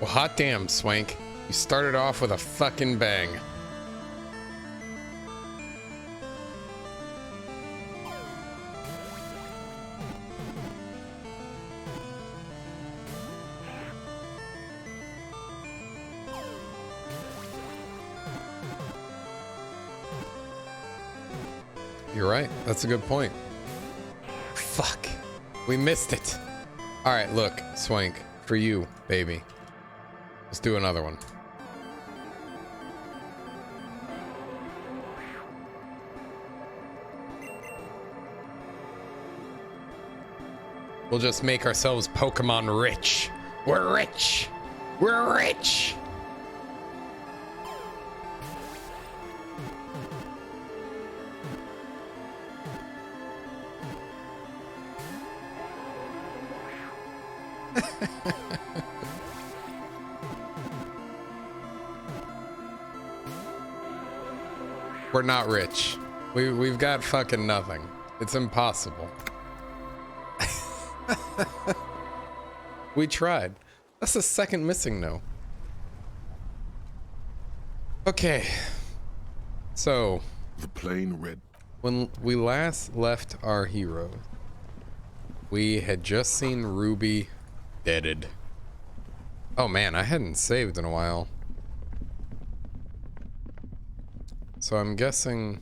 Well, hot damn, Swank. You started off with a fucking bang. You're right. That's a good point. Fuck. We missed it. All right, look, Swank, for you, baby. Let's do another one. We'll just make ourselves Pokemon rich. We're rich. We're rich. We're not rich. We've got fucking nothing. It's impossible. We tried. That's the second missing no. Okay. So the plain red. When we last left our hero, we had just seen Ruby deaded. Oh man, I hadn't saved in a while. So I'm guessing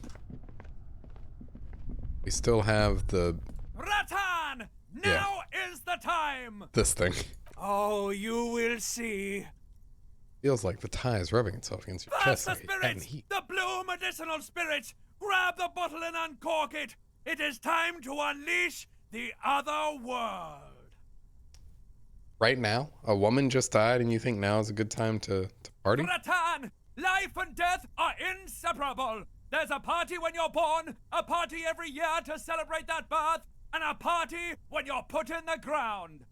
we still have the... Rattan! Now is the time! This thing. Oh, you will see. Feels like the tie is rubbing itself against your That's chest. the spirit! The blue medicinal spirit! Grab the bottle and uncork it! It is time to unleash the other world! Right now? A woman just died and you think now is a good time to party? Rattan! Life and death are inseparable! There's a party when you're born, a party every year to celebrate that birth, and a party when you're put in the ground.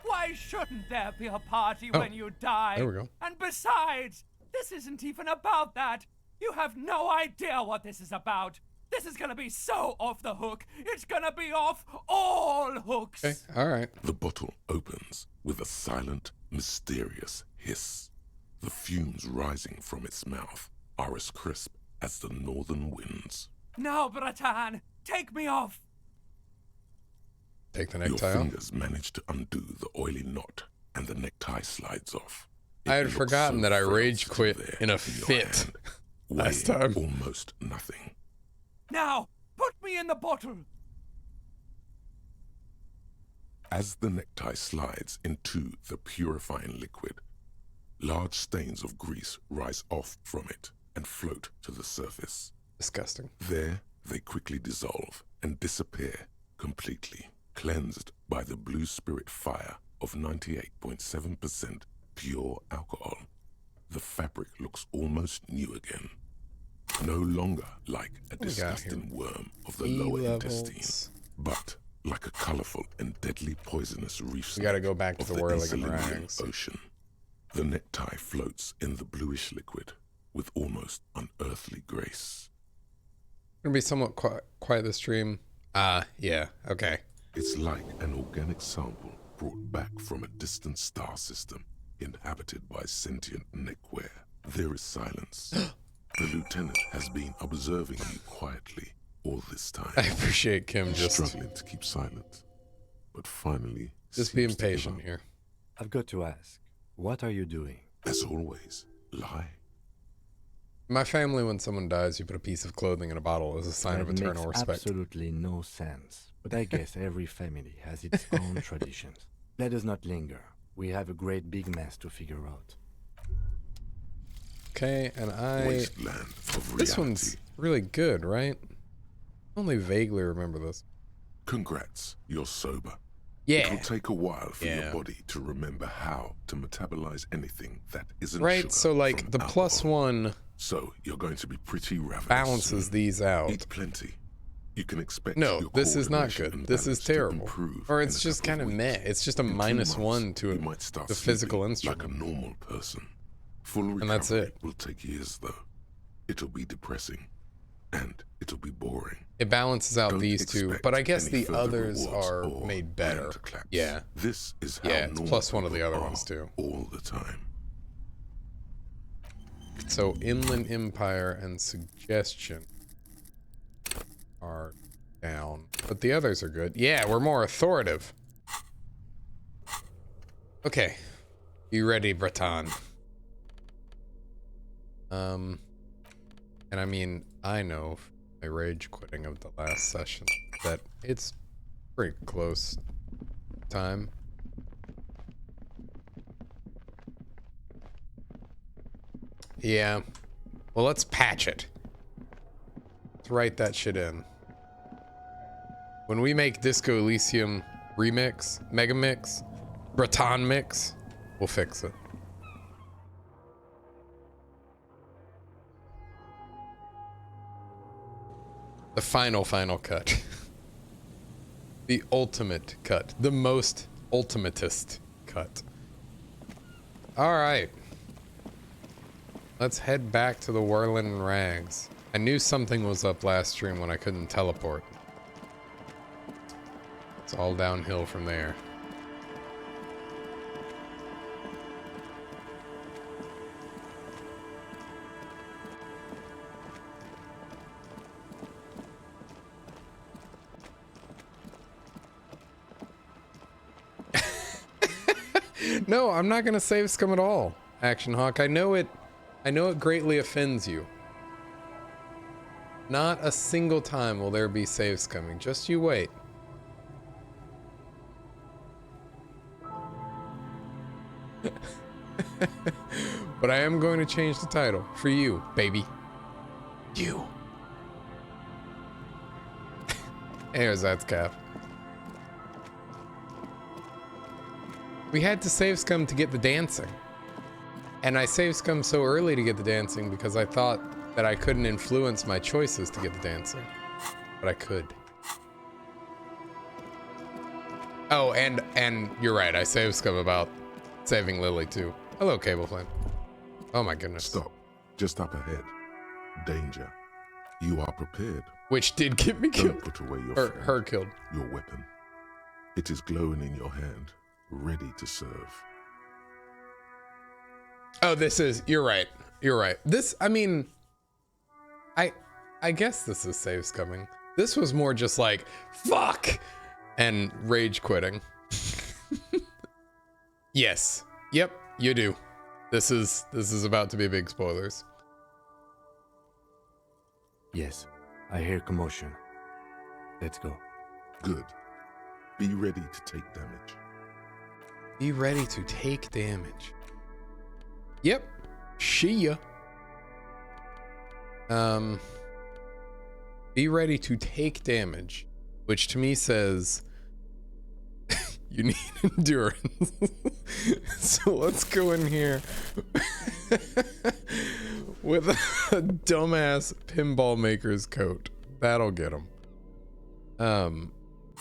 Why shouldn't there be a party when you die? There we go. And besides, this isn't even about that. You have no idea what this is about. This is gonna be so off the hook. It's gonna be off all hooks. Okay, all right. The bottle opens with a silent, mysterious hiss. The fumes rising from its mouth are as crisp as the northern winds. Now, Bratan, take me off. Take the Your necktie off. fingers manage to undo the oily knot, and the necktie slides off. I had forgotten that I rage quit in a fit last time. Almost nothing. Now, put me in the bottle. As the necktie slides into the purifying liquid, large stains of grease rise off from it and float to the surface. Disgusting. There, they quickly dissolve and disappear completely, cleansed by the blue spirit fire of 98.7% pure alcohol. The fabric looks almost new again. No longer like a disgusting worm of the lower intestine, but like a colorful and deadly poisonous reef snake gotta go back to of the the whirling Insulindian rags. Ocean. The necktie floats in the bluish liquid with almost unearthly grace. Gonna be somewhat quiet this stream. Yeah, okay. It's like an organic sample brought back from a distant star system inhabited by sentient neckwear. There is silence. The lieutenant has been observing you quietly all this time. I appreciate Kim just struggling to keep silent, but finally just being patient here. I've got to ask, what are you doing? As always, lie. My family, when someone dies, you put a piece of clothing in a bottle as a sign of eternal makes respect. Absolutely no sense, but I guess every family has its own traditions. Let us not linger. We have a great big mess to figure out. Okay, and Wasteland of reality. This one's really good, right? I only vaguely remember this. Congrats, you're sober. Yeah. It'll take a while for your body to remember how to metabolize anything that isn't right, sugar so like from the alcohol. +1 So you're going to be pretty ravenous. balances soon. these out. Eat plenty. You can expect No, your this is not coordination good. and This is balance to terrible. improve Or in it's a just couple kind of of meh. weeks. It's just a In 2 -1 months, to you might start the physical sleeping instrument. like a normal person. Full recovery And that's it. will take years, though. It'll be depressing. and it'll be boring. It balances out Don't these two, expect but I guess any the further others rewards are or made better. hand claps. Yeah. This is how Yeah, it's normal plus one of the people other are ones too. all the time. So Inland Empire and Suggestion are down, but the others are good. Yeah, we're more authoritative. Okay, you ready, Breton? And I mean, I know from my rage quitting of the last session that it's pretty close time. Yeah. Well, let's patch it. Let's write that shit in. When we make Disco Elysium remix, mega mix, Breton mix, we'll fix it. The final cut. The ultimate cut. The most ultimatist cut. Alright. Let's head back to the Whirling Rags. I knew something was up last stream when I couldn't teleport. It's all downhill from there. No, I'm not gonna save scum at all, Action Hawk. I know it greatly offends you. Not a single time will there be save scumming. Just you wait. But I am going to change the title for you, baby. You. There's that cap. We had to save scum to get the dancing. And I saved scum so early to get the dancing because I thought that I couldn't influence my choices to get the dancing. But I could. Oh, and you're right, I saved scum about saving Lily too. Hello, Cable Flame. Oh my goodness. Stop. Just up ahead. Danger. You are prepared. Which did get me killed. Don't put away your friend, Her killed. your weapon. It is glowing in your hand, ready to serve. Oh, you're right. You're right. This, I mean, I guess this is save scumming. This was more just like, fuck, and rage quitting. Yes. Yep, you do. This is about to be big spoilers. Yes, I hear commotion. Let's go. Good. Be ready to take damage. Be ready to take damage. Yep. See ya. Be ready to take damage, which to me says you need endurance. So let's go in here with a dumbass pinball maker's coat. That'll get him.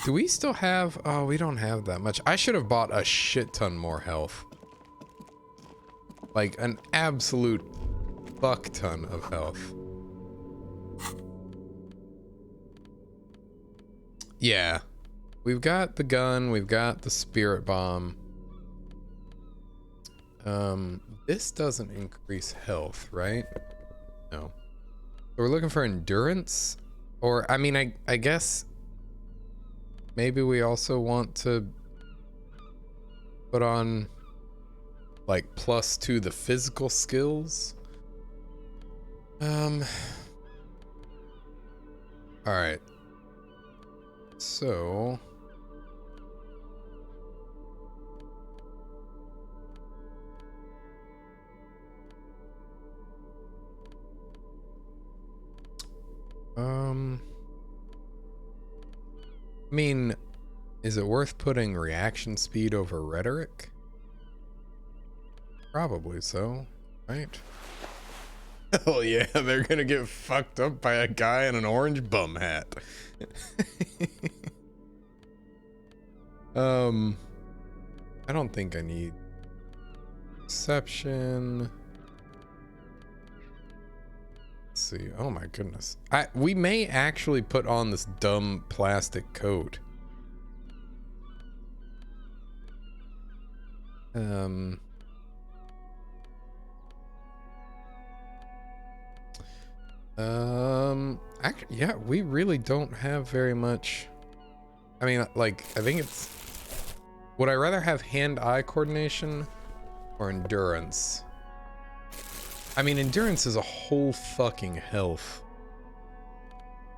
Do we still have... Oh, we don't have that much. I should have bought a shit ton more health. Like an absolute fuck ton of health. Yeah. We've got the gun, we've got the spirit bomb. This doesn't increase health, right? No. So we're looking for endurance? Or, I mean, I guess maybe we also want to put on like +2 the physical skills. All right. So I mean, is it worth putting reaction speed over rhetoric? Probably so, right? Hell yeah, they're gonna get fucked up by a guy in an orange bum hat. I don't think I need perception. Let's see. Oh my goodness. We may actually put on this dumb plastic coat. Actually, yeah, we really don't have very much. I mean, like, I think it's. Would I rather have hand-eye coordination or endurance? I mean, endurance is a whole fucking health.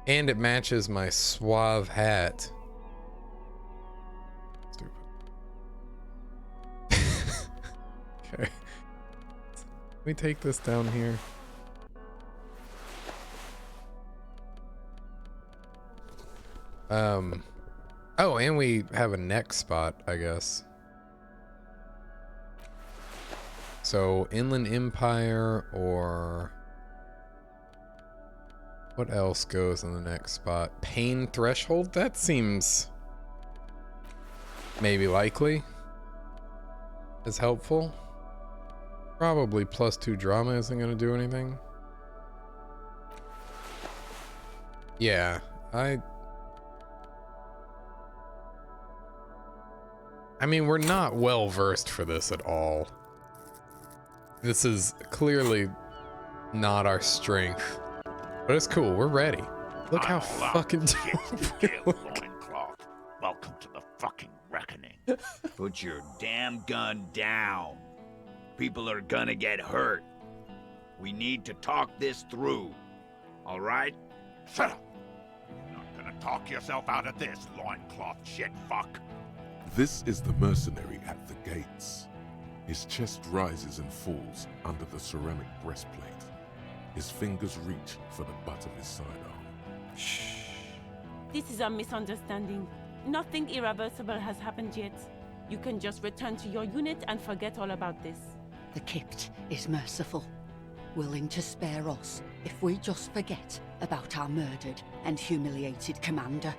And it matches my suave hat. Stupid. Okay. Let me take this down here. Oh, and we have a neck spot, I guess. So, Inland Empire, or what else goes in the next spot? Pain Threshold? That seems maybe likely is helpful. Probably +2 drama isn't going to do anything. Yeah, I mean, we're not well versed for this at all. This is clearly not our strength, but it's cool. We're ready. Look how fucking dope. Welcome to the fucking reckoning. Put your damn gun down. People are gonna get hurt. We need to talk this through. All right? Shut up. You're not gonna talk yourself out of this, loincloth shit fuck. This is the mercenary at the gates. His chest rises and falls under the ceramic breastplate. His fingers reach for the butt of his sidearm. Shh. This is a misunderstanding. Nothing irreversible has happened yet. You can just return to your unit and forget all about this. The Kypt is merciful, willing to spare us if we just forget about our murdered and humiliated commander.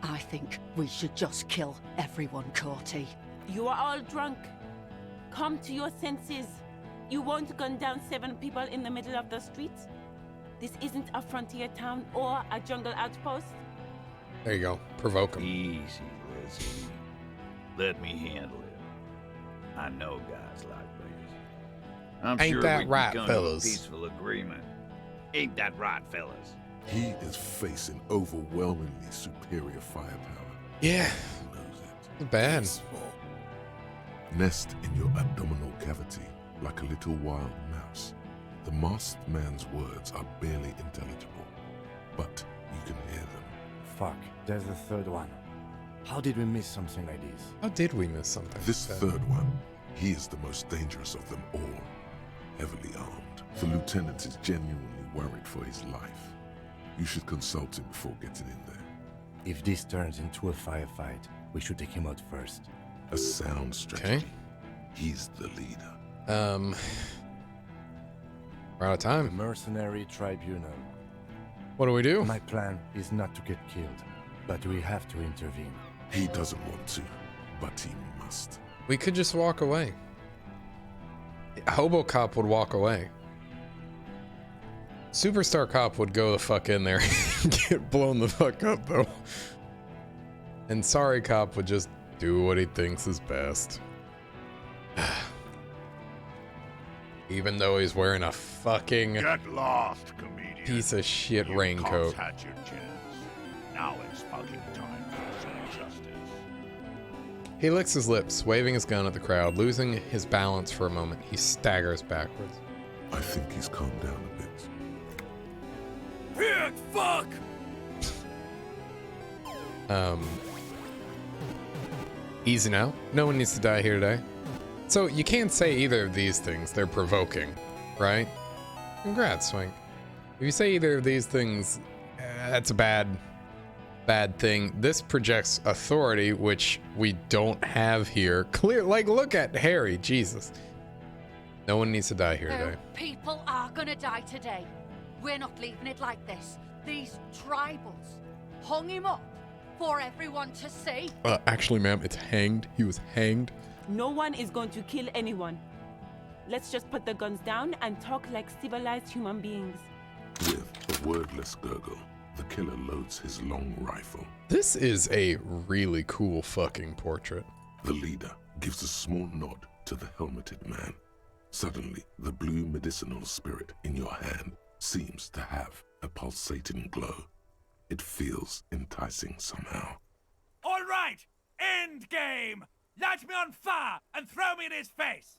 I think we should just kill everyone, Courty. You are all drunk. Come to your senses. You won't gun down 7 people in the middle of the street. This isn't a frontier town or a jungle outpost. There you go. Provoke him. Easy, Lizzie. Let me handle it. I know guys like this. I'm Ain't sure that we can right, come to a fellas? peaceful agreement. Ain't that right, fellas? He is facing overwhelmingly superior firepower. Yeah. He knows it. Bad. It's small. Nest in your abdominal cavity like a little wild mouse. The masked man's words are barely intelligible, but you can hear them. Fuck, there's a third one. How did we miss something like this? How did we miss something? This third one, he is the most dangerous of them all. Heavily armed. The lieutenant is genuinely worried for his life. You should consult him before getting in there. If this turns into a firefight, we should take him out first. A sound strategy. Okay. He's the leader. We're out of The time. mercenary tribunal. What do we do? My plan is not to get killed, but we have to intervene. He doesn't want to, but he must. We could just walk away. Hobo Cop would walk away. Superstar Cop would go the fuck in there and get blown the fuck up, though. And Sorry Cop would just do what he thinks is best. Even though he's wearing a fucking Get lost, comedian. piece of shit You raincoat. cops had your chance. Now it's fucking time for some justice. He licks his lips, waving his gun at the crowd. Losing his balance for a moment, he staggers backwards. I think he's calmed down a bit. Pig fuck! Easy now. No one needs to die here today. So you can't say either of these things. They're provoking, right? Congrats, Swink. If you say either of these things, that's a bad thing. This projects authority, which we don't have here. Clear, like, look at Harry, Jesus. No one needs to die here today. People are gonna die today. We're not leaving it like this. These tribals hung him up for everyone to see. Actually, ma'am, it's hanged. He was hanged. No one is going to kill anyone. Let's just put the guns down and talk like civilized human beings. a wordless gurgle, the killer loads his long rifle. This is a really cool fucking portrait. The leader gives a small nod to the helmeted man. Suddenly, the blue medicinal spirit in your hand seems to have a pulsating glow. It feels enticing somehow. All right, end game. Light me on fire and throw me in his face.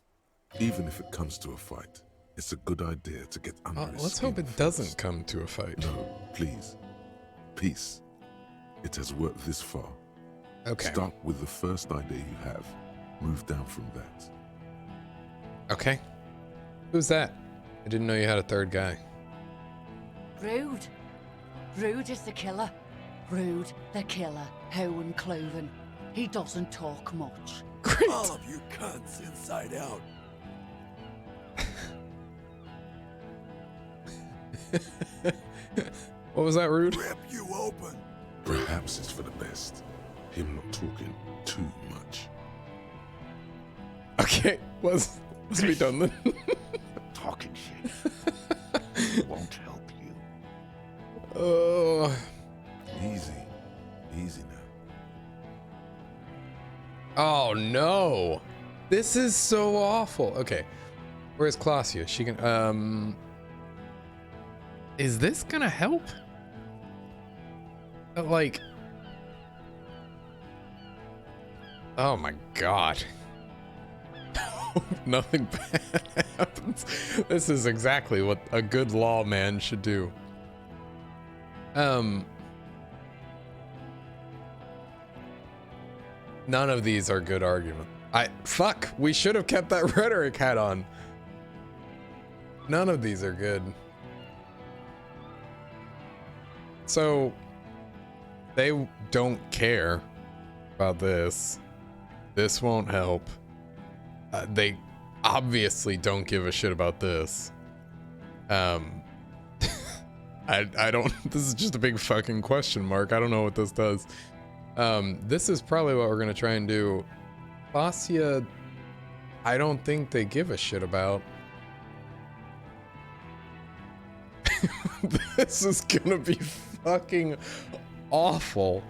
Even if it comes to a fight, it's a good idea to get under his Let's skin hope it first. doesn't come to a fight. No, please. Peace. It has worked this far. Okay. Start with the first idea you have. Move down from that. Okay. Who's that? I didn't know you had a third guy. Rude. Rude is the killer. Rude, the killer. Owen Cloven. He doesn't talk much. Great. All of you cunts inside out. What was that, Rude? Rip you open. Perhaps it's for the best. Him not talking too much. Okay, let's be done then. Talking shit won't help you. Oh. Easy. Easy now. Oh no. This is so awful. Okay. Where's Clausia? She can is this gonna help? Like, oh my god. Nothing bad happens. This is exactly what a good lawman should do. None of these are good arguments. Fuck, we should have kept that rhetoric hat on. None of these are good. So, they don't care about this. This won't help. They obviously don't give a shit about this. I don't, this is just a big fucking question mark. I don't know what this does. This is probably what we're gonna try and do. Clausia, I don't think they give a shit about. This is gonna be fucking awful.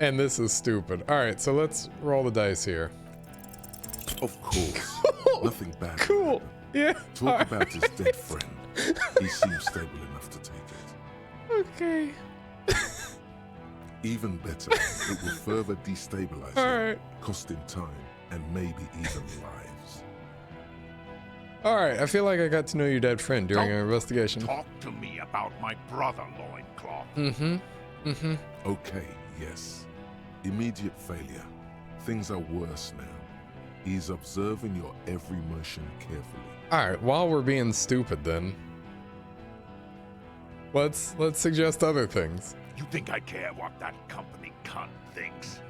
And this is stupid. Alright, so let's roll the dice here. Of course. Nothing bad. Cool. Yeah. Talk about his dead friend. He seems stable enough to take it. Okay. Even better, it will further destabilize All him, right. costing time and maybe even lives. All right. I feel like I got to know your dead friend during our investigation. Talk to me about my brother, Loincloth. Okay, yes. Immediate failure. Things are worse now. He's observing your every motion carefully. All right. While we're being stupid, then let's suggest other things. You think I care what that company cunt thinks?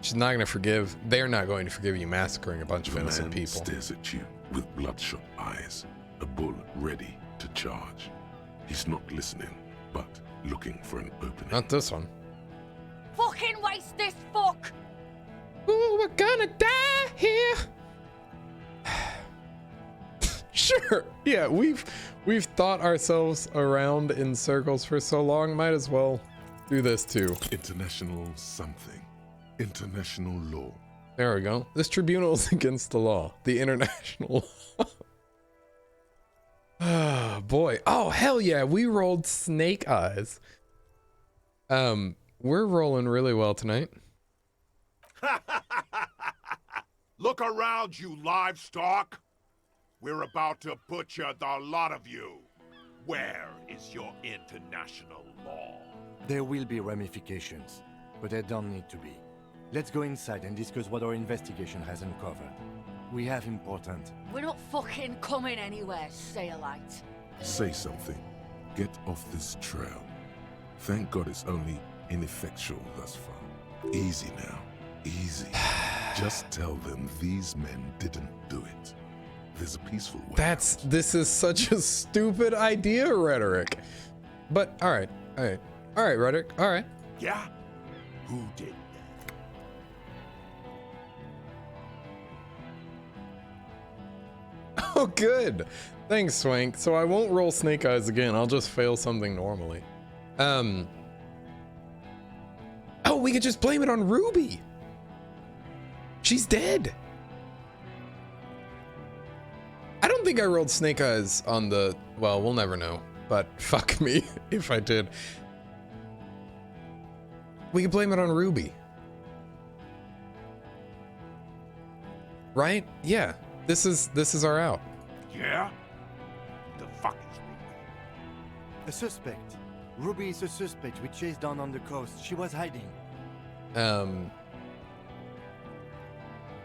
She's not gonna forgive. They're not going to forgive you massacring a bunch of The innocent man people. stares at you with bloodshot eyes, a bull ready to charge. He's not listening, but looking for an opening. Not this one. Fucking waste this fuck! Ooh, we're gonna die here. Sure. Yeah, we've thought ourselves around in circles for so long. Might as well do this too. International something. International law. There we go. This tribunal is against the law. The international law. Ah, boy. Oh, hell yeah. We rolled snake eyes. We're rolling really well tonight. Look around, you livestock. We're about to butcher the lot of you. Where is your international law? There will be ramifications, but there don't need to be. Let's go inside and discuss what our investigation has uncovered. We have important. We're not fucking coming anywhere, Sailite. Say something. Get off this trail. Thank God it's only ineffectual thus far. Easy now. Easy. Just tell them these men didn't do it. There's a peaceful way out. This is such a stupid idea, rhetoric. But all right, rhetoric. All right. Yeah? Who did that? Oh, good. Thanks, Swank. So I won't roll Snake Eyes again. I'll just fail something normally. Oh, we could just blame it on Ruby. She's dead. I don't think I rolled Snake Eyes on the... Well, we'll never know. But fuck me if I did. We could blame it on Ruby. Right? Yeah. This is our out. Yeah? The fuck is Ruby? A suspect. Ruby is a suspect we chased down on the coast. She was hiding. She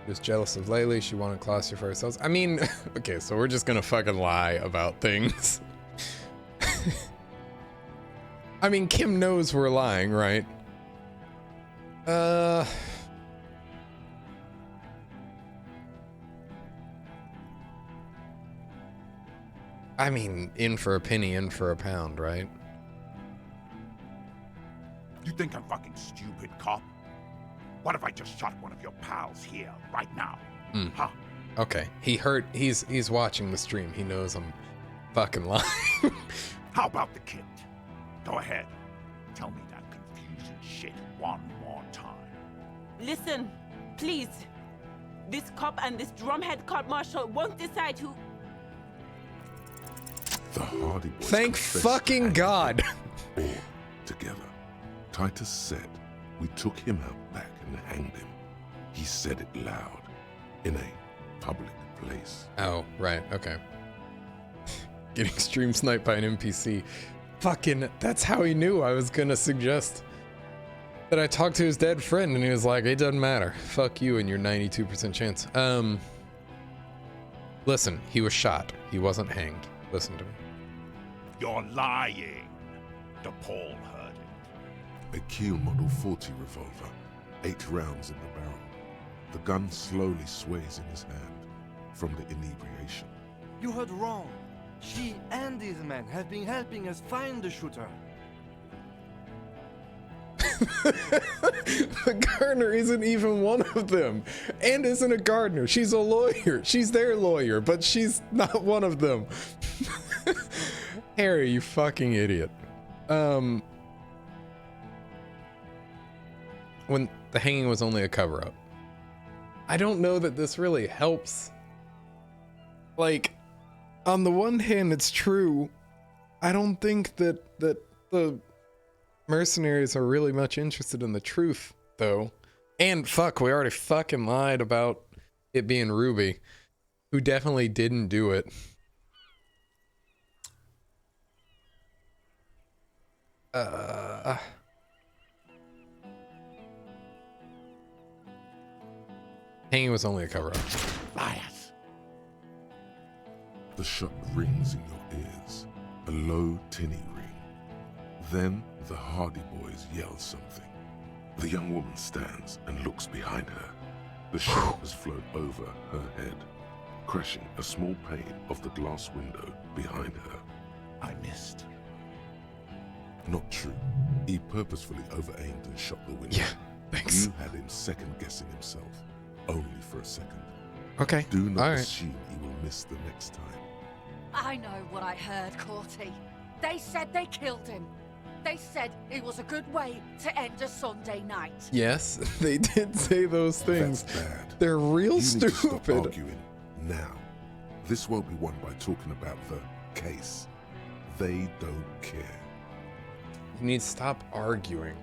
was jealous of Laylee. She wanted Clausia for herself. I mean, okay, so we're just gonna fucking lie about things. I mean, Kim knows we're lying, right? I mean, in for a penny, in for a pound, right? You think I'm fucking stupid, cop? What if I just shot one of your pals here, right now? Huh? Okay, he's watching the stream. He knows I'm fucking lying. How about the kid? Go ahead. Tell me that confusing shit one more time. Listen, please. This cop and this drumhead cop marshal won't decide who... The Hardy Boys. Thank fucking God. All together. Titus said we took him out back and hanged him. He said it loud in a public place. Oh, right. Okay. Getting stream sniped by an NPC. Fucking, that's how he knew I was gonna suggest that I talked to his dead friend, and he was like, it doesn't matter. Fuck you and your 92% chance. Listen, he was shot. He wasn't hanged. Listen to me. You're lying. DePaul heard it. A Kiel Model 40 revolver, 8 rounds in the barrel. The gun slowly sways in his hand from the inebriation. You heard wrong. She and these men have been helping us find the shooter. The gardener isn't even one of them, and isn't a gardener. She's a lawyer. She's their lawyer, but she's not one of them. Harry, you fucking idiot. When the hanging was only a cover-up. I don't know that this really helps. Like, on the one hand, it's true. I don't think that the mercenaries are really much interested in the truth, though. And fuck, we already fucking lied about it being Ruby, who definitely didn't do it. Hanging was only a cover-up. Liars. The shot rings in your ears, a low, tinny ring. Then the Hardy Boys yell something. The young woman stands and looks behind her. The shot has flown over her head, crashing a small pane of the glass window behind her. I missed. Not true. He purposefully over-aimed and shot the window. Yeah, thanks. You had him second-guessing himself, only for a second. Okay, Do not all right. assume he will miss the next time. I know what I heard, Corty. They said they killed him. They said it was a good way to end a Sunday night. Yes, they did say those things. That's bad. They're real You need to stop stupid. arguing now. This won't be won by talking about the case. They don't care. You need to stop arguing.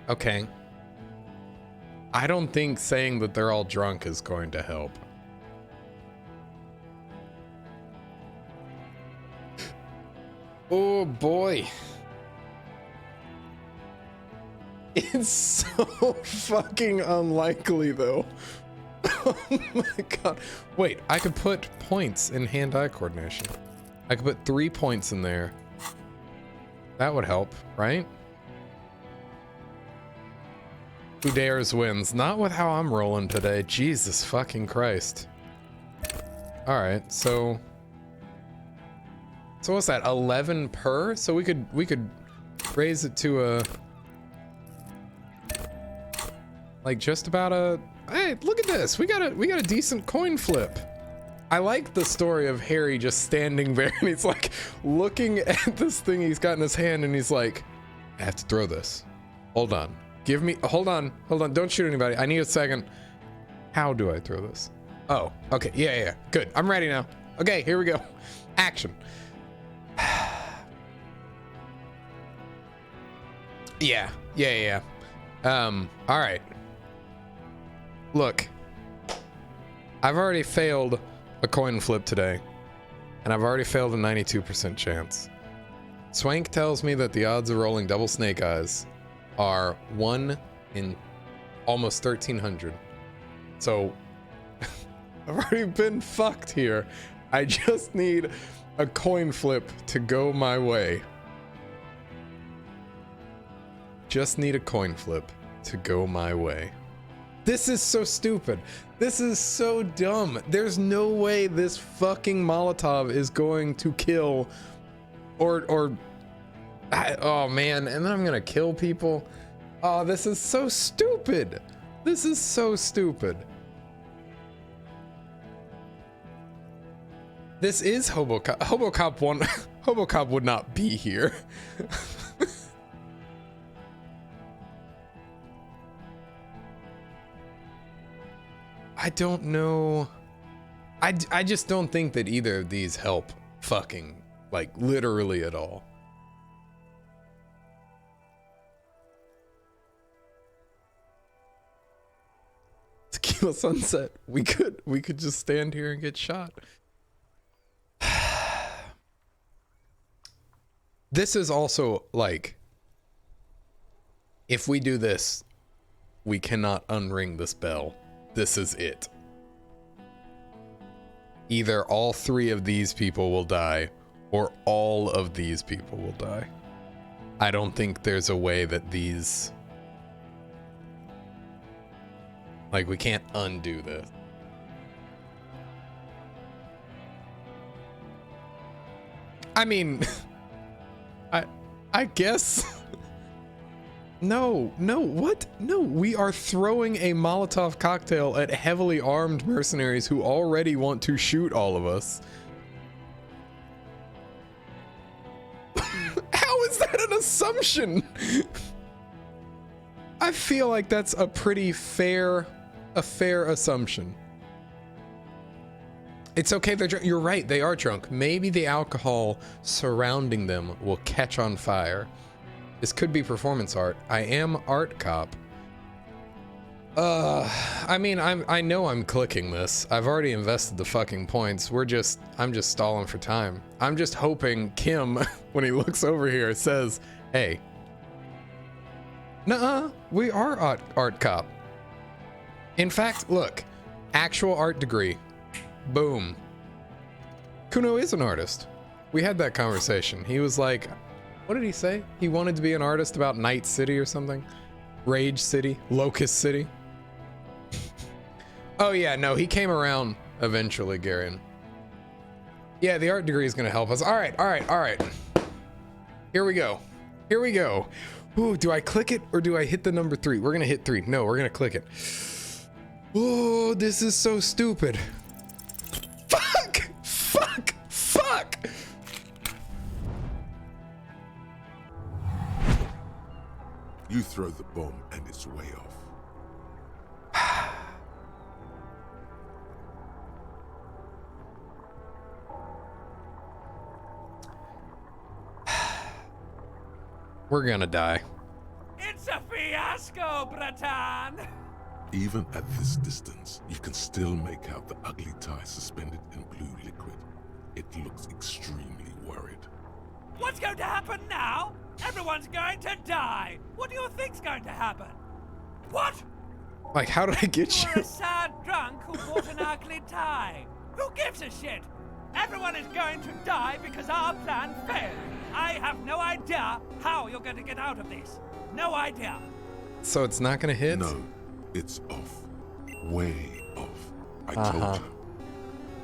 Okay. I don't think saying that they're all drunk is going to help. Oh boy. It's so fucking unlikely though. Oh my god. Wait, I could put points in hand-eye coordination. I could put 3 points in there. That would help, right? Who dares wins. Not with how I'm rolling today. Jesus fucking Christ. Alright, so what's that? 11 per? So we could raise it to a like just about a Hey, look at this. We got a decent coin flip. I like the story of Harry just standing there and he's like looking at this thing he's got in his hand and he's like, I have to throw this. Hold on. Hold on. Don't shoot anybody. I need a second. How do I throw this? Oh, okay. Yeah. Good. I'm ready now. Okay, here we go. Action. Yeah. All right. Look, I've already failed a coin flip today, and I've already failed a 92% chance. Swank tells me that the odds of rolling double snake eyes are 1 in almost 1,300. So I've already been fucked here. I just need a coin flip to go my way. Just need a coin flip to go my way. This is so stupid. This is so dumb. There's no way this fucking Molotov is going to kill oh man, and then I'm gonna kill people. Oh, this is so stupid. This is so stupid. This is Hobocop. Hobocop would not be here. I don't know. I just don't think that either of these help fucking, like, literally at all. Tequila Sunset. We could just stand here and get shot. This is also like, if we do this, we cannot unring this bell. This is it. Either all 3 of these people will die, or all of these people will die. I don't think there's a way that these... Like, we can't undo this. I mean... I guess... No, what? No, we are throwing a Molotov cocktail at heavily armed mercenaries who already want to shoot all of us. How is that an assumption? I feel like that's a pretty fair assumption. It's okay, they're drunk. You're right, they are drunk. Maybe the alcohol surrounding them will catch on fire. This could be performance art. I am art cop. I mean, I know I'm clicking this. I've already invested the fucking points. I'm just stalling for time. I'm just hoping Kim, when he looks over here, says, hey. Nuh-uh, we are art cop. In fact, look, actual art degree. Boom. Kuno is an artist. We had that conversation. He was like, what did he say? He wanted to be an artist about Night City or something? Rage City? Locust City? Oh yeah, no, he came around eventually, Garion. Yeah, the art degree is gonna help us. All right. Here we go. Ooh, do I click it or do I hit the number 3? We're gonna hit 3. No, we're gonna click it. Oh, this is so stupid. Fuck! You throw the bomb and it's way off. We're gonna die. It's a fiasco, Bratan! Even at this distance, you can still make out the ugly tie suspended in blue liquid. It looks extremely worried. What's going to happen now? Everyone's going to die! What do you think's going to happen? What? Like, how did I get you? You're a sad drunk who bought an ugly tie. Who gives a shit? Everyone is going to die because our plan failed. I have no idea how you're going to get out of this. No idea. So it's not gonna hit? No, it's off. Way off. I told you.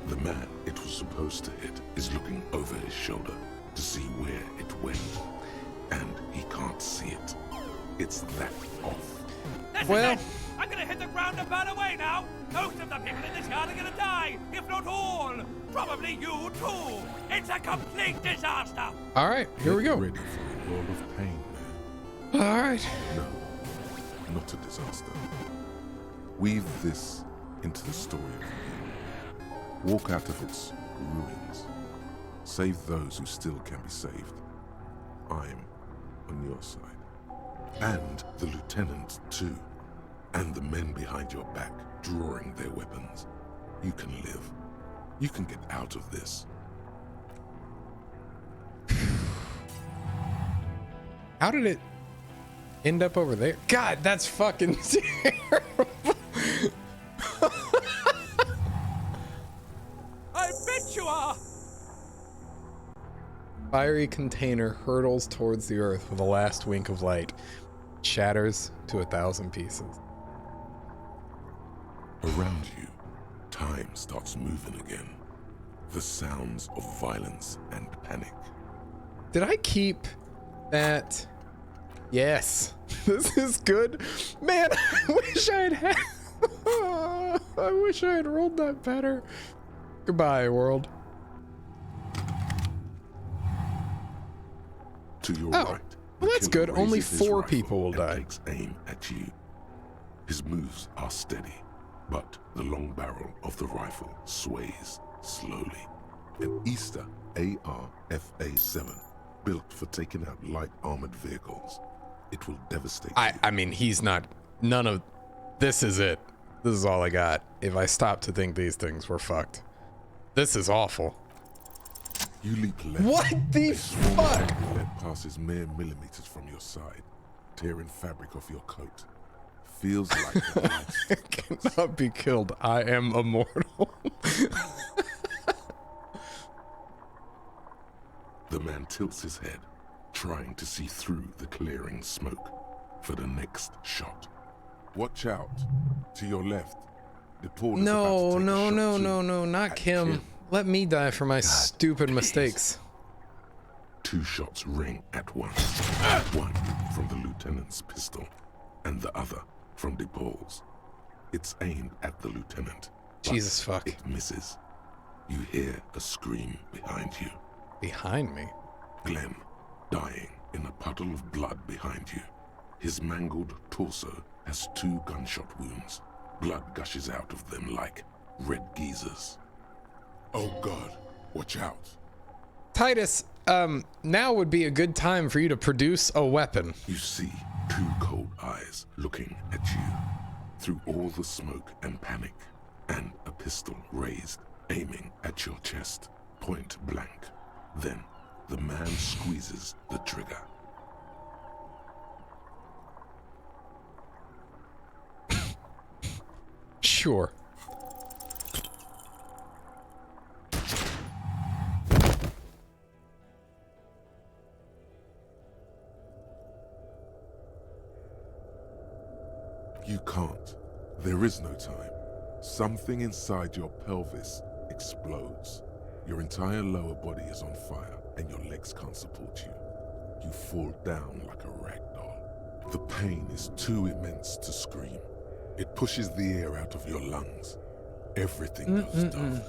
The man it was supposed to hit is looking over his shoulder to see where it went. And he can't see it. It's that off. This Well, is it. I'm gonna hit the ground and burn away now! Most of the people in this yard are gonna die, if not all! Probably you too! It's a complete disaster! Alright, here we go. Ready for a world of pain, man. Alright. No, not a disaster. Weave this into the story of the game. Walk out of its ruins. Save those who still can be saved. I'm on your side. And the lieutenant, too. And the men behind your back, drawing their weapons. You can live. You can get out of this. How did it end up over there? God, that's fucking terrible. I bet you are! Fiery container hurtles towards the earth with a last wink of light. Shatters to 1,000 pieces. Around you, time starts moving again. The sounds of violence and panic. Did I keep that? Yes. This is good. Man, I wish I had I wish I had rolled that better. Goodbye, world. To your Oh, right, well, that's killer good. Only raises his 4 rifle people will and die. Takes aim at you. His moves are steady, but the long barrel of the rifle sways slowly. An Easter AR-FA-7, built for taking out light armored vehicles. It will devastate you. I mean, he's not. None of. This is it. This is all I got. If I stop to think these things, we're fucked. This is awful. You leap left. What the A swarm fuck? of lead passes mere millimeters from your side, tearing fabric off your coat. Feels like the last. I cannot be killed. I am immortal. The man tilts his head, trying to see through the clearing smoke for the next shot. Watch out. To your left. The pool is about to No, take a no, shot no, too. no, no, not At Kim. Kim. Let me die for my stupid please. mistakes. 2 shots ring at once. One from the lieutenant's pistol, and the other from DePaul's. It's aimed at the lieutenant. but Jesus fuck. It misses. You hear a scream behind you. Behind me. Glenn, dying in a puddle of blood behind you. His mangled torso has 2 gunshot wounds. Blood gushes out of them like red geysers. Oh God, watch out. Titus, now would be a good time for you to produce a weapon. You see 2 cold eyes looking at you through all the smoke and panic, and a pistol raised, aiming at your chest, point blank. Then the man squeezes the trigger. Sure. You can't. There is no time. Something inside your pelvis explodes. Your entire lower body is on fire, and your legs can't support you. You fall down like a rag doll. The pain is too immense to scream. It pushes the air out of your lungs. Everything goes dark.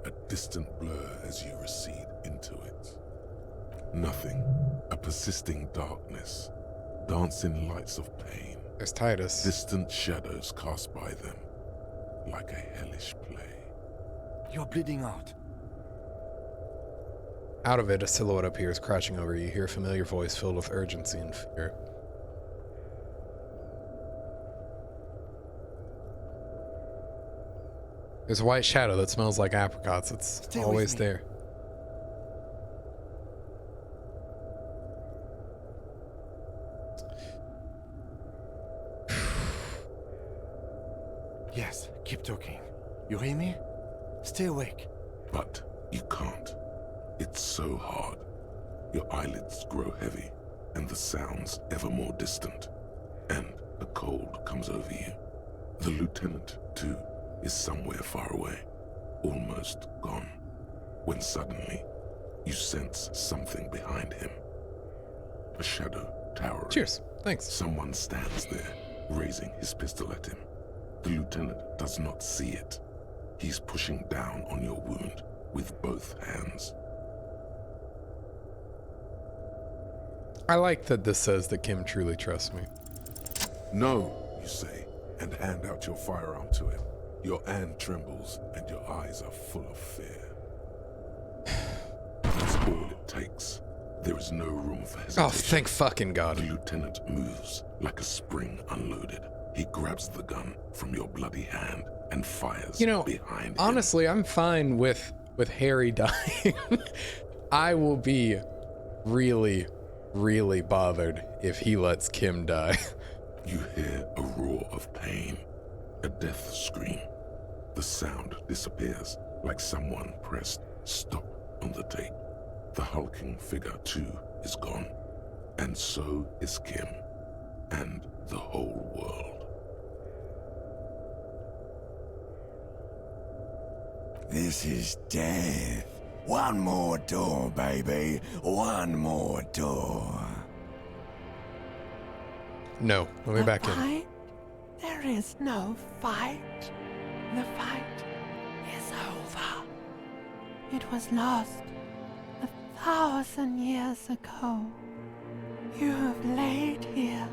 A distant blur as you recede into it. Nothing. A persisting darkness. Dancing lights of pain. There's Titus. Distant shadows cast by them. Like a hellish play. You're bleeding out. Out of it, a silhouette appears, crouching over you. You hear a familiar voice filled with urgency and fear. There's a white shadow that smells like apricots. It's Stay with always me. there. Yes, keep talking. You hear me? Stay awake. But you can't. It's so hard. Your eyelids grow heavy, and the sounds ever more distant. And a cold comes over you. The lieutenant, too, is somewhere far away, almost gone, when suddenly you sense something behind him. A shadow towering. Cheers. Thanks. Someone stands there, raising his pistol at him. The lieutenant does not see it. He's pushing down on your wound with both hands. I like that this says that Kim truly trusts me. No, you say, and hand out your firearm to him. Your hand trembles and your eyes are full of fear. That's all it takes. There is no room for hesitation. Oh, thank fucking God. The lieutenant moves like a spring unloaded. He grabs the gun from your bloody hand and fires behind him. Honestly, I'm fine with Harry dying. I will be really, really bothered if he lets Kim die. You hear a roar of pain, a death scream. The sound disappears like someone pressed stop on the tape. The hulking figure, too, is gone. And so is Kim. And the whole world. This is death. One more door, baby. One more door. No, let me back in. Fight? There is no fight. The fight is over. It was lost 1,000 years ago. You have laid here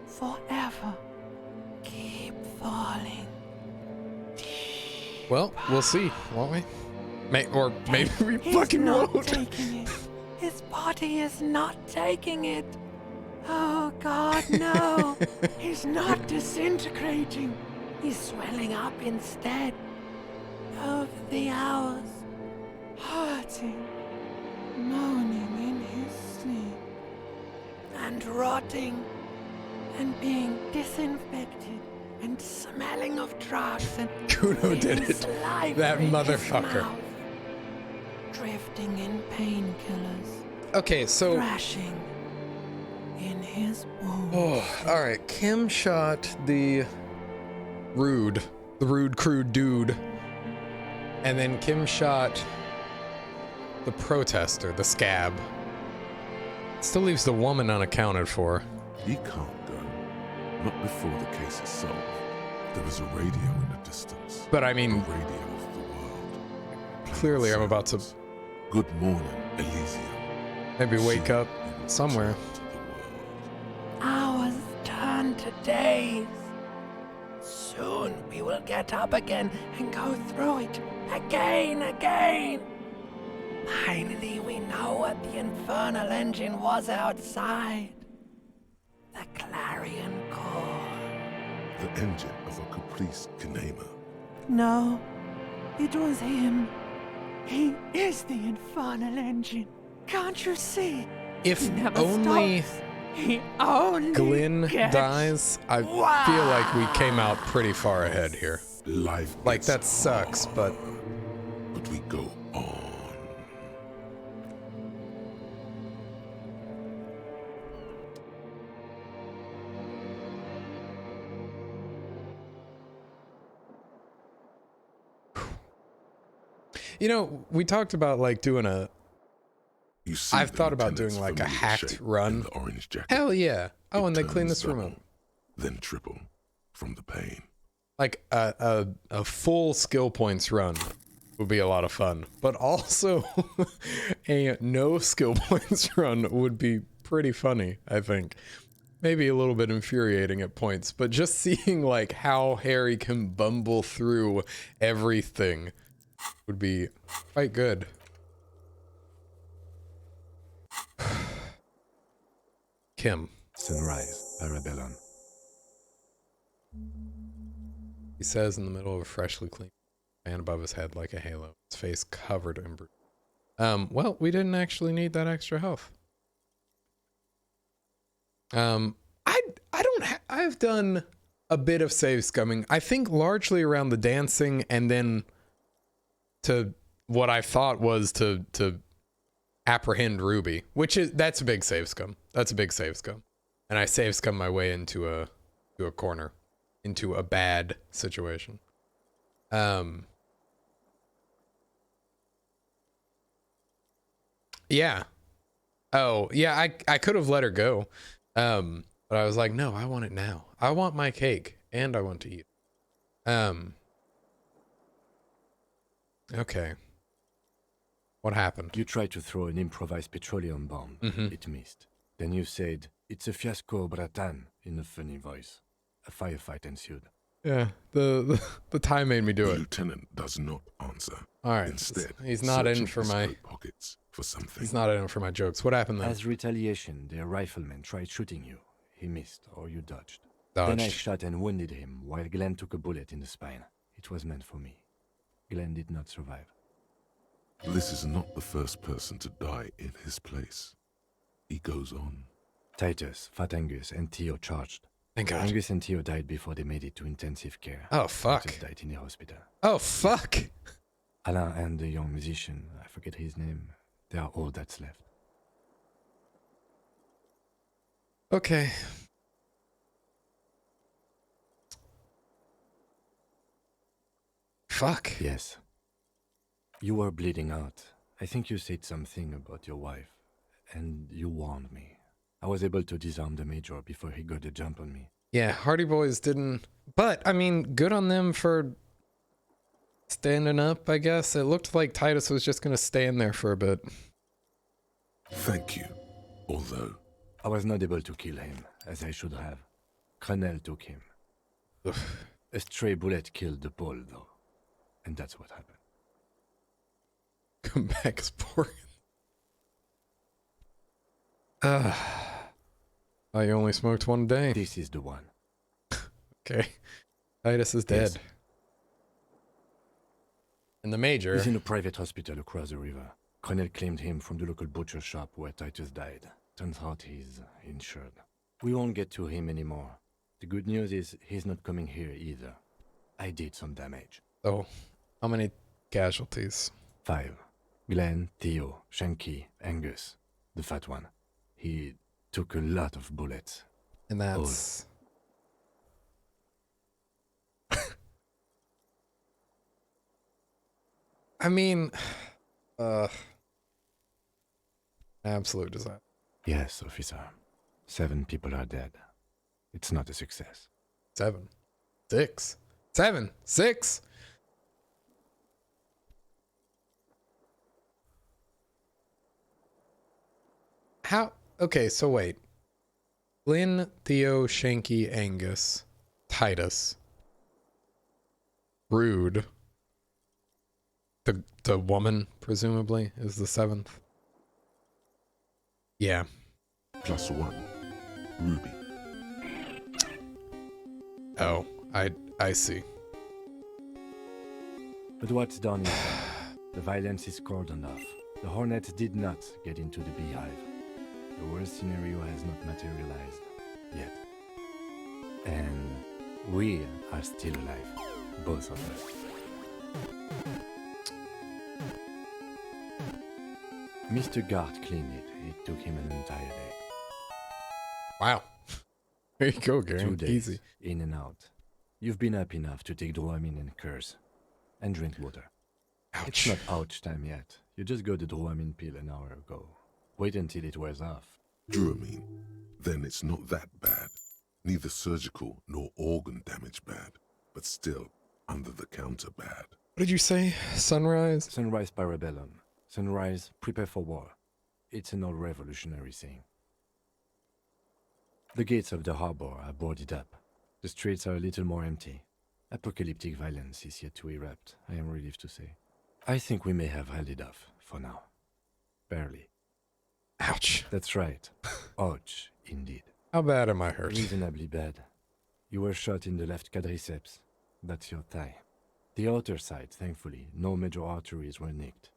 forever. Keep falling. Well, we'll see, won't we? Or maybe we He's fucking not won't. taking it. His body is not taking it. Oh God, no. He's not disintegrating. He's swelling up instead. Over the hours, hurting, moaning in his sleep, and rotting, and being disinfected, and smelling of drugs, and Kuno did it. saliva That in his motherfucker. mouth, drifting in painkillers, Okay, so... thrashing in his wounds. Oh, alright. Kim shot the rude crude dude. And then Kim shot the protester, the scab. Still leaves the woman unaccounted for. He can't go. Not before the case is solved. There is a radio in the distance. But I mean, A radio of the world. clearly I'm about to Good morning, Elysium. maybe wake up somewhere. Hours turn to days. Soon we will get up again and go through it again. Finally, we know what the infernal engine was outside. The clarion call. The engine of a Caprice Kinema. No, it was him. He is the infernal engine. Can't you see? If He never only stops. He only Glenn gets dies, I feel like we came out pretty far ahead here. Life Like, gets that sucks, but... But we go on. You know, we talked about, like, doing a... You see I've the thought about lieutenant's doing, like, a familiar hacked shape in run. the orange jacket. Hell yeah. Oh, It and they clean turns this room double, up. Then triple from the pain. Like, a full skill points run would be a lot of fun. But also, a no skill points run would be pretty funny, I think. Maybe a little bit infuriating at points, but just seeing, like, how Harry can bumble through everything would be quite good. Kim. Sunrise, Parabellum. He says in the middle of a freshly cleaned fan above his head like a halo, his face covered in bruises. Well, we didn't actually need that extra health. I've done a bit of save scumming. I think largely around the dancing and then to what I thought was to apprehend Ruby, that's a big save scum. That's a big save scum. And I save scum my way into a corner, into a bad situation. Yeah. Oh, yeah, I could have let her go. But I was like, no, I want it now. I want my cake and I want to eat. Okay. What happened? You tried to throw an improvised petroleum bomb. It missed. Then you said, "It's a fiasco, Bratan," in a funny voice. A firefight ensued. Yeah, the time made me do The it. lieutenant does not answer. All right. Instead, he's not in searching for his my coat pockets for something. he's not in for my jokes. What happened then? As retaliation, their rifleman tried shooting you. He missed, or you dodged. Then I shot and wounded him, while Glenn took a bullet in the spine. It was meant for me. Glenn did not survive. This is not the first person to die in his place. He goes on. Titus, Fat Angus, and Theo charged. Thank God. Angus and Theo died before they made it to intensive care. Oh, fuck. Titus died in the hospital. Oh, fuck. Alain and the young musician, I forget his name, they are all that's left. Okay. Fuck. Yes. You were bleeding out. I think you said something about your wife, and you warned me. I was able to disarm the Major before he got the jump on me. Yeah, Hardy Boys didn't... But, I mean, good on them for standing up, I guess. It looked like Titus was just going to stand there for a bit. Thank you. Although... I was not able to kill him, as I should have. Crenel took him. A stray bullet killed the Pole, though. And that's what happened. Come back, sport. Oh, you only smoked one a day. This is the one. Okay. Titus is dead. Yes. And the Major... He's in a private hospital across the river. Crenel claimed him from the local butcher shop where Titus died. Turns out he's insured. We won't get to him anymore. The good news is he's not coming here either. I did some damage. Oh, how many casualties? 5. Glenn, Theo, Shanky, Angus, the fat one. He took a lot of bullets. And that's... I mean... absolute disaster. Yes, officer. 7 people are dead. It's not a success. 7. 6. 7. 6. How? Okay, so wait. Lynn, Theo, Shanky, Angus, Titus, Rude. The woman, presumably, is the 7th. Yeah. +1. Ruby. Oh, I see. But what's done is done. The violence is cordoned off. The Hornets did not get into the beehive. The worst scenario has not materialized yet. And we are still alive. Both of us. Mr. Gart cleaned it. It took him an entire day. Wow. There you go, Gary. 2 days, Easy. in and out. You've been up enough to take Dramamine and curse. And drink water. Ouch. It's not ouch time yet. You just got the Dramamine pill an hour ago. Wait until it wears off. Dramamine. Then it's not that bad. Neither surgical nor organ damage bad, but still under the counter bad. What did you say? Sunrise? Sunrise Parabellum. Sunrise, prepare for war. It's an old revolutionary saying. The gates of the harbor are boarded up. The streets are a little more empty. Apocalyptic violence is yet to erupt, I am relieved to say. I think we may have held it off, for now. Barely. Ouch. That's right. Ouch, indeed. How bad am I hurt? Reasonably bad. You were shot in the left quadriceps. That's your thigh. The outer side, thankfully, no major arteries were nicked.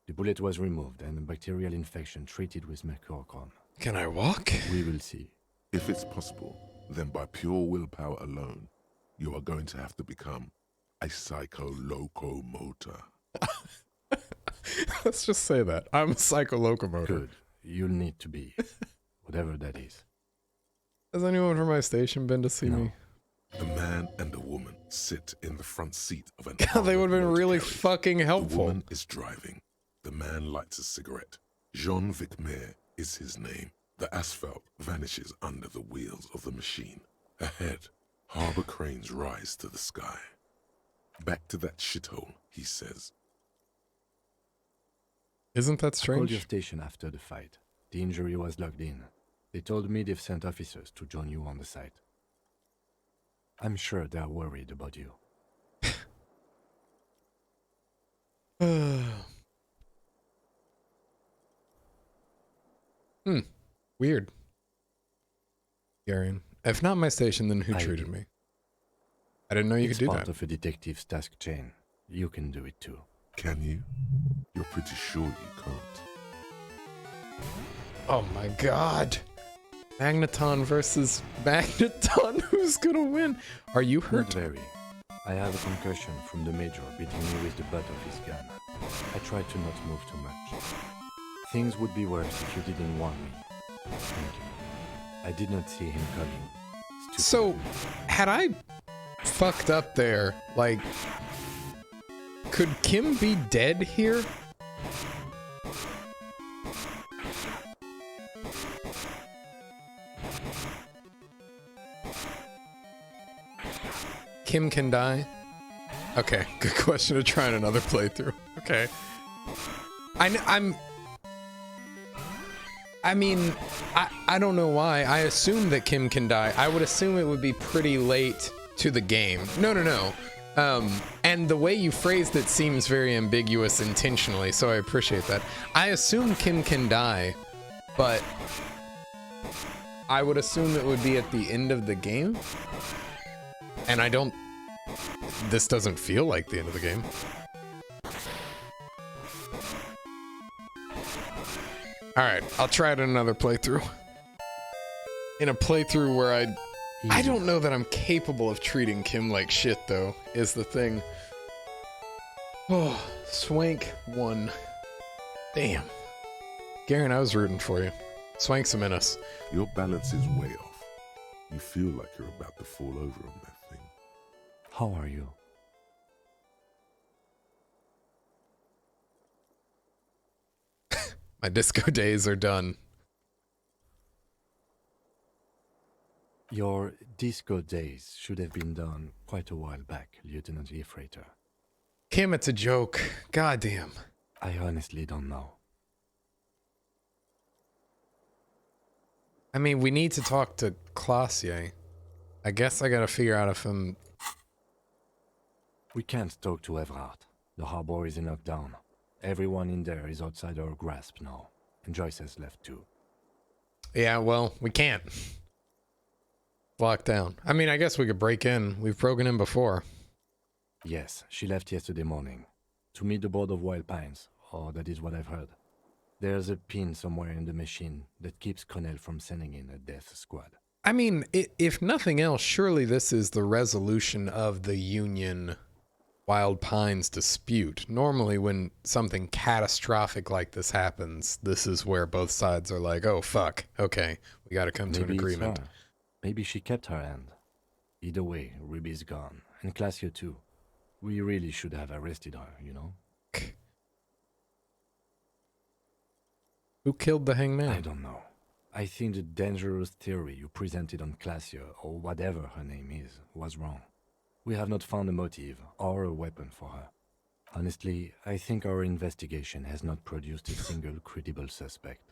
The bullet was removed and a bacterial infection treated with mercurochrome. Can I walk? We will see. If it's possible, then by pure willpower alone, you are going to have to become a psycho-locomotor. Let's just say that. I'm a psycho-locomotor. Good. You'll need to be. Whatever that is. Has anyone from my station been to see me? The man and the woman sit in the front seat of an God, they would have been armored really motor carrier. fucking The helpful. woman is driving. The man lights a cigarette. Jean Vicmer is his name. The asphalt vanishes under the wheels of the machine. Ahead, harbor cranes rise to the sky. Back to that shithole, he says. Isn't that I called your strange? station after the fight. The injury was logged in. They told me they've sent officers to join you on the site. I'm sure they're worried about you. Weird. Garion. If not my station, then who I treated did. me? I didn't know you It's could do part that. of a detective's task chain. You can do it too. Can you? You're pretty sure you can't. Oh my god. Magneton versus Magneton. Who's gonna win? Are you Not hurt? very. I have a concussion from the Major beating me with the butt of his gun. I tried to not move too much. Things would be worse if you didn't warn me. Thank you. I did not see him coming. Stupid So, fool. had I fucked up there, like, could Kim be dead here? Kim can die? Okay, good question to try in another playthrough. Okay. I don't know why. I assume that Kim can die. I would assume it would be pretty late to the game. No. And the way you phrased it seems very ambiguous intentionally, so I appreciate that. I assume Kim can die, but I would assume it would be at the end of the game. And I don't... This doesn't feel like the end of the game. Alright, I'll try it in another playthrough. In a playthrough where I don't know that I'm capable of treating Kim like shit, though, is the thing. Oh, Swank won. Damn. Garen, I was rooting for you. Swank's a menace. Your balance is way off. You feel like you're about to fall over on that thing. How are you? My disco days are done. Your disco days should have been done quite a while back, Lieutenant Freighter. Kim, it's a joke. Goddamn. I honestly don't know. I mean, we need to talk to Classier. I guess I gotta figure out if I'm... We can't talk to Everard. The harbor is in lockdown. Everyone in there is outside our grasp now. And Joyce has left too. Yeah, well, we can't. Locked down. I mean, I guess we could break in. We've broken in before. Yes, she left yesterday morning. To meet the board of Wild Pines. Or that is what I've heard. There's a pin somewhere in the machine that keeps Connell from sending in a death squad. I mean, if nothing else, surely this is the resolution of the Union Wild Pines dispute. Normally when something catastrophic like this happens, this is where both sides are like, oh fuck, okay, we gotta come to an Maybe it's agreement. her. Maybe she kept her hand. Either way, Ruby's gone. And Classio too. We really should have arrested her, you know? Who killed the hangman? I don't know. I think the dangerous theory you presented on Classio, or whatever her name is, was wrong. We have not found a motive or a weapon for her. Honestly, I think our investigation has not produced a single credible suspect.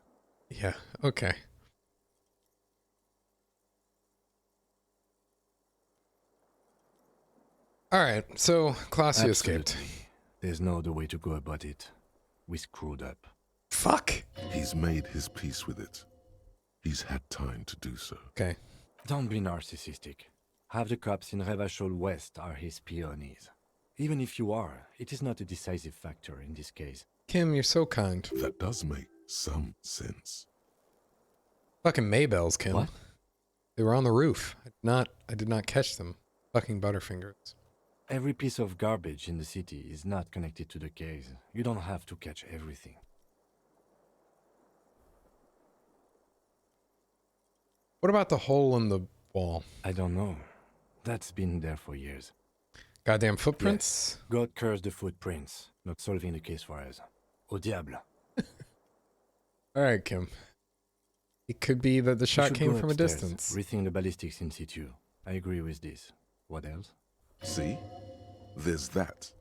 Yeah, okay. Alright, so Classio escaped. Absolutely. There's no other way to go about it. We screwed up. Fuck! He's made his peace with it. He's had time to do so. Okay. Don't be narcissistic. Half the cops in Revachol West are his peonies. Even if you are, it is not a decisive factor in this case. Kim, you're so kind. That does make some sense. Fucking Maybells, Kim. What? They were on the roof. I did not catch them. Fucking Butterfingers. Every piece of garbage in the city is not connected to the case. You don't have to catch everything. What about the hole in the wall? I don't know. That's been there for years. Goddamn footprints? Yes. God curse the footprints. Not solving the case for us. Au diable. Alright, Kim. It could be that the We shot should came go from a upstairs, distance. Rethink the ballistics in situ. I agree with this. What else? See? There's that.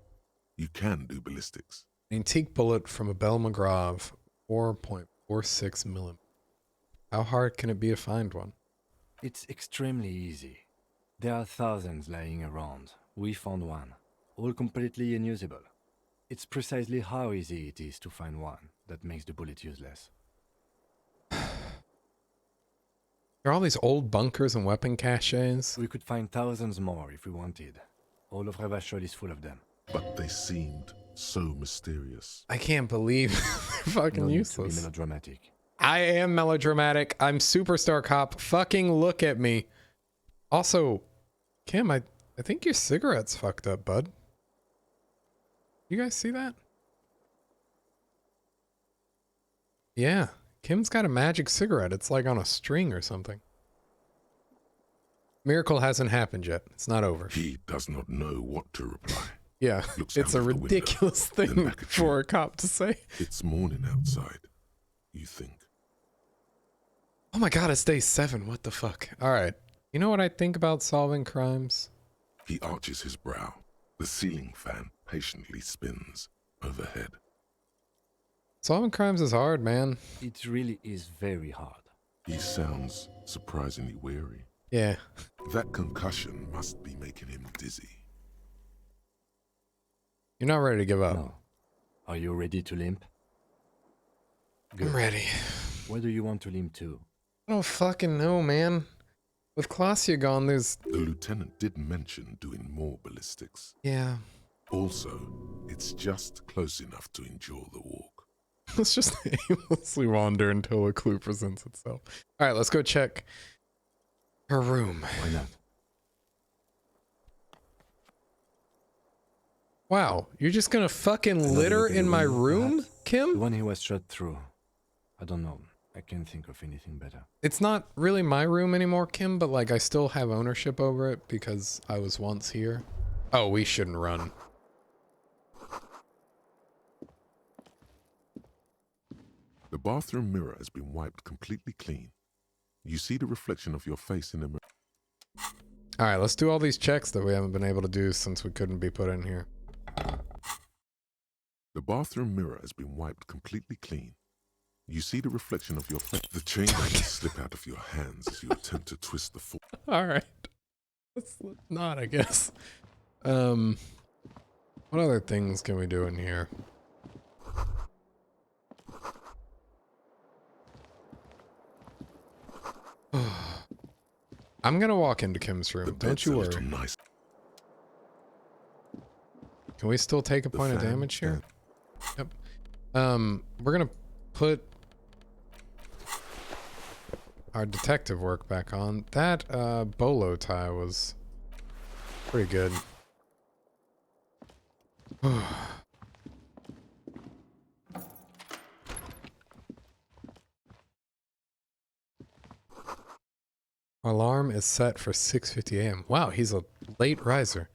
You can do ballistics. Antique bullet from a Belle McGraw, 4.46 millimeters. How hard can it be to find one? It's extremely easy. There are thousands lying around. We found one, all completely unusable. It's precisely how easy it is to find one that makes the bullet useless. There are all these old bunkers and weapon caches. We could find thousands more if we wanted. All of Revachol is full of them. But they seemed so mysterious. I can't believe they're fucking No need to useless. be melodramatic. I am melodramatic. I'm Superstar Cop. Fucking look at me. Also, Kim, I think your cigarette's fucked up, bud. You guys see that? Yeah. Kim's got a magic cigarette. It's like on a string or something. Miracle hasn't happened yet. It's not over. He does not know what to reply. Yeah. Looks It's out a of the window, ridiculous then thing back at for you. a cop to say. It's morning outside, you think. Oh my god, it's day 7. What the fuck? Alright. You know what I think about solving crimes? He arches his brow. The ceiling fan patiently spins overhead. Solving crimes is hard, man. It really is very hard. He sounds surprisingly weary. Yeah. That concussion must be making him dizzy. You're not ready to give up. No. Are you ready to limp? Good. I'm ready. Where do you want to limp to? I don't fucking know, man. With Klasia gone, there's... The lieutenant did mention doing more ballistics. Yeah. Also, it's just close enough to endure the walk. Let's just aimlessly wander until a clue presents itself. Alright, let's go check her room. Why not? Wow, you're just gonna fucking Another litter big in my room, perhaps? The Kim? one he was shot through. I don't know. I can't think of anything better. It's not really my room anymore, Kim, but like I still have ownership over it because I was once here. Oh, we shouldn't run. The bathroom mirror has been wiped completely clean. You see the reflection of your face in the mirror. Alright, let's do all these checks that we haven't been able to do since we couldn't be put in here. The bathroom mirror has been wiped completely clean. You see the reflection of your face. The chain will slip out of your hands as you attempt to twist the fork. Alright. Let's not, I guess. What other things can we do in here? I'm gonna walk into Kim's room. Don't you worry. Nice. Can we still take a point of fan damage here? stand- Yep. We're gonna put our detective work back on. That bolo tie was pretty good. Alarm is set for 6:50 a.m. Wow, he's a late riser.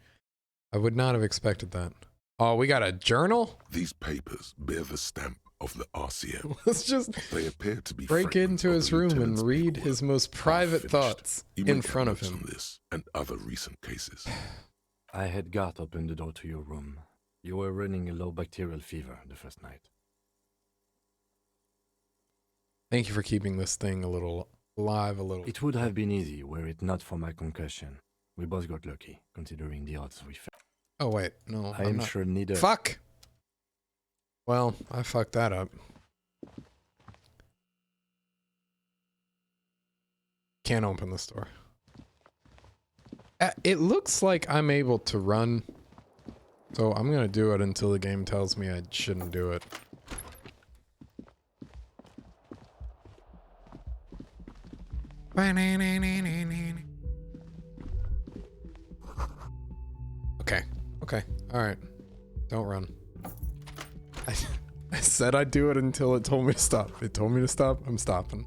I would not have expected that. Oh, we got a journal? These papers bear the stamp of the RCM. Let's just They appear to be break fragments into of his the room and lieutenant's read paperwork, his most private half-finished. thoughts You in may get front of notes him. on this and other recent cases. I had Gart open the door to your room. You were running a low bacterial fever the first night. Thank you for keeping this thing a little alive, a little. It would have been easy were it not for my concussion. We both got lucky, considering the odds we faced. Oh wait, no. I I'm am not. sure neither. Fuck! Well, I fucked that up. Can't open this door. It looks like I'm able to run, so I'm gonna do it until the game tells me I shouldn't do it. Okay, okay, alright. Don't run. I said I'd do it until it told me to stop. It told me to stop, I'm stopping.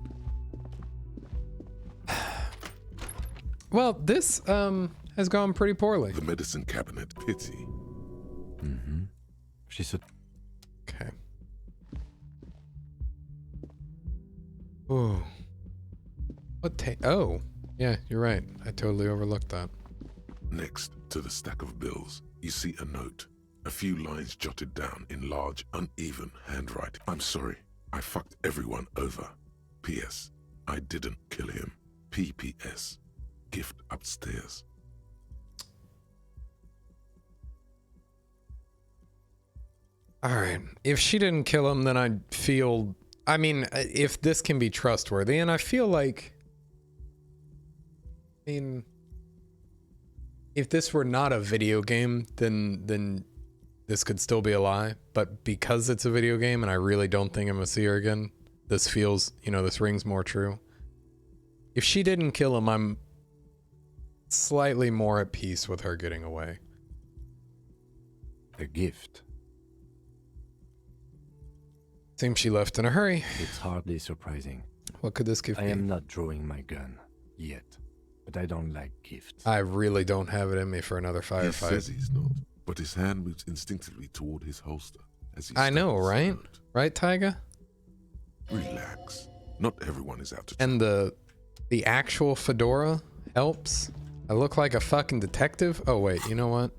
Well, this has gone pretty poorly. The medicine cabinet, pity. Mm-hmm. She said, Okay. Ooh. What oh. Yeah, you're right. I totally overlooked that. Next to the stack of bills You see a note, a few lines jotted down in large, uneven handwriting. I'm sorry, I fucked everyone over. P.S. I didn't kill him. P.P.S. Gift upstairs. Alright, if she didn't kill him, then I'd feel... I mean, if this can be trustworthy, and I feel like... I mean... If this were not a video game, then this could still be a lie. But because it's a video game, and I really don't think I'm gonna see her again, this feels, you know, this rings more true. If she didn't kill him, I'm slightly more at peace with her getting away. A gift. Seems she left in a hurry. It's hardly surprising. What could this gift be? I am not drawing my gun yet, but I don't like gifts. I really don't have it in me for another firefight. He says he's not, but his hand moves instinctively toward his holster as he I know, studies the right? note. Right, Taiga? Relax. Not everyone is out to And the actual fedora helps. I look like a fucking detective. Oh wait, you know what?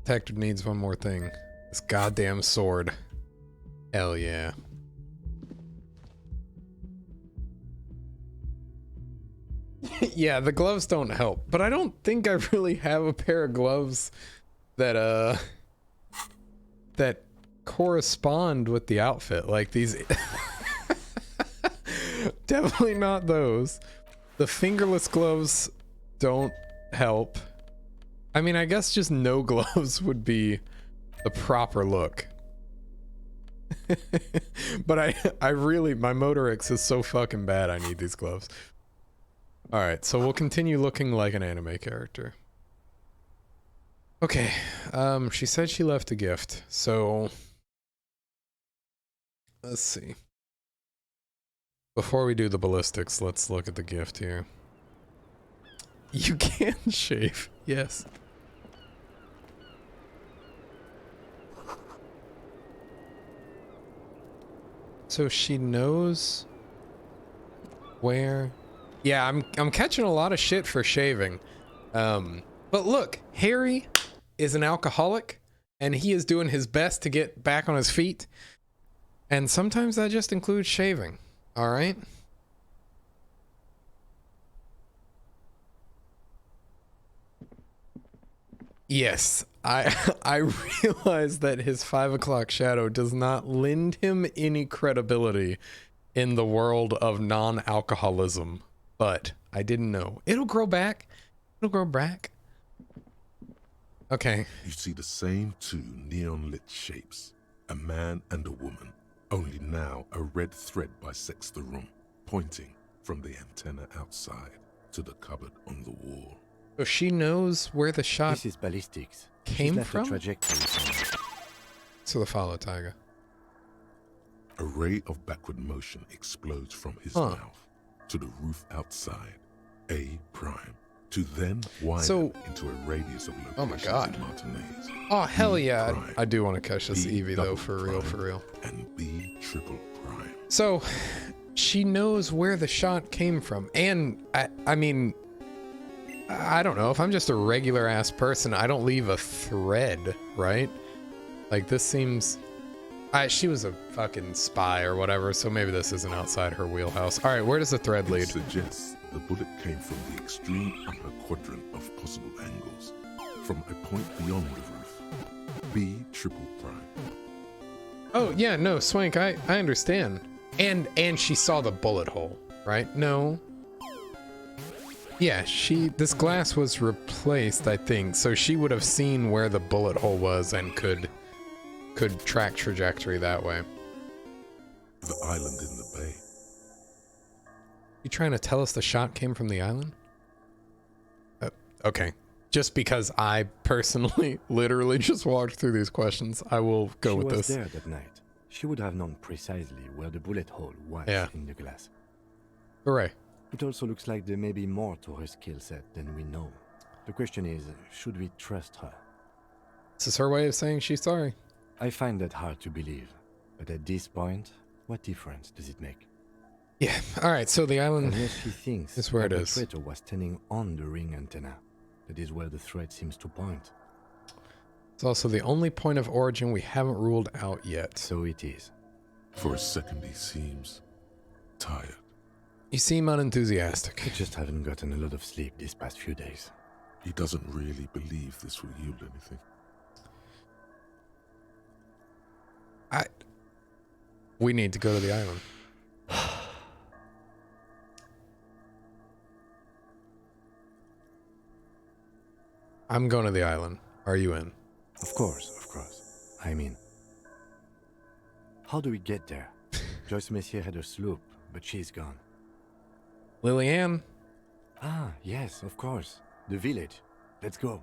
Detective needs one more thing. This goddamn sword. Hell yeah. Yeah, the gloves don't help, but I don't think I really have a pair of gloves that that correspond with the outfit. Like these definitely not those. The fingerless gloves don't help. I mean, I guess just no gloves would be the proper look. But I really, my Motor X is so fucking bad, I need these gloves. Alright, so we'll continue looking like an anime character. Okay, she said she left a gift, so... Let's see. Before we do the ballistics, let's look at the gift here. You can shave, yes. So she knows where... Yeah, I'm catching a lot of shit for shaving. But look, Harry is an alcoholic, and he is doing his best to get back on his feet. And sometimes that just includes shaving, all right? Yes, I realize that his 5 o'clock shadow does not lend him any credibility in the world of non-alcoholism, but I didn't know. It'll grow back. It'll grow back. Okay. You see the same two neon-lit shapes, a man and a woman, only now a red thread bisects the room, pointing from the antenna outside to the cupboard on the wall. So she knows where the shot This is ballistics. came She's left from? a trajectory. So the follow, Tiger. A ray of backward motion explodes from his mouth to the roof outside, A prime, to then widen into a radius of locations Oh my God. in Martinez. Oh, hell B yeah. prime, I do want to catch this B Eevee, though, double for real, prime, for real. And B triple prime. So, she knows where the shot came from. And, I mean, I don't know. If I'm just a regular-ass person, I don't leave a thread, right? Like, this seems... she was a fucking spy or whatever, so maybe this isn't outside her wheelhouse. All right, where does the thread lead? It suggests the bullet came from the extreme upper quadrant of possible angles, from a point beyond the roof. B triple prime. Oh, yeah, no, Swank, I understand. And she saw the bullet hole, right? No. Yeah, this glass was replaced, I think, so she would have seen where the bullet hole was and could track trajectory that way. The island in the bay. You trying to tell us the shot came from the island? Okay. Just because I personally literally just walked through these questions, I will go with this. She was there that night. She would have known precisely where the bullet hole was in the glass. Hooray. It also looks like there may be more to her skill set than we know. The question is, should we trust her? This is her way of saying she's sorry. I find that hard to believe. But at this point, what difference does it make? Yeah, alright, so the island Unless she thinks is where it the is. traitor was standing on the ring antenna. That is where the thread seems to point. It's also the only point of origin we haven't ruled out yet. So it is. For a second, he seems tired. You seem unenthusiastic. I just haven't gotten a lot of sleep these past few days. He doesn't really believe this will yield anything. We need to go to the island. I'm going to the island. Are you in? Of course, of course. I'm in. How do we get there? Joyce Messier had her sloop, but she's gone. Lillian, Ah, yes, of course. The village. Let's go.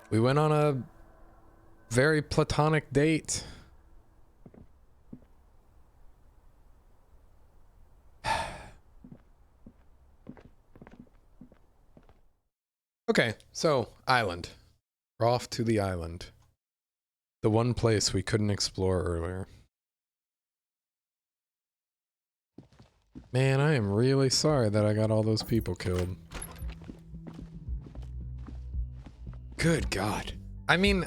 we went on a very platonic date. Okay, so island. We're off to the island. The one place we couldn't explore earlier. Man, I am really sorry that I got all those people killed. Good God. I mean,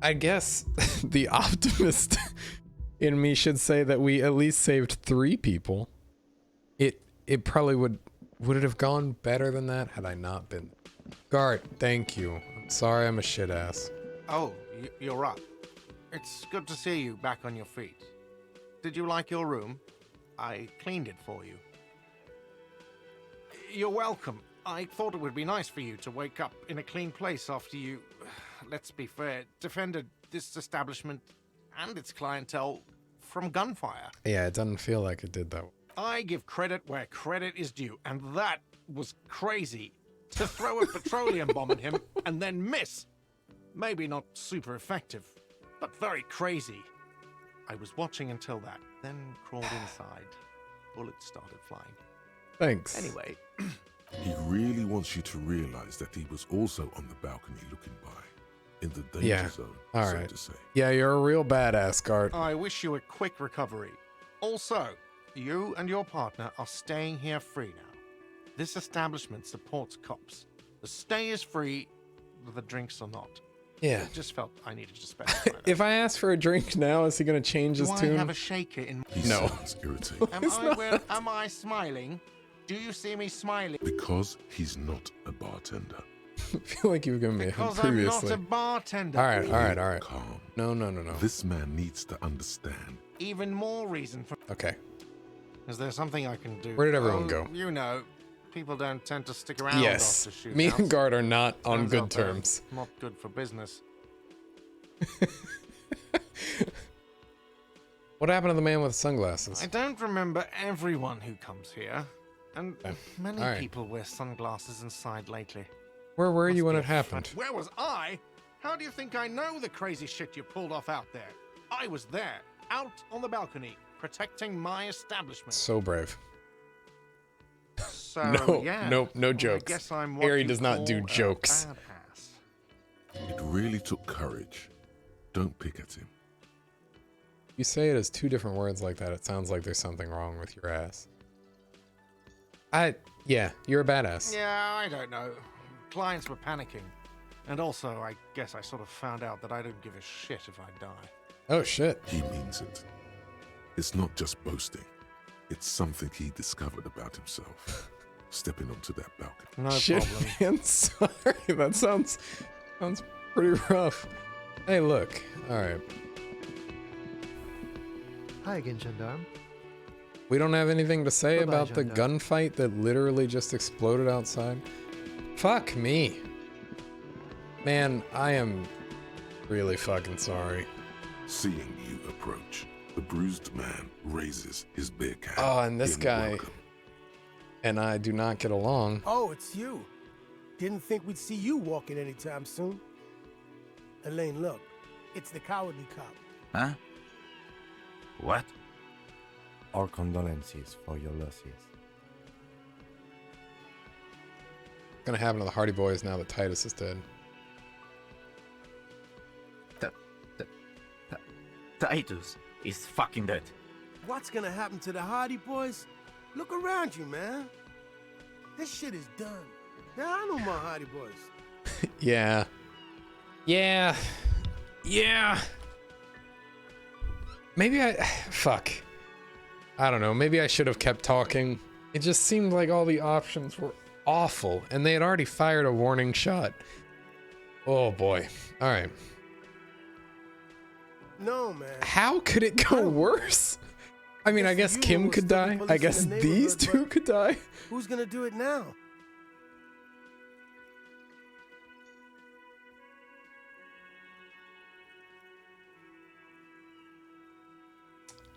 I guess the optimist in me should say that we at least saved 3 people. It probably would it have gone better than that had I not been? Gart, thank you. I'm sorry I'm a shit ass. Oh, you're up. It's good to see you back on your feet. Did you like your room? I cleaned it for you. You're welcome. I thought it would be nice for you to wake up in a clean place after you, let's be fair, defended this establishment and its clientele from gunfire. Yeah, it doesn't feel like it did that. I give credit where credit is due, and that was crazy. To throw a petroleum bomb at him and then miss. Maybe not super effective, but very crazy. I was watching until that, then crawled inside. Bullets started flying. Thanks. Anyway. He really wants you to realize that he was also on the balcony looking by, in the danger zone, all so right. to say. Yeah, you're a real badass, Gart. I wish you a quick recovery. Also, you and your partner are staying here free now. This establishment supports cops. The stay is free, the drinks are not. Yeah. I just felt I needed to specify that. If I ask for a drink now, is he going to change his Do tune? I have a shaker in... He No. sounds irritated. Am I smiling? Do you see me smiling? Because he's not a bartender. I feel like you've given me a hint Because I'm previously. not a bartender. All right. Calm. No. This man needs to understand. Even more reason for... Okay. Is there something I can do? Where did everyone go? You know, people don't tend to stick around Yes. after shootouts. Me and Gart are not on Turns good out they're terms. Not good for business. What happened to the man with sunglasses? I don't remember everyone who comes here. And Okay. many All right. people wear sunglasses inside lately. Where were you Must when be it a happened? Where was I? How do you think I know the crazy shit you pulled off out there? I was there, out on the balcony, protecting my establishment. So brave. So, No, yeah. nope, no I jokes. guess I'm what Harry you does not do call a jokes. badass. It really took courage. Don't pick at him. You say it as 2 different words like that, it sounds like there's something wrong with your ass. Yeah, you're a badass. Yeah, I don't know. Clients were panicking. And also, I guess I sort of found out that I don't give a shit if I die. Oh, shit. He means it. It's not just boasting. It's something he discovered about himself. Stepping onto that balcony. No Shit, problem. man, sorry. That sounds pretty rough. Hey, look. All right. Hi again, gendarme. We don't have anything to say Bye-bye, about the gendarme. gunfight that literally just exploded outside. Fuck me. Man, I am really fucking sorry. Seeing you approach, the bruised man raises his big hand. Oh, and this in guy welcome. and I do not get along. Oh, it's you. Didn't think we'd see you walking anytime soon. Elaine, look. It's the cowardly cop. Huh? What? Our condolences for your losses. What's gonna happen to the Hardy Boys now that Titus is dead? Titus is fucking dead. What's gonna happen to the Hardy Boys? Look around you, man. This shit is done. There are no more Hardy Boys. Yeah. Yeah. Yeah. Maybe fuck. I don't know. Maybe I should have kept talking. It just seemed like all the options were awful, and they had already fired a warning shot. Oh boy. All right. No, man. How could it go worse? I mean, I guess Kim could die. I guess these two could die. Who's gonna do it now?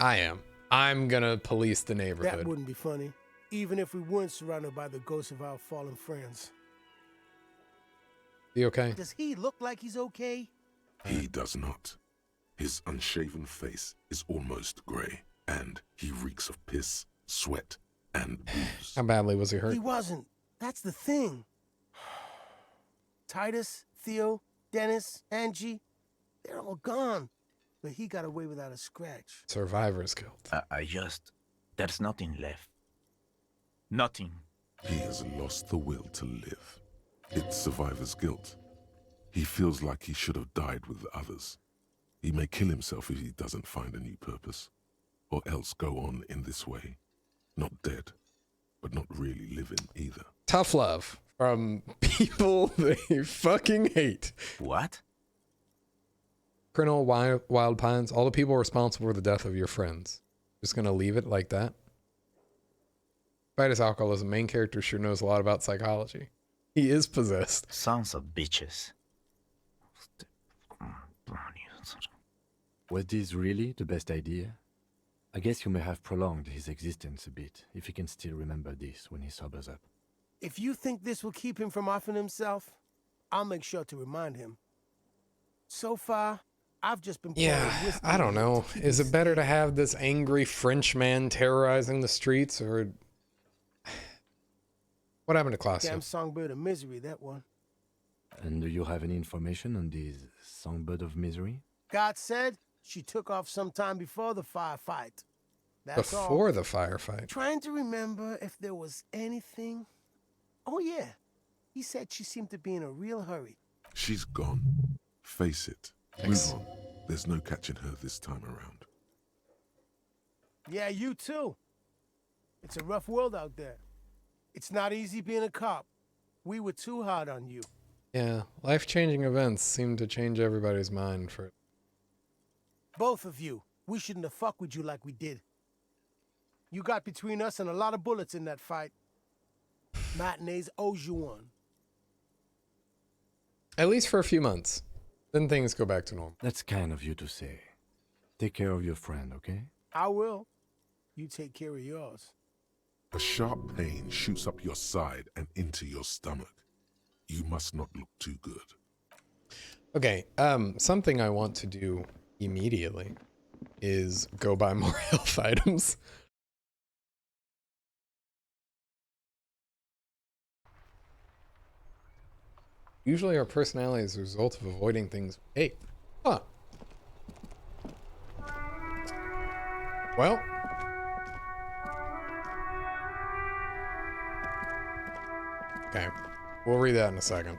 I am. I'm gonna police the That neighborhood. wouldn't be funny, even if we weren't surrounded by the ghosts of our fallen friends. You okay? Does he look like he's okay? He does not. His unshaven face is almost grey, and he reeks of piss, sweat, and booze. How badly was he hurt? He wasn't. That's the thing. Titus, Theo, Dennis, Angie, they're all gone. But he got away without a scratch. Survivor's guilt. There's nothing left. Nothing. He has lost the will to live. It's survivor's guilt. He feels like he should have died with the others. He may kill himself if he doesn't find a new purpose, or else go on in this way. Not dead, but not really living either. Tough love from people they fucking hate. What? Colonel Wild Pines, all the people responsible for the death of your friends. Just gonna leave it like that? Despite his alcoholism, main character sure knows a lot about psychology. He is possessed. Sons of bitches. Was this really the best idea? I guess you may have prolonged his existence a bit, if he can still remember this when he sobers up. If you think this will keep him from offing himself, I'll make sure to remind him. So far, I've just been Yeah, I don't know. Is it better to have this angry French man terrorizing the streets, or... What happened to Claudio? Damn songbird of misery, that one. And do you have any information on this songbird of misery? God said she took off sometime before the firefight. That's all. Before the firefight? Trying to remember if there was anything. Oh yeah, he said she seemed to be in a real hurry. She's gone. Face it. Thanks. Move on. There's no catching her this time around. Yeah, you too. It's a rough world out there. It's not easy being a cop. We were too hard on you. Yeah, life-changing events seem to change everybody's mind for... Both of you. We shouldn't have fucked with you like we did. You got between us and a lot of bullets in that fight. Matinees owes you one. At least for a few months. Then things go back to normal. That's kind of you to say. Take care of your friend, okay? I will. You take care of yours. A sharp pain shoots up your side and into your stomach. You must not look too good. Okay, something I want to do immediately is go buy more health items. Usually our personality is a result of avoiding things. Hey, huh. Well. Okay, we'll read that in a second.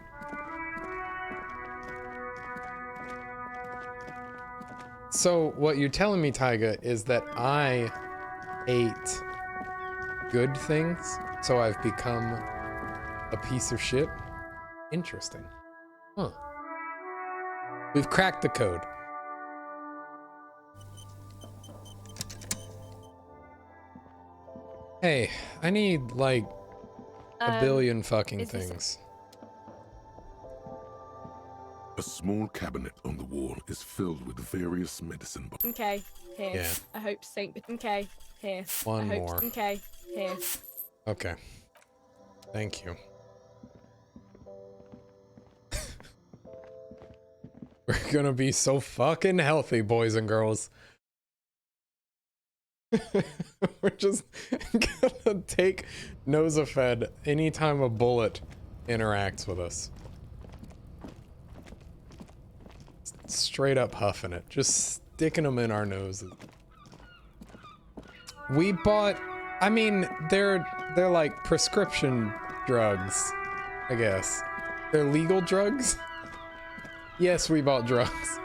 So what you're telling me, Taiga, is that I ate good things, so I've become a piece of shit? Interesting. Huh. We've cracked the code. Hey, I need, like, a billion fucking things. A small cabinet on the wall is filled with various medicine bottles. Okay, here. Yeah. I hope Saint. Okay, here. One I hope... more. Okay, here. Okay. Thank you. We're gonna be so fucking healthy, boys and girls. We're just gonna take Nosafed anytime a bullet interacts with us. Straight up huffing it, just sticking them in our noses. We bought, I mean, they're like prescription drugs, I guess. They're legal drugs. Yes, we bought drugs.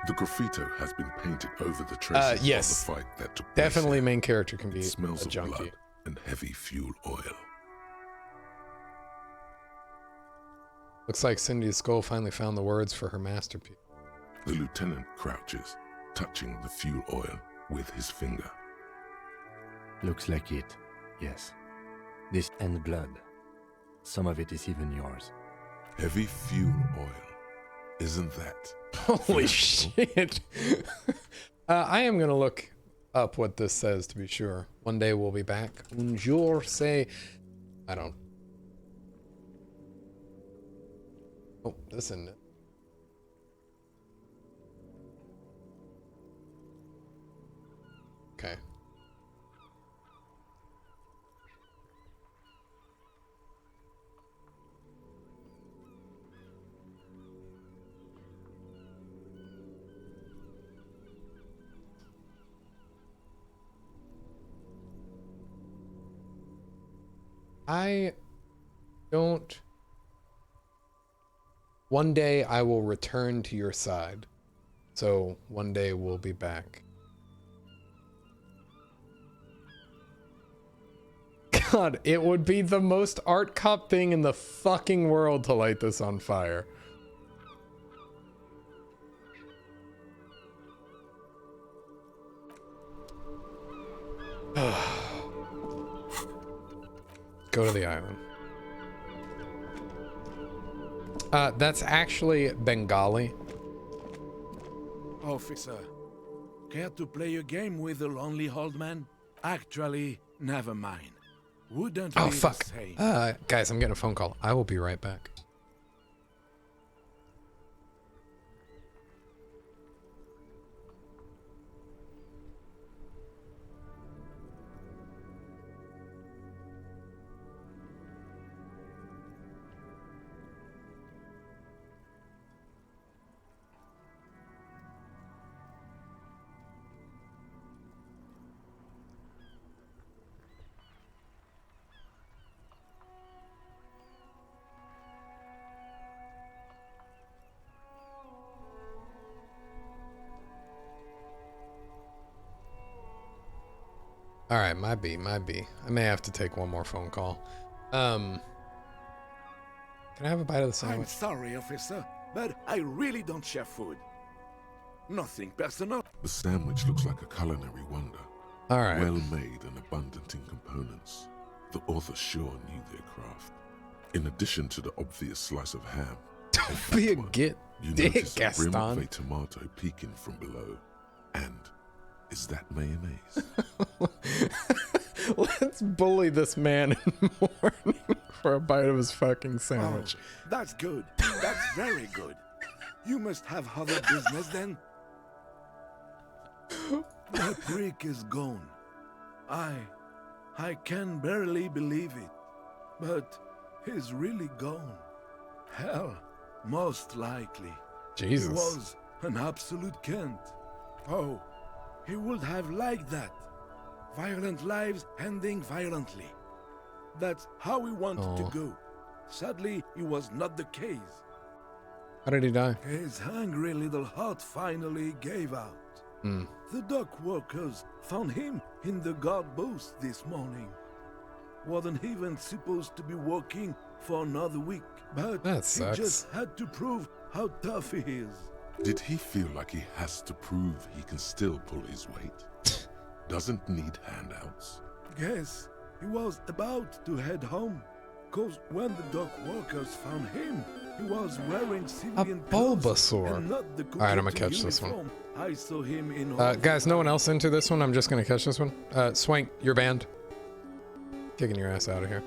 The graffito has been painted over the traces yes. of the fight that took place. Definitely main character can be It smells a of junkie. blood and heavy fuel oil. Looks like Cindy's skull finally found the words for her masterpiece. The lieutenant crouches, touching the fuel oil with his finger. Looks like it, yes. This and blood. Some of it is even yours. Heavy fuel oil. Isn't that? Holy shit. I am going to look up what this says to be sure. One day we'll be back. Un jour say... I don't... Oh, this isn't it. Okay. I don't... One day I will return to your side. So one day we'll be back. God, it would be the most art cop thing in the fucking world to light this on fire. Go to the island. That's actually Bengali. Officer, care to play a game with the lonely old man? Actually, never mind. Wouldn't Oh be fuck. the same. Guys, I'm getting a phone call. I will be right back. All right, might be. I may have to take one more phone call. Can I have a bite of the I'm sandwich? sorry, officer, but I really don't share food. Nothing personal. The sandwich looks like a culinary wonder. All right. Well made and abundant in components. The author sure knew their craft. In addition to the obvious slice of ham, Don't be a get you dick, notice a brim of Gaston. a tomato peeking from below. And is that mayonnaise? Let's bully this man in the morning for a bite of his fucking sandwich. Oh, that's good. That's very good. You must have other business then. That prick is gone. I can barely believe it. But he's really gone. Hell, most likely. Jesus. He was an absolute cunt. Oh, he would have liked that. Violent lives ending violently. That's how he wanted to go. Sadly, it was not the case. How did he die? His hungry little heart finally gave out. The dock workers found him in the guard booth this morning. Wasn't even supposed to be working for another week, but That he sucks. just had to prove how tough he is. Did he feel like he has to prove he can still pull his weight? Doesn't need handouts? Yes, he was about to head home, cause when the dock workers found him, he was wearing civilian clothes Bulbasaur. and not the All right, I'm gonna coquette catch this one. uniform. I saw him in Guys, no one else into this one? I'm just gonna catch this one. Swank, you're banned. Kicking your ass out of here.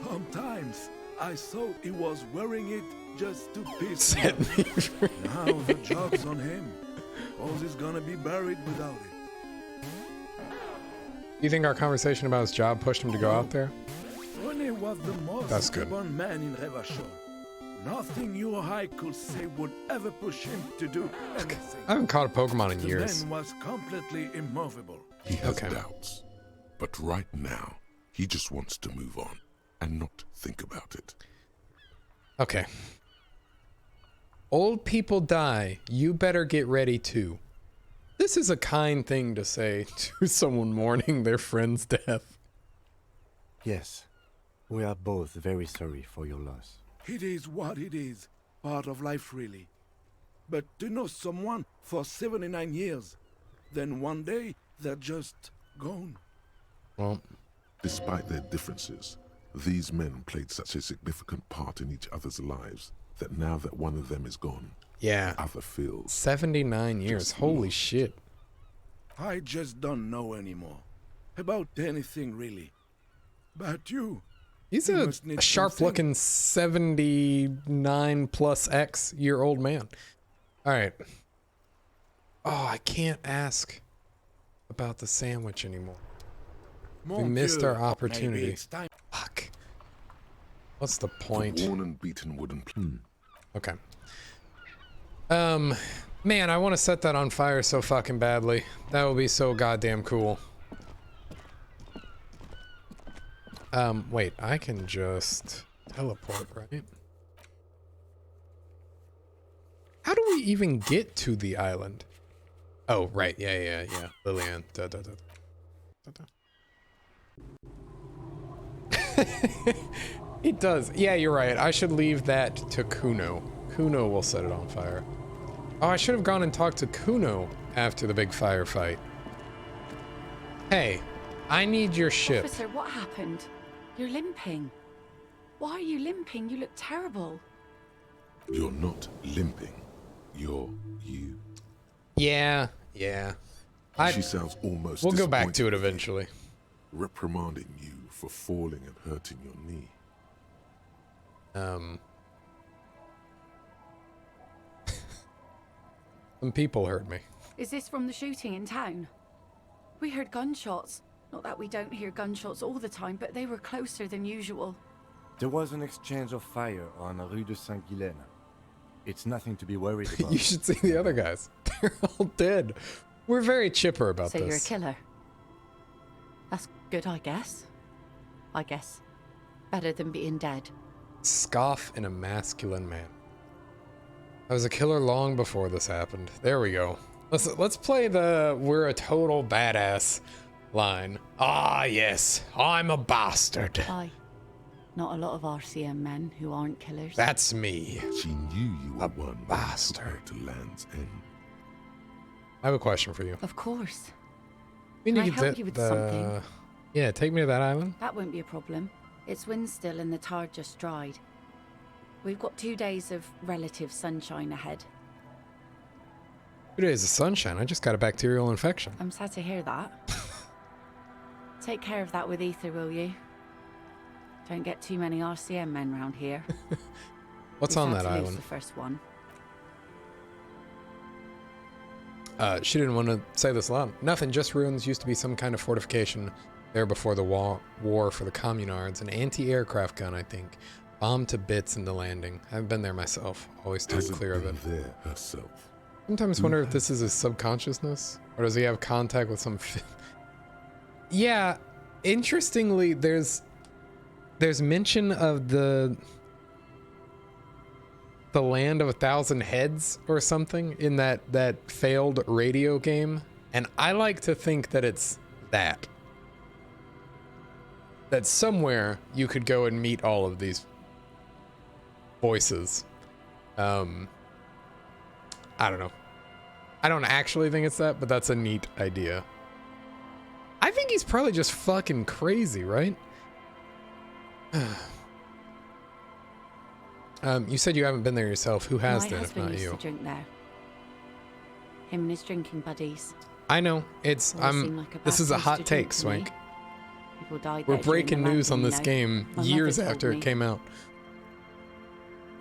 Sometimes I thought he was wearing it just to piss me Set off. me free. Now the joke's on him. Oz is gonna be buried without it. You think our conversation about his job pushed him to go out there? When he was the most That's good. stubborn man in Revachol, nothing you or I could say would ever push him to do anything. I haven't caught a Pokemon in The years. man was completely immovable. He has doubts. But right now, he just wants to move on and not think about it. Okay. Old people die. You better get ready too. This is a kind thing to say to someone mourning their friend's death. Yes, we are both very sorry for your loss. It is what it is. Part of life, really. But to know someone for 79 years, then one day they're just gone. Well, despite their differences, these men played such a significant part in each other's lives that now that one of them is gone, yeah. the other feels 79 years. Holy shit. I just don't know anymore. About anything, really. But you... He's a sharp-looking 79 plus X year old man. All right. Oh, I can't ask about the sandwich anymore. We missed our opportunity. Fuck. What's the point? The worn and beaten wooden Okay. Man, I want to set that on fire so fucking badly. That would be so goddamn cool. Wait, I can just teleport, right? How do we even get to the island? Oh, right. Yeah. Lillian. It does. Yeah, you're right. I should leave that to Kuno. Kuno will set it on fire. Oh, I should have gone and talked to Kuno after the big firefight. Hey, I need your ship. Officer, what happened? You're limping. Why are you limping? You look terrible. You're not limping. You're you. Yeah. She sounds almost We'll go back to it eventually. Reprimanding you for falling and hurting your knee. Some people heard me. Is this from the shooting in town? We heard gunshots. Not that we don't hear gunshots all the time, but they were closer than usual. There was an exchange of fire on Rue de Saint-Guylaine. It's nothing to be worried about. You should see the other guys. They're all dead. We're very chipper about So this. you're a killer. That's good, I guess. Better than being dead. Scoff in a masculine man. I was a killer long before this happened. There we go. Let's play the "we're a total badass" line. Ah, yes, I'm a bastard. Aye. Not a lot of RCM men who aren't killers. That's me. She knew you were one bastard. to Land's End. I have a question for you. Of course. Can I help you with something? Yeah, take me to that island. That won't be a problem. It's wind still and the tide just dried. We've got 2 days of relative sunshine ahead. 2 days of sunshine. I just got a bacterial infection. I'm sad to hear that. Take care of that with ether, will you? Don't get too many RCM men round here. What's We've on had that to lose island? the first one. She didn't want to say this loud. Nothing, just ruins. Used to be some kind of fortification there before the war for the communards. An anti-aircraft gun, I think. Bombed to bits in the landing. I haven't been there myself. Always steered clear of it. There herself. Sometimes wonder if this is his subconsciousness, or does he have contact with some? Yeah, interestingly, there's mention of the land of 1,000 heads or something in that failed radio game, and I like to think that it's that somewhere you could go and meet all of these voices. I don't know. I don't actually think it's that, but that's a neat idea. I think he's probably just fucking crazy, right? You said you haven't been there yourself. Who has My then, if husband not used you? to drink there. Him and his drinking buddies. I know. It's Always seemed like a this bad is a place to hot drink take, to me. Swank. People died We're there during breaking the news on rioting, this you know. game My years mother told after me. it came out.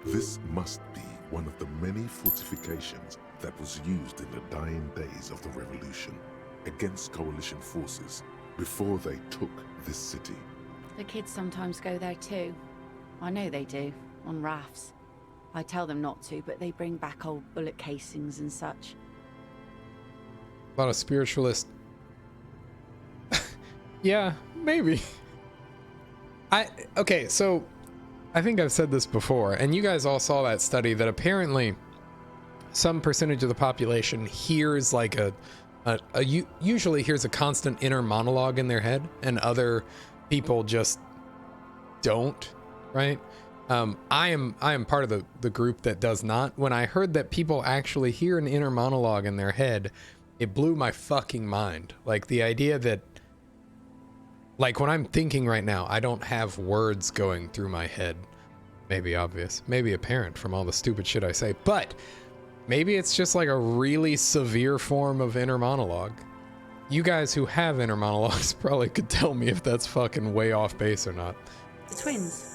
This must be one of the many fortifications that was used in the dying days of the revolution against coalition forces before they took this city. The kids sometimes go there too. I know they do, on rafts. I tell them not to, but they bring back old bullet casings and such. A lot of spiritualist. Yeah, maybe. Okay, so I think I've said this before, and you guys all saw that study that apparently some percentage of the population hears like usually hears a constant inner monologue in their head, and other people just don't, right? I am part of the group that does not. When I heard that people actually hear an inner monologue in their head, it blew my fucking mind. Like the idea that, like when I'm thinking right now, I don't have words going through my head. Maybe obvious, maybe apparent from all the stupid shit I say, but maybe it's just like a really severe form of inner monologue. You guys who have inner monologues probably could tell me if that's fucking way off base or not. The twins.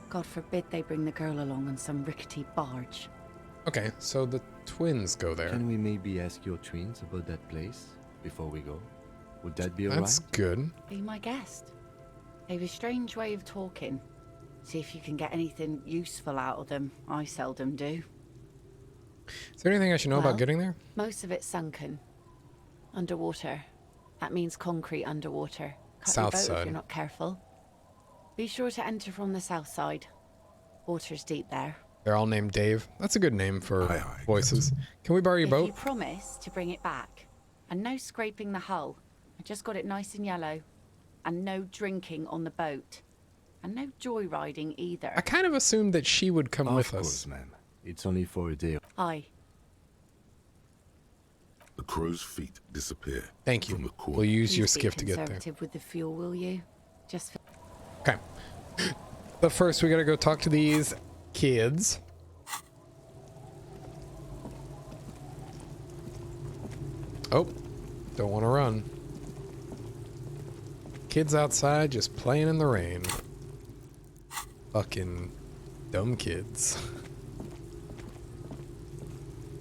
God forbid they bring the girl along on some rickety barge. Okay, so the twins go there. Can we maybe ask your twins about that place before we go? Would that be alright? That's good. Be my guest. They have a strange way of talking. See if you can get anything useful out of them. I seldom do. Is there anything I should know about getting there? Most of it's sunken. Underwater. That means concrete underwater. Cut South your boat side. if you're not careful. Be sure to enter from the south side. Water's deep there. They're all named Dave. That's a good name for voices. Can we borrow your If boat? you promise to bring it back, and no scraping the hull. I just got it nice and yellow. And no drinking on the boat. And no joyriding either. I kind of assumed that she would come with us. Of course, ma'am. It's only for a day. Aye. The crow's feet disappear. Thank you. From the corner. We'll use your Please be skiff to get there. conservative with the fuel, will you? Just for Okay. But first, we gotta go talk to these kids. Oh, don't want to run. Kids outside just playing in the rain. Fucking dumb kids.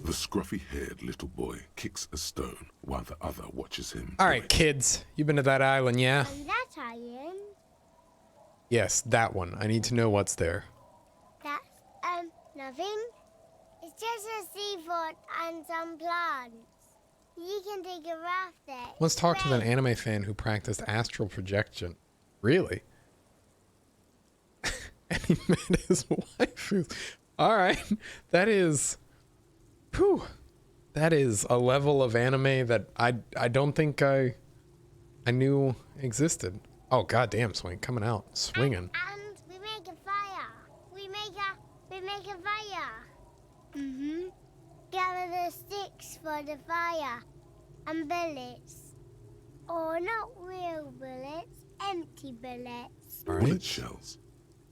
The scruffy-haired little boy kicks a stone while the other watches him. All right, kids, you've been to that island, yeah? That's iron. Yes, that one. I need to know what's there. That's, nothing. It's just a seafort and some plants. You can take a raft there. Let's talk to an anime fan who practiced astral projection. Really? And he met his wife. All right. That is... Whew. That is a level of anime that I don't think I knew existed. Oh, goddamn, Swing. Coming out. Swinging. And we make a fire. We make a fire. Mm-hmm. Gather the sticks for the fire. And bullets. Or not real bullets, empty bullets. Bullet shells.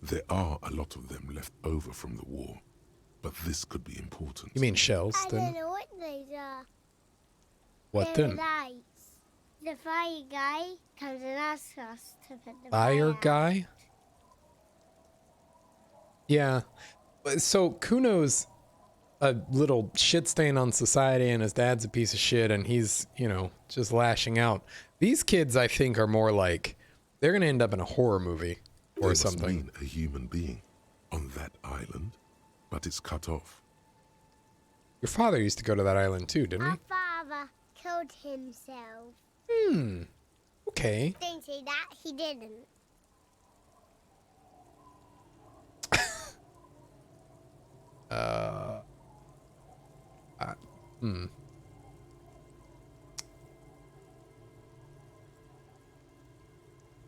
There are a lot of them left over from the war, but this could be important. You mean shells, I then? don't know what those are. What They're then? lights. The fire guy comes and asks us to put the Fire guy? Yeah. So Kuno's a little shit stain on society, and his dad's a piece of shit, and he's, you know, just lashing out. These kids, I think, are more like they're gonna end up in a horror movie or something. There must be a human being on that island, but it's cut off. Your father used to go to that island too, didn't he? Our father killed himself. Hmm. Okay. Don't say that. He didn't.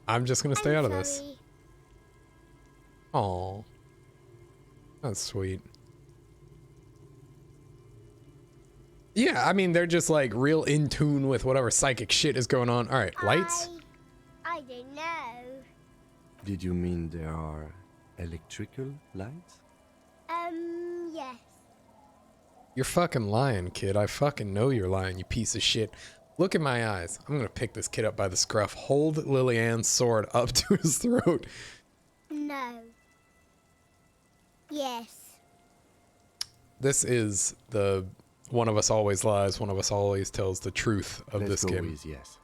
I'm just gonna stay I'm out of this. sorry. Aw. That's sweet. Yeah, I mean, they're just like real in tune with whatever psychic shit is going on. All right, lights? I don't know. Did you mean there are electrical lights? Yes. You're fucking lying, kid. I fucking know you're lying, you piece of shit. Look in my eyes. I'm gonna pick this kid up by the scruff, hold Lillian's sword up to his throat. No. Yes. This is the one of us always lies, one of us always tells the truth of Let's this go game. with yes.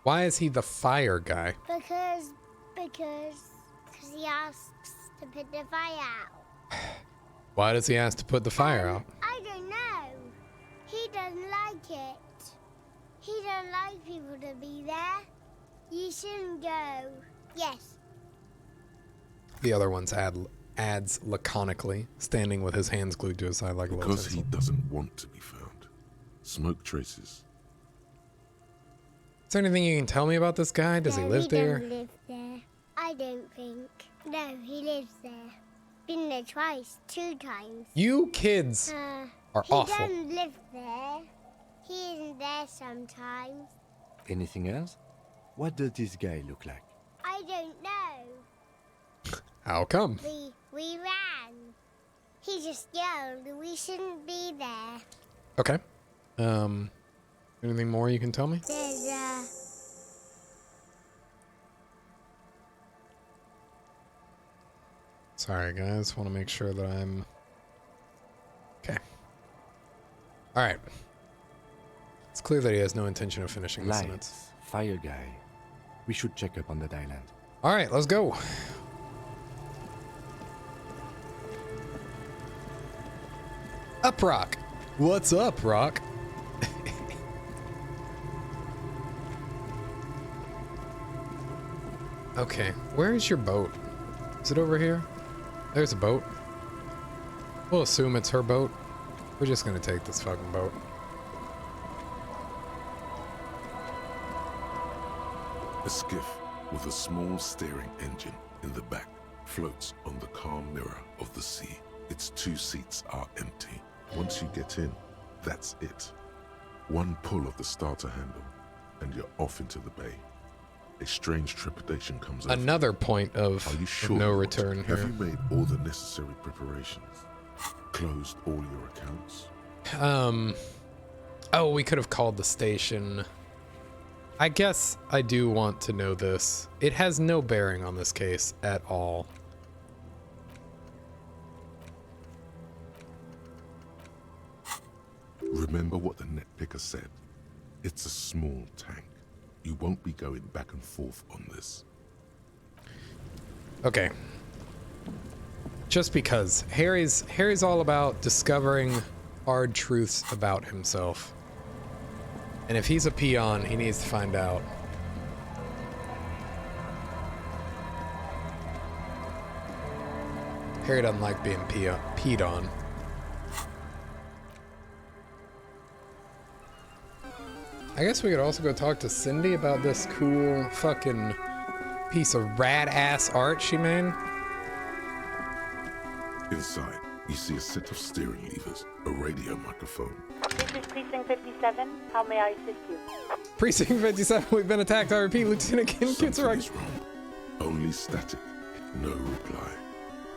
Why is he the fire guy? Because he asks to put the fire out. Why does he ask to put the fire out? I don't know. He doesn't like it. He don't like people to be there. You shouldn't go. Yes. The other one's adds laconically, standing with his hands glued to his side like a little Because he tinsel. doesn't want to be found. Smoke traces. Is there anything you can tell me about this guy? Does he live there? He don't live there. I don't think. No, he lives there. Been there twice, 2 times. You kids are awful. He don't live there. He isn't there sometimes. Anything else? What does this guy look like? I don't know. How come? We ran. He just yelled. We shouldn't be there. Okay. Anything more you can tell me? There's Sorry, guys. Want to make sure that I'm... Okay. All right. It's clear that he has no intention of finishing the sentence. Lights, fire guy. We should check up on that island. All right, let's go. Up, Rock. What's up, Rock? Okay, where is your boat? Is it over here? There's a boat. We'll assume it's her boat. We're just gonna take this fucking boat. A skiff with a small steering engine in the back floats on the calm mirror of the sea. Its 2 seats are empty. Once you get in, that's it. One pull of the starter handle, and you're off into the bay. A strange trepidation comes over. Another point of, Are you of sure no you want return to? here. Have you made all the necessary preparations? Closed all your accounts? Oh, we could have called the station. I guess I do want to know this. It has no bearing on this case at all. Remember what the net picker said. It's a small tank. You won't be going back and forth on this. Okay. Just because Harry's all about discovering hard truths about himself. And if he's a peon, he needs to find out. Harry doesn't like being peed on. I guess we could also go talk to Cindy about this cool fucking piece of rad-ass art she made. Inside, you see a set of steering levers, a radio microphone. This is Precinct 57. How may I assist you? Precinct 57, we've been attacked. I repeat, Lieutenant Kim Something is wrong. Only static, no reply.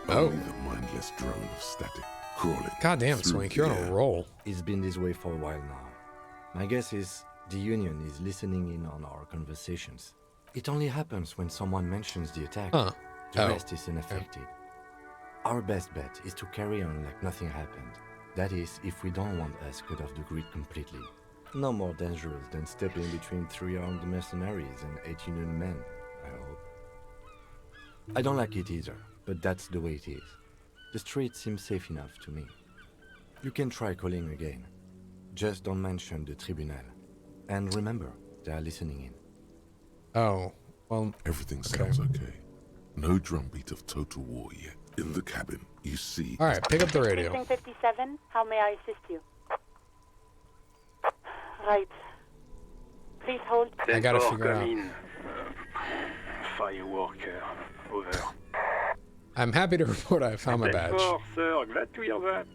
Only the mindless drone of static crawling. Goddamn, through Swink, the you're on air. a roll. It's been this way for a while now. My guess is the Union is listening in on our conversations. It only happens when someone mentions the attack. Huh. The Oh. rest is unaffected. Our best bet is to carry on like nothing happened. That is, if we don't want us cut off the grid completely. No more dangerous than stepping between 3 armed mercenaries and 8 Union men, I hope. I don't like it either, but that's the way it is. The street seems safe enough to me. You can try calling again. Just don't mention the tribunal. And remember, they are listening in. Oh, well... Everything sounds okay. No drumbeat of total war yet. In the cabin, you see... All right, pick up the radio. Precinct 57. How may I assist you? Right. Please hold. I gotta figure out. Firework, over. I'm happy to report I found my badge. Sir, glad to hear that.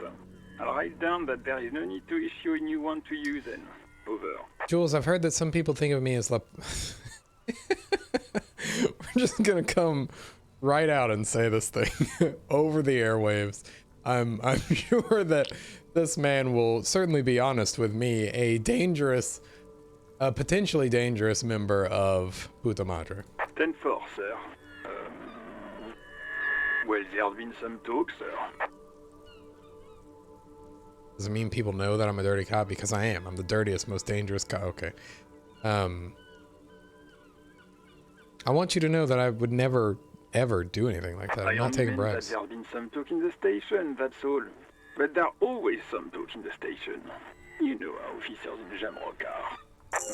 I'll write down that there is no need to issue a new one to you then. Over. Jules, I've heard that some people think of me as We're just gonna come right out and say this thing over the airwaves. I'm sure that this man will certainly be honest with me, a potentially dangerous member of Puta Madre. 10-4, sir. Well, there's been some talk, sir. Does it mean people know that I'm a dirty cop? Because I am. I'm the dirtiest, most dangerous cop. Okay. I want you to know that I would never, ever do anything like that. I'm not taking bribes. There's been some talk in the station, that's all. But there's always some talk in the station. You know how officers in Jamrock are.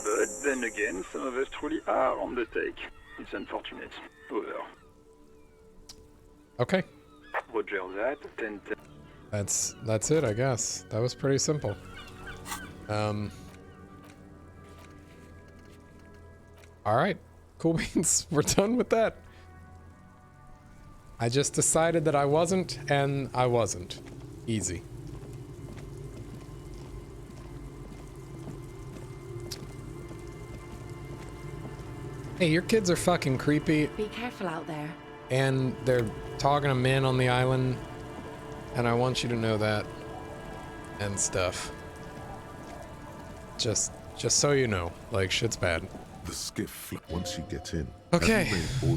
But then again, some of us truly are on the take. It's unfortunate. Over. Okay. Roger that. 10. That's it, I guess. That was pretty simple. All right. Cool beans. We're done with that. I just decided that I wasn't, and I wasn't. Easy. Hey, your kids are fucking creepy. Be careful out there. And they're talking to men on the island. And I want you to know that. And stuff. Just so you know. Like, shit's bad. The skiff, once you get in. Okay.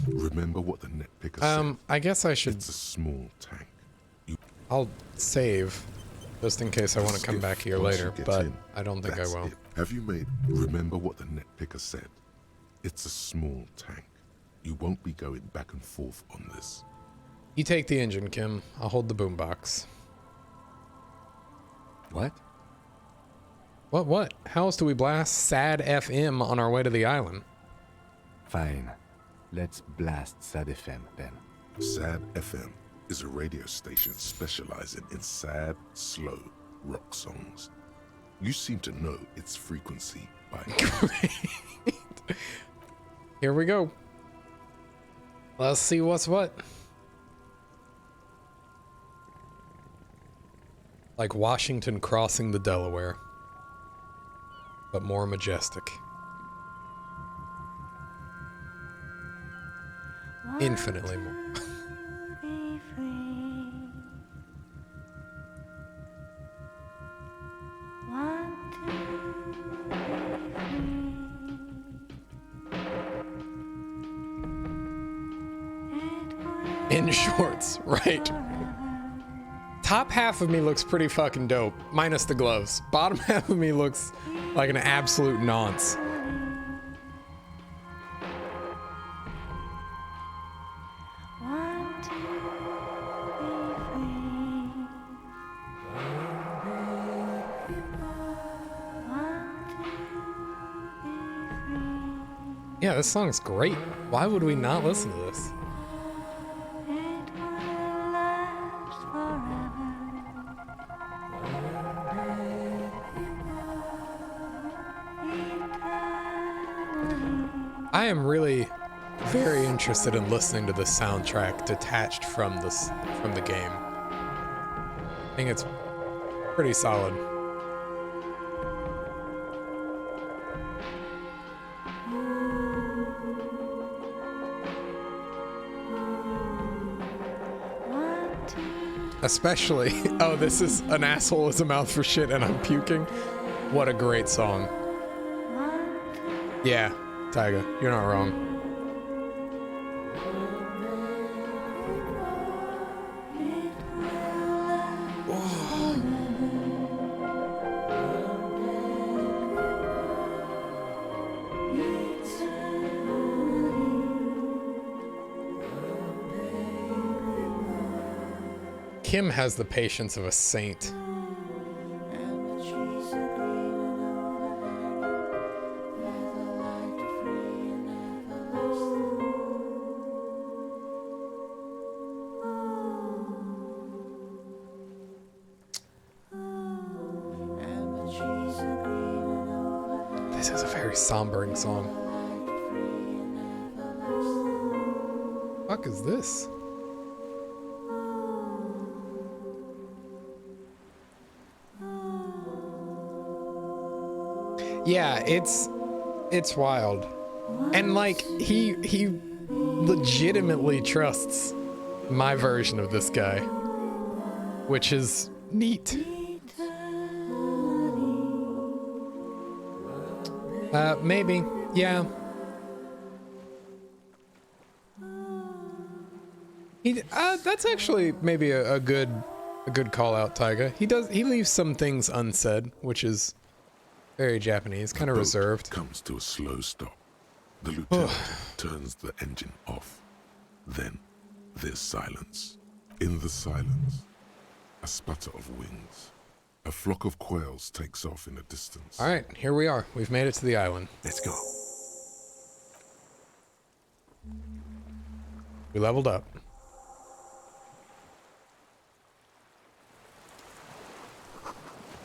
Remember what the net picker said. I guess I should... It's a small tank. I'll save. Just in case I want to come back here later. But I don't think I will. Have you made... Remember what the net picker said. It's a small tank. You won't be going back and forth on this. You take the engine, Kim. I'll hold the boombox. What? What? How else do we blast Sad FM on our way to the island? Fine. Let's blast Sad FM then. Sad FM is a radio station specializing in sad, slow rock songs. You seem to know its frequency by heart. Here we go. Let's see what's what. Like Washington crossing the Delaware, but more majestic. Infinitely more. In shorts, right. Top half of me looks pretty fucking dope, minus the gloves. Bottom half of me looks like an absolute nonce. Yeah, this song's great. Why would we not listen to this? I am really very interested in listening to the soundtrack detached from the game. I think it's pretty solid. Especially, oh, this is An Asshole is a Mouth for Shit and I'm Puking. What a great song. Yeah, Tyga, you're not wrong. Kim has the patience of a saint. This is a very sombering song. What the fuck is this? Yeah, it's wild. And like he legitimately trusts my version of this guy, which is neat. Maybe. Yeah. That's actually maybe a good call out, Taiga. He leaves some things unsaid, which is very Japanese, kind of reserved. Comes to a slow stop. The lieutenant turns the engine off. Then there's silence. In the silence, a sputter of wings, A flock of quails takes off in the distance. All right, here we are. We've made it to the island. Let's go. We leveled up.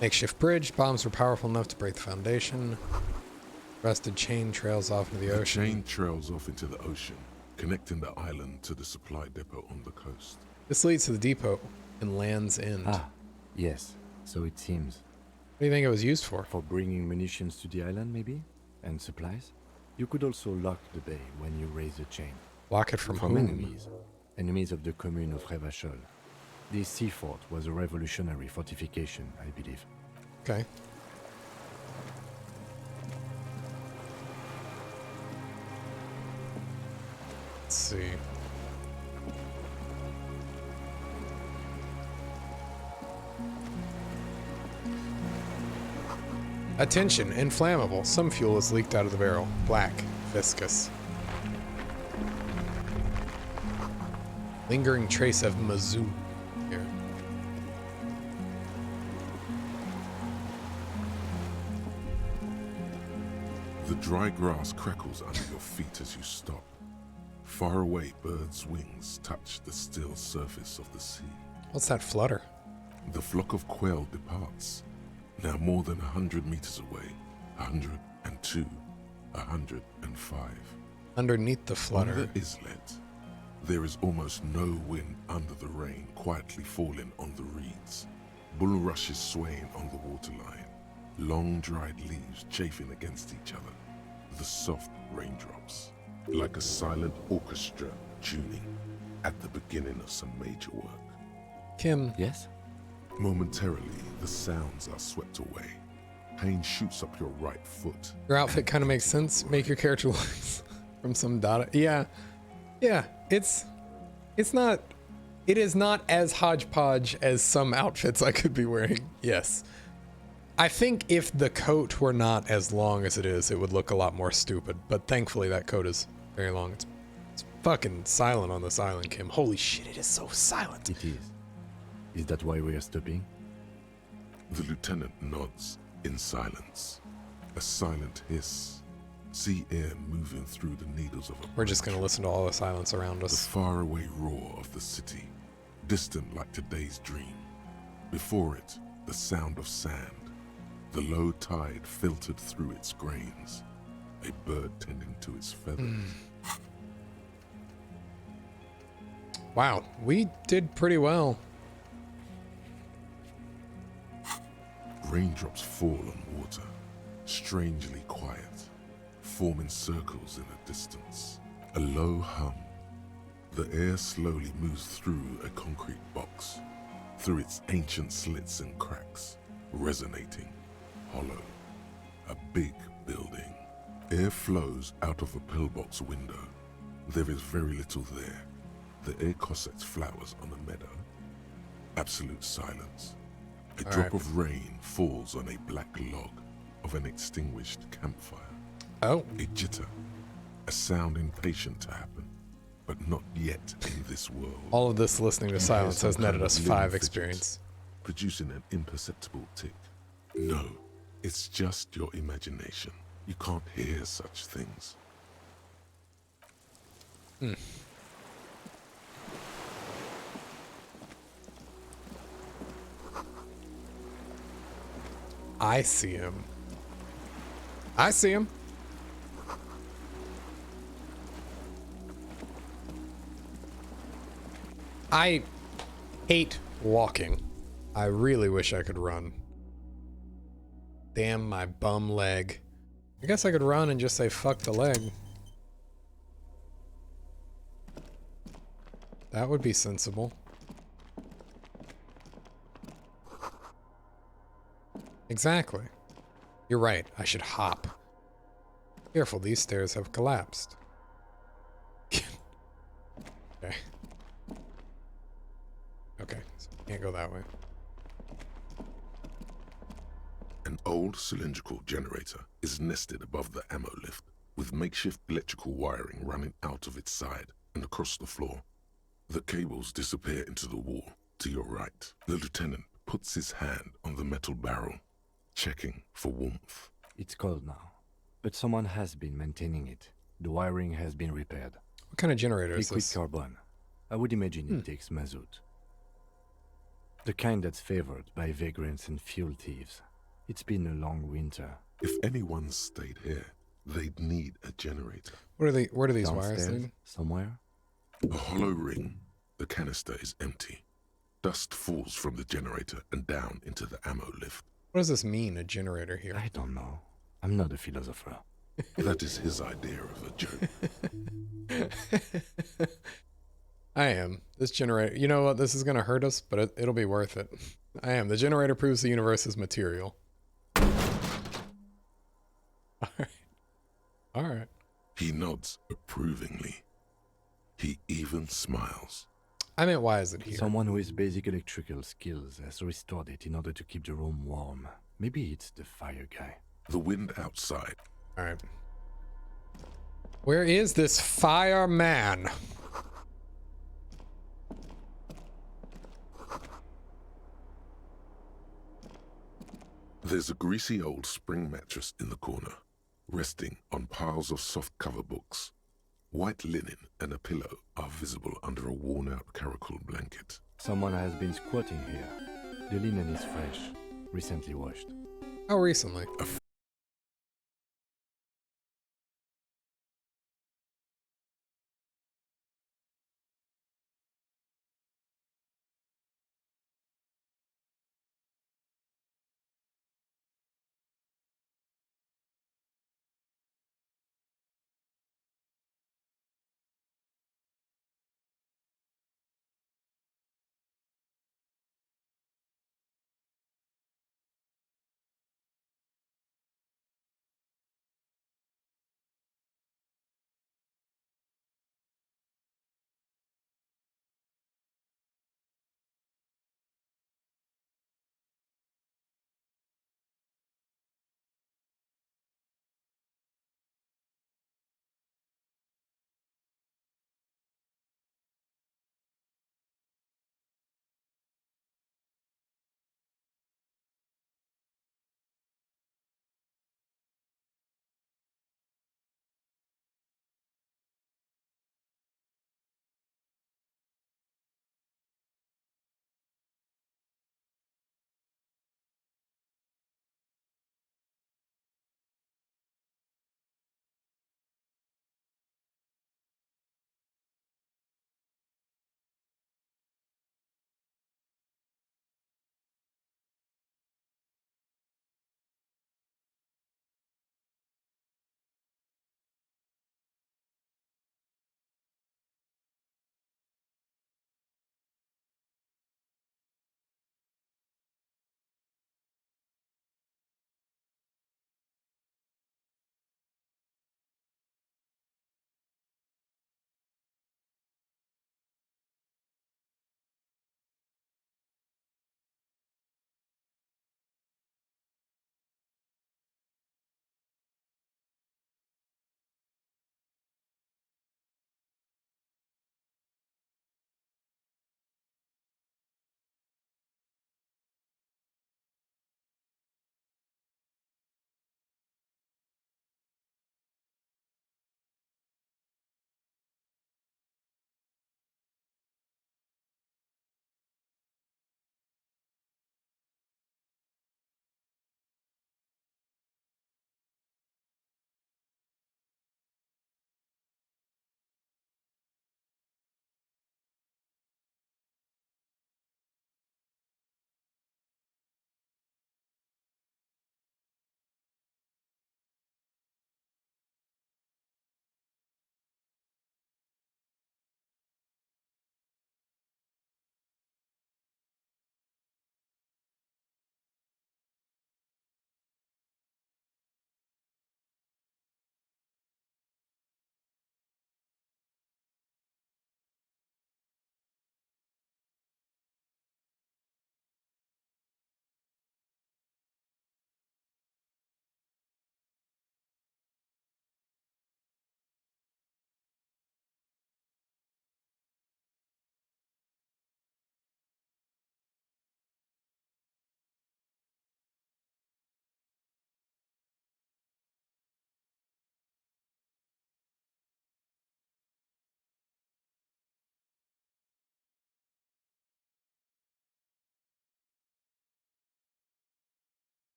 Makeshift bridge. Bombs were powerful enough to break the foundation. Rusted chain trails off into the ocean. The chain trails off into the ocean, connecting the island to the supply depot on the coast. This leads to the depot in Land's End. Ah, yes. So it seems. What do you think it was used for? For bringing munitions to the island, maybe? And supplies? You could also lock the bay when you raise the chain. Lock it from whom? enemies. Enemies of the commune of Revachol. This sea fort was a revolutionary fortification, I believe. Okay. Let's see. Attention, inflammable. Some fuel is leaked out of the barrel. Black, viscous. Lingering trace of Mizzou here. The dry grass crackles under your feet as you stop. Far away, birds' wings touch the still surface of the sea. What's that flutter? The flock of quail departs. Now more than 100 meters away. 102, 105. Underneath the flutter. On the islet, there is almost no wind under the rain quietly falling on the reeds. Bulrushes swaying on the waterline. Long dried leaves chafing against each other. The soft raindrops. Like a silent orchestra tuning at the beginning of some major work. Kim. Yes? Momentarily, the sounds are swept away. Pain shoots up your right foot. Your outfit kind of makes sense. Make your character look from some data. Yeah. Yeah. It is not as hodgepodge as some outfits I could be wearing. Yes. I think if the coat were not as long as it is, it would look a lot more stupid. But thankfully that coat is very long. It's fucking silent on this island, Kim. Holy shit, it is so silent. It is. Is that why we are stopping? The lieutenant nods in silence. A silent hiss. Sea air moving through the needles of a We're just going to listen to all the silence around us. The faraway roar of the city, distant like today's dream. Before it, the sound of sand. The low tide filtered through its grains. A bird tending to its feathers. Wow, we did pretty well. Raindrops fall on water, strangely quiet, forming circles in the distance. A low hum. The air slowly moves through a concrete box, through its ancient slits and cracks, resonating, hollow. A big building. Air flows out of a pillbox window. There is very little there. The air cossets flowers on a meadow. Absolute silence. A drop of rain falls on a black log of an extinguished campfire. Oh. A jitter. A sound impatient to happen, but not yet in this world. All of this listening to silence has netted us 5 fidget, experience. Producing an imperceptible tick. No, it's just your imagination. You can't hear such things. I see him. I see him. I hate walking. I really wish I could run. Damn my bum leg. I guess I could run and just say fuck the leg. That would be sensible. Exactly. You're right, I should hop. Careful, these stairs have collapsed. Okay. Okay, so can't go that way. An old cylindrical generator is nested above the ammo lift, with makeshift electrical wiring running out of its side and across the floor. The cables disappear into the wall to your right. The lieutenant puts his hand on the metal barrel, checking for warmth. It's cold now, but someone has been maintaining it. The wiring has been repaired. What kind of generator is Liquid this? carbon. I would imagine it takes mazout. The kind that's favored by vagrants and fuel thieves. It's been a long winter. If anyone stayed here, they'd need a generator. Where do these wires Downstairs, lead? somewhere? A hollow ring. The canister is empty. Dust falls from the generator and down into the ammo lift. What does this mean, a generator here? I don't know. I'm not a philosopher. That is his idea of a joke. I am. This generator, you know what, this is going to hurt us, but it'll be worth it. I am. The generator proves the universe is material. Alright. He nods approvingly. He even smiles. I meant, why is it here? Someone with basic electrical skills has restored it in order to keep the room warm. Maybe it's the fire guy. The wind outside. Alright. Where is this fireman? There's a greasy old spring mattress in the corner, resting on piles of soft cover books. White linen and a pillow are visible under a worn-out caracal blanket. Someone has been squatting here. The linen is fresh, recently washed. How recently?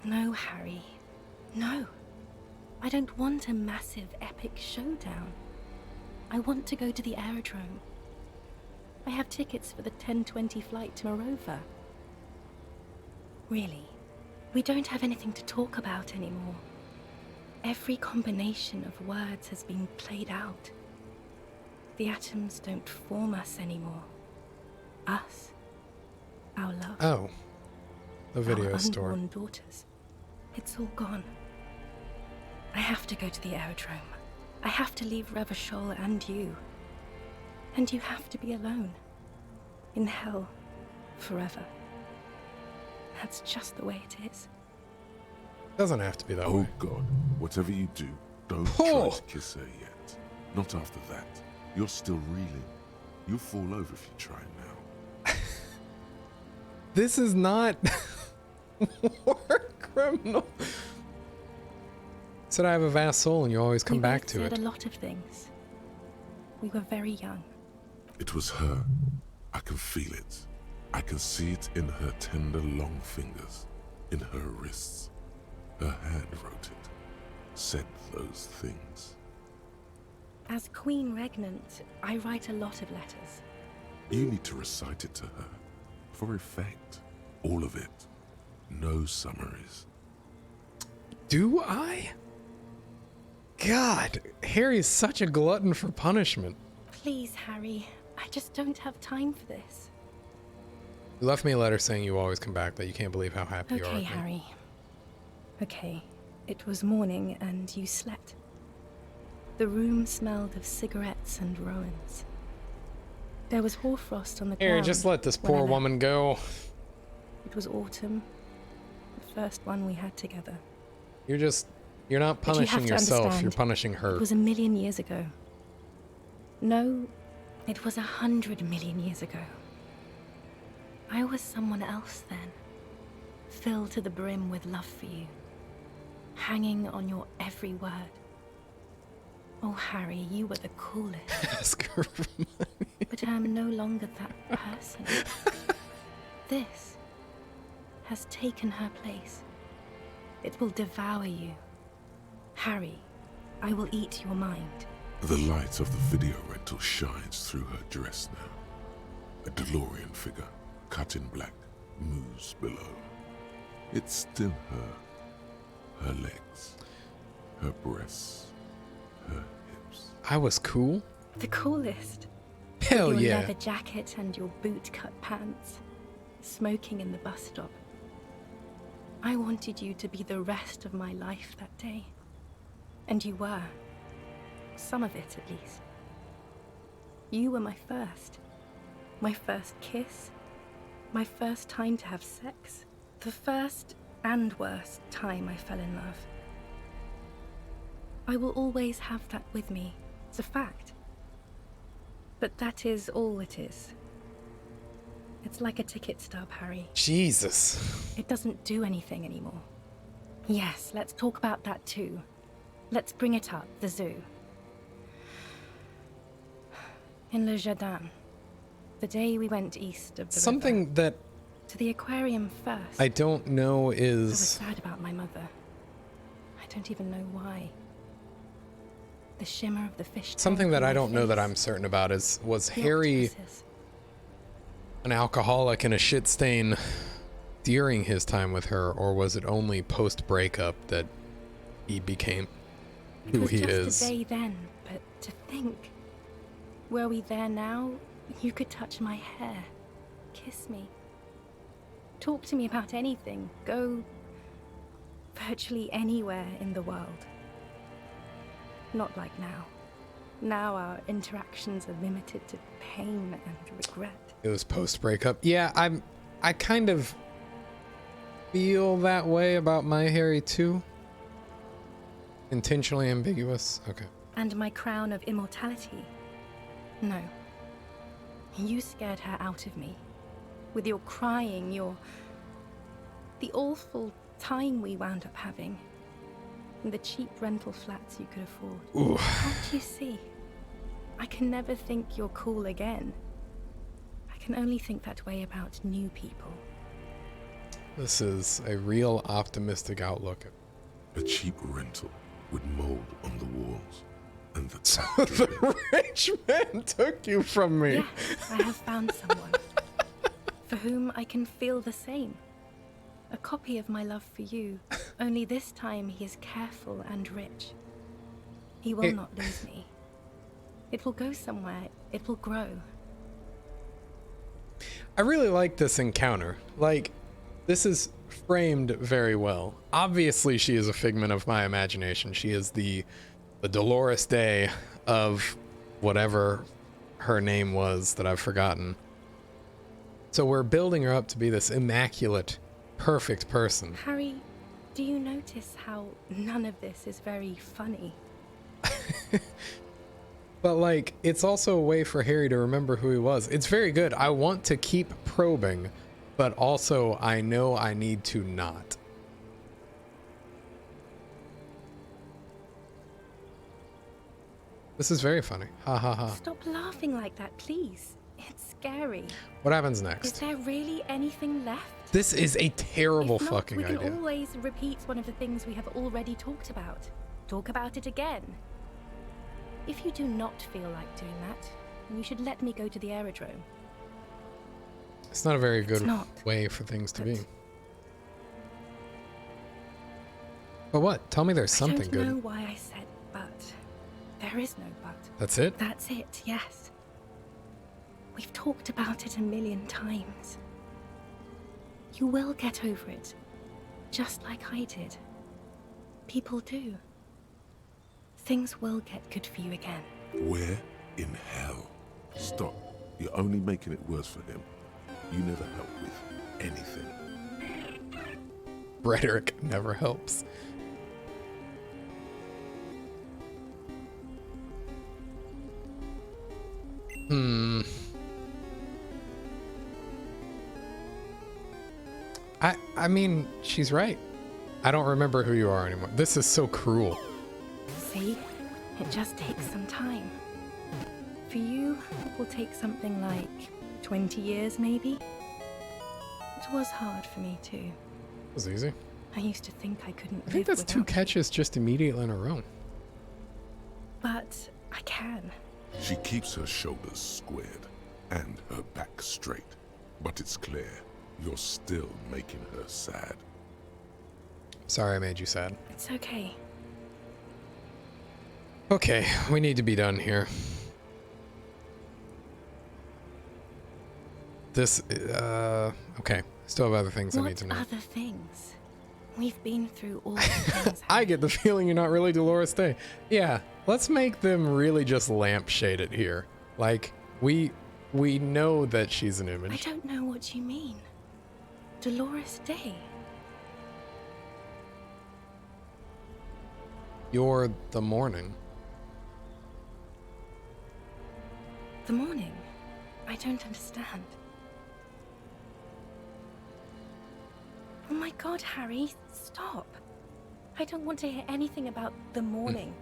No, Harry. No. I don't want a massive, epic showdown. I want to go to the aerodrome. I have tickets for the 10:20 flight to Morova. Really, we don't have anything to talk about anymore. Every combination of words has been played out. The atoms don't form us anymore. Us. Our love. Oh. The video our store. unborn daughters. It's all gone. I have to go to the aerodrome. I have to leave Revachol and you. And you have to be alone. In hell. Forever. That's just the way it is. Doesn't have to be that way. Oh God, whatever you do, don't try to kiss her yet. Not after that. You're still reeling. You'll fall over if you try now. This is not war criminal. Said I have a vast soul and you always come back to it. We said a lot of things. We were very young. It was her. I can feel it. I can see it in her tender, long fingers, in her wrists. Her hand wrote it, said those things. As Queen Regnant, I write a lot of letters. You need to recite it to her, for effect. All of it. No summaries. Do I? God, Harry's such a glutton for punishment. Please, Harry. I just don't have time for this. You left me a letter saying you always come back, that you can't believe how happy you are. Okay, Harry. Okay. It was morning and you slept. The room smelled of cigarettes and Rowans. There was hoarfrost on the ground. Here, just let this poor woman go. It was autumn. The first one we had together. You're not punishing yourself, you're punishing her. It was 1,000,000 years ago. No, it was 100 million years ago. I was someone else then, filled to the brim with love for you, hanging on your every word. Oh, Harry, you were the coolest. Ask her for money. But I'm no longer that person. This has taken her place. It will devour you. Harry, I will eat your mind. The light of the video rental shines through her dress now. A DeLorean figure, cut in black, moves below. It's still her. Her legs, her breasts, her hips. I was cool? The coolest. Hell your yeah. Leather jacket and your boot-cut pants. Smoking in the bus stop. I wanted you to be the rest of my life that day. And you were. Some of it, at least. You were my first. My first kiss. My first time to have sex. The first and worst time I fell in love. I will always have that with me. It's a fact. But that is all it is. It's like a ticket stub, Harry. Jesus. It doesn't do anything anymore. Yes, let's talk about that too. Let's bring it up, the zoo. In Le Jardin, the day we went east of the Something river, that to the aquarium first. I don't know I was is... sad about my mother. I don't even know why. The shimmer of the fish. Something tank that on I my don't know that face. I'm certain about is, was The Harry octopuses. an alcoholic and a shit stain during his time with her, or was it only post-breakup that he became who he It was is? just a day then, but to think, were we there now, you could touch my hair, kiss me, talk to me about anything, go virtually anywhere in the world. Not like now. Now our interactions are limited to pain and regret. It was post-breakup. Yeah, I kind of feel that way about my Harry too. Intentionally ambiguous. Okay. And my crown of immortality. No. You scared her out of me. With your crying, the awful time we wound up having. And the cheap rental flats you could afford. Ooh. Can't you see? I can never think you're cool again. I can only think that way about new people. This is a real optimistic outlook. A cheap rental with mold on the walls, and the So tap the dripping. rich man took you from me. Yes, I have found someone for whom I can feel the same. A copy of my love for you, only this time he is careful and rich. He will Hey. not lose me. It will go somewhere. It will grow. I really like this encounter. Like, this is framed very well. Obviously, she is a figment of my imagination. She is the Dolores Day of whatever her name was that I've forgotten. So we're building her up to be this immaculate, perfect person. Harry, do you notice how none of this is very funny? But like, it's also a way for Harry to remember who he was. It's very good. I want to keep probing, but also I know I need to not. This is very funny. Ha ha ha. Stop laughing like that, please. It's scary. What happens Is next? there really anything left? This is a terrible If not, fucking we can idea. always repeat one of the things we have already talked about. Talk about it again. If you do not feel like doing that, then you should let me go to the aerodrome. It's not a very It's good not, way for things to be. But what? Tell me there's something I don't good. know why I said but. There is no but. That's it? That's it, yes. We've talked about it a million times. You will get over it, just like I did. People do. Things will get good for you again. Where in hell? Stop. You're only making it worse for him. You never help with anything. Rhetoric never helps. I mean, she's right. I don't remember who you are anymore. This is so cruel. See? It just takes some time. For you, it will take something like 20 years, maybe? It was hard for me, too. It was easy. I used to think I couldn't I think that's two catches just immediately in a row. But I can. She keeps her shoulders squared and her back straight. But it's clear you're still making her sad. Sorry I made you sad. It's okay. Okay, we need to be done here. This, okay. Still have other things I need What to know. other things? We've been through all the things. I get the feeling you're not really Dolores Day. Yeah, let's make them really just lampshade it here. Like, we know that she's an I image. don't know what you mean. Dolores Day. You're the morning. The morning? I don't understand. Oh my god, Harry, stop. I don't want to hear anything about the morning.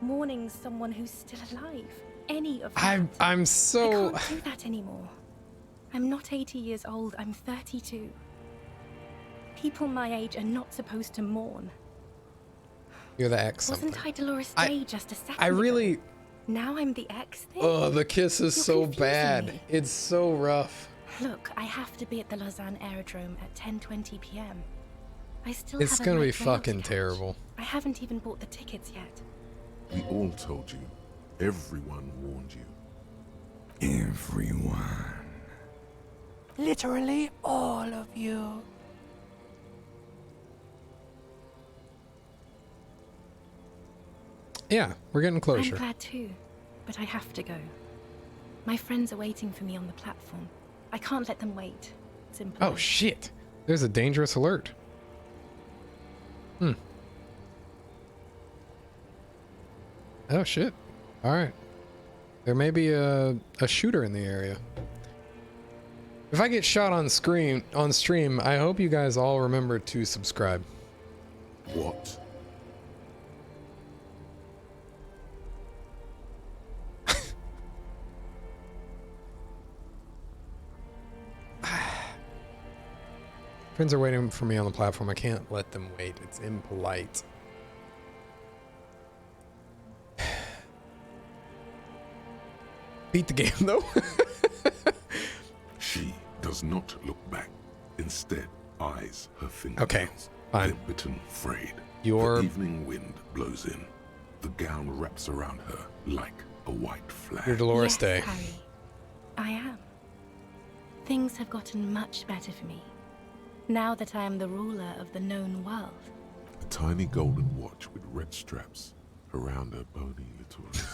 Mourning someone who's still alive. Any of that. I'm so... I can't do that anymore. I'm not 80 years old, I'm 32. People my age are not supposed to mourn. You're the ex something. Wasn't I Dolores Day just a second I really... ago? Now I'm the ex thing? Oh, the kiss is You're so confusing bad. me. It's so rough. Look, I have to be at the Lausanne Aerodrome at 10:20 p.m. I still It's have a gonna be night rail to fucking catch. terrible. I haven't even bought the tickets yet. We all told you. Everyone warned you. Everyone. Literally all of you. Yeah, we're getting closer. I'm glad too, but I have to go. My friends are waiting for me on the platform. I can't let them wait. Simple. Oh shit. There's a dangerous alert. Oh shit. Alright. There may be a shooter in the area. If I get shot on stream, I hope you guys all remember to subscribe. What? Friends are waiting for me on the platform. I can't let them wait. It's impolite. Beat the game, though. She does not look back. Instead, eyes her fingernails. Okay, fine. Then bitten, frayed. Your The evening wind blows in. The gown wraps around her like a white flag. Your Dolores Yes, Day. Harry, I am. Things have gotten much better for me, now that I am the ruler of the known world. A tiny golden watch with red straps around her bony little wrist.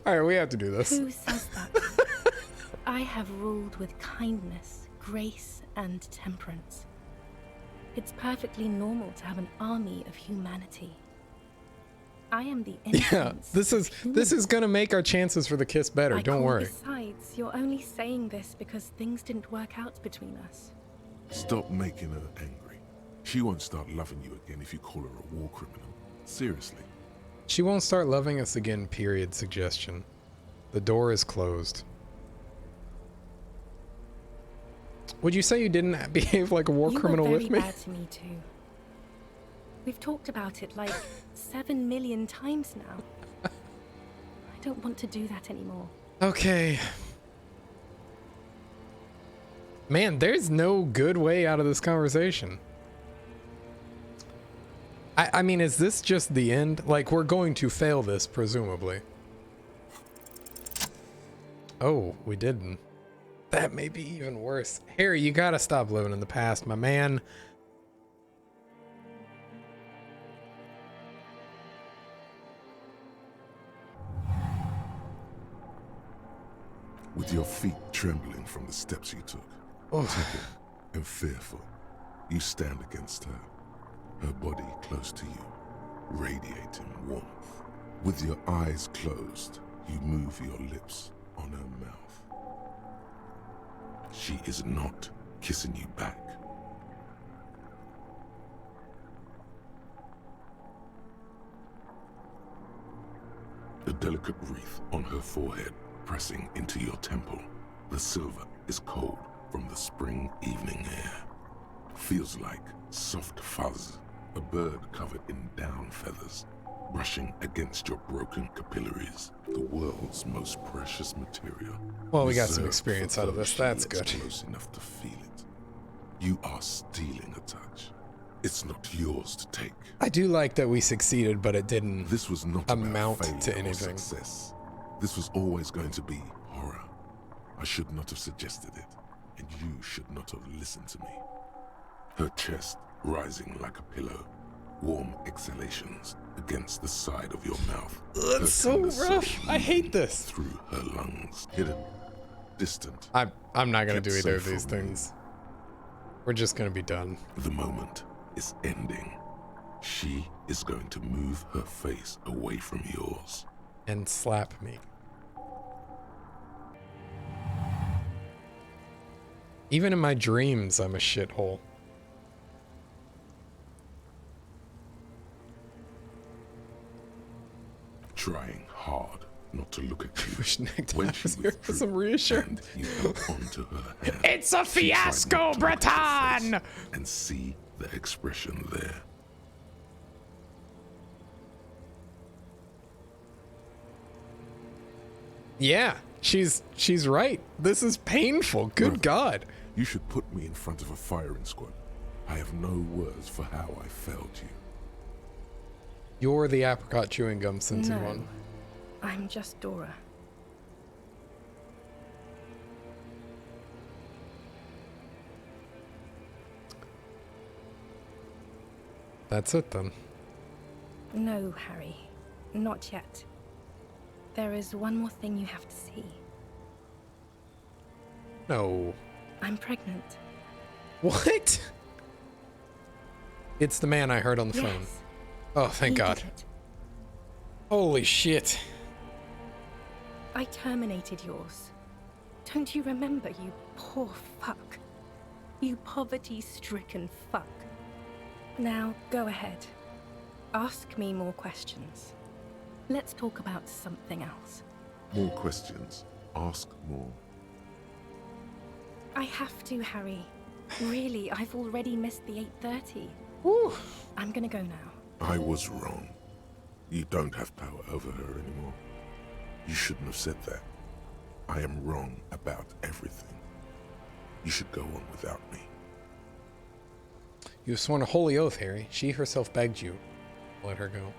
Alright, we have to do this. Who says that? I have ruled with kindness, grace, and temperance. It's perfectly normal to have an army of humanity. I am the innocence. Yeah, this is gonna make our chances for the kiss better. Don't worry. Besides, you're only saying this because things didn't work out between us. Stop making her angry. She won't start loving you again if you call her a war criminal. Seriously. She won't start loving us again, period. Suggestion. The door is closed. Would you say you didn't behave like a war criminal with me? You were very bad to me too. We've talked about it like 7 million times now. I don't want to do that anymore. Okay. Man, there's no good way out of this conversation. I mean, is this just the end? Like, we're going to fail this, presumably. Oh, we didn't. That may be even worse. Harry, you gotta stop living in the past, my man. With your feet trembling from the steps you took, tickle and fearful, you stand against her, her body close to you, radiating warmth. With your eyes closed, you move your lips on her mouth. She is not kissing you back. A delicate wreath on her forehead pressing into your temple. The silver is cold from the spring evening air. Feels like soft fuzz, a bird covered in down feathers, brushing against your broken capillaries. The world's most precious material. Well, we got some reserved experience for out of those this. she That's lets good. Close enough to feel it. You are stealing a touch. It's not yours to take. I do like that we succeeded, but it didn't This was not amount about to failure or anything. success. This was always going to be horror. I should not have suggested it, and you should not have listened to me. Her chest rising like a pillow, warm exhalations against the side of your mouth. It's so rough. I hate this. Through her lungs, hidden, distant. I'm not gonna kept do either of safe these from you. things. We're just gonna be done. The moment is ending. She is going to move her face away from yours. And slap me. Even in my dreams, I'm a shithole. Trying hard not to look at you. Wish Nick When was she here for withdrew some reassurance. and you held onto her hand. It's a She tried fiasco, not to look at her Breton! face and see the expression there. Yeah, she's right. This is painful. Good Brother, God. You should put me in front of a firing squad. I have no words for how I failed you. You're the apricot chewing gum scented No, one. I'm just Dora. That's it then. No, Harry. Not yet. There is one more thing you have to see. No. I'm pregnant. What? It's the man I heard on the phone. Yes. Oh, thank He God. did it. Holy shit. I terminated yours. Don't you remember, you poor fuck? You poverty-stricken fuck. Now, go ahead. Ask me more questions. Let's talk about something else. More questions. Ask more. I have to, Harry. Really, I've already missed the 8:30. I'm gonna go now. I was wrong. You don't have power over her anymore. You shouldn't have said that. I am wrong about everything. You should go on without me. You have sworn a holy oath, Harry. She herself begged you. Let her go.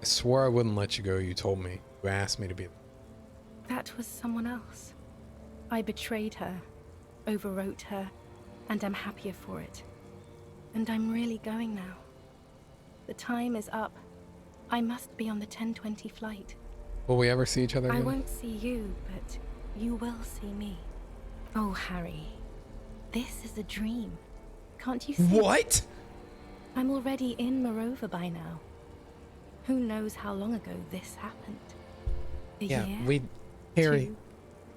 I swore I wouldn't let you go. You told me. You asked me to be. That was someone else. I betrayed her, overwrote her, and I'm happier for it. And I'm really going now. The time is up. I must be on the 10:20 flight. Will we ever see each other again? I won't see you, but you will see me. Oh, Harry. This is a dream. Can't you see? What? I'm already in Morova by now. Who knows how long ago this happened? A year? Harry, 2,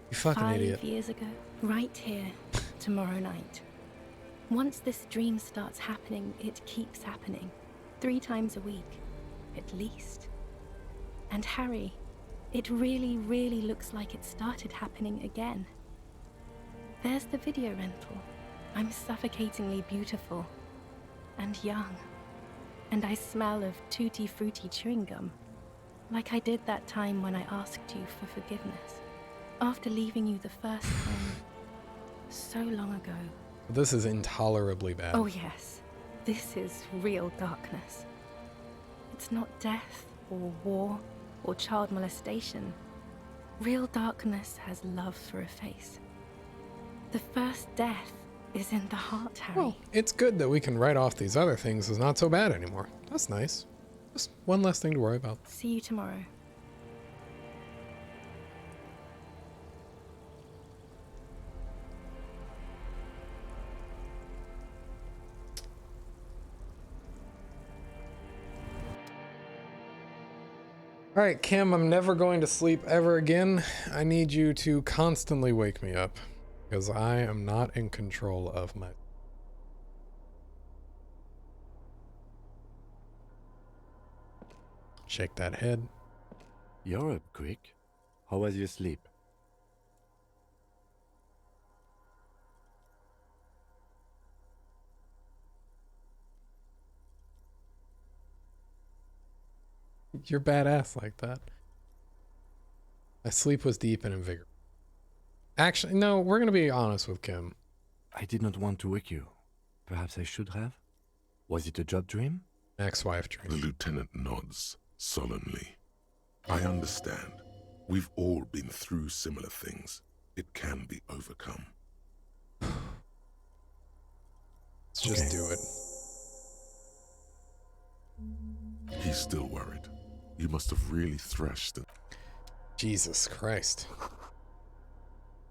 you fucking 5 idiot. years ago. Right here, tomorrow night. Once this dream starts happening, it keeps happening. 3 times a week, at least. And Harry, it really, really looks like it started happening again. There's the video rental. I'm suffocatingly beautiful. And young. And I smell of tutti frutti chewing gum. Like I did that time when I asked you for forgiveness. After leaving you the first time, so long ago. This is intolerably bad. Oh yes, this is real darkness. It's not death, or war, or child molestation. Real darkness has love for a face. The first death is in the heart, Harry. Well, it's good that we can write off these other things as not so bad anymore. That's nice. Just one less thing to worry about. See you tomorrow. All right, Kim, I'm never going to sleep ever again. I need you to constantly wake me up because I am not in control of my... Shake that head. You're up quick. How was your sleep? You're badass like that. My sleep was deep and invigorating. Actually, no, we're going to be honest with Kim. I did not want to wake you. Perhaps I should have? Was it a job dream? Ex-wife dream. The lieutenant nods solemnly. I understand. We''t all been through similar things. It can be overcome. Let's just do it. He's still worried. You must have really thrashed it. Jesus Christ.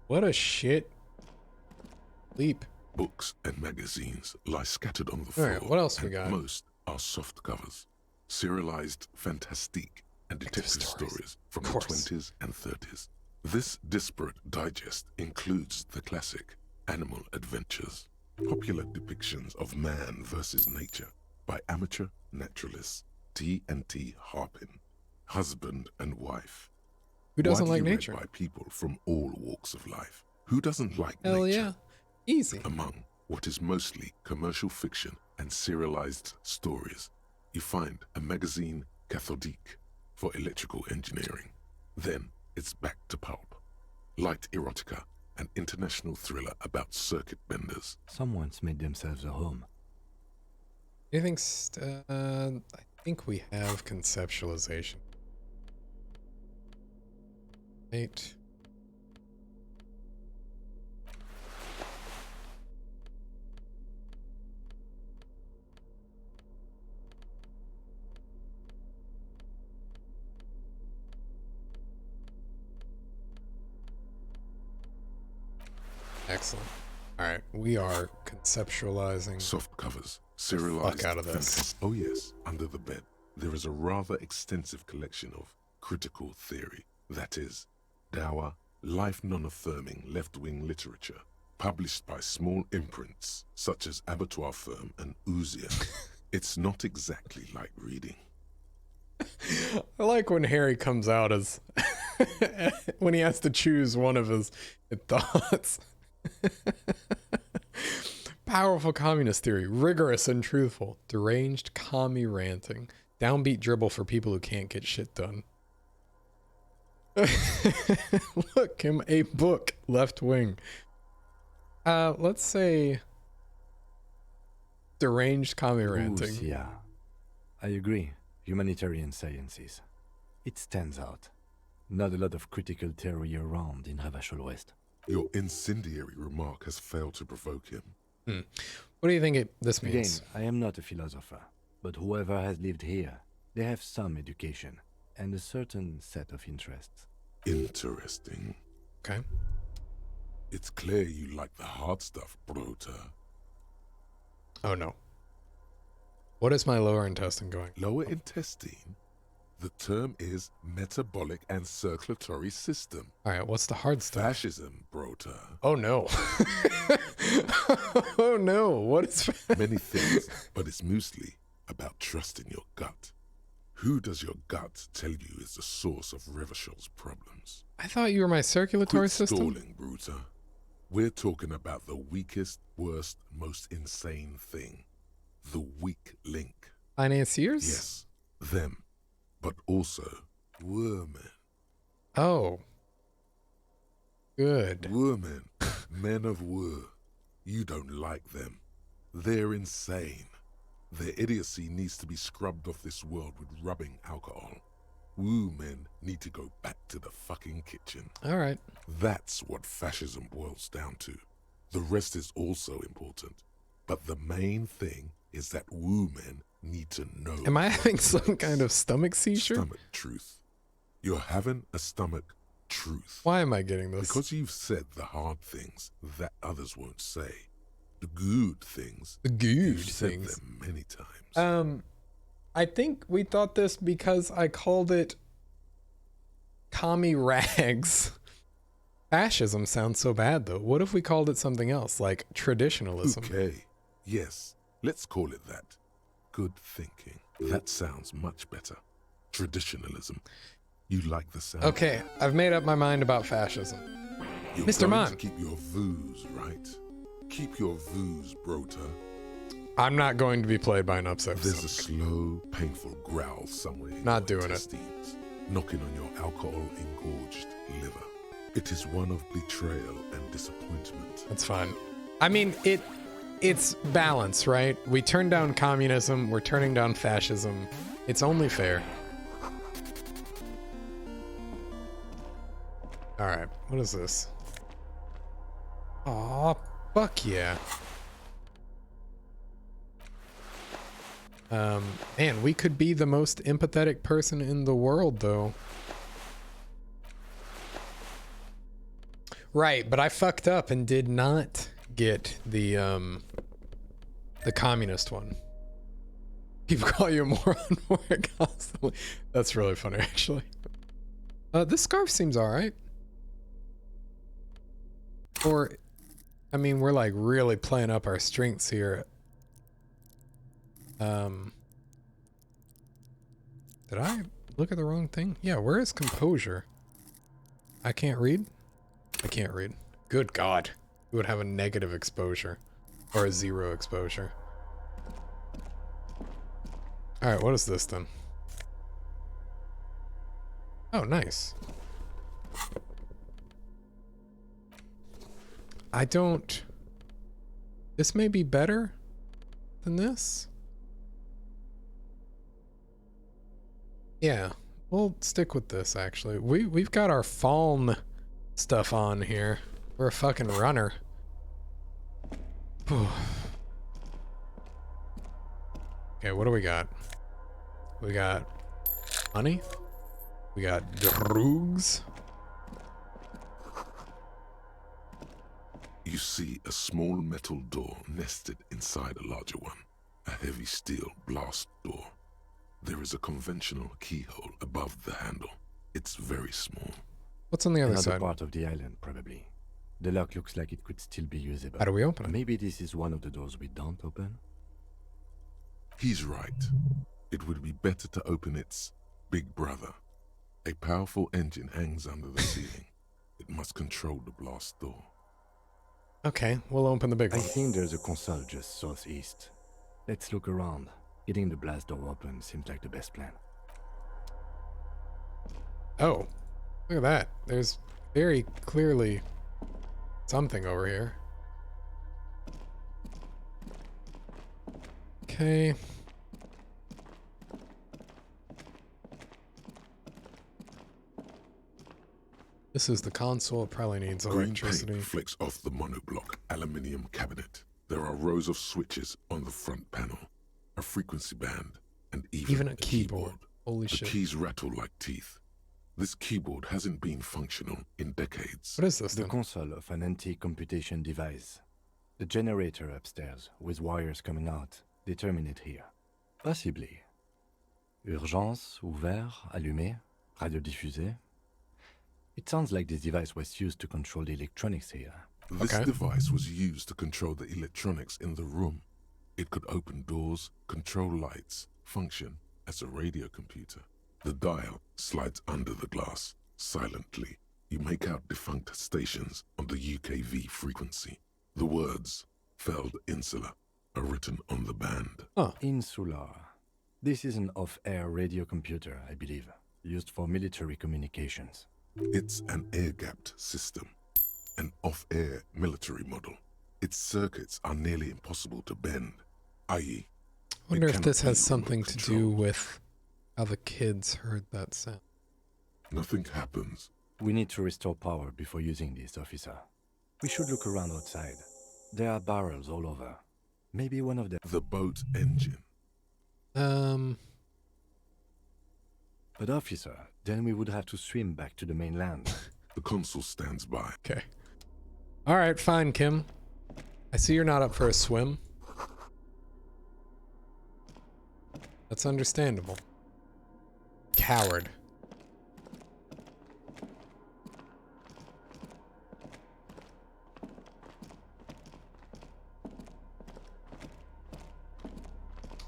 What a shit leap. Books and magazines lie scattered on the floor. Alright, what else we got? Most are soft covers. Serialized fantastique and detective stories from the 20s and 30s. This disparate digest includes the classic Animal Adventures, popular depictions of man versus nature by amateur naturalists T&T Harpin, husband and wife. Who doesn't Widely like read nature? by people from all walks of life. Who doesn't like Hell nature? yeah. Easy. Among what is mostly commercial fiction and serialized stories, you find a magazine cathodique for electrical engineering. Then it's back to pulp. Light erotica, an international thriller about circuit benders. Someone's made themselves a home. Anything? I think we have conceptualization. 8. Excellent. All right, we are conceptualizing. Soft covers, serialized. Fuck out of this. Oh yes, under the bed, there is a rather extensive collection of critical theory. That is, dour, life non-affirming left-wing literature, published by small imprints such as Abattoir Firm and Ousted. It's not exactly like reading. I like when Harry comes out as when he has to choose one of his thoughts. Powerful communist theory, rigorous and truthful, deranged commie ranting, downbeat dribble for people who can't get shit done. Look, him a book, left wing. Let's say deranged commie ranting. Yeah, I agree. Humanitarian sciences. It stands out. Not a lot of critical theory around in Ravachol West. Your incendiary remark has failed to provoke him. What do you think this means? Again, I am not a philosopher, but whoever has lived here, they have some education and a certain set of interests. Interesting. Okay. It's clear you like the hard stuff, Brota. Oh no. What is my lower intestine going? Lower intestine? The term is metabolic and circulatory system. Alright, what's the hard stuff? Fascism, Brota. Oh no. Oh no, what is Many things, but it's mostly about trusting your gut. Who does your gut tell you is the source of Revachol's problems? I thought you were my circulatory system. Stalling, Bruta. We're talking about the weakest, worst, most insane thing. The weak link. Financiers? Yes, them. But also, women. Oh. Good. Women. Men of war. You don't like them. They're insane. Their idiocy needs to be scrubbed off this world with rubbing alcohol. Women need to go back to the fucking kitchen. All right. That's what fascism boils down to. The rest is also important. But the main thing is that women need to know. Am I having some kind of stomach seizure? Stomach truth. You're having a stomach truth. Why am I getting this? Because you've said the hard things that others won't say. The good things. The good you've things. said them many times. I think we thought this because I called it commie rags. Fascism sounds so bad though. What if we called it something else, like traditionalism? Okay. Yes, let's call it that. Good thinking. That sounds much better. Traditionalism. You like the sound? Okay, I've made up my mind about fascism. You're Mr. going Mon. to keep your vooz, right? Keep your vooz, Brota. I'm not going to be played by an upset There's stomach. a slow, painful growl somewhere in Not your doing it. intestines, knocking on your alcohol-engorged liver. It is one of betrayal and disappointment. That's fine. I mean, it's balance, right? We turned down communism, we're turning down fascism. It's only fair. Alright, what is this? Aw, fuck yeah. Man, we could be the most empathetic person in the world, though. Right, but I fucked up and did not get the communist one. People call you a moron more constantly. That's really funny, actually. This scarf seems alright. Or, I mean, we're like really playing up our strengths here. Did I look at the wrong thing? Yeah, where is composure? I can't read? I can't read. Good God. We would have a negative exposure. Or a 0 exposure. Alright, what is this then? Oh, nice. I don't... This may be better than this? Yeah, we'll stick with this, actually. We've got our Faln stuff on here. We're a fucking runner. Okay, what do we got? We got money. We got drugs. You see a small metal door nested inside a larger one. A heavy steel blast door. There is a conventional keyhole above the handle. It's very small. What's on the other Another side? part of the island, probably. The lock looks like it could still be usable. How do we open it? Maybe this is one of the doors we don't open? He's right. It would be better to open its Big Brother. A powerful engine hangs under the ceiling. It must control the blast door. Okay, we'll open the big I one. think there's a console just southeast. Let's look around. Getting the blast door open seems like the best plan. Oh, look at that. There's very clearly something over here. Okay. This is the console. It probably needs Green electricity. paint flicks off the monoblock aluminium cabinet. There are rows of switches on the front panel, a frequency band, and even a keyboard. Holy the shit. keys rattle like teeth. This keyboard hasn't been functional in decades. What is this The then? console of an anti-computation device. The generator upstairs, with wires coming out, they terminate here. Possibly. Urgence, ouvert, allumé, radio diffusé. It sounds like this device was used to control the electronics here. This device was used to control the electronics in the room. It could open doors, control lights, function as a radio computer. The dial slides under the glass. Silently, you make out defunct stations on the UKV frequency. The words, Feld Insular, are written on the band. Insular. This is an off-air radio computer, I believe, used for military communications. It's an air-gapped system, an off-air military model. Its circuits are nearly impossible to bend, i.e. I wonder if this has something to do with how the kids heard that sound. Nothing happens. We need to restore power before using this, officer. We should look around outside. There are barrels all over. Maybe one of them. The boat engine. But officer, then we would have to swim back to the mainland. The consul stands by. Okay. All right, fine, Kim. I see you're not up for a swim. That's understandable. Coward.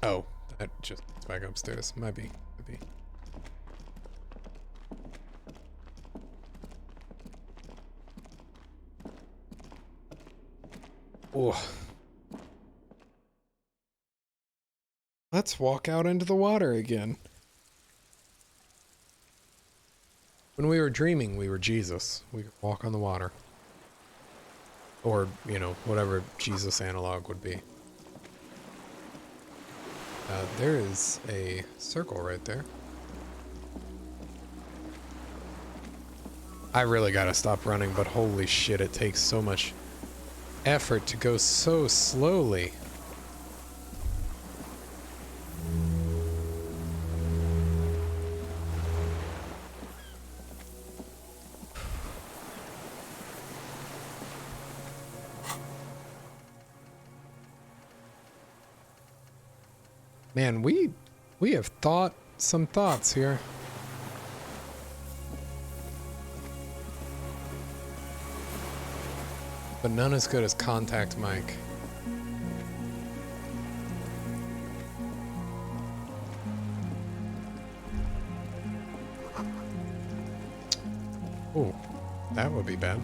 Oh, that just gets back upstairs. Might be. Oh. Let's walk out into the water again. When we were dreaming, we were Jesus. We could walk on the water. Or, you know, whatever Jesus analog would be. There is a circle right there. I really gotta stop running, but holy shit, it takes so much effort to go so slowly. Man, we have thought some thoughts here. But none as good as Contact Mike. Oh, that would be bad.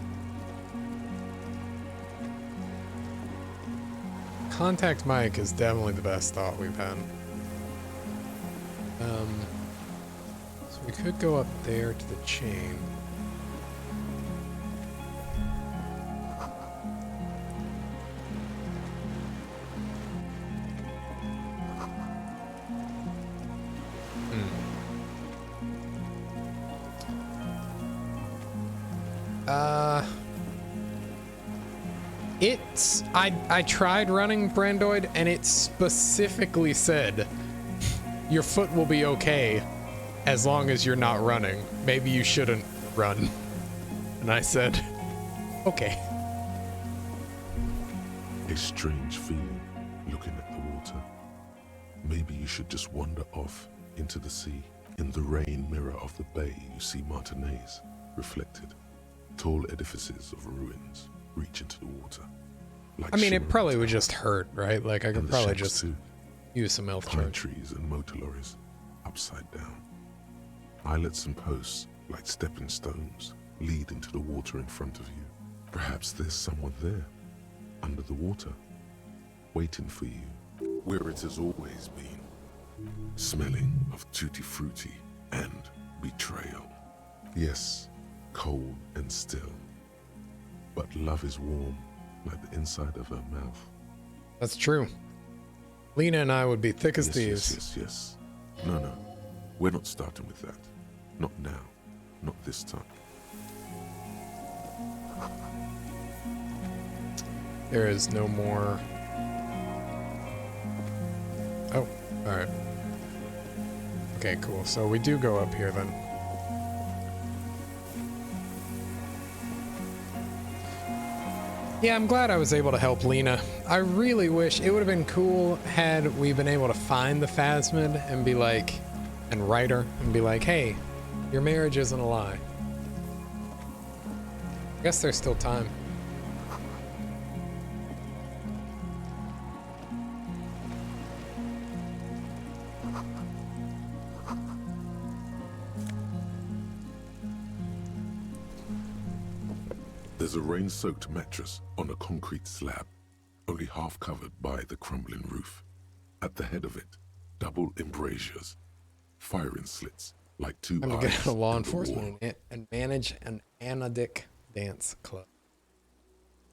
Contact Mike is definitely the best thought we've had. So we could go up there to the chain. I tried running Brandoid and it specifically said your foot will be okay as long as you're not running. Maybe you shouldn't run. And I said, okay. A strange feeling looking at the water. Maybe you should just wander off into the sea. In the rain mirror of the bay, you see Martinez reflected. Tall edifices of ruins reach into the water. I mean, it probably would just hurt, right? Like, I could probably just use some health pine charge. trees and motor lorries upside down. Islets and posts, like stepping stones, lead into the water in front of you. Perhaps there's someone there, under the water, waiting for you, where it has always been, smelling of tutti frutti and betrayal. Yes, cold and still, but love is warm like the inside of her mouth. That's true. Lena and I would be thick as thieves. Yes. No, we're not starting with that. Not now, not this time. There is no more. Oh, alright. Okay, cool. So we do go up here then. Yeah, I'm glad I was able to help Lena. I really wish it would have been cool had we been able to find the Phasmid and be like, and write her and be like, hey, your marriage isn't a lie. I guess there's still time. There's a rain-soaked mattress on a concrete slab, only half covered by the crumbling roof. At the head of it, double embrasures, firing slits like two eyes. I'm gonna get a law in the enforcement and manage an anodic dance club.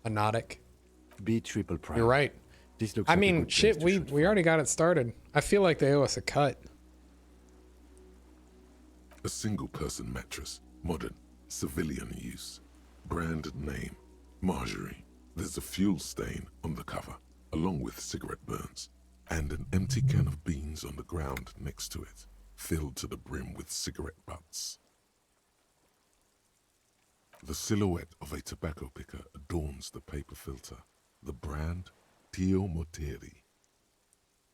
Anodic. Be triple prime. You're right. This looks I like a mean, good shit, place to shoot we already got it started. I feel like they owe us a cut. A single-person mattress, modern, civilian use. Brand name, Marjorie. There's a fuel stain on the cover, along with cigarette burns, and an empty can of beans on the ground next to it, filled to the brim with cigarette butts. The silhouette of a tobacco picker adorns the paper filter. The brand, Tio Moteri.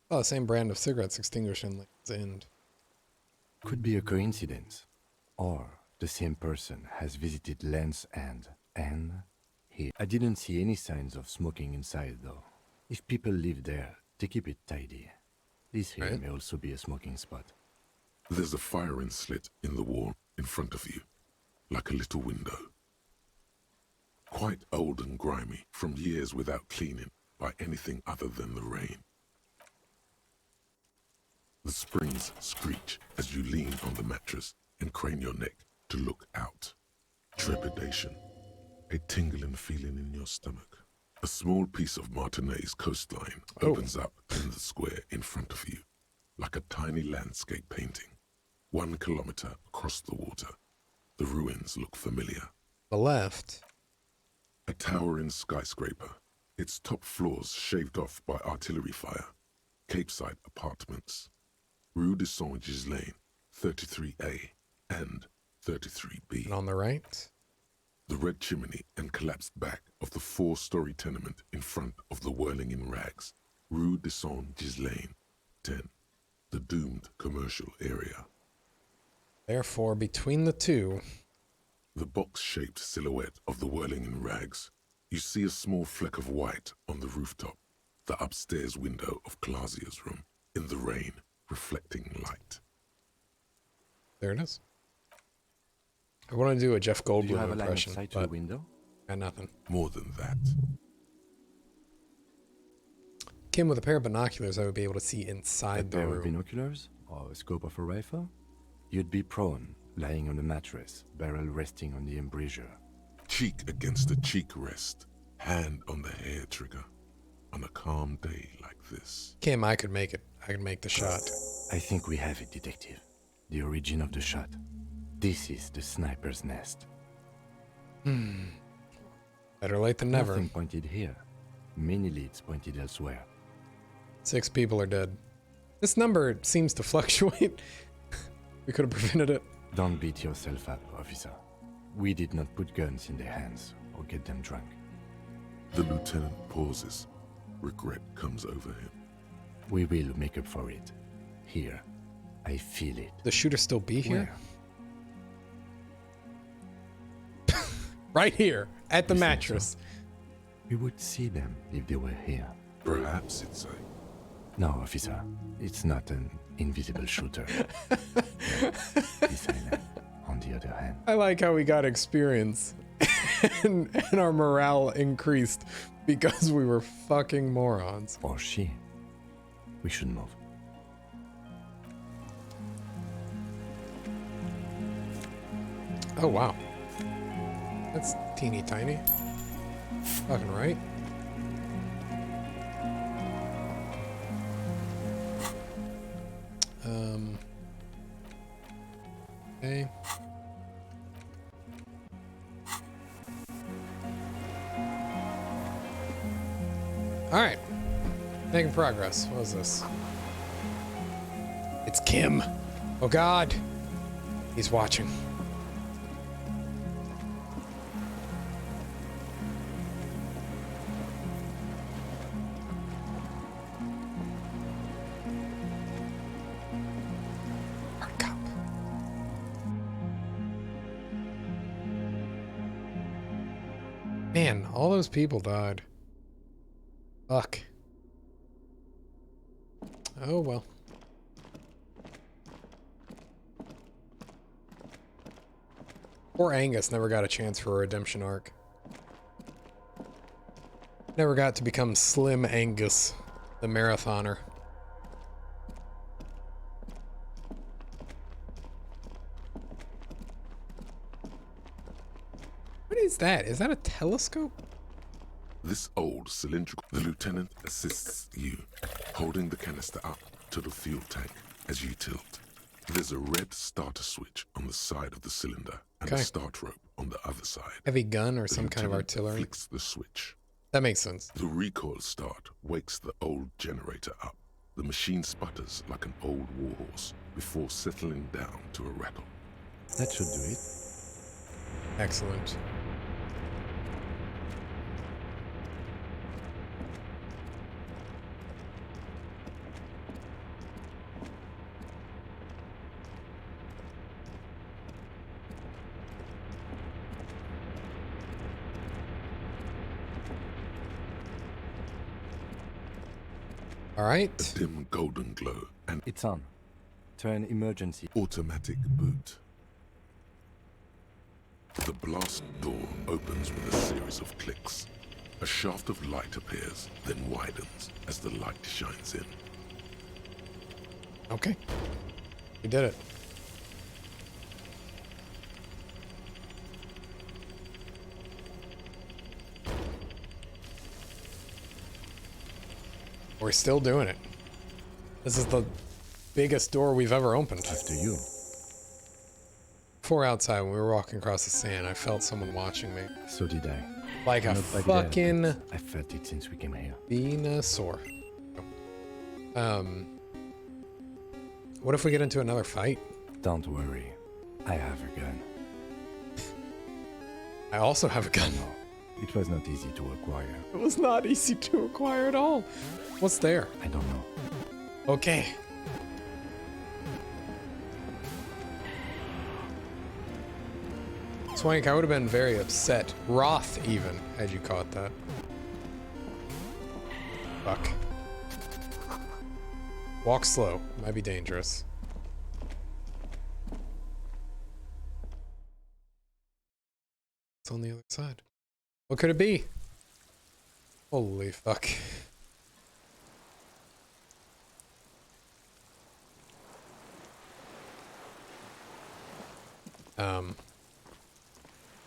Oh, the same brand of cigarettes extinguished in Land's End. Could be a coincidence. Or the same person has visited Land's End and here. I didn't see any signs of smoking inside though. If people live there, they keep it tidy. This here may also be a smoking spot. There's a firing slit in the wall in front of you, like a little window. Quite old and grimy from years without cleaning by anything other than the rain. The springs screech as you lean on the mattress and crane your neck to look out. Trepidation, a tingling feeling in your stomach. A small piece of Martinez coastline opens up in the square in front of you, like a tiny landscape painting. 1 kilometer across the water, the ruins look familiar. The left. A towering skyscraper, its top floors shaved off by artillery fire. Capeside apartments. Rue de Saint-Ghislain, 33A and 33B. And on the right? The red chimney and collapsed back of the 4-story tenement in front of the whirling in rags. Rue de Saint-Ghislain, 10. The doomed commercial area. Therefore, between the two... The box-shaped silhouette of the whirling in rags. You see a small fleck of white on the rooftop. The upstairs window of Clausia's room. In the rain, reflecting light. There it is. I want to do a Jeff Goldblum Do you have impression, a line of sight to the window? Got nothing. More than that. Kim, with a pair of binoculars, I would be able to see inside the pair room. of binoculars or a scope of a rifle? You'd be prone, lying on a mattress, barrel resting on the embrasure. Cheek against a cheek rest, hand on the hair trigger. On a calm day like this. Kim, I could make it. I could make the shot. I think we have it, Detective. The origin of the shot. This is the sniper's nest. Better late than never. Nothing pointed here. Many leads pointed elsewhere. 6 people are dead. This number seems to fluctuate. We could have prevented it. Don't beat yourself up, officer. We did not put guns in their hands or get them drunk. The lieutenant pauses. Regret comes over him. We will make up for it. Here. I feel it. The shooter still be here? Where? Right here, at the You think mattress. so? We would see them if they were here. Perhaps it's a... No, officer. It's not an invisible shooter. Be silent. I like how we got experience and our morale increased because we were fucking morons. Or she. We should move. Oh, wow. That's teeny tiny. Fucking right. Okay. Alright. Making progress. What is this? It's Kim. Oh god. He's watching. Man, all those people died. Fuck. Oh well. Poor Angus never got a chance for a redemption arc. Never got to become Slim Angus, the marathoner. What is that? Is that a telescope? This old cylindrical... The lieutenant assists you, holding the canister up to the fuel tank as you tilt. There's a red starter switch on the side of the cylinder and a start rope on the other side. Heavy gun or some kind of artillery? Flicks the switch. That makes sense. The recoil start wakes the old generator up. The machine sputters like an old warhorse before settling down to a rattle. That should do it. Excellent. All right. A dim golden glow and it's on. Turn emergency. Automatic boot. The blast door opens with a series of clicks. A shaft of light appears, then widens as the light shines in. Okay. We did it. We're still doing it. This is the biggest door we've ever opened. After you. Before outside, when we were walking across the sand, I felt someone watching me. So did I. Like a fucking... I felt it since we came here. Venusaur. What if we get into another fight? Don't worry. I have a gun. I also have a gun. No, it was not easy to acquire. It was not easy to acquire at all. What's there? I don't know. Okay. Swank, I would have been very upset. Wroth, even, had you caught that. Fuck. Walk slow. Might be dangerous. It's on the other side. What could it be? Holy fuck.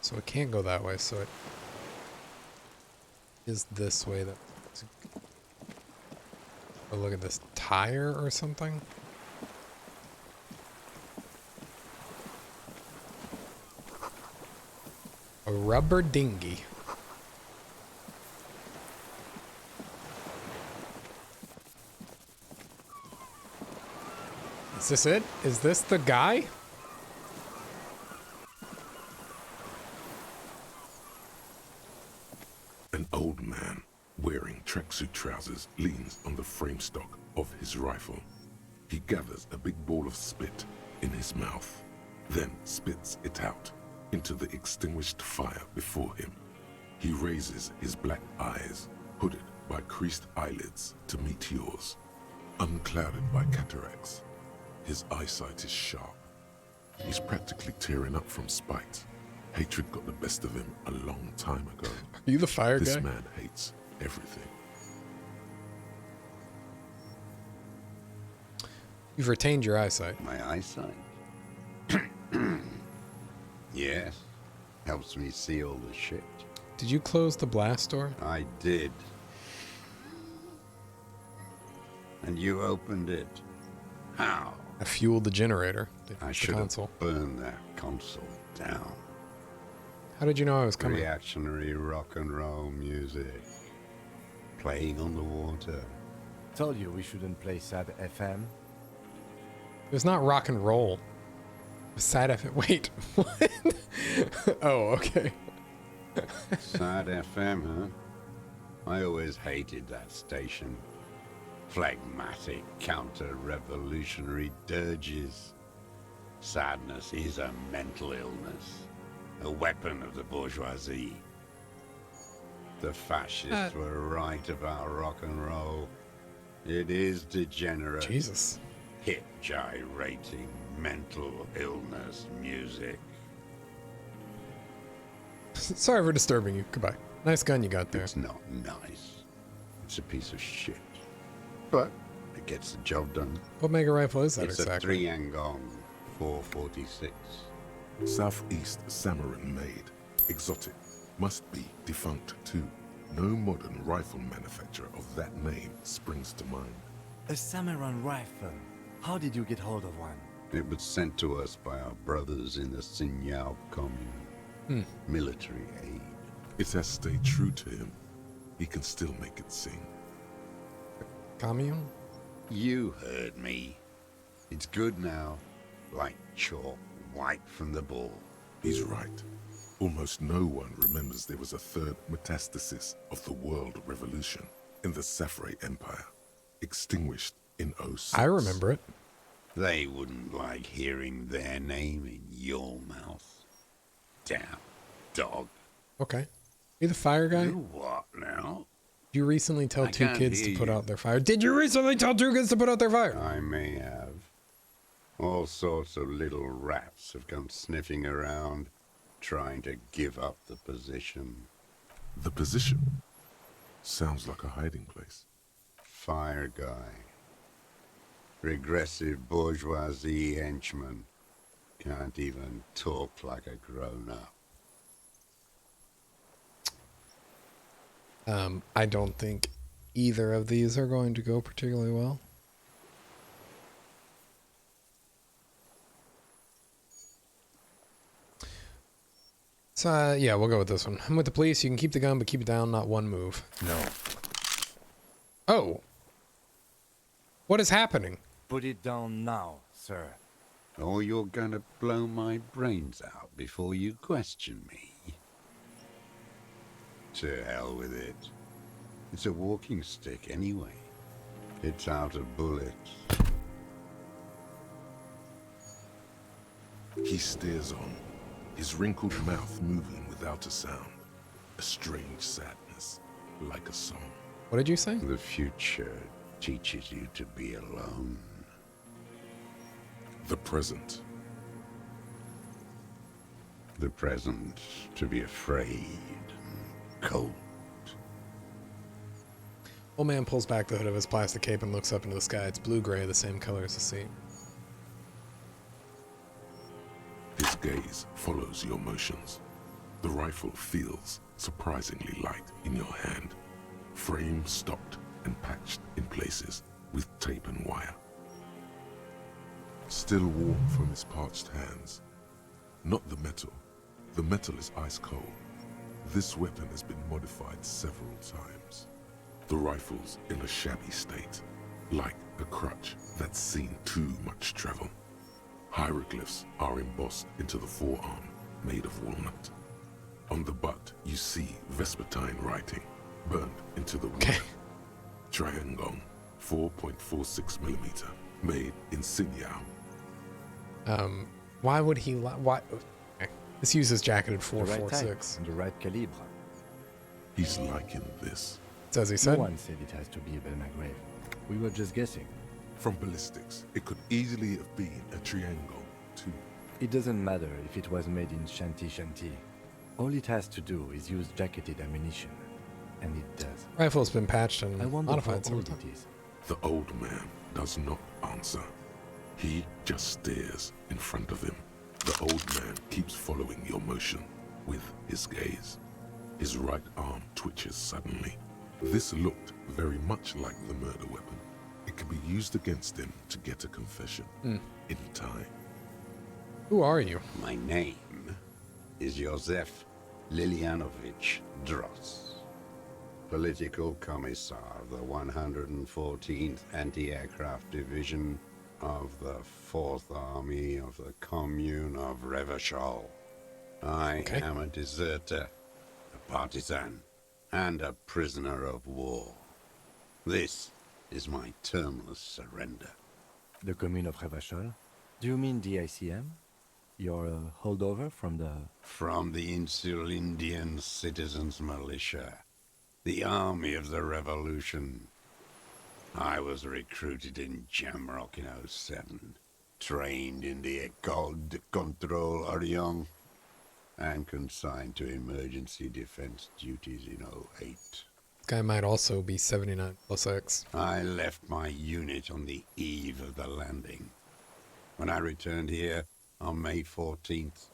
So it can't go that way, so it is this way that... Oh, look at this tire or something? A rubber dinghy. Is this it? Is this the guy? An old man wearing tracksuit trousers leans on the frame stock of his rifle. He gathers a big ball of spit in his mouth, then spits it out into the extinguished fire before him. He raises his black eyes, hooded by creased eyelids, to meet yours. Unclouded by cataracts, his eyesight is sharp. He's practically tearing up from spite. Hatred got the best of him a long time ago. Are you the fire guy? This man hates everything. You've retained your eyesight. My eyesight? Yes. Helps me see all the shit. Did you close the blast door? I did. And you opened it. How? I fueled the generator. I should have burned that console down. How did you know I was coming? Reactionary rock and roll music. Playing on the water. Told you we shouldn't play sad FM. It was not rock and roll. It was sad FM. Wait, what? Oh, okay. Sad FM, huh? I always hated that station. Phlegmatic, counter-revolutionary dirges. Sadness is a mental illness. A weapon of the bourgeoisie. The fascists were right about rock and roll. It is degenerate. Jesus. Hip gyrating, mental illness music. Sorry for disturbing you. Goodbye. Nice gun you got there. It's not nice. It's a piece of shit. But it gets the job done. What mega rifle is that it's exactly? It's a 3-Angong 446. Southeast Samaran made. Exotic. Must be defunct too. No modern rifle manufacturer of that name springs to mind. A Samaran rifle. How did you get hold of one? It was sent to us by our brothers in the Sinyao commune. Military aid. It has stayed true to him. He can still make it sing. Commune? You heard me. It's good now. Like chalk, white from the ball. He's right. Almost no one remembers there was a third metastasis of the world revolution in the Safre Empire, extinguished in 06. I remember it. They wouldn't like hearing their name in your mouth. Damn dog. Okay. You the fire guy? You what now? Did you recently tell I two can't kids to hear put you. out their fire? Did you recently tell two kids to put out their fire? I may have. All sorts of little rats have come sniffing around, trying to give up the position. The position? Sounds like a hiding place. Fire guy. Regressive bourgeoisie henchman. Can't even talk like a grown-up. I don't think either of these are going to go particularly well. So, yeah, we'll go with this one. I'm with the police. You can keep the gun, but keep it down, not one move. No. Oh. What is happening? Put it down now, sir. Or you're gonna blow my brains out before you question me. To hell with it. It's a walking stick anyway. It's out of bullets. He stares on, his wrinkled mouth moving without a sound. A strange sadness, like a song. What did you say? The future teaches you to be alone. The present. The present to be afraid and cold. Old man pulls back the hood of his plastic cape and looks up into the sky. It's blue-gray, the same color as the sea. His gaze follows your motions. The rifle feels surprisingly light in your hand. Frame stopped and patched in places with tape and wire. Still warm from his parched hands. Not the metal. The metal is ice cold. This weapon has been modified several times. The rifle's in a shabby state, like a crutch that's seen too much travel. Hieroglyphs are embossed into the forearm, made of walnut. On the butt, you see Vespertine writing, burned into the wood. Triangong, 4.46mm, made in Sinyao. Why would he why? Okay. This uses jacketed The right type 4.46. and the right calibre. He's liking this. As he said. No one said it has to be a Belmagrave. We were just guessing. From ballistics, it could easily have been a Triangong, too. It doesn't matter if it was made in Shanty Shanty. All it has to do is use jacketed ammunition. And it does. Rifle's been patched and I wonder modified how several old times. it is. The old man does not answer. He just stares in front of him. The old man keeps following your motion with his gaze. His right arm twitches suddenly. This looked very much like the murder weapon. It could be used against him to get a confession in time. Who are you? My name is Josef Lilianovich Dross, Political Commissar of the 114th Anti-Aircraft Division of the 4th Army of the Commune of Revachol. I am a deserter, a partisan, and a prisoner of war. This is my termless surrender. The Commune of Revachol? Do you mean the ICM? You're a holdover from the... From the Insulindian Citizens Militia, the army of the revolution. I was recruited in Jamrock in 07, trained in the École de Contrôle Orient, and consigned to emergency defense duties in 08. This guy might also be 79 plus X. I left my unit on the eve of the landing. When I returned here on May 14th,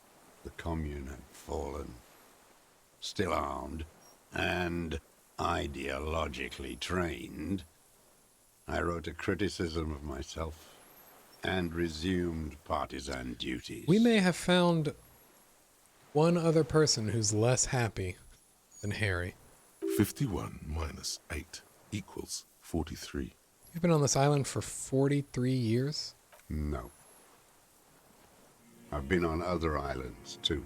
the commune had fallen. Still armed and ideologically trained, I wrote a criticism of myself and resumed partisan duties. We may have found one other person who's less happy than Harry. 51 minus 8 equals 43. You've been on this island for 43 years? No. I've been on other islands, too.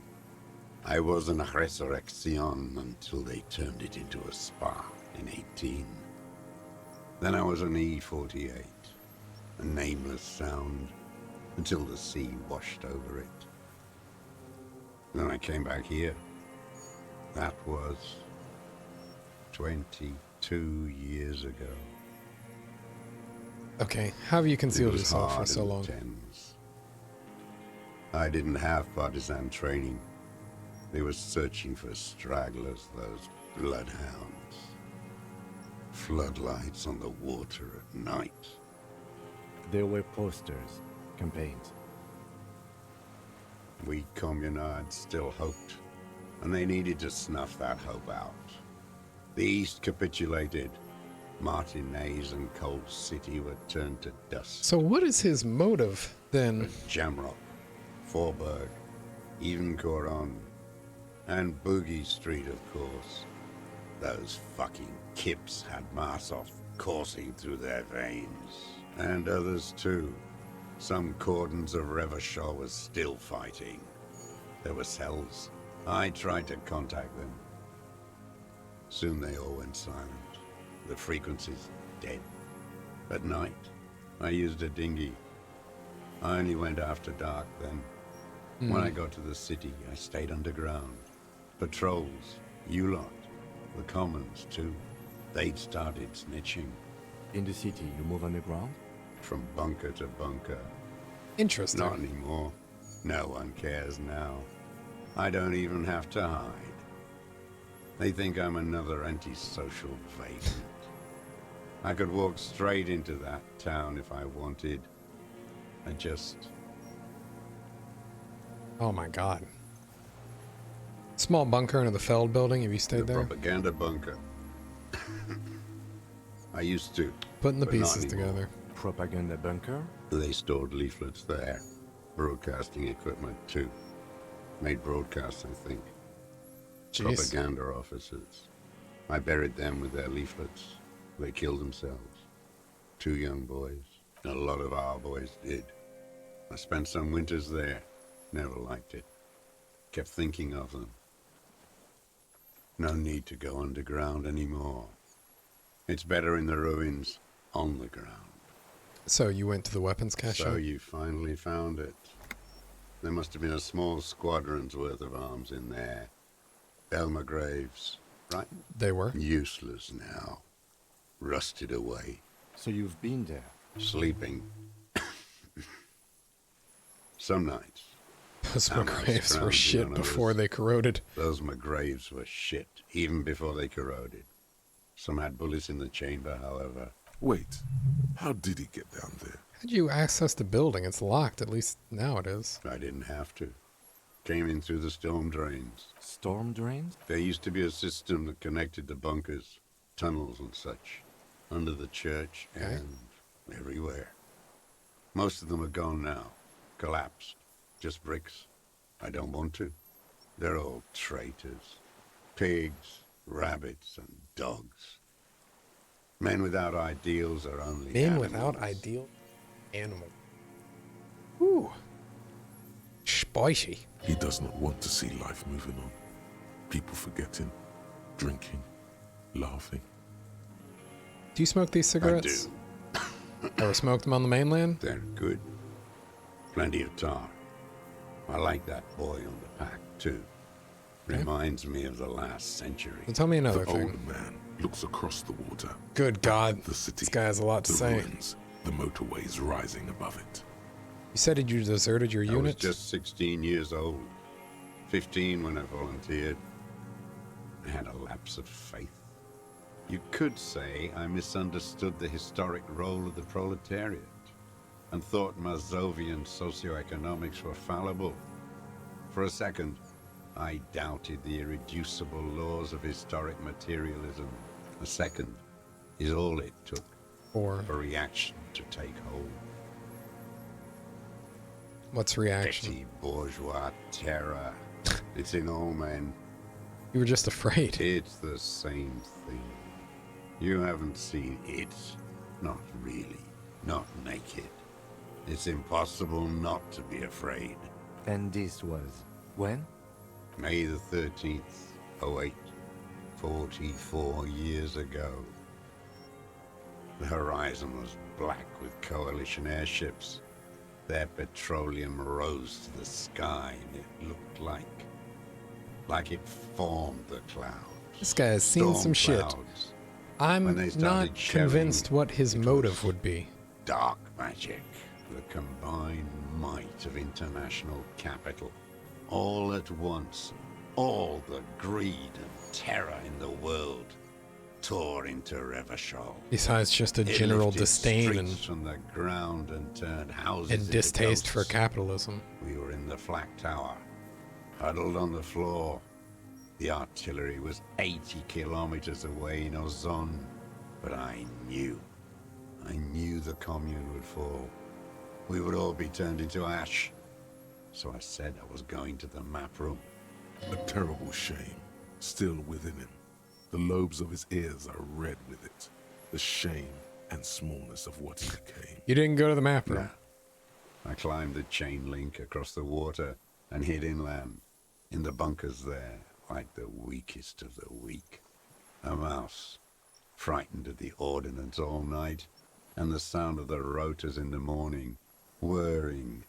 I was in Resurrection until they turned it into a spa in 18. Then I was on E48, a nameless sound, until the sea washed over it. Then I came back here. That was 22 years ago. Okay, how have you concealed It was yourself for hard so and long? tense. I didn't have partisan training. They were searching for stragglers, those bloodhounds. Floodlights on the water at night. There were posters, campaigns. We communards still hoped, and they needed to snuff that hope out. The East capitulated. Martinez and Cold City were turned to dust. So what is his motive, then? Jamrock, Forberg, even Coron, and Boogie Street, of course. Those fucking kips had Marsov coursing through their veins. And others too. Some cordons of Revachol was still fighting. There were cells. I tried to contact them. Soon they all went silent. The frequencies dead. At night, I used a dinghy. I only went after dark then. When I got to the city, I stayed underground. Patrols, you lot, the commons too. They'd started snitching. In the city, you move underground? From bunker to bunker. Interesting. Not anymore. No one cares now. I don't even have to hide. They think I'm another antisocial vagrant. I could walk straight into that town if I wanted. I just... Oh my god. Small bunker under the Feld building, have you stayed there? Propaganda bunker. I used to. Putting the but not pieces anymore. together. Propaganda bunker? They stored leaflets there. Broadcasting equipment too. Made broadcasts, I think. Jeez. Propaganda officers. I buried them with their leaflets. They killed themselves. 2 young boys. A lot of our boys did. I spent some winters there. Never liked it. Kept thinking of them. No need to go underground anymore. It's better in the ruins, on the ground. So you went to the weapons cache? So you finally found it. There must have been a small squadron's worth of arms in there. Elmer Graves, right? They were? Useless now. Rusted away. So you've been there? Sleeping. Some nights. Those Hammers McGraves were ground shit beyond before others. they corroded. Those McGraves were shit, even before they corroded. Some had bullets in the chamber, however. Wait, how did he get down there? How'd you access the building? It's locked, at least now it is. I didn't have to. Came in through the storm drains. Storm drains? There used to be a system that connected the bunkers, tunnels and such, under the church and everywhere. Most of them are gone now, collapsed, just bricks. I don't want to. They're all traitors. Pigs, rabbits and dogs. Men without ideals are only Men animals. without ideal animal. Ooh. Spicy. He does not want to see life moving on. People forgetting, drinking, laughing. Do you smoke these cigarettes? I do. Ever smoked them on the mainland? They're good. Plenty of tar. I like that boy on the pack, too. Reminds me of the last century. Well, tell me another The thing. older man looks across the water. Good God. The city. This guy has a lot to the say. ruins, the motorways rising above it. You said you deserted your I was unit? just 16 years old. 15 when I volunteered. I had a lapse of faith. You could say I misunderstood the historic role of the proletariat and thought Mazovian socioeconomics were fallible. For a second, I doubted the irreducible laws of historic materialism. A second is all it took for reaction to take hold. What's reaction? Petty bourgeois terror. It's in all men. You were just afraid. It's the same thing. You haven't seen it. Not really. Not naked. It's impossible not to be afraid. And this was when? May the 13th, 08. 44 years ago. The horizon was black with coalition airships. Their petroleum rose to the sky, and it looked like it formed the clouds. This guy has seen Storm some shit. clouds. I'm When they not started shelling, convinced what his motive would be. Dark magic, the combined might of international capital. All at once, all the greed and terror in the world tore into Revachol. Besides just a It general lifted disdain and streets from the ground and turned houses into distaste for ghosts. capitalism. We were in the flak tower, huddled on the floor. The artillery was 80 kilometers away in Ozon, but I knew the commune would fall. We would all be turned into ash. So I said I was going to the map room. A terrible shame, still within him. The lobes of his ears are red with it. The shame and smallness of what he became. You didn't go to the map room. I climbed the chain link across the water and hid inland, in the bunkers there, like the weakest of the weak. A mouse, frightened at the ordnance all night, and the sound of the rotors in the morning, whirring.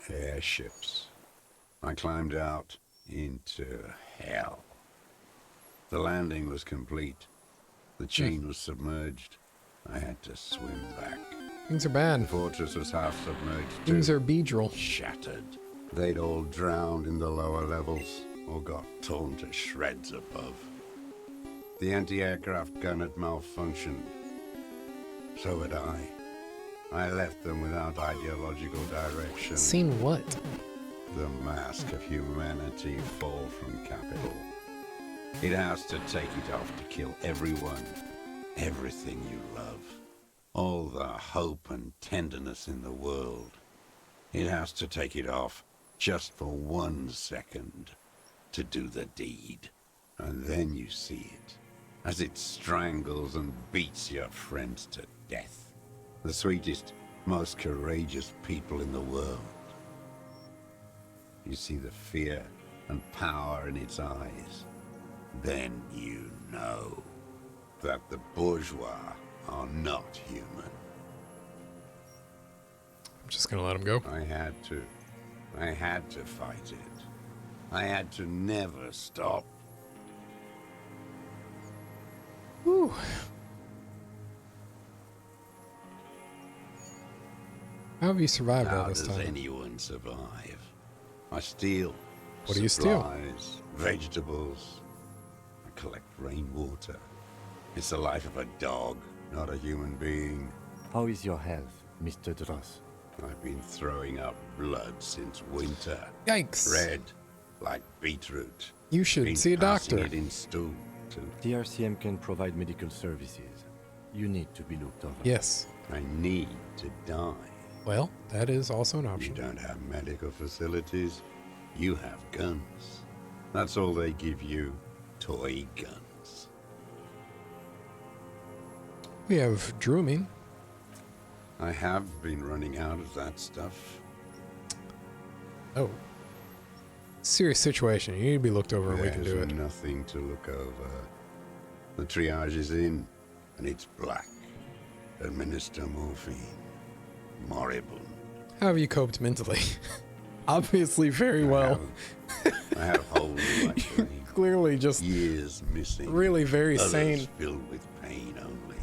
Airships. I climbed out into hell. The landing was complete. The chain was submerged. I had to swim back. Things are bad. The fortress was half submerged Things too. are bedril. Shattered. They'd all drowned in the lower levels, or got torn to shreds above. The anti-aircraft gun had malfunctioned. So had I. I left them without ideological direction. Seen what? The mask of humanity fall from capital. It has to take it off to kill everyone, everything you love. All the hope and tenderness in the world. It has to take it off just for 1 second to do the deed. And then you see it, as it strangles and beats your friends to death. The sweetest, most courageous people in the world. You see the fear and power in its eyes. Then you know that the bourgeois are not human. I'm just gonna let him go. I had to. I had to fight it. I had to never stop. Whew. How have you survived all How this does time? anyone survive? I steal. What do you steal? Supplies, vegetables. I collect rainwater. It's the life of a dog, not a human being. How is your health, Mr. Dross? I've been throwing up blood since winter. Yikes. Red, like beetroot. You should Been see a passing doctor. it in stool, too. The RCM can provide medical services. You need to be looked over. Yes. I need to die. Well, that is also an You option. don't have medical facilities. You have guns. That's all they give you. Toy guns. We have Drooming. I have been running out of that stuff. Oh. Serious situation. You need to be looked over and we can do There's it. nothing to look over. The triage is in, and it's black. Administer morphine. Moribund. How have you coped mentally? Obviously very well. I have holes in my brain. Clearly just years missing. really very Others sane. filled with pain only.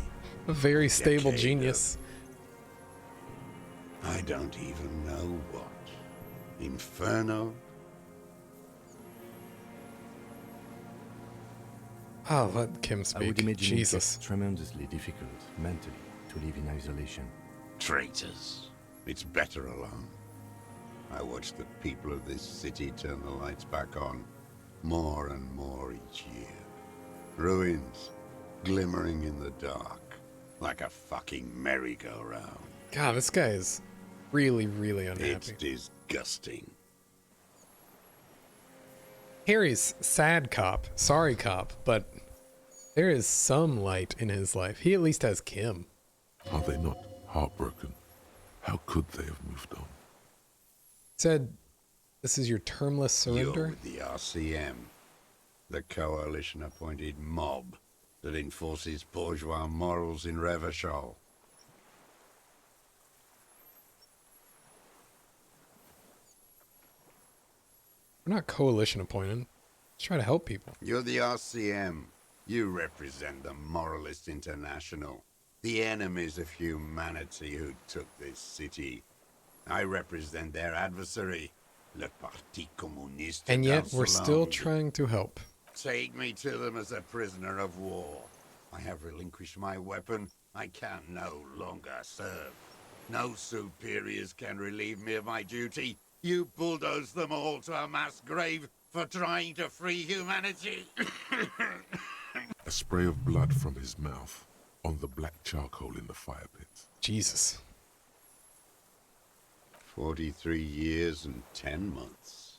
A very stable Decade genius. I don't even know what. Inferno? Oh, let Kim I would speak. imagine Jesus. it's tremendously difficult mentally to live in isolation. Traitors. It's better alone. I watch the people of this city turn the lights back on more and more each year. Ruins, glimmering in the dark, like a fucking merry-go-round. God, this guy is really, really It's unhappy. disgusting. Harry's sad cop, sorry cop, but there is some light in his life. He at least has Kim. Are they not heartbroken? How could they have moved on? Said, this is your termless surrender? You're with the RCM, the coalition-appointed mob that enforces bourgeois morals in Revachol. We're not coalition appointed. Let's try to help people. You're the RCM. You represent the Moralist International, the enemies of humanity who took this city. I represent their adversary, Le Parti Communiste. And yet, we're still d'Arcelande. trying to help. Take me to them as a prisoner of war. I have relinquished my weapon. I can no longer serve. No superiors can relieve me of my duty. You bulldoze them all to a mass grave for trying to free humanity. A spray of blood from his mouth on the black charcoal in the fire pit. Jesus. 43 years and 10 months.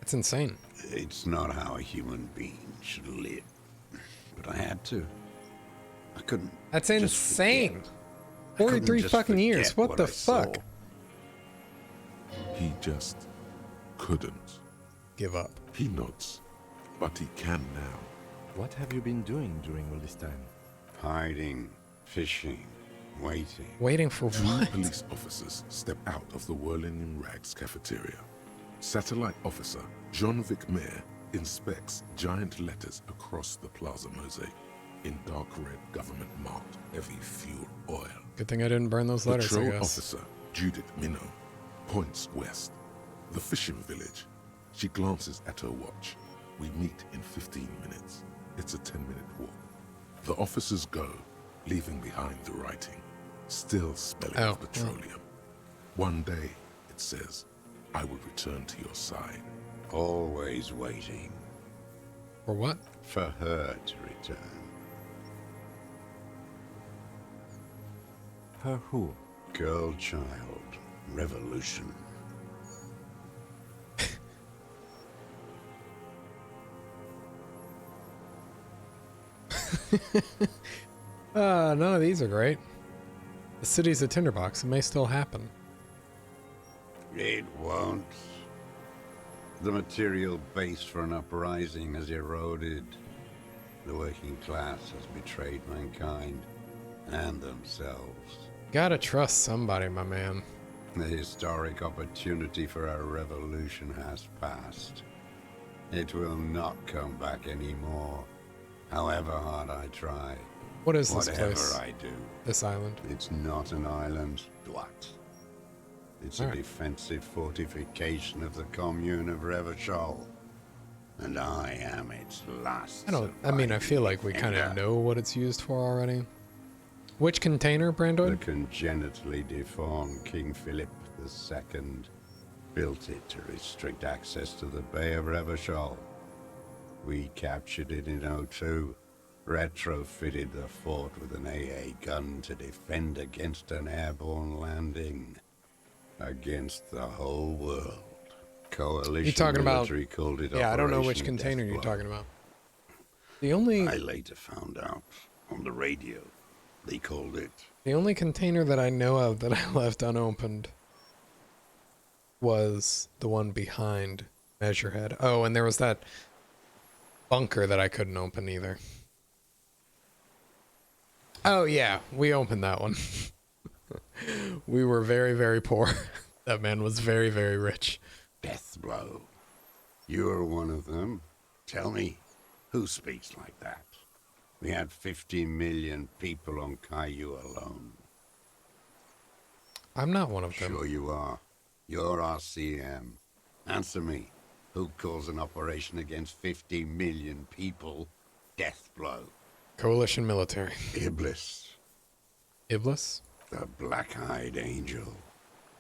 That's insane. It's not how a human being should live. But I had to. I couldn't. That's just insane. forget. I couldn't 43 just fucking years. forget What the I saw. fuck? He just couldn't. Give up. He nods, but he can now. What have you been doing during all this time? Hiding, fishing, waiting. Waiting for Two what? police officers step out of the Whirling in Rags cafeteria. Satellite officer Jean-Vic Mayer inspects giant letters across the plaza mosaic in dark red government-marked heavy fuel oil. Good thing I didn't burn those letters, I Patrol guess. officer Judith Minot points west. The fishing village. She glances at her watch. We meet in 15 minutes. It's a 10-minute walk. The officers go, leaving behind the writing, still smelling of petroleum. One day, it says, I will return to your side. Always waiting. For what? For her to return. Her who? Girl child. Revolution. None of these are great. The city's a tinderbox. It may still happen. It won't. The material base for an uprising has eroded. The working class has betrayed mankind and themselves. Gotta trust somebody, my man. The historic opportunity for a revolution has passed. It will not come back anymore, however hard I try. What is this Whatever place? I do. This island? It's not an island. What? It's a defensive fortification of the commune of Revachol. And I am its last I mean, I feel like we kind of know what it's used for already. Which container, Brandoid? The congenitally deformed King Philip II built it to restrict access to the Bay of Revachol. We captured it in '02, retrofitted the fort with an AA gun to defend against an airborne landing. Against the whole world. Coalition You're talking military about, called it yeah, I don't know which Operation container you're Deathblow. talking about. The only... I later found out on the radio they called it. The only container that I know of that I left unopened was the one behind Measurehead. Oh, and there was that bunker that I couldn't open either. Oh, yeah, we opened that one. We were very, very poor. That man was very, very rich. Deathblow. You're one of them. Tell me, who speaks like that? We had 50 million people on Caillou alone. I'm not one of them. Sure you are. You're our CM. Answer me. Who calls an operation against 50 million people Deathblow? Coalition military. Iblis. Iblis? The black-eyed angel.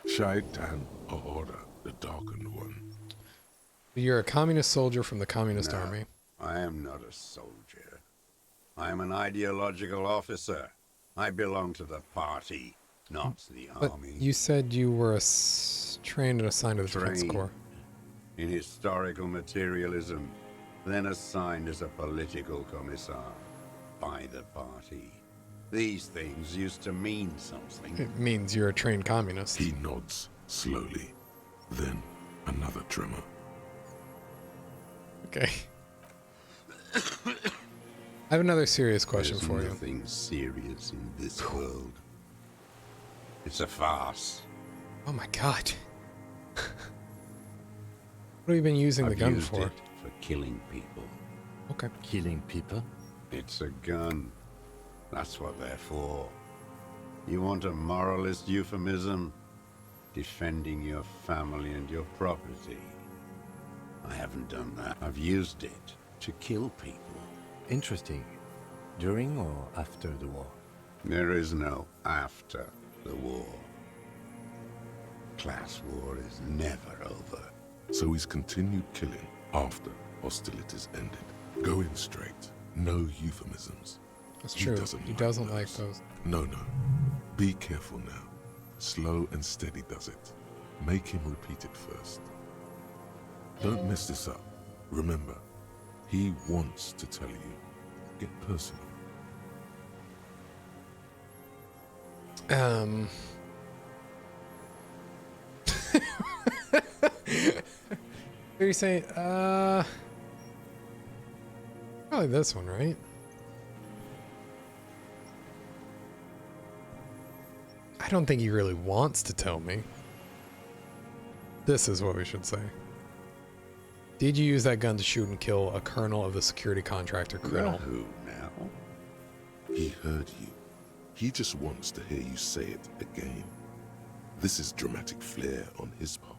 Shaitan Order, the darkened one. You're a communist soldier from the communist No, army. I am not a soldier. I am an ideological officer. I belong to the party, not the But army. you said you were trained and assigned to the Defense Trained Corps. in historical materialism, then assigned as a political commissar by the party. These things used to mean something. It means you're a trained communist. He nods slowly, then another tremor. Okay. I have another serious question There's for you. nothing serious in this world. It's a farce. Oh my god. What have you been using the I've gun used for? it for killing people. Okay. Killing people? It's a gun. That's what they're for. You want a moralist euphemism? Defending your family and your property. I haven't done that. I've used it to kill people. Interesting. During or after the war? There is no after the war. Class war is never over. So he's continued killing after hostilities ended. Going straight. No euphemisms. That's true. He doesn't like those. No. Be careful now. Slow and steady does it. Make him repeat it first. Don't mess this up. Remember, he wants to tell you. Get personal. What are you saying? Probably this one, right? I don't think he really wants to tell me. This is what we should say. Did you use that gun to shoot and kill a colonel of the security contractor Criddle? Who now? He heard you. He just wants to hear you say it again. This is dramatic flair on his part.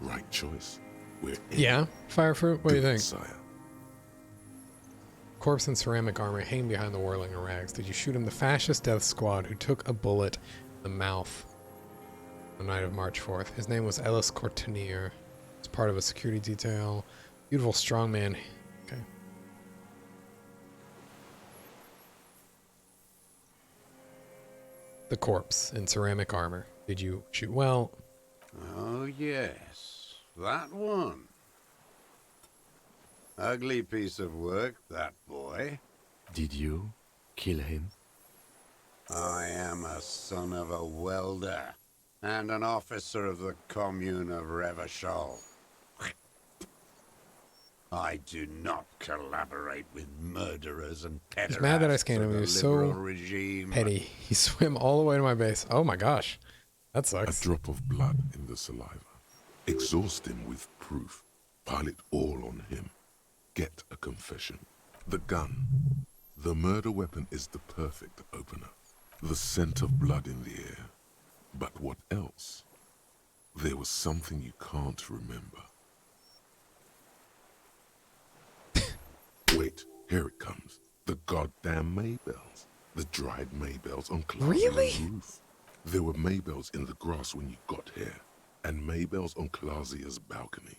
Right choice. We're in. Yeah, Firefruit, what do you think? Sire. Corpse in ceramic armor hanging behind the whirling rags. Did you shoot him the fascist death squad who took a bullet in the mouth the night of March 4th? His name was Ellis Courtinier. He's part of a security detail. Beautiful strong man. Okay. The corpse in ceramic armor. Did you shoot well? Oh, yes. That one. Ugly piece of work, that boy. Did you kill him? I am a son of a welder and an officer of the commune of Revachol. I do not collaborate with murderers and pederasts. He's mad that I scanned him. of He the was so liberal regime. petty. He swam all the way to my base. Oh my gosh. That sucks. A drop of blood in the saliva. Exhaust him with proof. Pile it all on him. Get a confession. The gun. The murder weapon is the perfect opener. The scent of blood in the air. But what else? there was something you can't remember. Wait, here it comes. The goddamn Maybells. The dried Maybells on Clausia's roof. There were Maybells in the grass when you got here, and Maybells on Clausia's balcony.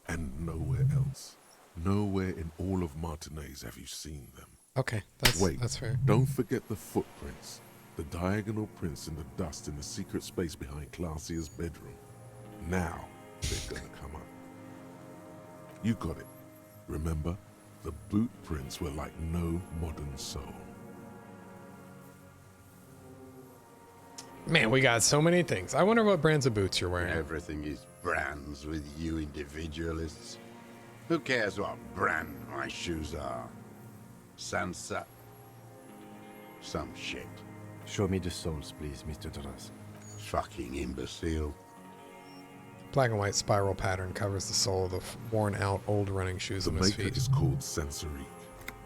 And nowhere else. Nowhere in all of Martinez have you seen them. Okay, that's fair. Don't forget the footprints. The diagonal prints in the dust in the secret space behind Clausia's bedroom. Now they're gonna come up. You got it. Remember? The boot prints were like no modern soul. Man, we got so many things. I wonder what brands of boots you're wearing. Everything is brands with you individualists. Who cares what brand my shoes are? Sensai. Some shit. Show me the soles, please, Mr. Dross. Fucking imbecile. Black and white spiral pattern covers the sole of the worn-out old running shoes on his The maker feet. is called Sensai,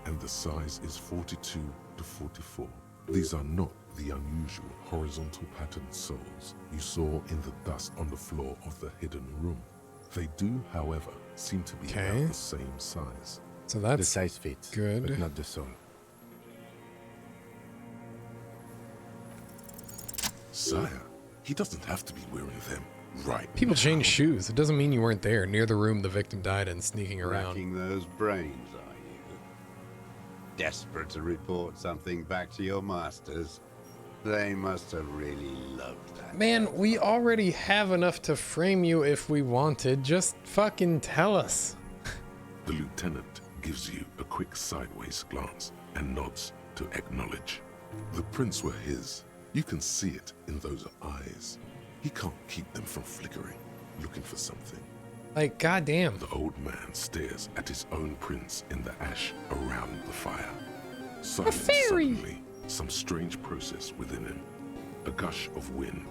and the size is 42 to 44. These are not the unusual horizontal patterned soles you saw in the dust on the floor of the hidden room. They do, however, seem to be about the same size. So that's the size fits, good, but not the sole. Sire, he doesn't have to be wearing them right People now. change shoes. It doesn't mean you weren't there near the room the victim died in, sneaking around. Racking those brains, are you? Desperate to report something back to your masters? They must have really loved that. Man, we already have enough to frame you if we wanted. Just fucking tell us. The lieutenant gives you a quick sideways glance and nods to acknowledge. The prints were his. You can see it in those eyes. He can't keep them from flickering, looking for something. Like, goddamn. The old man stares at his own prints in the ash around the fire. Suddenly, some strange process within him. A gush of wind.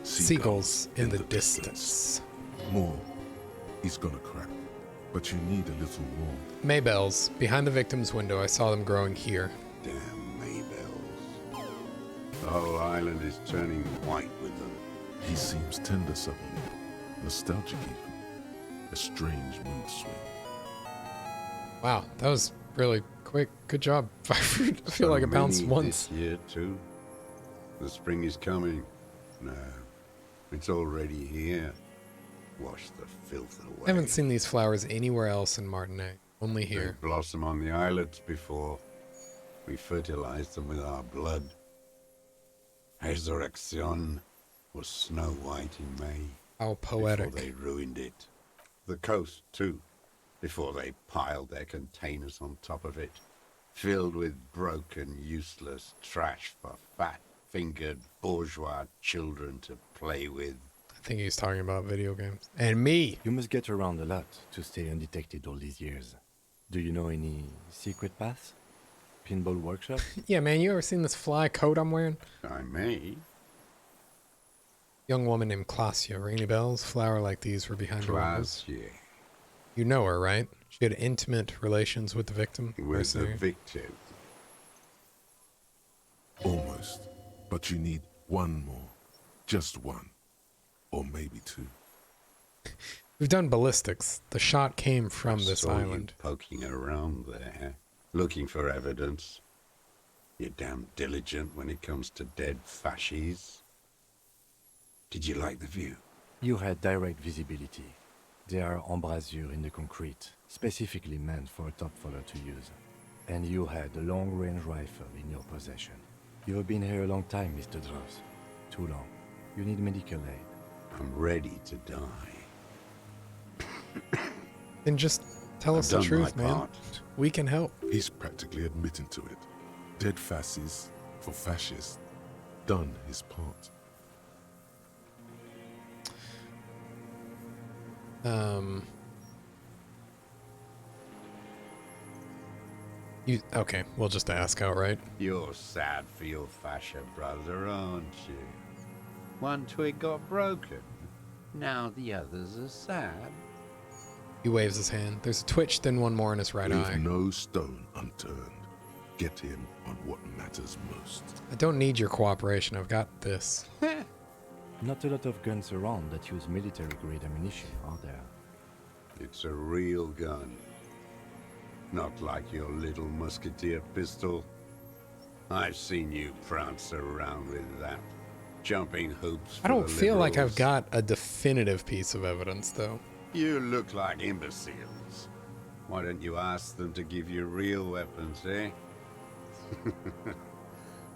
Seagulls in the distance. More. He's gonna crack. But you need a little more. Maybells. Behind the victim's window, I saw them growing here. Damn Maybells. The whole island is turning white with them. He seems tender suddenly. Nostalgic even. A strange mood swing. Wow, that was really quick. Good job. I feel like it bounced once. This year too. The spring is coming. No, it's already here. Wash the filth away. I haven't seen these flowers anywhere else in Martinet. Only They here. blossom on the islets before we fertilize them with our blood. Resurrection was snow white in May. How poetic. Before they ruined it. The coast, too, before they piled their containers on top of it, filled with broken, useless trash for fat-fingered bourgeois children to play with. I think he's talking about video games. And me! You must get around a lot to stay undetected all these years. Do you know any secret paths? Pinball workshop? Yeah, man, you ever seen this fly coat I'm wearing? I may. Young woman named Clausia. Ring any bells? Flower like these were behind her windows. Clausia. You know her, right? She had intimate relations with the victim. With the victim. Almost. But you need one more. Just one. Or maybe two. We've done ballistics. The shot came from this Saw you island. poking around there, looking for evidence. You're damn diligent when it comes to dead fascies. Did you like the view? You had direct visibility. There are embrasures in the concrete, specifically meant for a top follower to use. And you had a long-range rifle in your possession. You've been here a long time, Mr. Dross. Too long. You need medical aid. I'm ready to die. Then just tell us the done truth, my man. part. We can help. He's practically admitting to it. Dead fascists for fascists. Done his part. Okay, we'll just ask outright. You're sad for your fascia brother, aren't you? One twig got broken. Now the others are sad. He waves his hand. There's a twitch, then one more in his right Leave eye. no stone unturned. Get him on what matters most. I don't need your cooperation. I've got this. Not a lot of guns around that use military-grade ammunition, are there? It's a real gun. Not like your little musketeer pistol. I've seen you prance around with that. Jumping hoops for I don't the feel like I've liberals. got a definitive piece of evidence, though. You look like imbeciles. Why don't you ask them to give you real weapons, eh?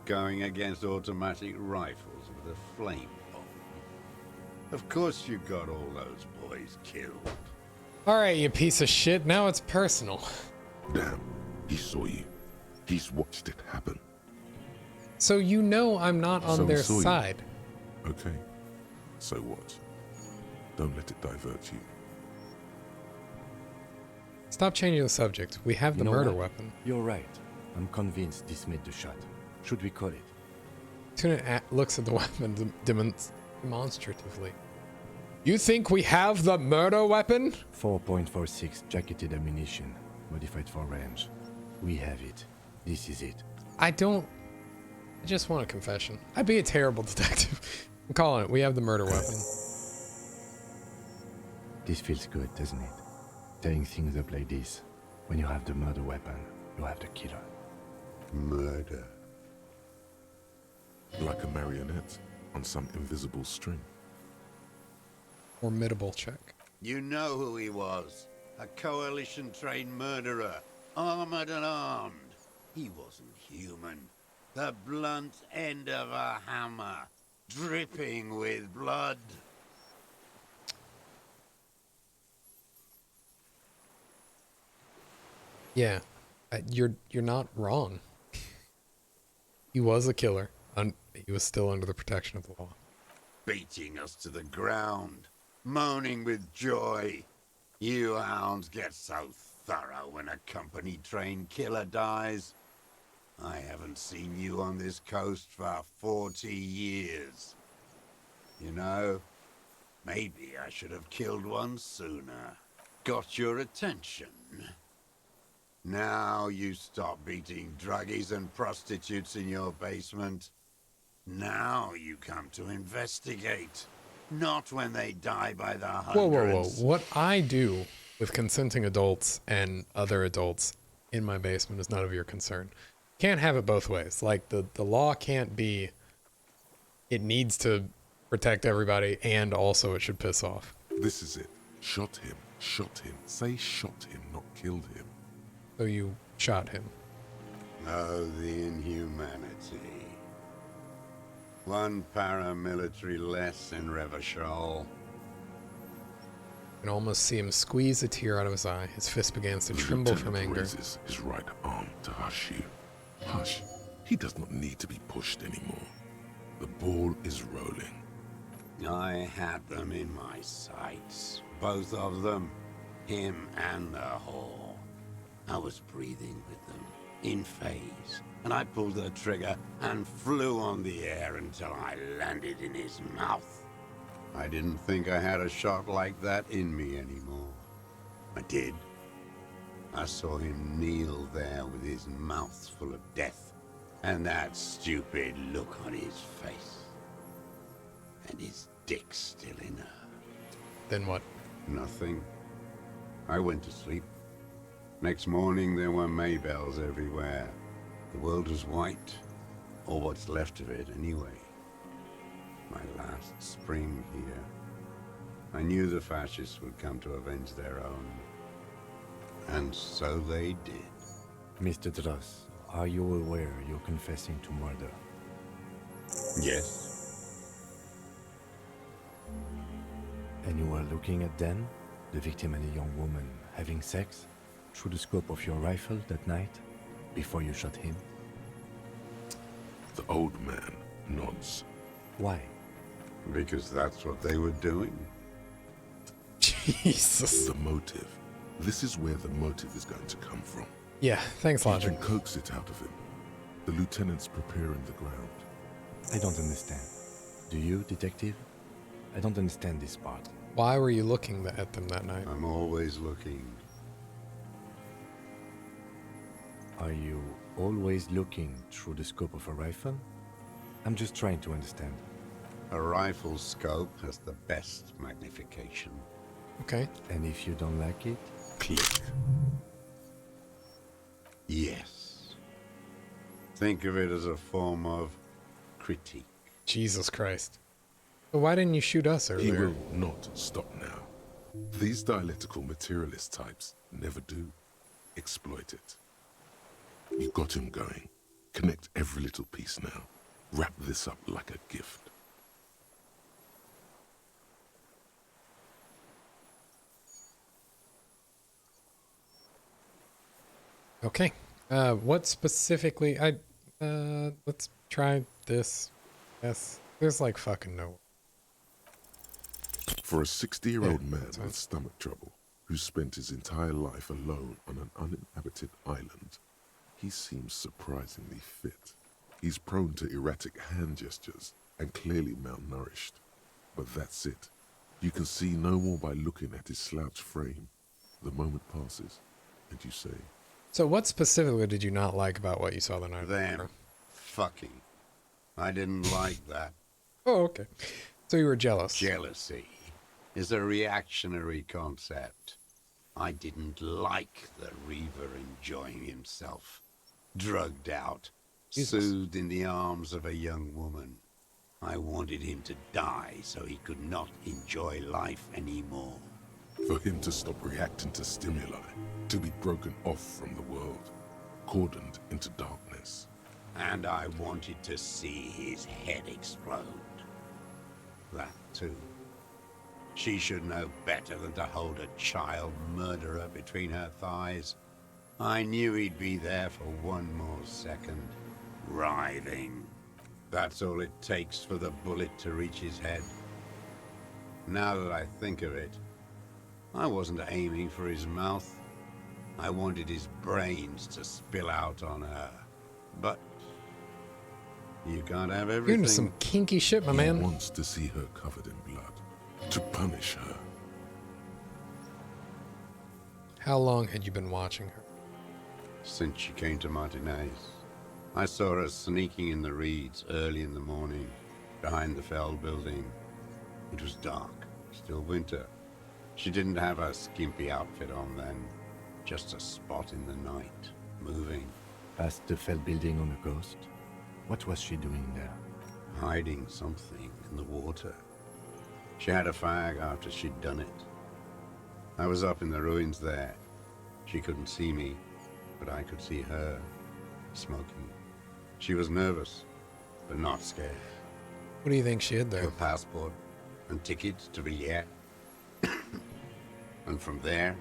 Going against automatic rifles with a flame bomb. Of course you got all those boys killed. Alright, you piece of shit. Now it's personal. Damn, he saw you. He's watched it happen. So you know I'm not on So he their saw you. side. Okay, so what? Don't let it divert you. Stop changing the subject. We have the You know murder what? weapon. You're right. I'm convinced this made the shot. Should we call it? Tuna looks at the weapon demonstratively. You think we have the murder weapon? 4.46 jacketed ammunition, modified for range. We have it. This is it. I just want a confession. I'd be a terrible detective. I'm calling it. We have the murder weapon. This feels good, doesn't it? Tearing things up like this. When you have the murder weapon, you have the killer. Murder. Like a marionette on some invisible string. Formidable check. You know who he was. A coalition-trained murderer. Armored and armed. He wasn't human. The blunt end of a hammer. Dripping with blood. Yeah, you're not wrong. He was a killer. He was still under the protection of the law. Beating us to the ground. Moaning with joy. You hounds get so thorough when a company-trained killer dies. I haven't seen you on this coast for 40 years. You know, maybe I should have killed one sooner. Got your attention. Now you stop beating druggies and prostitutes in your basement. Now you come to investigate. Not when they die by the hundreds. Whoa. What I do with consenting adults and other adults in my basement is none of your concern. Can't have it both ways. Like, the law can't be, it needs to protect everybody, and also it should piss off. This is it. Shot him. Shot him. Say shot him, not killed him. So you shot him. Oh, the inhumanity. One paramilitary less in Revachol. You can almost see him squeeze a tear out of his eye. His fist begins to tremble from anger. Raises his right arm to hush you. Hush. He does not need to be pushed anymore. The ball is rolling. I had them in my sights. Both of them. Him and the whore. I was breathing with them, in phase, and I pulled the trigger and flew on the air until I landed in his mouth. I didn't think I had a shot like that in me anymore. I did. I saw him kneel there with his mouth full of death, and that stupid look on his face. And his dick still in her. Then what? Nothing. I went to sleep. Next morning, there were Maybells everywhere. The world was white, or what's left of it anyway. My last spring here. I knew the fascists would come to avenge their own. And so they did. Mr. Dross, are you aware you're confessing to murder? Yes. And you were looking at Dan, the victim and a young woman, having sex? Through the scope of your rifle that night, before you shot him? The old man nods. Why? Because that's what they were doing. Jesus. The motive. This is where the motive is going to come from. Yeah, thanks, You Logic. can coax it out of him. The lieutenant's preparing the ground. I don't understand. Do you, detective? I don't understand this part. Why were you looking at them that night? I'm always looking. Are you always looking through the scope of a rifle? I'm just trying to understand. A rifle scope has the best magnification. Okay. And if you don't like it? Click. Yes. Think of it as a form of critique. Jesus Christ. So why didn't you shoot us He earlier? will not stop now. These dialectical materialist types never do. Exploit it. You got him going. Connect every little piece now. Wrap this up like a gift. Okay. What specifically? Let's try this. Yes. There's like fucking no. For a 60-year-old man with stomach trouble, who spent his entire life alone on an uninhabited island, he seems surprisingly fit. He's prone to erratic hand gestures and clearly malnourished. But that's it. You can see no more by looking at his slouched frame. The moment passes, and you say, So what specifically did you not like about what you saw the night Them. before? Fucking. I didn't like that. Oh, okay. So you were jealous. Jealousy is a reactionary concept. I didn't like the Reaver enjoying himself, drugged out, soothed in the arms of a young woman. I wanted him to die so he could not enjoy life anymore. for him to stop reacting to stimuli, to be broken off from the world, cordoned into darkness. And I wanted to see his head explode. That too. She should know better than to hold a child murderer between her thighs. I knew he'd be there for one more second, writhing. That's all it takes for the bullet to reach his head. Now that I think of it, I wasn't aiming for his mouth. I wanted his brains to spill out on her. But you can't have everything. You're into some kinky shit, my man. He wants to see her covered in blood, to punish her. How long had you been watching her? Since she came to Martinez. I saw her sneaking in the reeds early in the morning, behind the Fell building. It was dark, still winter. She didn't have her skimpy outfit on then, just a spot in the night, moving. Past the Fell building on the coast? What was she doing there? Hiding something in the water. She had a fag after she'd done it. I was up in the ruins there. She couldn't see me, but I could see her, smoking. She was nervous, but not scared. What do you think she hid there? Her passport and tickets to Villiers. And from there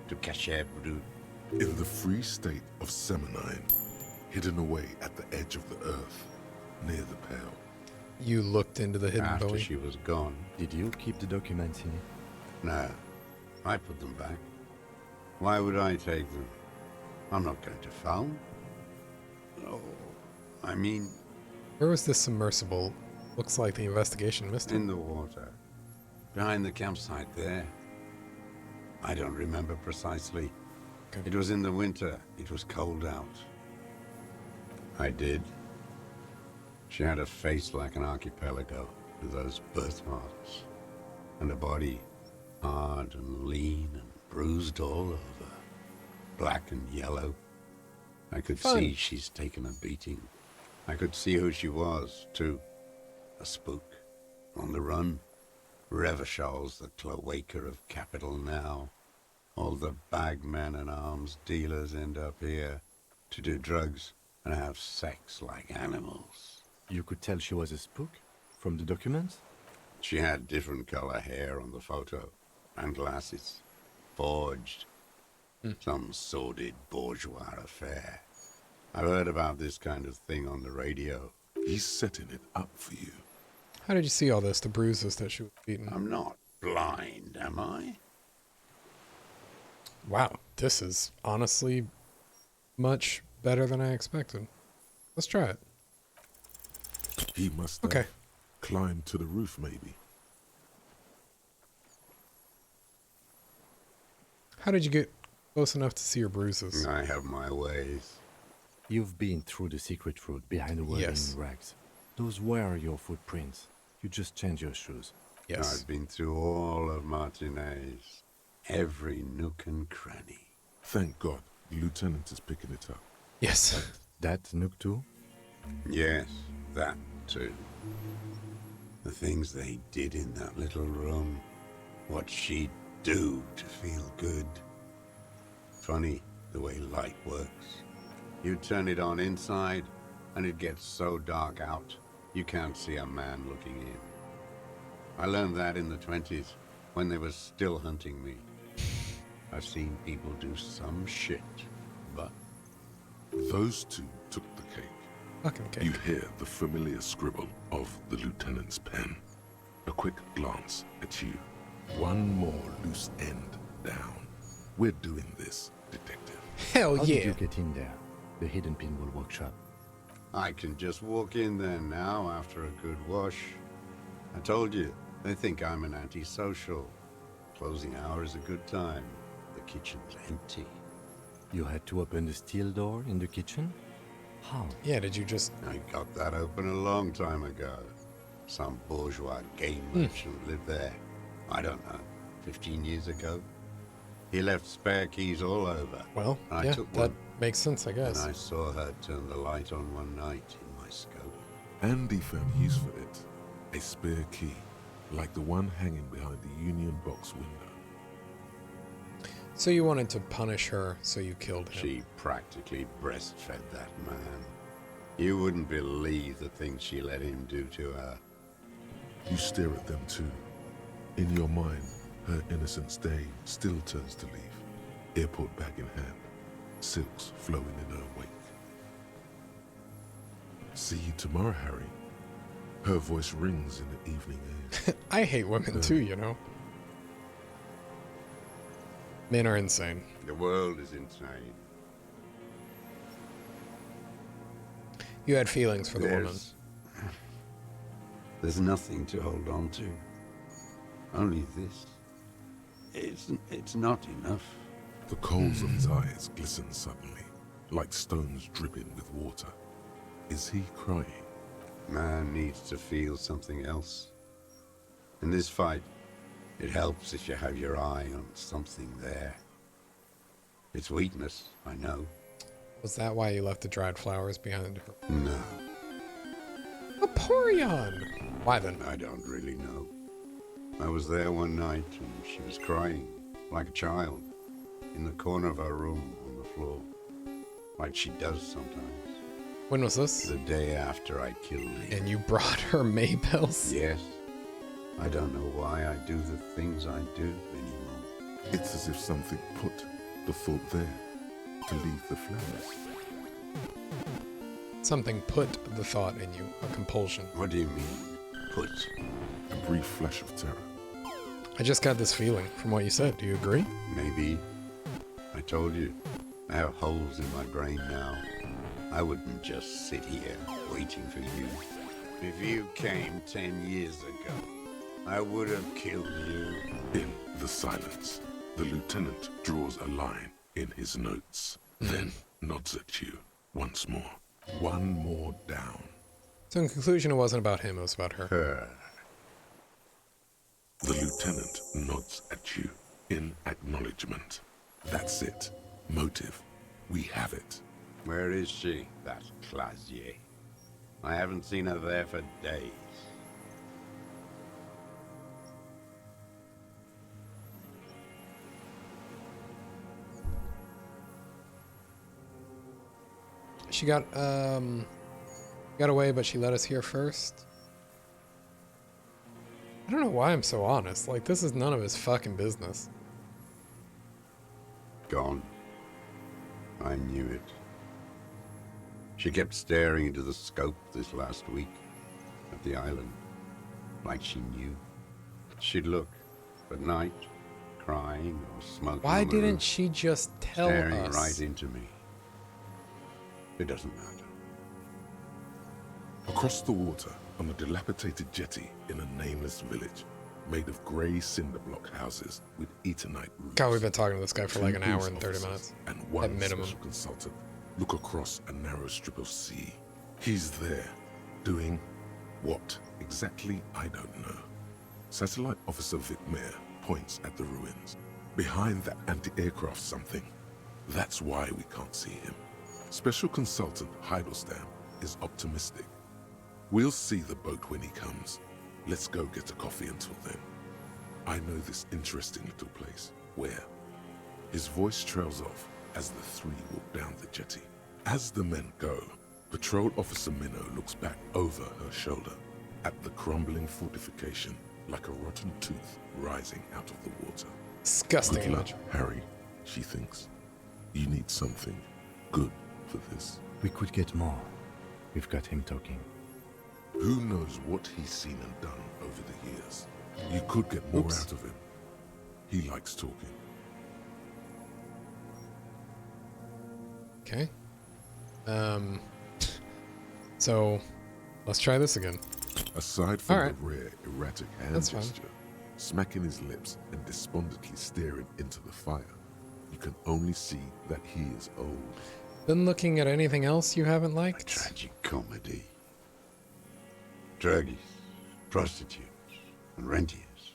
to Cachet Brut. In the free state of Seminine, hidden away at the edge of the earth, near the Pale. You looked into the hidden After building? she was gone. Did you keep the documents in it? No, I put them back. Why would I take them? I'm not going to foul. Oh, I mean... Where was this submersible? Looks like the investigation missed it. In the water. Behind the campsite there. I don't remember precisely. Okay. It was in the winter. It was cold out. I did. She had a face like an archipelago, with those birthmarks. And a body, hard and lean and bruised all over. Black and yellow. I could see she's taken a beating. I could see who she was, too. A spook. On the run. Revershal's the cloaca of capital now. All the bagmen and arms dealers end up here to do drugs and have sex like animals. You could tell she was a spook from the documents? She had different color hair on the photo and glasses. Forged. Some sordid bourgeois affair. I've heard about this kind of thing on the radio. He's setting it up for you. How did you see all this, the bruises that she was beaten? I'm not blind, am I? Wow, this is honestly much better than I expected. Let's try it. He must have climbed to the roof, maybe. How did you get close enough to see your bruises? I have my ways. You've been through the secret route behind the whirling rags. Those were your footprints. You just change your shoes. Yes. I've been through all of Martinez. Every nook and cranny. Thank God, the lieutenant is picking it up. Yes. That nook too? Yes, that too. The things they did in that little room. What she'd do to feel good. Funny the way light works. You turn it on inside, and it gets so dark out, you can't see a man looking in. I learned that in the 20s, when they were still hunting me. I've seen people do some shit, but... Those two took the cake. Fucking cake. You hear the familiar scribble of the lieutenant's pen. A quick glance at you. One more loose end down. We're doing this, detective. Hell How yeah. did you get in there? The Hidden Pinball Workshop. I can just walk in there now after a good wash. I told you, they think I'm an antisocial. Closing hour is a good time. The kitchen's empty. You had to open the steel door in the kitchen? How? Yeah, did you just... I got that open a long time ago. Some bourgeois game merchant lived there. I don't know, 15 years ago. He left spare keys all over. Well, I yeah, took that one, makes sense, I guess. and I saw her turn the light on one night in my scope. Andy found use for it. A spare key, like the one hanging behind the Union Box window. So you wanted to punish her, so you killed him. She practically breastfed that man. You wouldn't believe the things she let him do to her. You stare at them too. In your mind, her innocence day still turns to leaf. Airport bag in hand, silks flowing in her wake. See you tomorrow, Harry. Her voice rings in the evening air. I hate women too, you know. Men are insane. The world is insane. You had feelings for the woman. There's nothing to hold on to. Only this. It's not enough. The coals of his eyes glisten suddenly, like stones dripping with water. Is he crying? Man needs to feel something else. In this fight, it helps if you have your eye on something there. It's weakness, I know. Was that why you left the dried flowers behind her? No. Vaporeon! Why then? I don't really know. I was there one night and she was crying, like a child, in the corner of her room on the floor, like she does sometimes. When was this? The day after I killed him. And you brought her Maybells? Yes. I don't know why I do the things I do anymore. It's as if something put the thought there to leave the flowers. Something put the thought in you, a compulsion. What do you mean, put? A brief flash of terror. I just got this feeling from what you said. Do you agree? Maybe. I told you, I have holes in my brain now. I wouldn't just sit here waiting for you. If you came 10 years ago, I would have killed you. In the silence, the lieutenant draws a line in his notes, then nods at you once more. One more down. So in conclusion, it wasn't about him, it was about her. Her. The lieutenant nods at you in acknowledgement. That's it. Motive. We have it. Where is she, that Clasier? I haven't seen her there for days. She got away, but she let us here first. I don't know why I'm so honest. Like, this is none of his fucking business. Gone. I knew it. She kept staring into the scope this last week at the island, like she knew. She'd look at night, crying or smoking. Why on the didn't roof, she just tell staring us? right into me? It doesn't matter. Across the water, on a dilapidated jetty in a nameless village, made of grey cinder block houses with Eternite roofs. God, we've been talking to this guy for like an Two hour and police 30 officers minutes. And one At minimum. special consultant look across a narrow strip of sea. He's there, doing what Exactly, I don't know. Satellite Officer Vitmere points at the ruins. Behind that anti-aircraft something. That's why we can't see him. Special Consultant Heidelstein is optimistic. We'll see the boat when he comes. Let's go get a coffee until then. I know this interesting little place. Where? His voice trails off as the three walk down the jetty. As the men go, Patrol Officer Minnow looks back over her shoulder at the crumbling fortification like a rotten tooth rising out of the water. Disgusting Good luck, image. Harry, she thinks. You need something good for this. We could get more. We've got him talking. Who knows what he's seen and done over the years? You could get more out of him. He likes talking. Okay. So, let's try this again. Aside from All right. the rare, erratic hand That's fine. gesture, smacking his lips and despondently staring into the fire, you can only see that he is old. Been looking at anything else you haven't liked? Tragic comedy. Druggies, prostitutes, and rentiers.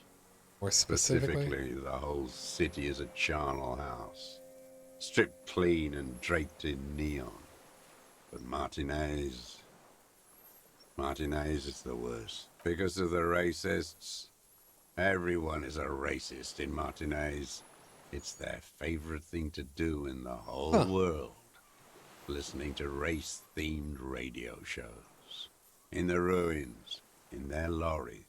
More specifically? The whole city is a charnel house. Stripped clean and draped in neon. But Martinez is the worst. Because of the racists. Everyone is a racist in Martinez. It's their favorite thing to do in the whole world. Listening to race-themed radio shows. In the ruins, in their lorries.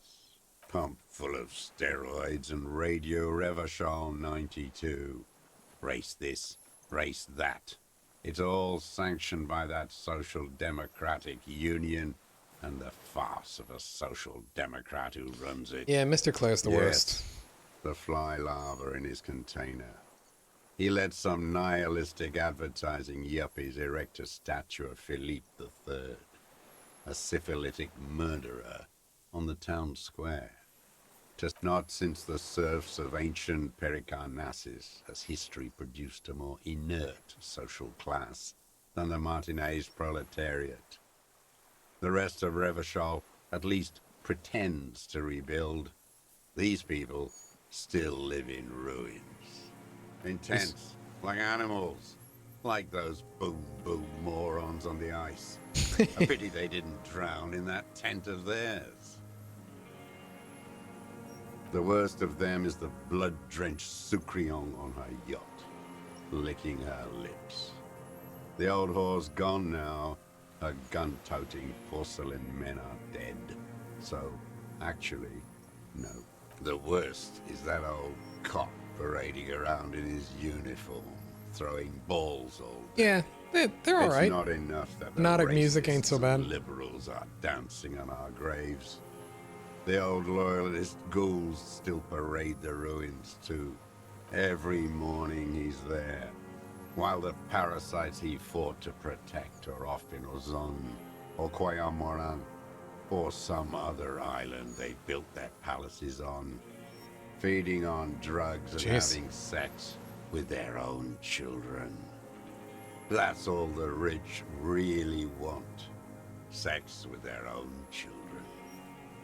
Pumped full of steroids and Radio Revachol 92. Race this, race that. It's all sanctioned by that Social Democratic Union and the farce of a Social Democrat who runs it. Yeah, Mr. Claire's the worst. The fly larva in his container. He let some nihilistic advertising yuppies erect a statue of Philippe III, a syphilitic murderer, on the town square. Just not since the serfs of ancient Pericarnassus has history produced a more inert social class than the Martinez proletariat. The rest of Revachol at least pretends to rebuild. These people still live in ruins. Intense, like animals. Like those boom morons on the ice. A pity they didn't drown in that tent of theirs. The worst of them is the blood-drenched Sucrion on her yacht, licking her lips. The old whore's gone now. Her gun-toting porcelain men are dead. So, actually, no. The worst is that old cop parading around in his uniform, throwing balls all day. Yeah, they're all right. It's not enough that the Hypnotic music ain't so racists bad. and liberals are dancing on our graves. The old loyalist ghouls still parade the ruins too. Every morning he's there, while the parasites he fought to protect are off in Ozon, or Quayamoran, or some other island they built their palaces on, feeding on drugs and Jeez. having sex with their own children. That's all the rich really want. Sex with their own children.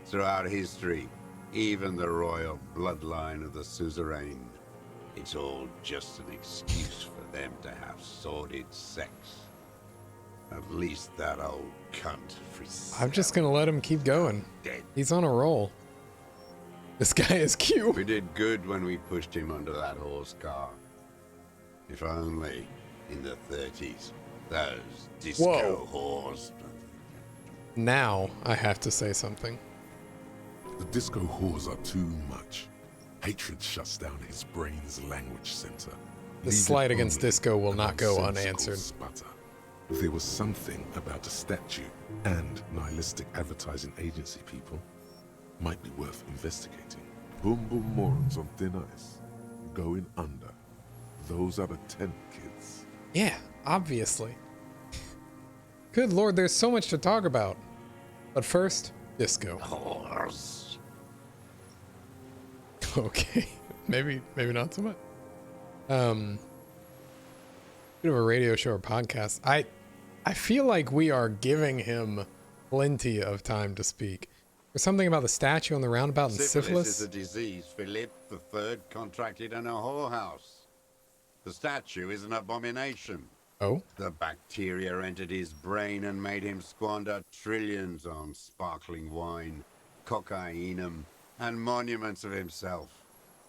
Throughout history, even the royal bloodline of the suzerain, it's all just an excuse for them to have sordid sex. At least that old cunt Frisell. I'm just gonna let him keep going. Dead. He's on a roll. This guy is cute. We did good when we pushed him under that horse car. If only, in the 30s, those disco whores. Now I have to say something. The disco whores are too much. Hatred shuts down his brain's language center. The leaving slight against only disco will an not go nonsensical unanswered. Sputter. There was something about a statue and nihilistic advertising agency people might be worth investigating. Boom boom morons on thin ice. Going under. Those are the tent kids. Yeah, obviously. Good lord, there's so much to talk about. But first, disco. Whores. Okay, maybe not so much. Bit of a radio show or podcast. I feel like we are giving him plenty of time to speak. There's something about the statue on the roundabout and syphilis. is a disease Philip III contracted in a whorehouse. The statue is an abomination. Oh? The bacteria entered his brain and made him squander trillions on sparkling wine, cocainum, and monuments of himself.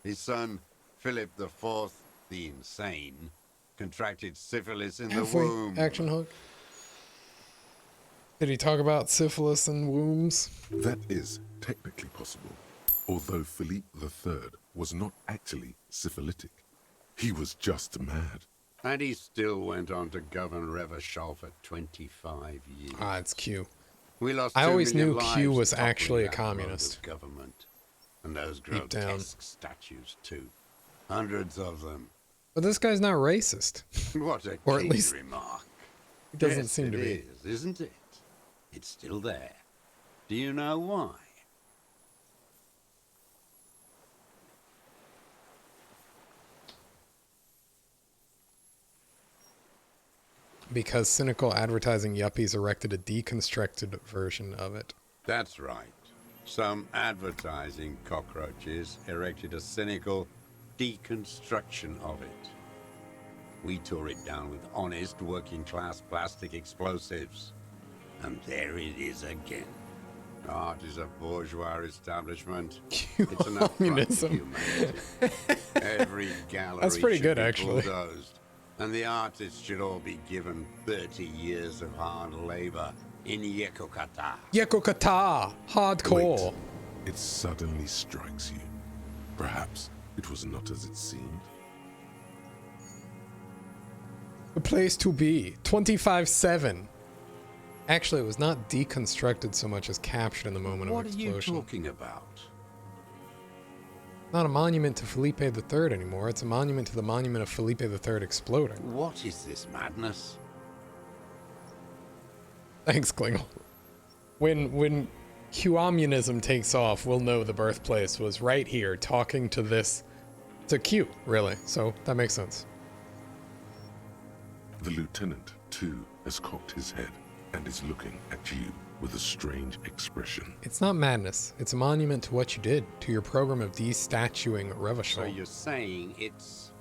His son, Philip IV, the Insane, contracted syphilis in the womb. Action hook. Did he talk about syphilis and wombs? That is technically possible, although Philippe III was not actually syphilitic. He was just mad. And he still went on to govern Revachol for 25 years. Ah, it's Q. We lost I 2 always million knew lives Q was toppling actually a that load of communist. Government. And those Deep down. grotesque statues, too. Hundreds of them. But this guy's not racist. What a Or at keen least remark. it doesn't Yes, seem to it be. is, isn't it? It's still there. Do you know why? Because cynical advertising yuppies erected a deconstructed version of it. That's right. Some advertising cockroaches erected a cynical deconstruction of it. We tore it down with honest working-class plastic explosives. And there it is again. Art is a bourgeois establishment. It's an affront to humanity. Every gallery That's pretty should good, be actually. bulldozed, and the artists should all be given 30 years of hard labor in Yekokata. Yekokata! Hardcore! Wait, it suddenly strikes you. Perhaps it was not as it seemed. The place to be. 25-7. Actually, it was not deconstructed so much as captured in the moment What of are you explosion. talking about? Not a monument to Felipe III anymore. It's a monument to the monument of Felipe III exploding. What is this madness? Thanks, Klingle. When Communism takes off, we'll know the birthplace was right here, talking to this, to Q, really. So that makes sense. The lieutenant, too, has cocked his head and is looking at you with a strange expression. It's not madness. It's a monument to what you did, to your program of destatuing Revachol. So you're saying it's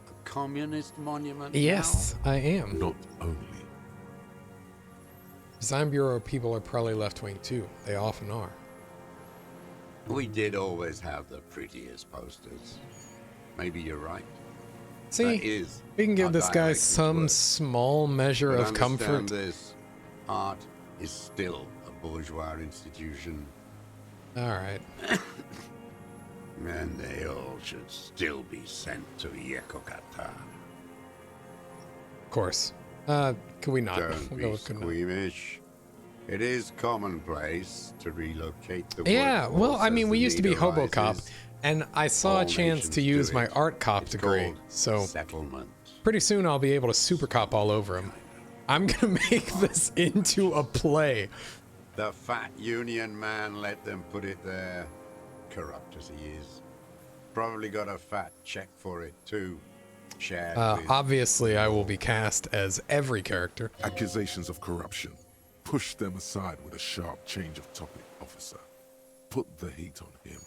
a communist monument? Yes, I am. Not only. Design Bureau people are probably left-wing too. They often are. We did always have the prettiest posters. Maybe you're right. See, That is we can give how this guy dialectics some work. small measure But of comfort. understand this. Art is still a bourgeois institution. All right. And they all should still be sent to Yekokata. Of course. Can we not? Don't We'll be go with could not. squeamish. It is commonplace to relocate the Yeah, well, workforce I as mean, we the used to be need HoboCop, arises. and I saw All a chance to nations do use my it. art cop It's degree, called so settlement. pretty soon I'll be able to super cop all over him. I'm gonna make this into a play. The fat union man let them put it there. Corrupt as he is. Probably got a fat check for it too. Shared with Obviously, I will be cast as every character. Accusations of corruption. Push them aside with a sharp change of topic, officer. Put the heat on him.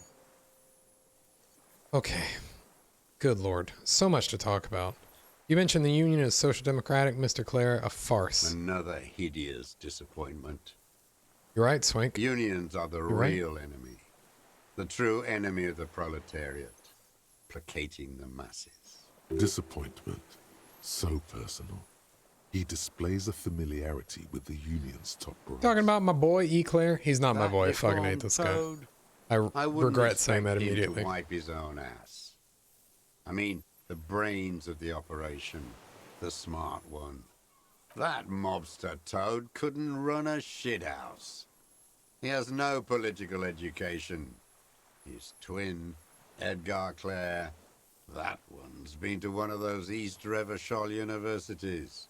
Okay. Good lord. So much to talk about. You mentioned the Union is social democratic, Mr. Clare. A farce. Another hideous disappointment. You're right, Swank. Unions are the You're right. real enemy. The true enemy of the proletariat. Placating the masses. Disappointment. So personal. He displays a familiarity with the union's top brass. Talking about my boy Eclair. He's not my That boy. I fucking reformed hate this guy. Toad, I wouldn't regret saying that expect him immediately. To wipe his own ass. I mean, the brains of the operation, the smart one. That mobster Toad couldn't run a shithouse. He has no political education. His twin, Edgar Clare, that one's been to one of those East Revachol universities.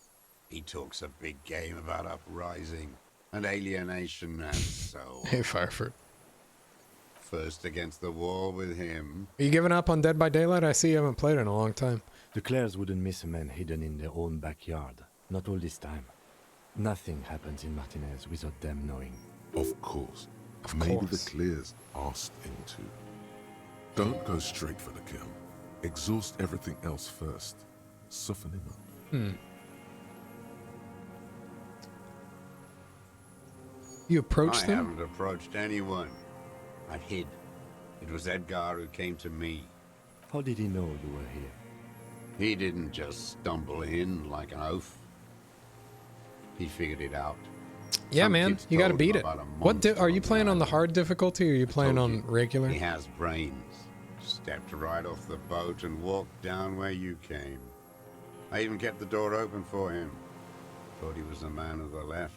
He talks a big game about uprising and alienation and so on. Hey, Fireford. First against the wall with him. Are you giving up on Dead by Daylight? I see you haven't played in a long time. The Clares wouldn't miss a man hidden in their own backyard. Not all this time. Nothing happens in Martinez without them knowing. Of course. Maybe the clear's asked him to. Don't go straight for the kill. Exhaust everything else first. Soften him up. You approached them? I haven't approached anyone. I hid. It was Edgar who came to me. How did he know you were here? He didn't just stumble in like an oaf. He figured it out. Yeah, Some man, kids you got to told beat him it. about a What monster are you on playing the on the island. hard difficulty, or are you playing Told on you, regular? He has brains. Stepped right off the boat and walked down where you came. I even kept the door open for him. Thought he was a man of the left.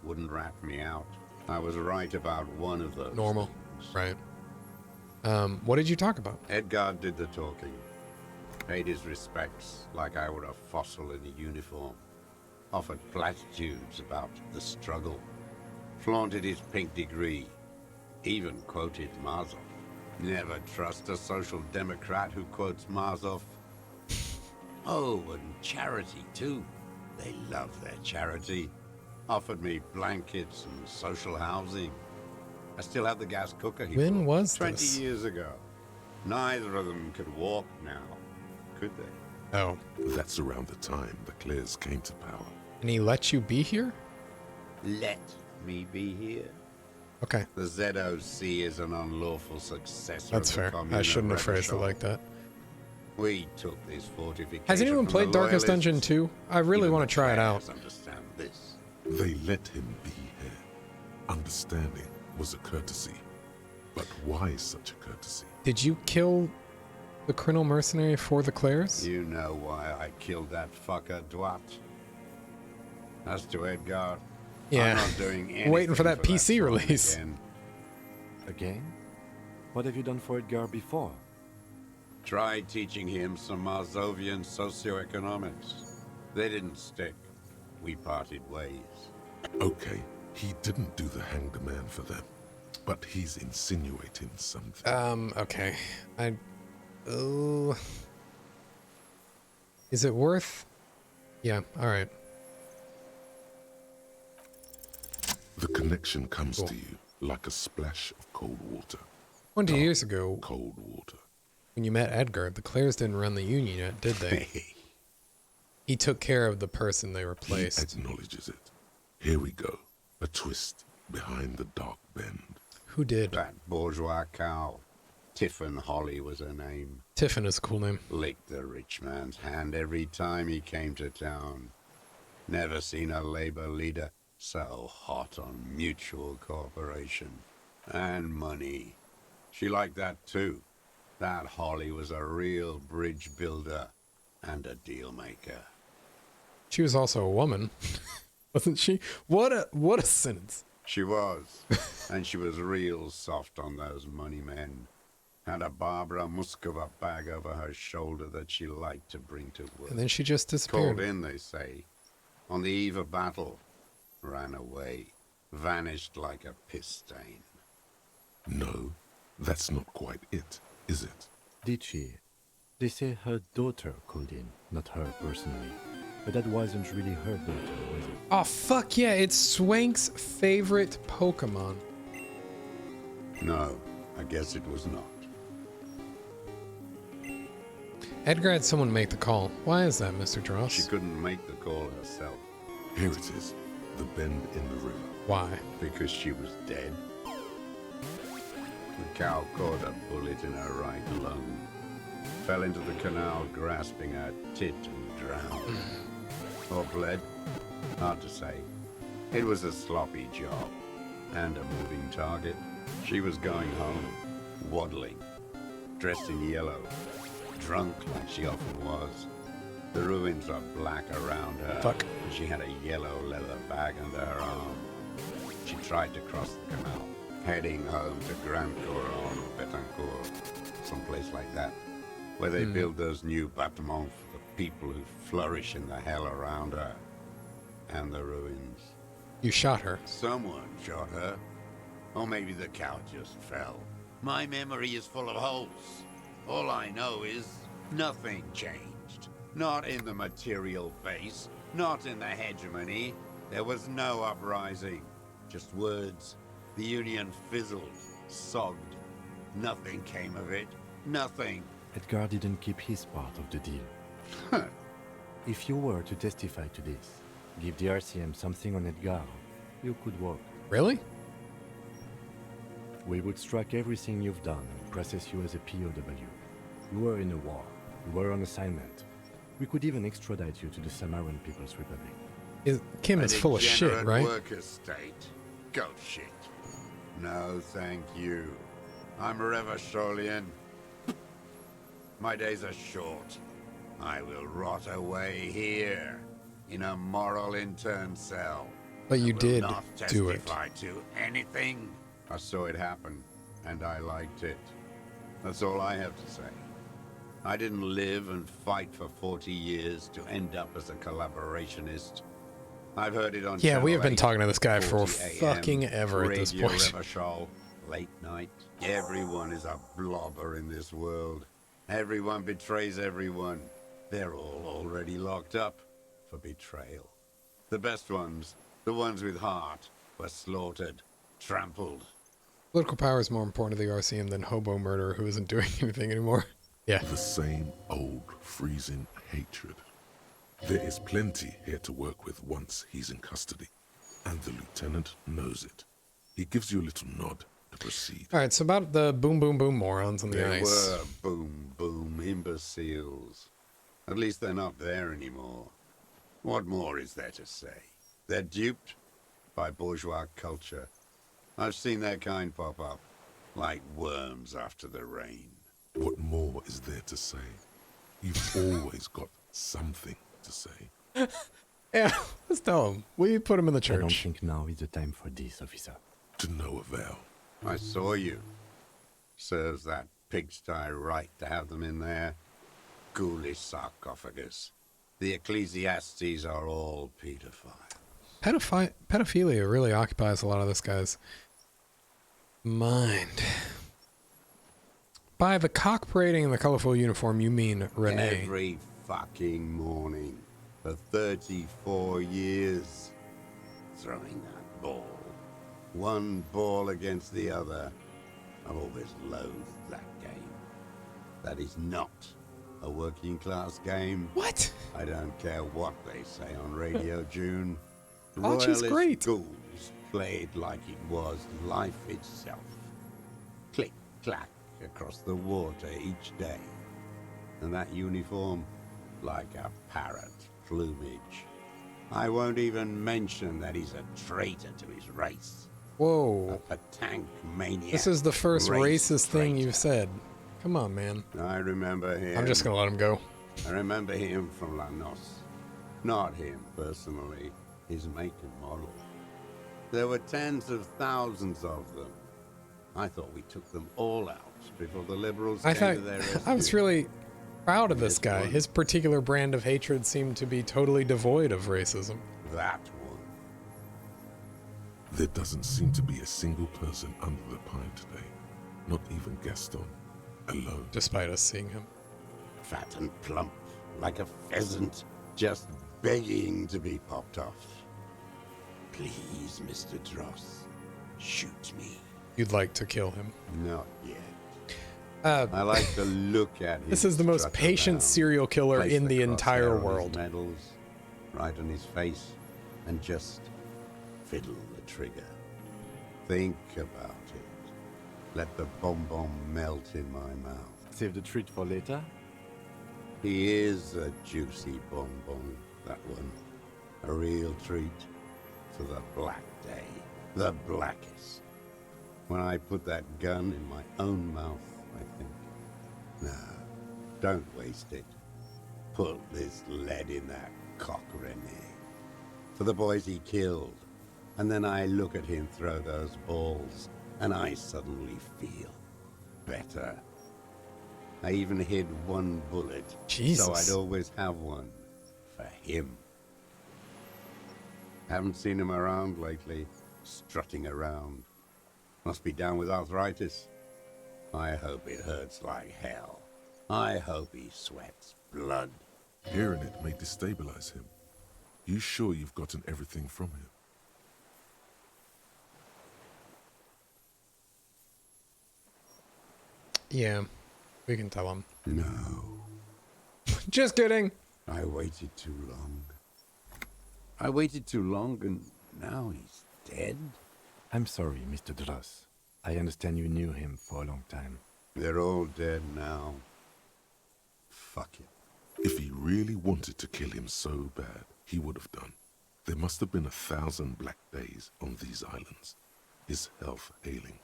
Wouldn't rat me out. I was right about one of those. Normal, right? What did you talk about? Edgar did the talking. Paid his respects like I were a fossil in a uniform. Offered platitudes about the struggle. Flaunted his pink degree. Even quoted Marzoff. Never trust a social democrat who quotes Marzoff. Oh, and charity too. They love their charity. Offered me blankets and social housing. I still have the gas cooker he When bought was 20 this? years ago. Neither of them could walk now, could they? Oh. That's around the time the Clears came to power. And he let you be here? Let me be here. Okay. The ZOC is an unlawful successor That's of the fair. Commune I of shouldn't have phrased it Rebishol. like that. We took this fortification. Has anyone from played the Darkest Loyalists. Dungeon 2? I really Even want to try it out. players understand this. They let him be here. Understanding was a courtesy. But why such a courtesy? Did you kill the criminal mercenary for the Clares? You know why I killed that fucker, Dwat. As to Edgar, Yeah. I'm not doing anything Waiting for that PC song release. Again. Again? What have you done for Edgar before? Tried teaching him some Marzovian socioeconomics. They didn't stick. We parted ways. Okay, he didn't do the hang the man for them. But he's insinuating something. Okay. Is it worth? Yeah, alright. The connection comes to you like a splash of cold water. 20 years ago, Cold water. when you met Edgar, the Clares didn't run the Union yet, did they? He took care of the person they replaced. He acknowledges it. Here we go. A twist behind the dark bend. Who did? That bourgeois cow. Tiffin Holly was her name. Tiffin is a cool name. Licked the rich man's hand every time he came to town. Never seen a labor leader so hot on mutual cooperation. And money. She liked that too. That Holly was a real bridge builder and a deal maker. She was also a woman, wasn't she? What a sentence. She was. And she was real soft on those money men. Had a Barbara Muscova bag over her shoulder that she liked to bring to work. And then she just disappeared. Called in, they say. On the eve of battle. Ran away. Vanished like a piss stain. No, that's not quite it, is it? Did she? They say her daughter called in, not her personally. But that wasn't really her daughter, was it? Oh, fuck yeah, it's Swank's favorite Pokemon. No, I guess it was not. Edgar had someone make the call. Why is that, Mr. Dross? She couldn't make the call herself. Here it is. The bend in the river. Why? Because she was dead. The cow caught a bullet in her right lung. Fell into the canal grasping her tit and drowned. Or bled? Hard to say. It was a sloppy job. And a moving target. She was going home. Waddling. Dressed in yellow. Drunk like she often was. The ruins are black around her. Fuck. And she had a yellow leather bag under her arm. She tried to cross the canal, heading home to Grand Couronne or Betancourt, someplace like that, where they build those new bâtiments for the people who flourish in the hell around her. And the ruins. You shot her. Someone shot her. Or maybe the cow just fell. My memory is full of holes. All I know is nothing changed. Not in the material base, not in the hegemony. There was no uprising. Just words The Union fizzled, sogged. Nothing came of it. Nothing. Edgar didn't keep his part of the deal. If you were to testify to this, give the RCM something on Edgar, you could walk. Really? We would strike everything you've done and process you as a POW. You were in a war. You were on assignment. We could even extradite you to the Samaran People's Republic. Kim is full of shit, right? Worker state. Go shit. No, thank you. I'm Revacholian. My days are short. I will rot away here, in a moral intern cell. But you did not do it. testify to anything. I saw it happen, and I liked it. That's all I have to say. I didn't live and fight for 40 years to end up as a collaborationist. I've heard it on Yeah, we Channel have been 8, talking to this guy for 40 AM, fucking ever at this Radio point. Revachol, late night. Everyone is a blobber in this world. Everyone betrays everyone. They're all already locked up for betrayal. The best ones, the ones with heart, were slaughtered, trampled. Political power is more important to the RCM than hobo murderer who isn't doing anything anymore. Yeah. The same old freezing hatred. There is plenty here to work with once he's in custody, and the lieutenant knows it. He gives you a little nod to proceed. All right, so about the boom, boom, boom morons on the They ice. were boom, boom imbeciles. At least they're not there anymore. What more is there to say? They're duped by bourgeois culture. I've seen their kind pop up, like worms after the rain. What more is there to say? You've always got something to say. Yeah, let's tell him. We put him in the I don't church. think now is the time for this, officer. To no avail. I saw you. Serves that pigsty right to have them in there. Ghoulish sarcophagus. The ecclesiastes are all pedophiles. Pedophilia really occupies a lot of this guy's mind. By the cock parading in the colorful uniform, you mean Renee. Every fucking morning for 34 years. Throwing that ball. One ball against the other. I've always loathed that game. That is not a working class game. What? I don't care what they say on Radio June. Archie's Royalist great. ghouls played like it was life itself. Click, clack across the water each day. And that uniform, like a parrot plumage. I won't even mention that he's a traitor to his race. Whoa. A tank maniac. This is the first race racist thing traitor. you've said. Come on, man. I remember him. I'm just gonna let him go. I remember him from La Noce. Not him personally, his make and model. There were tens of thousands of them. I thought we took them all out before the liberals I came thought to their rescue. I was really proud of this guy. one. His particular brand of hatred seemed to be totally devoid of racism. That one. There doesn't seem to be a single person under the pine today. Not even Gaston. Alone. Despite us seeing him. Fat and plump, like a pheasant, just begging to be popped off. Please, Mr. Dross, shoot me. You'd like to kill him. Not yet. Uh, I like to look at him. This is the most strut patient around, serial killer place in the crosshair entire on his world. medals, right on his face, and just fiddle the trigger. Think about it. Let the bonbon melt in my mouth. Save the treat for later. He is a juicy bonbon, that one. A real treat for the black day. The blackest. When I put that gun in my own mouth, I think. No, don't waste it. Put this lead in that cock, Renee. For the boys he killed. And then I look at him throw those balls, and I suddenly feel better. I even hid one bullet, Jesus. so I'd always have one for him. Haven't seen him around lately, strutting around. Must be down with arthritis. I hope it hurts like hell. I hope he sweats blood. Hearing it may destabilize him. You sure you've gotten everything from him? Yeah, we can tell him. No. Just kidding. I waited too long. I waited too long and now he's dead? I'm sorry, Mr. Dross. I understand you knew him for a long time. They're all dead now. Fuck it. If he really wanted to kill him so bad, he would have done. There must have been 1,000 black days on these islands. His health ailing.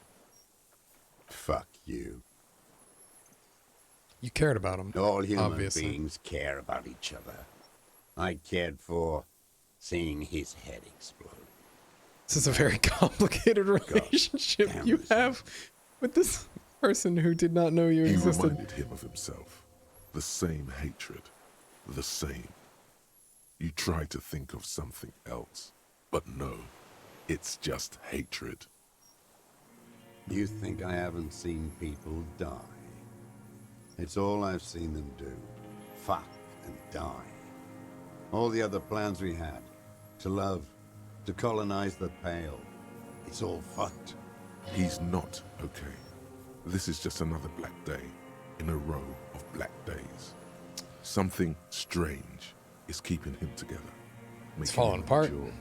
Fuck you. You cared about him. All human obviously. beings care about each other. I cared for seeing his head explode. This is a very complicated relationship you have with this person who did not know you He existed. reminded him of himself. The same hatred. The same. You try to think of something else, but no. It's just hatred. You think I haven't seen people die? It's all I've seen them do. Fuck and die. All the other plans we had. To love. To colonize the Pale. It's all fucked. He's not okay. This is just another black day in a row of black days. Something strange is keeping him together. It's making falling him apart. endure.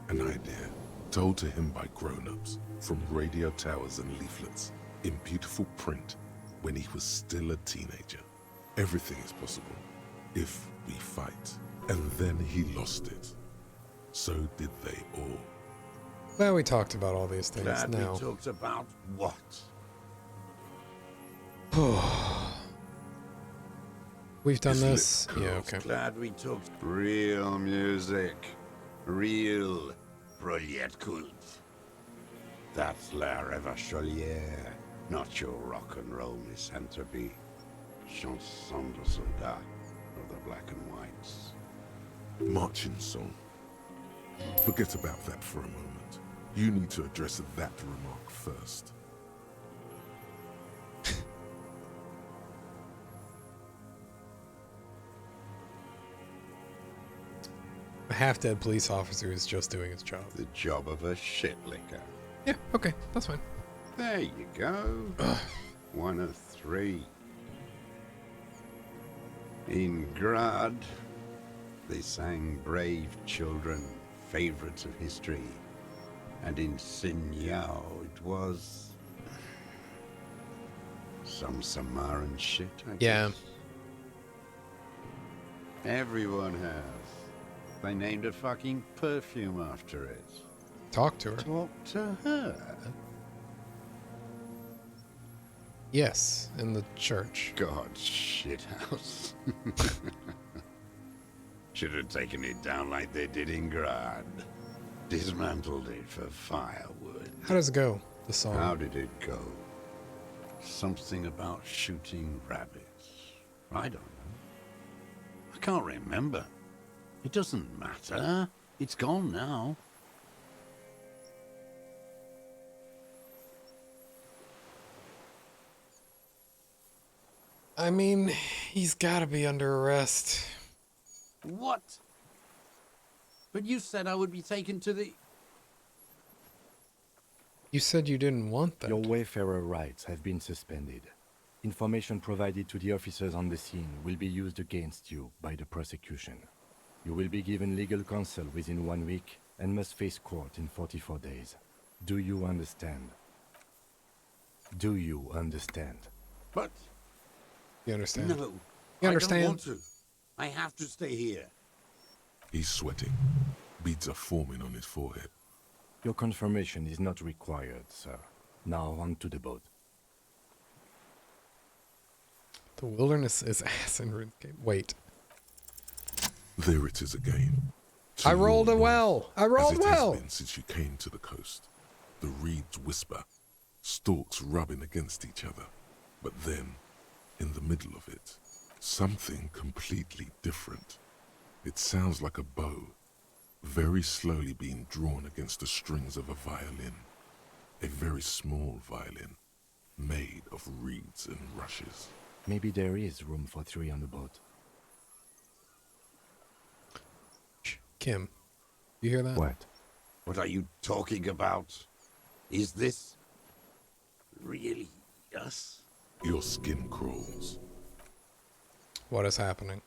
An idea told to him by grown-ups from radio towers and leaflets in beautiful print when he was still a teenager. Everything is possible if we fight. And then he lost it. So did they all. Well, we talked about all these things Glad now. we talked about what? We've done His this. lip Yeah, curls. okay. Glad we talked real music. Real Proletkult. That's La Revacholière, not your rock and roll misanthropy. Chanson de soldat of the black and whites. Marching song. Forget about that for a moment. You need to address that remark first. A half-dead police officer is just doing his job. The job of a shitlicker. Yeah, okay, that's fine. There you go. 1 of 3. In Grad, they sang Brave Children, favorites of history. And in Sinyao, it was some Samaran shit, I Yeah. guess. Everyone has. They named a fucking perfume after it. Talk to her. Talk to her? Yes, in the church. God, shithouse. Should have taken it down like they did in Grad. Dismantled it for firewood. How does it go, the song? How did it go? Something about shooting rabbits. I don't know. I can't remember. It doesn't matter. It's gone now. I mean, he's gotta be under arrest. What? But you said I would be taken to the... You said you didn't want that. Your wayfarer rights have been suspended. Information provided to the officers on the scene will be used against you by the prosecution. You will be given legal counsel within 1 week and must face court in 44 days. Do you understand? Do you understand? But... You understand? No. You understand? I don't want to. I have to stay here. He's sweating. Beads are forming on his forehead. Your confirmation is not required, sir. Now on to the boat. The wilderness is ass in RuneScape. Wait. There it is again. I rolled it well. I rolled as it well. has been since you came to the coast. The reeds whisper, stalks rubbing against each other. But then, in the middle of it, something completely different. It sounds like a bow, very slowly being drawn against the strings of a violin. A very small violin, made of reeds and rushes. Maybe there is room for 3 on the boat. Kim, you hear that? What? What are you talking about? Is this... really us? Your skin crawls. What is happening?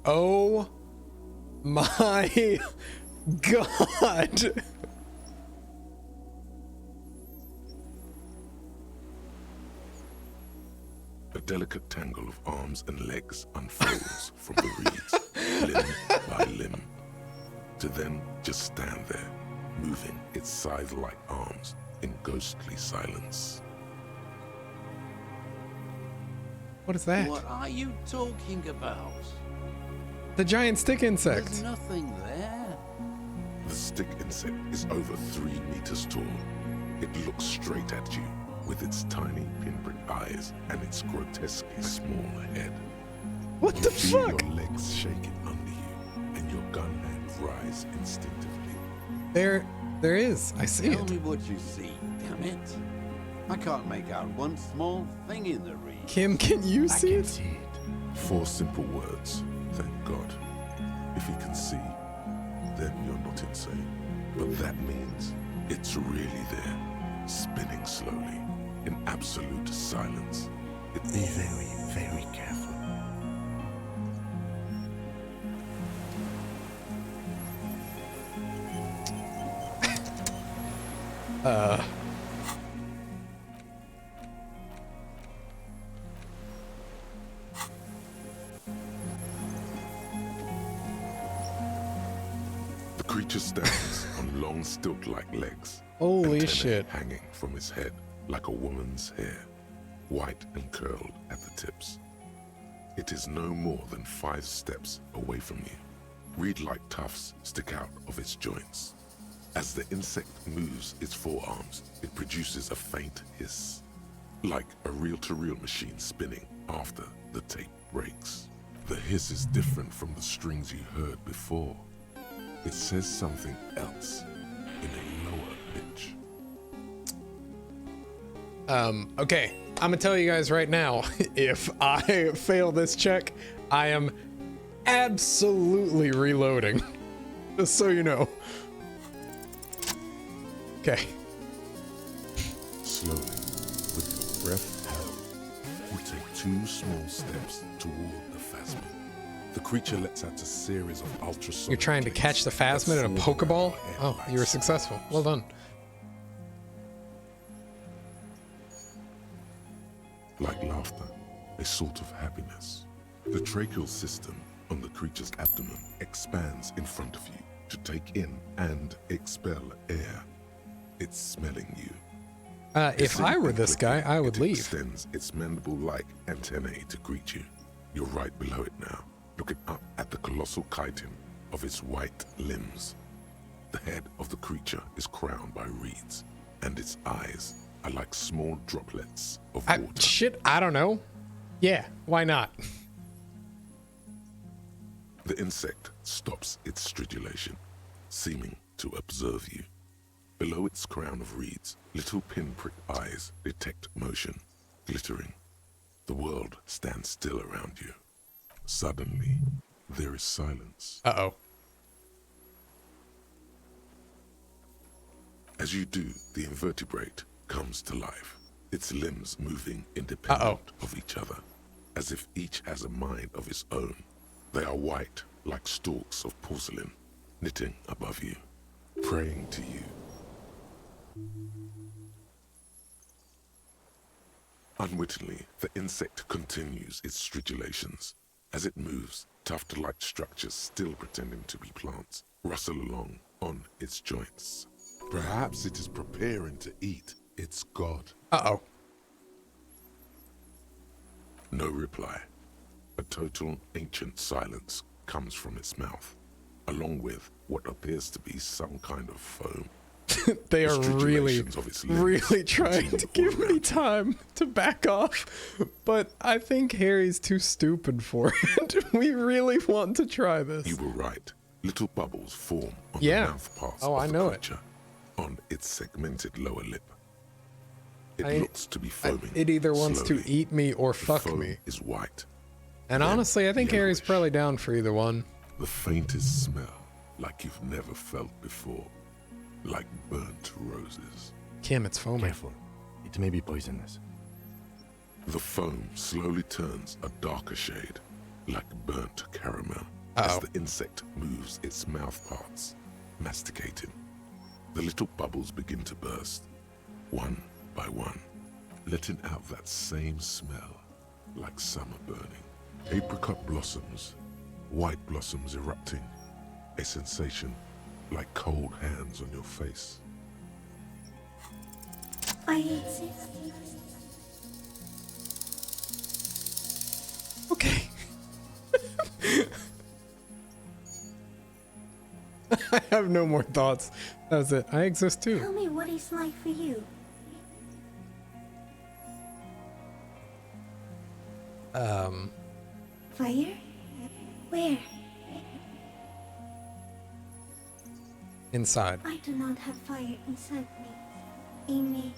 Oh my God. A delicate tangle of arms and legs unfolds from the reeds, limb by limb, to then just stand there, moving its scythe-like arms in ghostly silence. What is that? What are you talking about? The giant stick insect. There's nothing there. The stick insect is over 3 meters tall. It looks straight at you with its tiny pinprick eyes and its grotesquely small head. What the feel fuck? Your legs shaking under you and your gun hand rise instinctively. There is. I see Tell it. me what you see, damn it. I can't make out one small thing in the reed. Kim, can you see it? 4 simple words. Thank God. If you can see, then you're not insane. But that means it's really there, spinning slowly, in absolute silence. Be very, very careful. The creature stands on long stilt-like legs. Holy antennae shit. Hanging from its head like a woman's hair, white and curled at the tips. It is no more than 5 steps away from you. Reed-like tufts stick out of its joints. As the insect moves its forearms, it produces a faint hiss, like a reel-to-reel machine spinning after the tape breaks. The hiss is different from the strings you heard before. It says something else in a lower pitch. Okay, I'm gonna tell you guys right now, if I fail this check, I am absolutely reloading. Just so you know. Okay. Slowly, with your breath held, you take 2 small steps toward the phasmid. The creature lets out a series of ultrasonic. You're trying to catch the phasmid in a Pokeball? Oh, you were successful. Well done. Like laughter, a sort of happiness. The tracheal system on the creature's abdomen expands in front of you to take in and expel air. It's smelling you. If I were this guy, I would leave. It extends its mandible-like antennae to greet you. You're right below it now, looking up at the colossal chitin of its white limbs. The head of the creature is crowned by reeds, and its eyes are like small droplets of water. Shit, I don't know. Yeah, why not? The insect stops its stridulation, seeming to observe you. Below its crown of reeds, little pinprick eyes detect motion, glittering. The world stands still around you. Suddenly, there is silence. Uh-oh. As you do, the invertebrate comes to life, its limbs moving independent of each other, as if each has a mind of its own. They are white, like stalks of porcelain, knitting above you, praying to you. Unwittingly, the insect continues its stridulations. As it moves, tuft-like structures, still pretending to be plants, rustle along on its joints. Perhaps it is preparing to eat its god. Uh-oh. No reply. A total ancient silence comes from its mouth, along with what appears to be some kind of foam. They are really, Stridulations of its really trying to give me time to back off, but I think Harry's too stupid for it. We really want to try this. You were right. Little bubbles form on Yeah. the mouth parts Oh, of I the know it. creature, on its segmented lower lip. It I- looks to be foaming. It either wants slowly. to eat me or The fuck foam me. is white. And then honestly, I think Harry's yellowish. probably down for either one. The faintest smell like you've never felt before. Like burnt roses. Kim, it's foaming. Careful. It may be poisonous. The foam slowly turns a darker shade, like burnt caramel, Uh-oh. as the insect moves its mouth parts, masticating. The little bubbles begin to burst, one by one, letting out that same smell, like summer burning. Apricot blossoms, white blossoms erupting, a sensation like cold hands on your face. I exist. Okay. I have no more thoughts. That's it. I exist too. Tell me what it's like for you. Fire? Where? Inside. I do not have fire inside me. In me,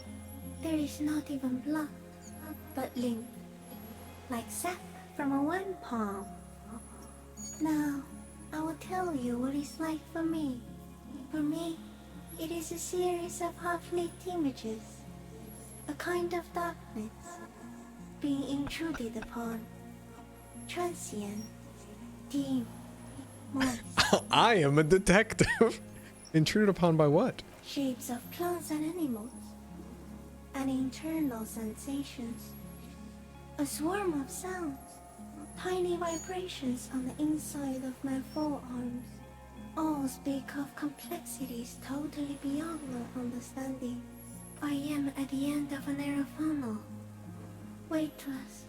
there is not even blood, but lymph, like sap from a one palm. Now, I will tell you what it's like for me. For me, it is a series of half-lit images, a kind of darkness, being intruded upon, transient, dim, moist. I am a detective. Intruded upon by what? Shapes of plants and animals, and internal sensations. A swarm of sounds, tiny vibrations on the inside of my forearms. All speak of complexities totally beyond my understanding. I am at the end of a narrow funnel, weightless,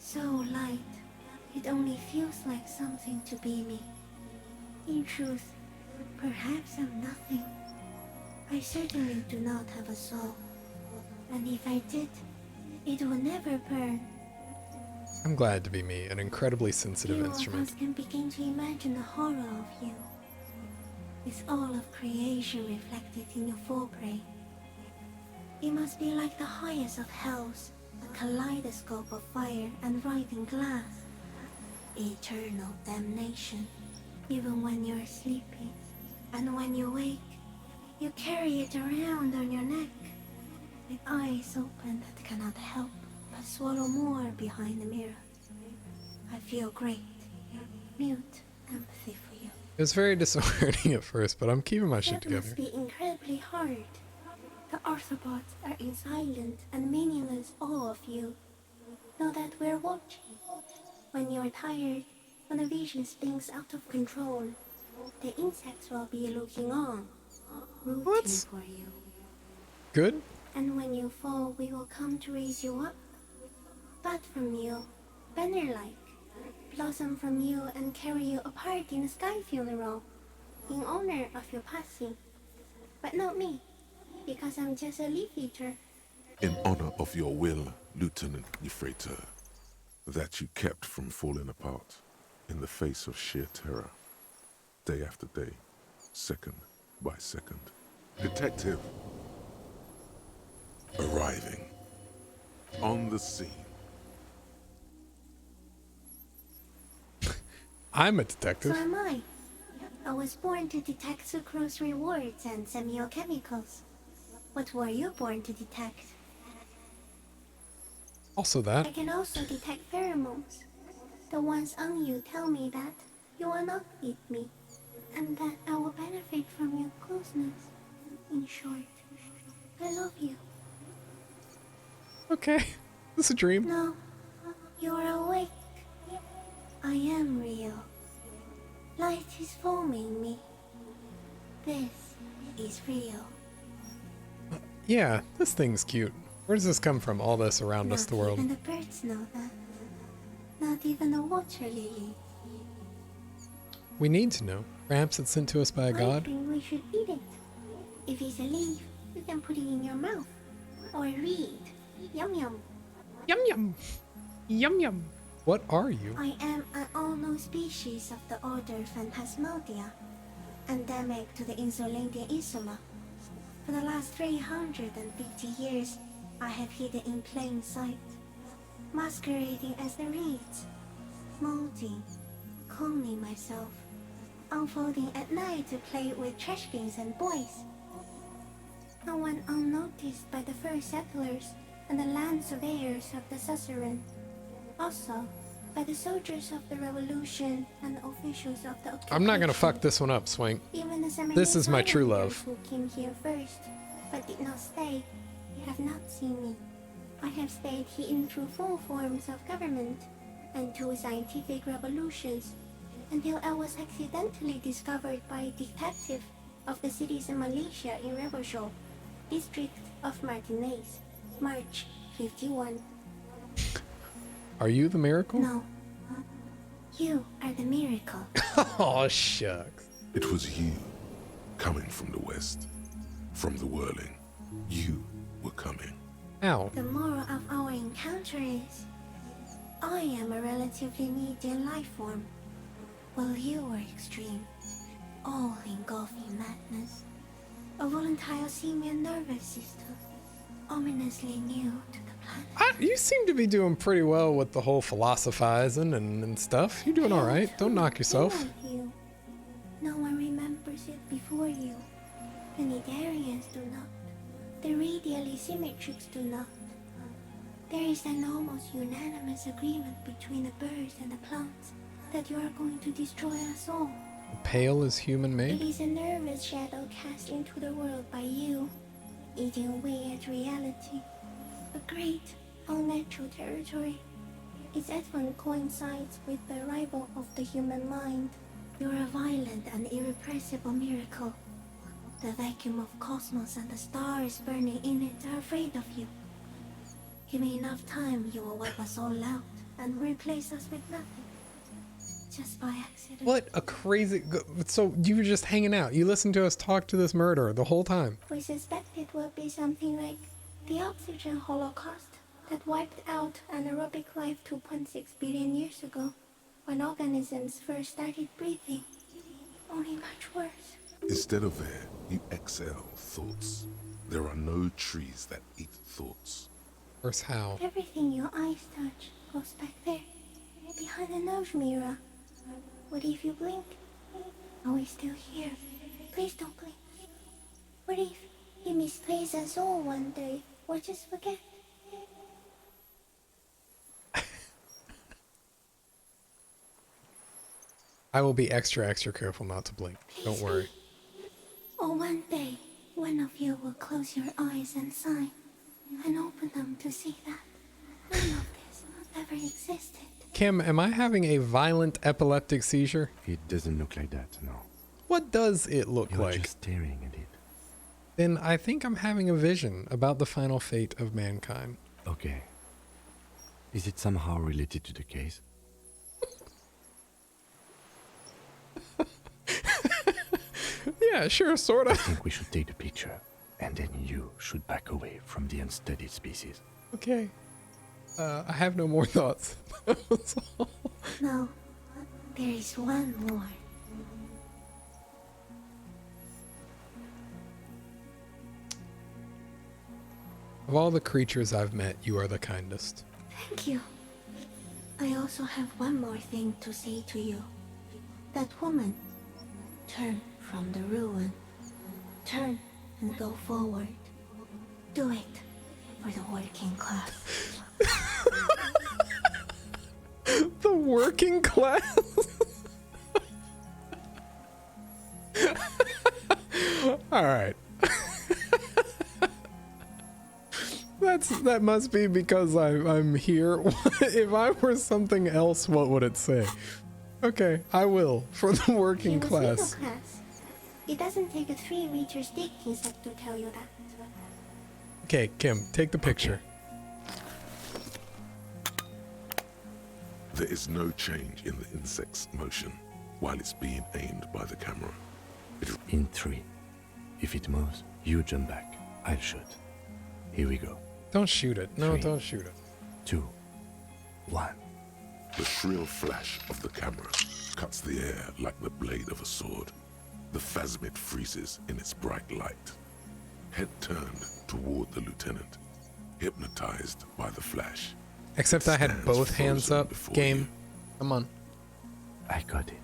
so light, it only feels like something to be me. In truth, perhaps I'm nothing. I certainly do not have a soul. And if I did, it would never burn. I'm glad to be me, an incredibly sensitive Few instrument. of us can begin to imagine the horror of you. With all of creation reflected in your forebrain. It must be like the highest of hells, a kaleidoscope of fire and writhing glass. Eternal damnation, even when you're sleeping. And when you wake, you carry it around on your neck, with eyes open that cannot help but swallow more behind the mirror. I feel great, mute empathy for you. It was very disorienting at first, but I'm keeping my shit That must together. be incredibly hard. The arthropods are in silent and meaningless awe of you. Know that we're watching. When you're tired, when the vision spins out of control, the insects will be looking on, rooting for you. Good? And when you fall, we will come to raise you up. Bud from you, banner-like, blossom from you and carry you apart in a sky funeral, in honor of your passing. But not me, because I'm just a leaf eater. In honor of your will, Lieutenant Euphrator, that you kept from falling apart in the face of sheer terror, day after day, second by second. Detective, arriving on the scene. I'm a So detective. am I. I was born to detect sucrose rewards and semiochemicals. What were you born to detect? Also I that. can also detect pheromones. The ones on you tell me that you will not eat me, and that I will benefit from your closeness. In short, I love you. Okay. This is a dream. No, you are awake. I am real. Light is forming me. This is real. Yeah, this thing's cute. Where does this come from? All this around us, the world. Even the birds know that. Not even the water lily. We need to know. Perhaps it's sent to us by a I god? think we should eat it. If it's a leaf, you can put it in your mouth. Or read. Yum yum. Yum yum. Yum yum. What are you? I am an unknown species of the order Phantasmodia, endemic to the Insulandian Insula. For the last 350 years, I have hidden in plain sight, masquerading as the reeds, molding, cloning myself, unfolding at night to play with trash bins and boys. I went unnoticed by the first settlers and the land surveyors of the suzerain. Also, by the soldiers of the revolution and the officials of the occupation. I'm not gonna fuck this one up, Swank. Even the This is my true pioneers love. who came here first, but did not stay, have not seen me. I have stayed hidden through 4 forms of government and 2 scientific revolutions, until I was accidentally discovered by a detective of the citizen militia in Rebelshaw, district of Martinez, March 51. Are you the miracle? No. You are the miracle. Oh, shucks. It was you, coming from the west, from the whirling. You were coming. Ow. The moral of our encounter is, I am a relatively medium life form, while you are extreme, all-engulfing madness. A volatile simian nervous system, ominously new to the planet. You seem to be doing pretty well with the whole philosophizing and stuff. You're doing all right. Don't knock yourself. You. No one remembers it before you. The Nidarians do not. The radially symmetrics do not. There is an almost unanimous agreement between the birds and the plants that you are going to destroy us all. Pale is human It made? is a nervous shadow cast into the world by you, eating away at reality. A great, unnatural territory. Its advent coincides with the arrival of the human mind. You are a violent and irrepressible miracle. The vacuum of cosmos and the stars burning in it are afraid of you. Give me enough time, you will wipe us all out and replace us with nothing. Just by accident. What a crazy... So you were just hanging out. You listened to us talk to this murderer the whole time. We suspect it will be something like the oxygen holocaust that wiped out anaerobic life 2.6 billion years ago, when organisms first started breathing. Only much worse. Instead of air, you exhale thoughts. There are no trees that eat thoughts. Worse how? Everything your eyes touch goes back there, behind the nose mirror. What if you blink? Are we still here? Please don't blink. What if you misplace us all one day, or just forget? I will be extra careful not to blink. Don't worry. Or one day, one of you will close your eyes and sigh, and open them to see that none of this ever existed. Kim, am I having a violent epileptic seizure? It doesn't look like that, no. What does it look You're like? just staring at it. Then I think I'm having a vision about the final fate of mankind. Okay. Is it somehow related to the case? Yeah, sure, sorta. I think we should take the picture, and then you should back away from the unstudied species. Okay. I have no more thoughts. That's all. No, there is one more. Of all the creatures I've met, you are the kindest. Thank you. I also have one more thing to say to you. That woman, turn from the ruin. Turn and go forward. Do it for the working class. The working class? All right. That must be because I'm here. If I were something else, what would it say? Okay, I will for the working He was class. middle class. It doesn't take a 3-meter stick insect to tell you that. Okay, Kim, take the picture. There is no change in the insect's motion while it's being aimed by the camera. In 3. If it moves, you jump back. I'll shoot. Here we go. Don't shoot it. No, 3, don't shoot it. 2, 1. The shrill flash of the camera cuts the air like the blade of a sword. The phasmid freezes in its bright light. Head turned toward the lieutenant, hypnotized by the flash. Except I had Stands both hands frozen up. before Game. you. Come on. I got it.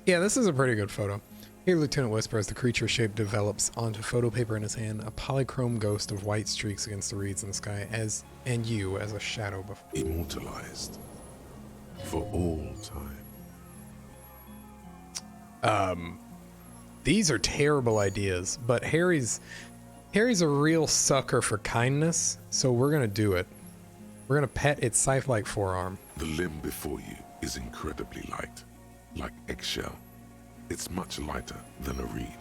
Yeah, this is a pretty good photo. Here, Lieutenant Whisper, as the creature shape develops onto photo paper in his hand, a polychrome ghost of white streaks against the reeds in the sky, and you as a shadow before. Immortalized. For all time. These are terrible ideas, but Harry's a real sucker for kindness, so we're gonna do it. We're gonna pet its scythe-like forearm. The limb before you is incredibly light, like eggshell. It's much lighter than a reed.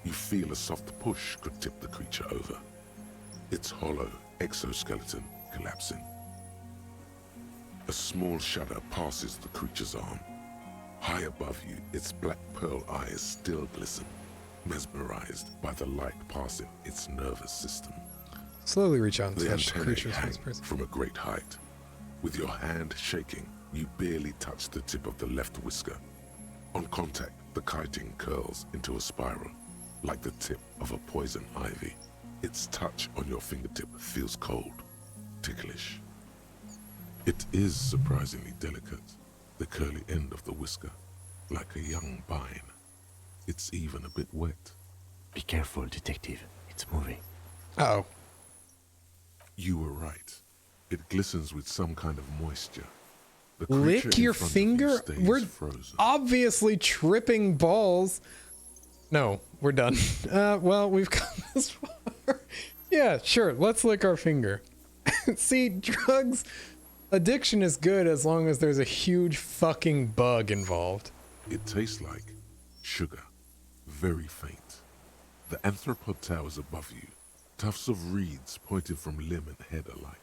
You feel a soft push could tip the creature over. Its hollow exoskeleton collapsing. A small shudder passes the creature's arm. High above you, its black pearl eyes still glisten, mesmerized by the light passing its nervous system. Slowly reach out and The touch the antennae creature's hang face. from a great height. With your hand shaking, you barely touch the tip of the left whisker. On contact, the chitin curls into a spiral, like the tip of a poison ivy. Its touch on your fingertip feels cold, ticklish. It is surprisingly delicate, the curly end of the whisker, like a young vine. It's even a bit wet. Be careful, detective. It's moving. Uh-oh. You were right. It glistens with some kind of moisture. The Lick creature in your front of finger? you stays We're frozen. obviously tripping balls. No, we're done. Well, we've come this far. Yeah, sure. Let's lick our finger. See, drugs, addiction is good as long as there's a huge fucking bug involved. It tastes like sugar, very faint. The anthropod towers above you, tufts of reeds pointing from limb and head alike.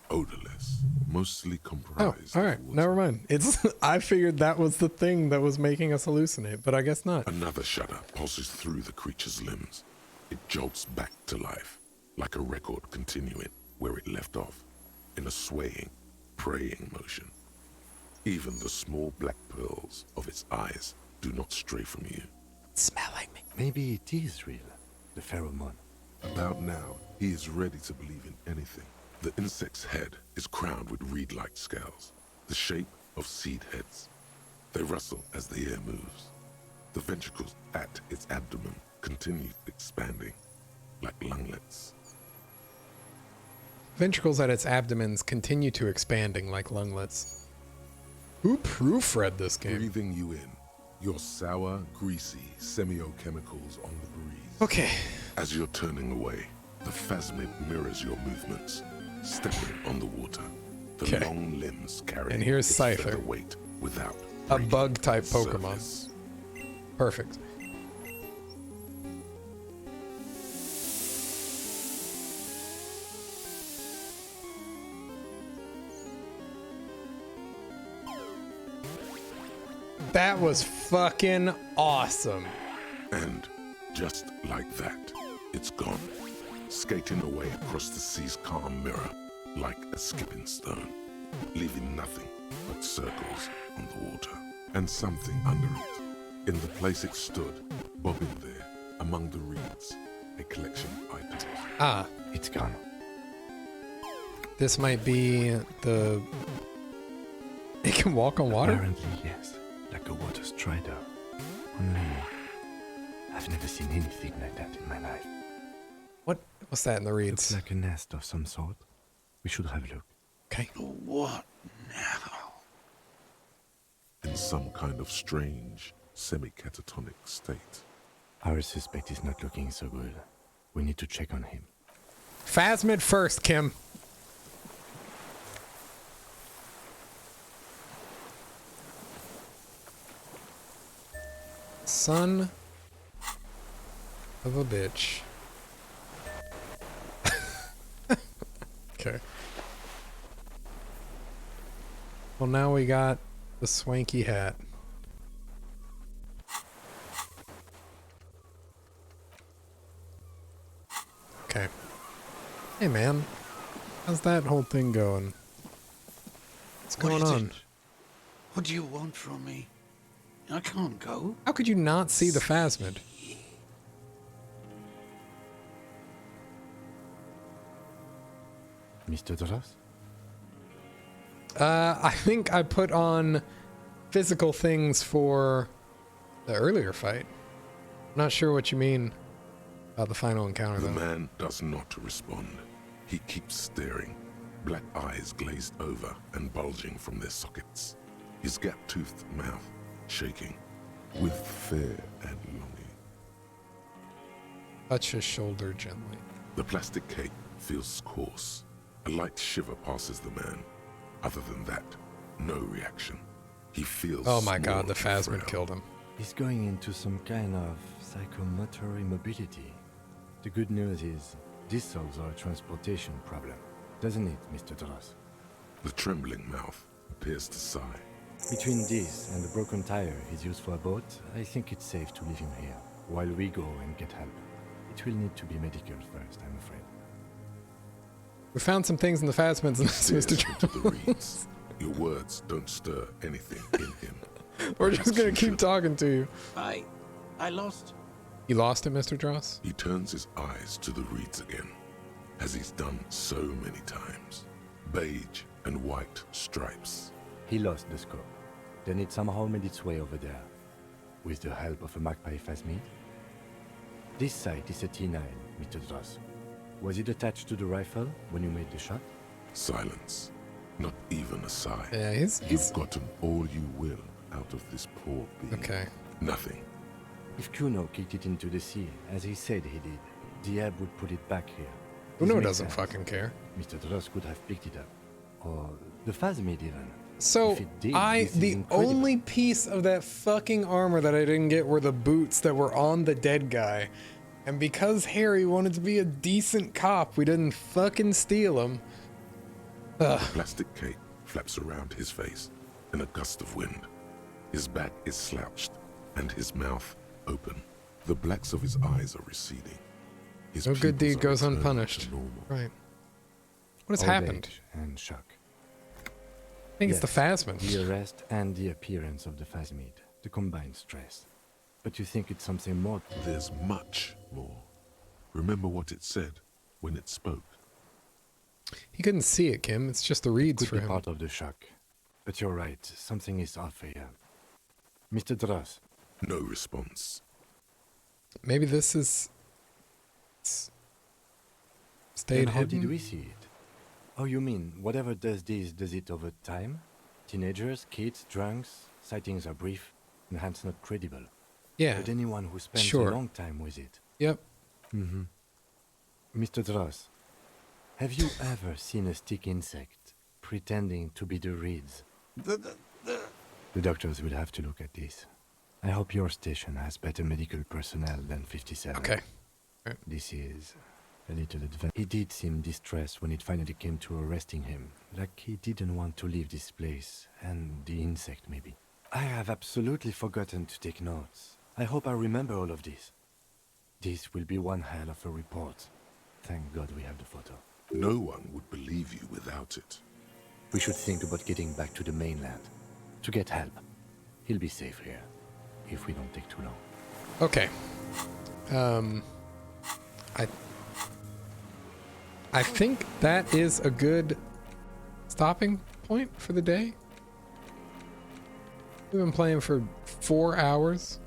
Odorless, mostly Oh, comprised all of right. water. Never mind. It's. I figured that was the thing that was making us hallucinate, but I guess not. Another shudder pulses through the creature's limbs. It jolts back to life, like a record continuing where it left off, in a swaying, praying motion. Even the small black pearls of its eyes do not stray from you. Smell like me. Maybe it is real. The pheromone. About now, he is ready to believe in anything. The insect's head is crowned with reed-like scales, the shape of seed heads. They rustle as the air moves. The ventricles at its abdomen continue expanding, like lunglets. Ventricles at its abdomens continue to expanding like lunglets. Who proofread this game? Breathing you in, your sour, greasy semiochemicals on the breeze. Okay. As you're turning away, the phasmid mirrors your movements, stepping on the water. The long limbs carry And here's its Scyther. feather weight without A bug type Pokemon. surface. Perfect. That was fucking awesome. And just like that, it's gone, skating away across the sea's calm mirror like a skipping stone, leaving nothing but circles on the water and something under it. In the place it stood, bobbing there among the reeds, a collection of items. Ah, it's gone. This might be the... It can walk on water? Apparently, yes. Like a water strider. Only I've never seen anything like that in my life. What's that in the reeds? Looks like a nest of some sort. We should have a look. Okay. What now? In some kind of strange, semi-catatonic state. Our suspect is not looking so good. We need to check on him. Phasmid first, Kim. Son of a bitch. Okay. Well, now we got the swanky hat. Okay. Hey, man. How's that whole thing going? What's going on? What do you want from me? I can't go. How could you not see the Phasmid? Mr. Doras? I think I put on physical things for the earlier fight. I'm not sure what you mean about the final encounter, The though. man does not respond. He keeps staring, black eyes glazed over and bulging from their sockets. His gap-toothed mouth shaking with fear and longing. Touch his shoulder gently. The plastic cape feels coarse. A light shiver passes the man. Other than that, no reaction. He feels Oh my god, small the and phasmid frail. killed him. He's going into some kind of psychomotor immobility. The good news is, this solves our transportation problem, doesn't it, Mr. Dross? The trembling mouth appears to sigh. Between this and the broken tire he's used for a boat, I think it's safe to leave him here, while we go and get help. It will need to be medical first, I'm afraid. We found some things in the phasmids, Stares Mr. into the reeds. Your words don't stir anything in him. We're just gonna keep talking to you. I lost. You lost it, Mr. Dross? He turns his eyes to the reeds again, as he's done so many times. Beige and white stripes. He lost the scope. Then it somehow made its way over there, with the help of a magpie phasmid. This sight is a T9, Mr. Dross. Was it attached to the rifle when you made the shot? Silence. Not even a sigh. Yeah, he's... You've gotten all you will out of this poor being. Okay. Nothing. If Kuno kicked it into the sea, as he said he did, Diab would put it back here. Kuno This makes doesn't sense. fucking care. Mr. Dross could have picked it up. Or the phasmid even. So, If it did, the this is incredible. only piece of that fucking armor that I didn't get were the boots that were on the dead guy. And because Harry wanted to be a decent cop, we didn't fucking steal them. Ugh. The plastic cape flaps around his face in a gust of wind. His back is slouched and his mouth open. The blacks of his eyes are receding. His No good pupils deed are goes returning to unpunished. normal. Right. What has Old happened? age and shock. I think it's the phasmid. The arrest and the appearance of the phasmid. The combined stress. But you think it's something more? There's much more. Remember what it said when it spoke. He couldn't see it, Kim. It's just the reeds Could for be him. part of the shock. But you're right. Something is off here. Mr. Dross. No response. Maybe this is... stayed Then how hidden? did we see it? Oh, you mean whatever does this does it over time? Teenagers, kids, drunks, sightings are brief, and hence not credible. Yeah. But anyone who spends Sure. a long time with it. Yep. Mm-hmm. Mr. Dross, have you ever seen a stick insect pretending to be the reeds? The doctors will have to look at this. I hope your station has better medical personnel than 57. Okay. Right. This is a little advanced. He did seem distressed when it finally came to arresting him, like he didn't want to leave this place, and the insect maybe. I have absolutely forgotten to take notes. I hope I remember all of this. This will be one hell of a report. Thank God we have the photo. No one would believe you without it. We should think about getting back to the mainland. To get help. He'll be safe here. If we don't take too long. Okay. I think that is a good stopping point for the day. We've been playing for 4 hours.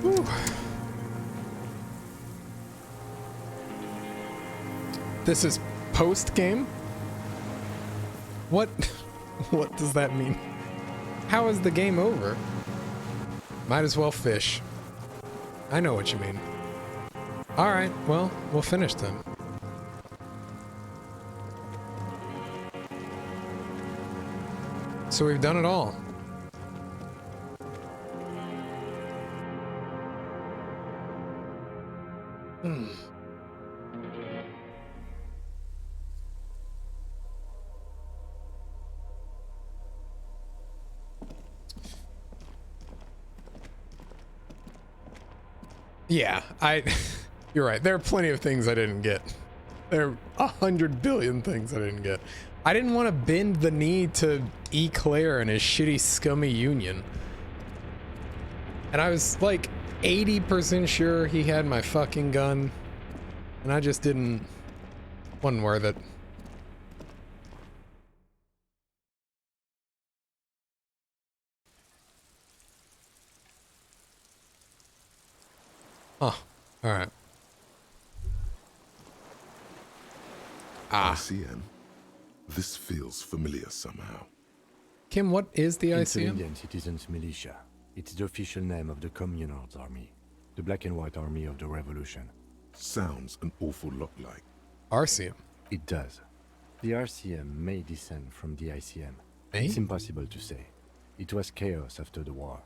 Whew. This is post game? What what does that mean? How is the game over? Might as well fish. I know what you mean. Alright, well, we'll finish then. So we've done it all. Yeah, you're right. There are plenty of things I didn't get. There are 100 billion things I didn't get. I didn't want to bend the knee to Eclair and his shitty scummy union. And I was like 80% sure he had my fucking gun. And I just didn't Wasn't worth it. Oh, alright. ICM? This feels familiar somehow. Kim, what is the ICM? Intelligent Citizens Militia. It's the official name of the Communards Army. The black and white army of the revolution. Sounds an awful lot like RCM. It does. The RCM may descend from the ICM. May? It's impossible to say. It was chaos after the war.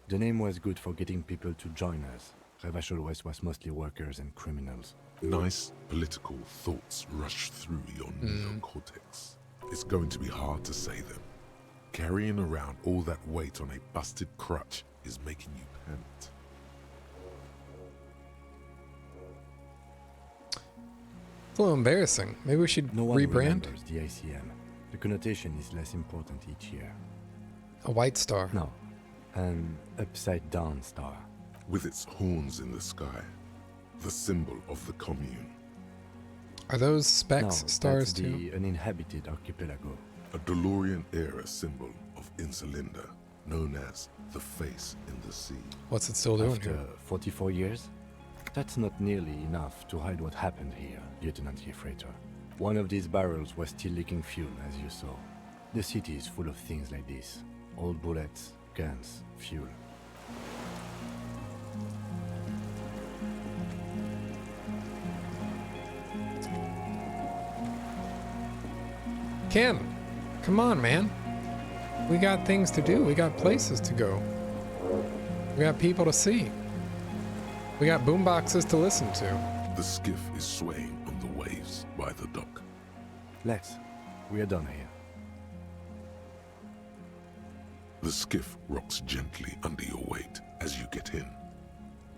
The name was good for getting people to join us. Revachol West was mostly workers and criminals. nice political thoughts rush through your neocortex. It's going to be hard to say them. Carrying around all that weight on a busted crutch is making you pant. It's a little embarrassing. Maybe we should No one rebrand. remembers the ICM. The connotation is less important each year. A white star. No, an upside-down star. With its horns in the sky, the symbol of the commune. Are those specks No, stars that's too? the uninhabited archipelago. A DeLorean-era symbol of Insulinda, known as the face in the sea. What's it still doing After here? 44 years? That's not nearly enough to hide what happened here, Lieutenant Freighter. One of these barrels was still leaking fuel, as you saw. The city is full of things like this. Old bullets, guns, fuel. Kim, come on, man. We got things to do. We got places to go. We got people to see. We got boomboxes to listen to. The skiff is swaying on the waves by the dock. Let's. We are done here. The skiff rocks gently under your weight as you get in.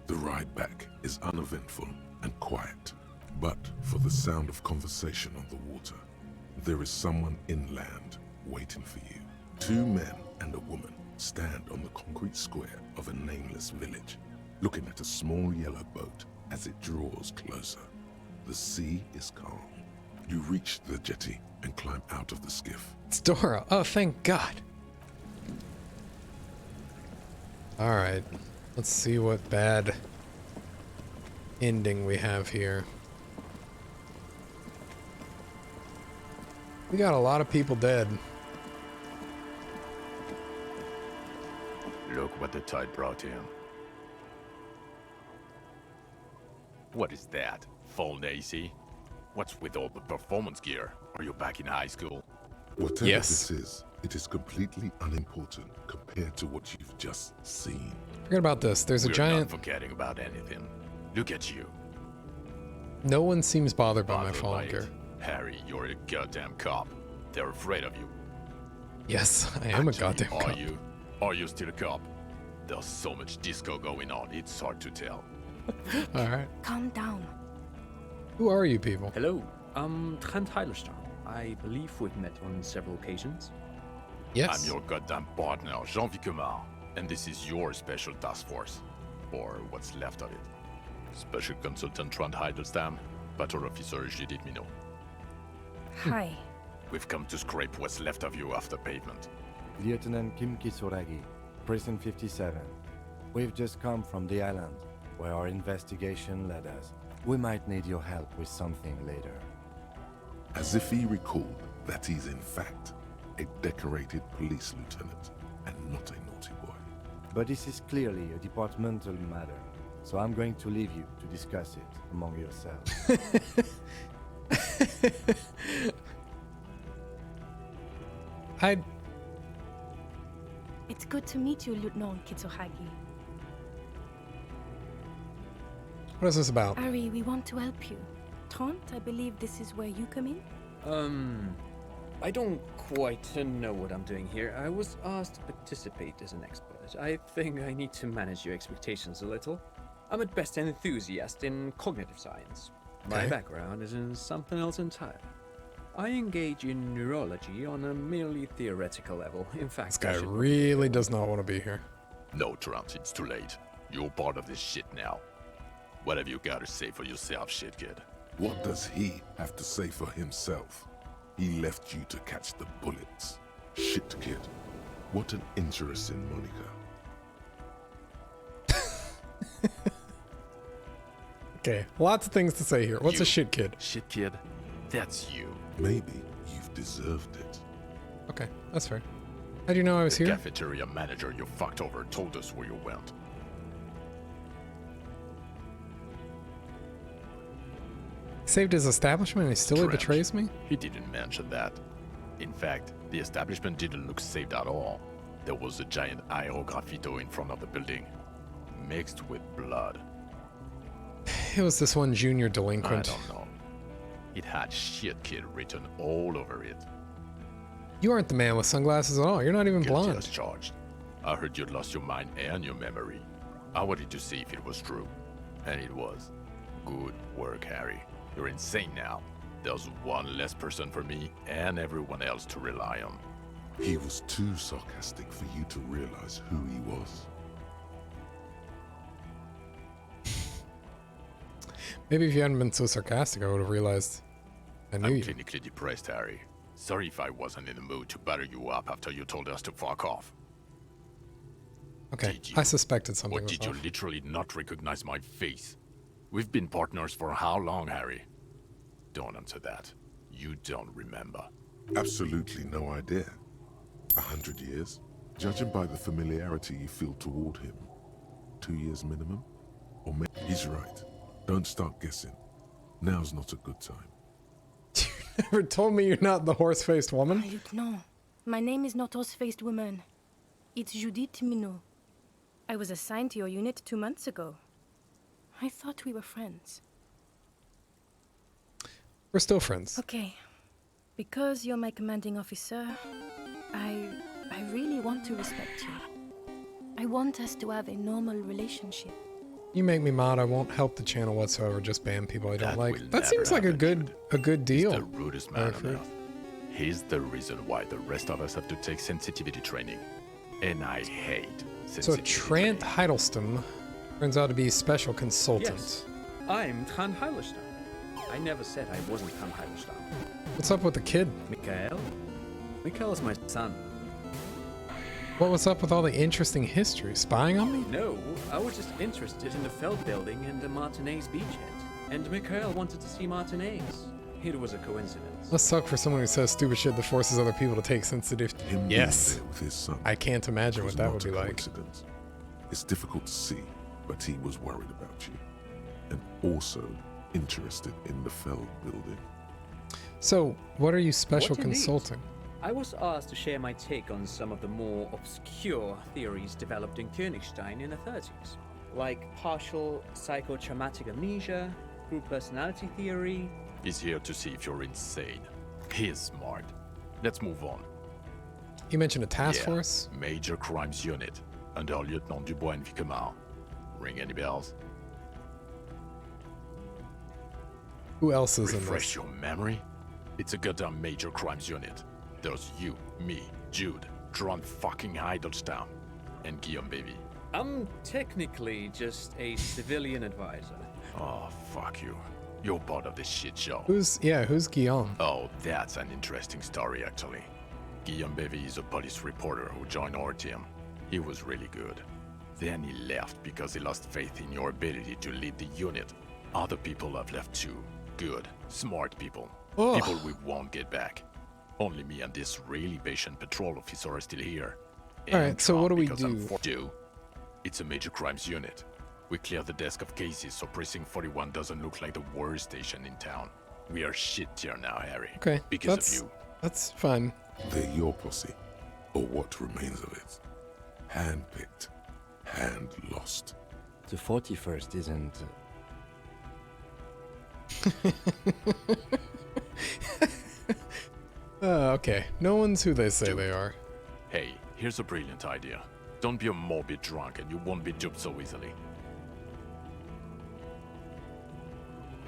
The ride back is uneventful and quiet, but for the sound of conversation on the water, there is someone inland waiting for you. 2 men and a woman stand on the concrete square of a nameless village, looking at a small yellow boat as it draws closer. The sea is calm. You reach the jetty and climb out of the skiff. It's Dora. Oh, thank God. All right. Let's see what bad ending we have here. We got a lot of people dead. Look what the tide brought in. What is that? Full AC? What's with all the performance gear? Are you back in high school? Whatever Yes. this is, it is completely unimportant compared to what you've just seen. Forget about this. There's a We're giant. not forgetting about anything. Look at you. No one seems bothered by my Bothered fallen by it. gear. Harry, you're a goddamn cop. They're afraid of you. Yes, I am a Actually, goddamn are cop. you? Are you still a cop? There's so much disco going on, it's hard to tell. All right. Calm down. Who are you people? Hello, I'm Trent Heilerstein. I believe we've met on several occasions. Yes. I'm your goddamn partner, Jean Vicomar, and this is your special task force. Or what's left of it. Special Consultant Trent Heidelstam, Patrol Officer Judith Minot. Hi. We've come to scrape what's left of you off the pavement. Lieutenant Kim Kisuragi, Precinct 57. We've just come from the island, where our investigation led us. We might need your help with something later. As if he recalled that he's in fact a decorated police lieutenant and not a naughty boy. But this is clearly a departmental matter, so I'm going to leave you to discuss it among yourselves. It's good to meet you, Lieutenant Kitsuhagi. What is this about? Ari, we want to help you. Trent, I believe this is where you come in? I don't quite know what I'm doing here. I was asked to participate as an expert. I think I need to manage your expectations a little. I'm at best an enthusiast in cognitive science. My Okay. background is in something else entirely. I engage in neurology on a merely theoretical level. In fact, This guy I should- really does not want to be here. No, Trent, it's too late. You're part of this shit now. What have you got to say for yourself, shit kid? What does he have to say for himself? He left you to catch the bullets. Shit, kid. What an interesting moniker. Okay, lots of things to say here. What's a shit kid? Shit kid? That's you. Maybe you've deserved it. Okay, that's fair. How do you know I was The here? cafeteria manager you fucked over told us where you went. Saved his establishment and he still Trench. betrays me? He didn't mention that. In fact, the establishment didn't look saved at all. There was a giant aerograffito in front of the building, mixed with blood. It was this one junior I delinquent. don't know. It had shit kid written all over it. You aren't the man with sunglasses at all. You're not even Guilty blonde. as charged. I heard you'd lost your mind and your memory. I wanted to see if it was true. And it was. Good work, Harry. You're insane now. There's one less person for me and everyone else to rely on. He was too sarcastic for you to realize who he was. Maybe if you hadn't been so sarcastic, I would have realized I knew I'm you. clinically depressed, Harry. Sorry if I wasn't in the mood to butter you up after you told us to fuck off. Okay, I suspected something Or was did you off. literally not recognize my face? We've been partners for how long, Harry? Don't answer that. You don't remember. Absolutely no idea. 100 years? Judging by the familiarity you feel toward him. 2 years minimum? Or maybe he's right. Don't start guessing. Now's not a good time. Never told me you're not the horse-faced woman. No, my name is not horse-faced woman. It's Judith Minot. I was assigned to your unit 2 months ago. I thought we were friends. We're still friends. Okay. Because you're my commanding officer, I really want to respect you. I want us to have a normal relationship. You make me mad, I won't help the channel whatsoever, just ban people I don't like. That seems like a good deal. He's the rudest man on earth. He's the reason why the rest of us have to take sensitivity training. And I hate So sensitivity. Trant Hiddleston turns out to be special consultant. Yes, I'm Tran Heilstein. I never said I wasn't Tran Heilstein. What's up with the kid? Mikael? Mikael is my son. What was up with all the interesting history? Spying on me? No, I was just interested in the Feld building and the Martinez beachhead. And Mikael wanted to see Martinez. It was a coincidence. Must suck for someone who says stupid shit that forces other people to take sensitive. Him Yes. being there with his son I can't imagine was what that not would be a like. coincidence. It's difficult to see, but he was worried about you. And also interested in the Feld building. So, what are you special What indeed? consulting? I was asked to share my take on some of the more obscure theories developed in Königstein in the 30s, like partial psychotraumatic amnesia, group personality theory. He's here to see if you're insane. He is smart. Let's move on. You mentioned a task Yeah, force? Major Crimes Unit, under Lieutenant Dubois and Vicomar. Ring any bells? Who else is in Refresh this? your memory? It's a goddamn Major Crimes Unit. There's you, me, Jude, Tron fucking Heidelstown, and Guillaume Baby. I'm technically just a civilian advisor. Oh, fuck you. You're part of this shit show. Who's Guillaume? Oh, that's an interesting story, actually. Guillaume Bevy is a police reporter who joined our team. He was really good. Then he left because he lost faith in your ability to lead the unit. Other people have left too. Good, smart people. Ugh. People we won't get back. Only me and this really patient patrol officer are still here. Alright, so Tron what do we because I'm do? It's a major crimes unit. We clear the desk of cases so Precinct 41 doesn't look like the worst station in town. We are shit tier now, Harry. Okay, Because of you. that's fine. They're your posse, or what remains of it. Hand-picked, hand-lost. The 41st isn't... Okay. No one's who they say they are. Hey, here's a brilliant idea. Don't be a morbid drunk and you won't be duped so easily.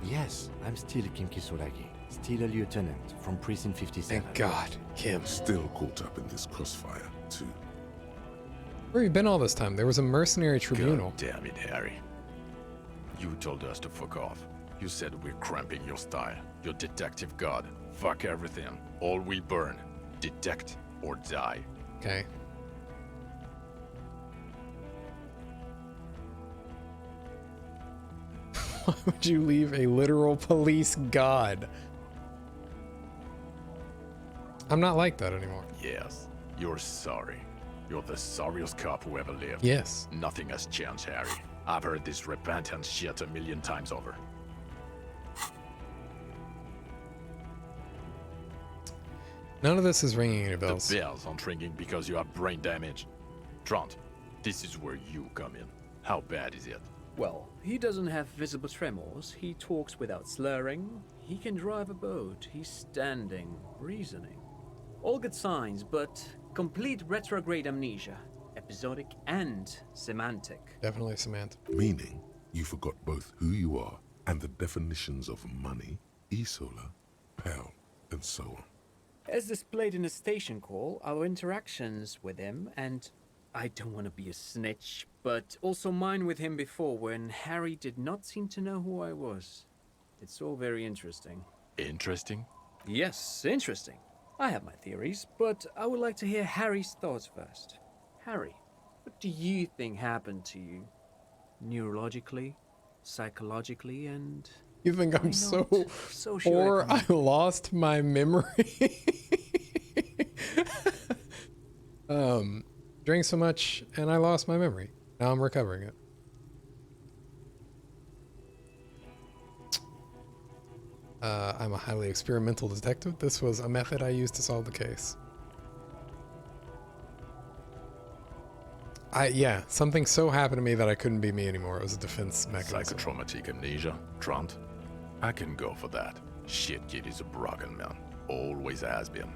Yes, I'm still Kim Kisolagi. Still a lieutenant from Precinct 57. Thank God, Kim. Still caught up in this crossfire, too. Where have you been all this time? There was a mercenary tribunal. God damn it, Harry. You told us to fuck off. You said we're cramping your style. You're detective god. Fuck everything. All we burn. Detect or die. Okay. Why would you leave a literal police god? I'm not like that anymore. Yes, you're sorry. You're the sorriest cop who ever lived. Yes. Nothing has changed, Harry. I've heard this repentance shit a million times over. None of this is ringing any bells. The bells aren't ringing because you have brain damage. Trant, this is where you come in. How bad is it? Well, he doesn't have visible tremors, he talks without slurring, he can drive a boat, he's standing, reasoning. All good signs, but complete retrograde amnesia, episodic and semantic. Definitely semantic. Meaning, you forgot both who you are and the definitions of money, Isola, Pell, and so on. As displayed in the station call, our interactions with him, and I don't want to be a snitch, but also mine with him before when Harry did not seem to know who I was. It's all very interesting. Interesting? Yes, interesting. I have my theories, but I would like to hear Harry's thoughts first. Harry, what do you think happened to you? Neurologically, psychologically, and... You think I'm so poor I lost my memory? Drank so much and I lost my memory. Now I'm recovering it. I'm a highly experimental detective. This was a method I used to solve the case. Yeah, something so happened to me that I couldn't be me anymore. It was a defense mechanism. Psychotraumatic amnesia, Trant? I can go for that. Shit kid is a broken man. Always has been.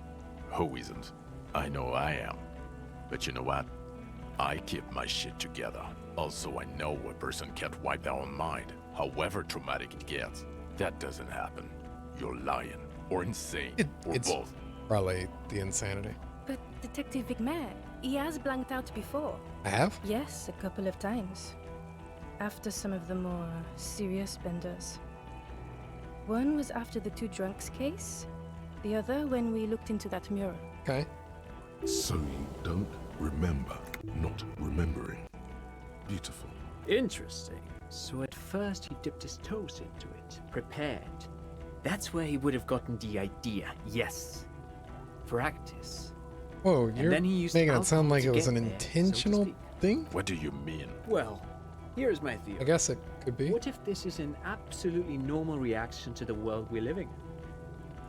Who isn't? I know I am. But you know what? I keep my shit together. Also, I know a person can't wipe their own mind, however traumatic it gets. That doesn't happen. You're lying, or insane, or it's both. Probably the insanity. But Detective Vigmer, he has blanked out before. I have? Yes, a couple of times. After some of the more serious benders. One was after the two drunks case, the other when we looked into that mirror. Okay. So you don't remember not remembering. Beautiful. Interesting. So at first he dipped his toes into it, prepared. That's where he would have gotten the idea, yes. Practice. Whoa, And you're then he used making it sound alcohol like to it was get an there, intentional thing? What do you mean? Well, here's my theory. I guess it could be. What if this is an absolutely normal reaction to the world we're living in?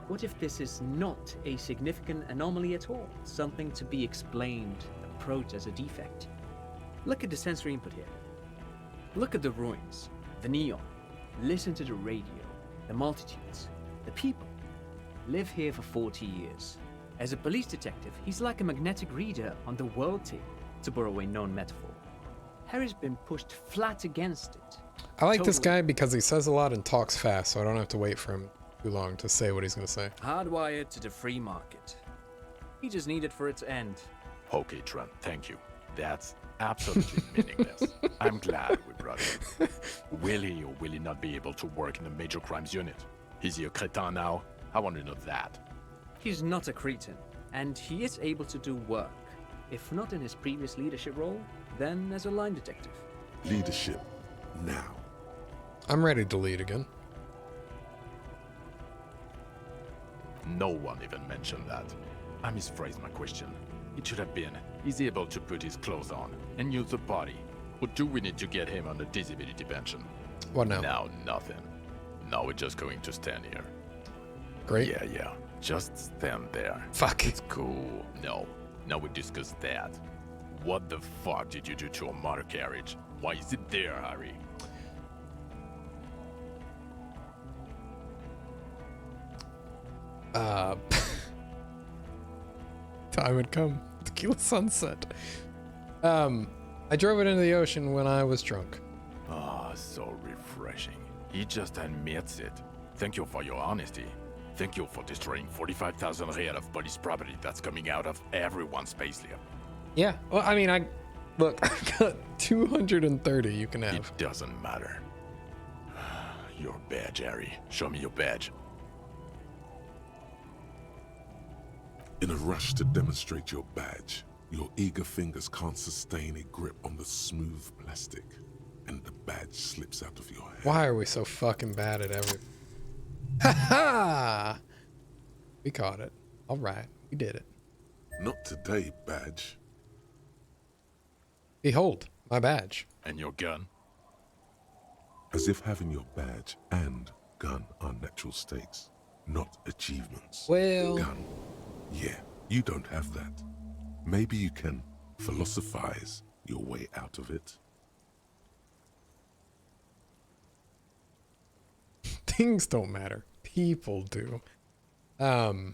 What if this is not a significant anomaly at all? Something to be explained, approached as a defect? Look at the sensory input here. Look at the ruins, the neon. Listen to the radio, the multitudes, the people. Live here for 40 years. As a police detective, he's like a magnetic reader on the world tape, to borrow a known metaphor. Harry's been pushed flat against it. I like this guy because he says a lot and talks fast, so I don't have to wait for him too long to say what he's going to say. Hardwired to the free market. He just needed for its end. Okay, Trent, thank you. That's absolutely meaningless. I'm glad we brought him. Will he or will he not be able to work in a major crimes unit? Is he a cretin now? I want to know that. He's not a cretin, and he is able to do work. If not in his previous leadership role, then as a line detective. Leadership, now. I'm ready to lead again. No one even mentioned that. I misphrased my question. It should have been, is he able to put his clothes on and use the body? Or do we need to get him on a disability pension? What now? Now, nothing. Now we're just going to stand here. Great. Yeah. Just stand there. Fuck. It's cool. No. Now we discuss that. What the fuck did you do to a motor carriage? Why is it there, Harry? Time had come. Tequila sunset. I drove it into the ocean when I was drunk. Ah, so refreshing. He just admits it. Thank you for your honesty. Thank you for destroying 45,000 real of police property that's coming out of everyone's payslip. Yeah. Well, I mean, look, I got 230 you can have. It doesn't matter. Your badge, Harry. Show me your badge. In a rush to demonstrate your badge, your eager fingers can't sustain a grip on the smooth plastic, and the badge slips out of your hand. Why are we so fucking bad at everything? Ha ha! We caught it. All right, we did it. Not today, badge. Behold, my badge. And your gun? As if having your badge and gun are natural states, not achievements. Well... Gun. Yeah, you don't have that. Maybe you can philosophize your way out of it. Things don't matter. People do. I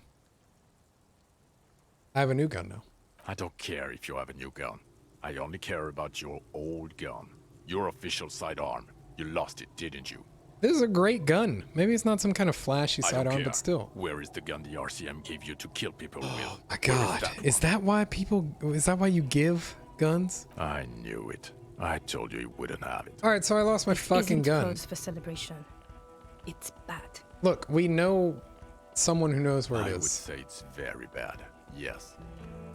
have a new gun now. I don't care if you have a new gun. I only care about your old gun. Your official sidearm. You lost it, didn't you? This is a great gun. Maybe it's not some kind of flashy sidearm, but still. Where is the gun the RCM gave you to kill people with? Oh my god. Is that why you give guns? I knew it. I told you you wouldn't have it. Alright, so I lost my fucking gun. Close for celebration. It's bad. Look, we know someone who knows where it is. I would say it's very bad. Yes.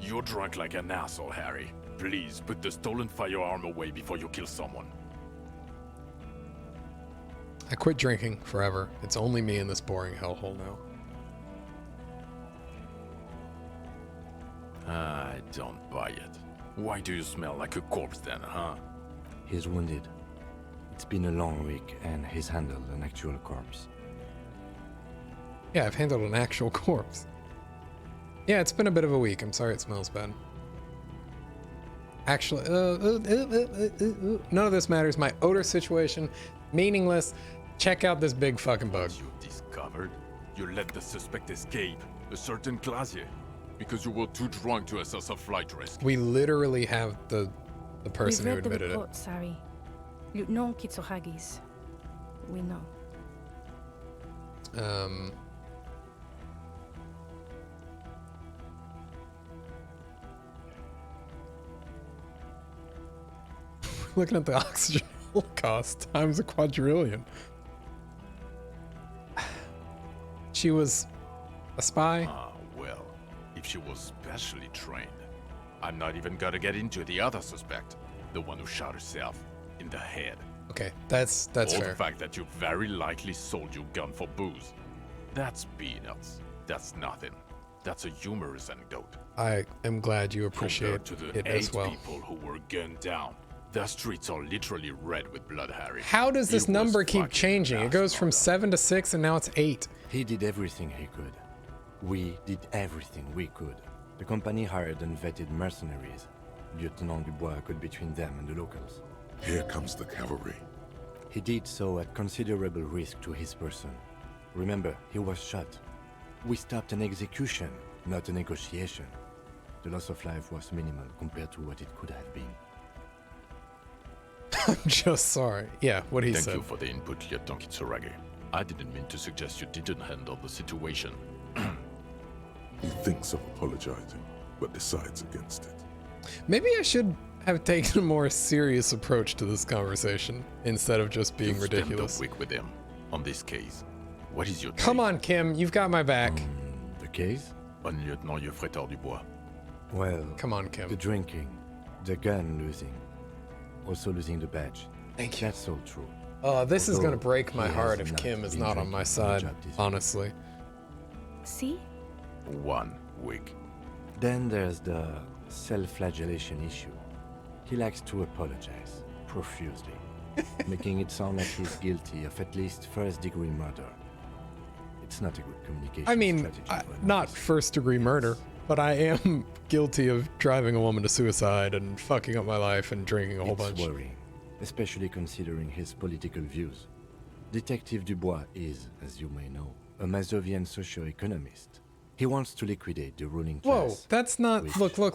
You're drunk like an asshole, Harry. Please put the stolen firearm away before you kill someone. I quit drinking forever. It's only me in this boring hellhole now. I don't buy it. Why do you smell like a corpse then, huh? He's wounded. It's been a long week, and he's handled an actual corpse. Yeah, I've handled an actual corpse. Yeah, it's been a bit of a week. I'm sorry it smells bad. Actually, none of this matters. My odor situation, meaningless. Check out this big fucking bug. You discovered? You let the suspect escape, a certain Glacier, because you were too drunk to assess a flight risk. We literally have the person who We've read admitted the report, Sari. Lieutenant Kitsuragis. We know. Looking at the oxygen cost times a quadrillion. She was a spy? Ah, well, if she was specially trained. I'm not even gonna get into the other suspect, the one who shot herself in the head. Okay, that's Or fair. the fact that you very likely sold your gun for booze. That's peanuts. That's nothing. That's a humorous anecdote. I am glad you appreciate Compared to the it as 8 well. people who were gunned down. The streets are literally red with blood, Harry. How does this He was number keep fucking changing? It goes from 7 to 6 and now it's 8. He did everything he could. We did everything we could. The company hired and vetted mercenaries. Lieutenant Dubois got between them and the locals. Here comes the cavalry. He did so at considerable risk to his person. Remember, he was shot. We stopped an execution, not a negotiation. The loss of life was minimal compared to what it could have been. I'm just sorry. Yeah, what he Thank said. you for the input, Lieutenant Kitsuragi. I didn't mean to suggest you didn't handle the situation. He thinks of apologizing, but decides against it. Maybe I should have taken a more serious approach to this conversation instead of just being You've ridiculous. spent a week with him on this case. What is your Come on, Kim, you've got my back. The case? On Lieutenant Geoffretor Dubois. Well, come on, Kim. The drinking, the gun losing, also losing the badge. Thank you. That's all true. This is Although gonna break my he heart has if not Kim is been not on drinking my on the side, job this week. honestly. See? 1 week. Then there's the self-flagellation issue. He likes to apologize profusely, making it sound like he's guilty of at least first-degree murder. It's not a good communication I mean, strategy for an not first-degree murder, but I am guilty of driving a woman to suicide and fucking up my life and drinking a whole bunch. It's worrying, especially considering his political views. Detective Dubois is, as you may know, a Mazovian socio-economist. He wants to liquidate the ruling class. Whoa, that's not. Look. for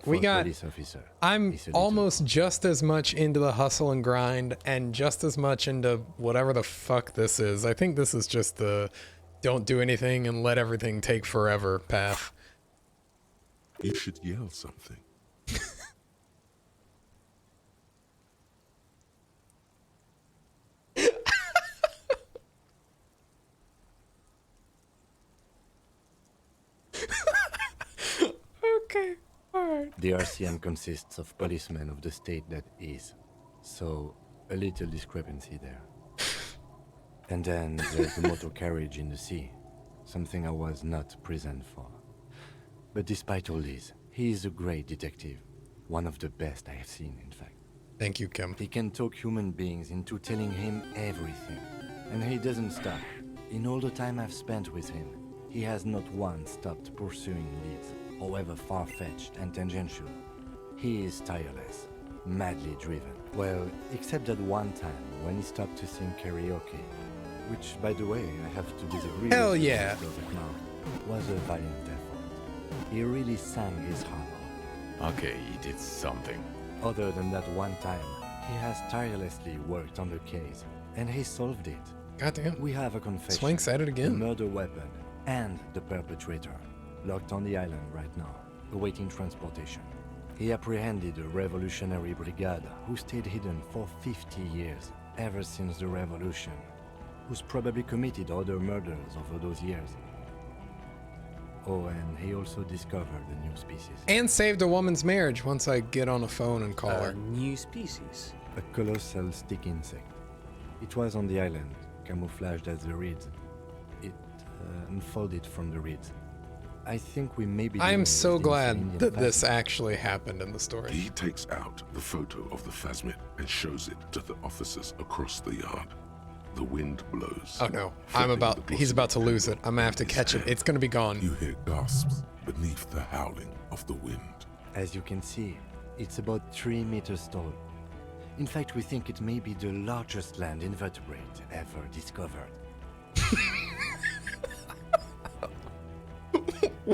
We a got. police officer I'm is a little almost just as much into the hustle and grind and just as much into whatever the fuck this is. I think this is just the don't do anything and let everything take forever path. You should yell something. The RCM consists of policemen of the state that is, so a little discrepancy there. And then there's the motor carriage in the sea, something I was not present for. But despite all this, he is a great detective, one of the best I have seen, in fact. Thank you, Kim. He can talk human beings into telling him everything, and he doesn't stop. In all the time I've spent with him, he has not once stopped pursuing leads, however far-fetched and tangential. He is tireless, madly driven. Well, except that one time when he stopped to sing karaoke, which, by the way, I have to disagree Hell with yeah. was a valiant effort. He really sang his heart out. Okay, he did something. Other than that one time, he has tirelessly worked on the case, and he solved it. Goddamn. We have a confession. Swank said it again. The murder weapon and the perpetrator, locked on the island right now, awaiting transportation. He apprehended a revolutionary brigade who stayed hidden for 50 years, ever since the revolution, who's probably committed other murders over those years. Oh, and he also discovered a new species. And saved a woman's marriage once I get on a phone and call her. New species? A colossal stick insect. It was on the island, camouflaged as the reeds. It unfolded from the reeds. I think we may be... I am so dealing with the glad Indian that this phasmid. actually happened in the story. He takes out the photo of the phasmid and shows it to the officers across the yard. The wind blows. Oh no, he's about to lose it. I'm gonna have to catch it. It's gonna be gone. You hear gasps beneath the howling of the wind. As you can see, it's about 3 meters tall. In fact, we think it may be the largest land invertebrate ever discovered.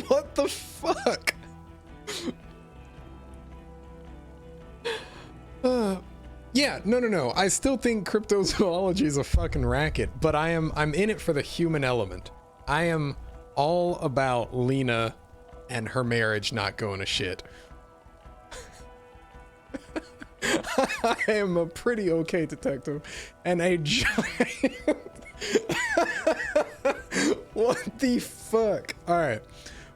What the fuck? Yeah, no. I still think cryptozoology is a fucking racket, but I'm in it for the human element. I am all about Lena and her marriage not going to shit. I am a pretty okay detective and a giant... What the fuck? All right.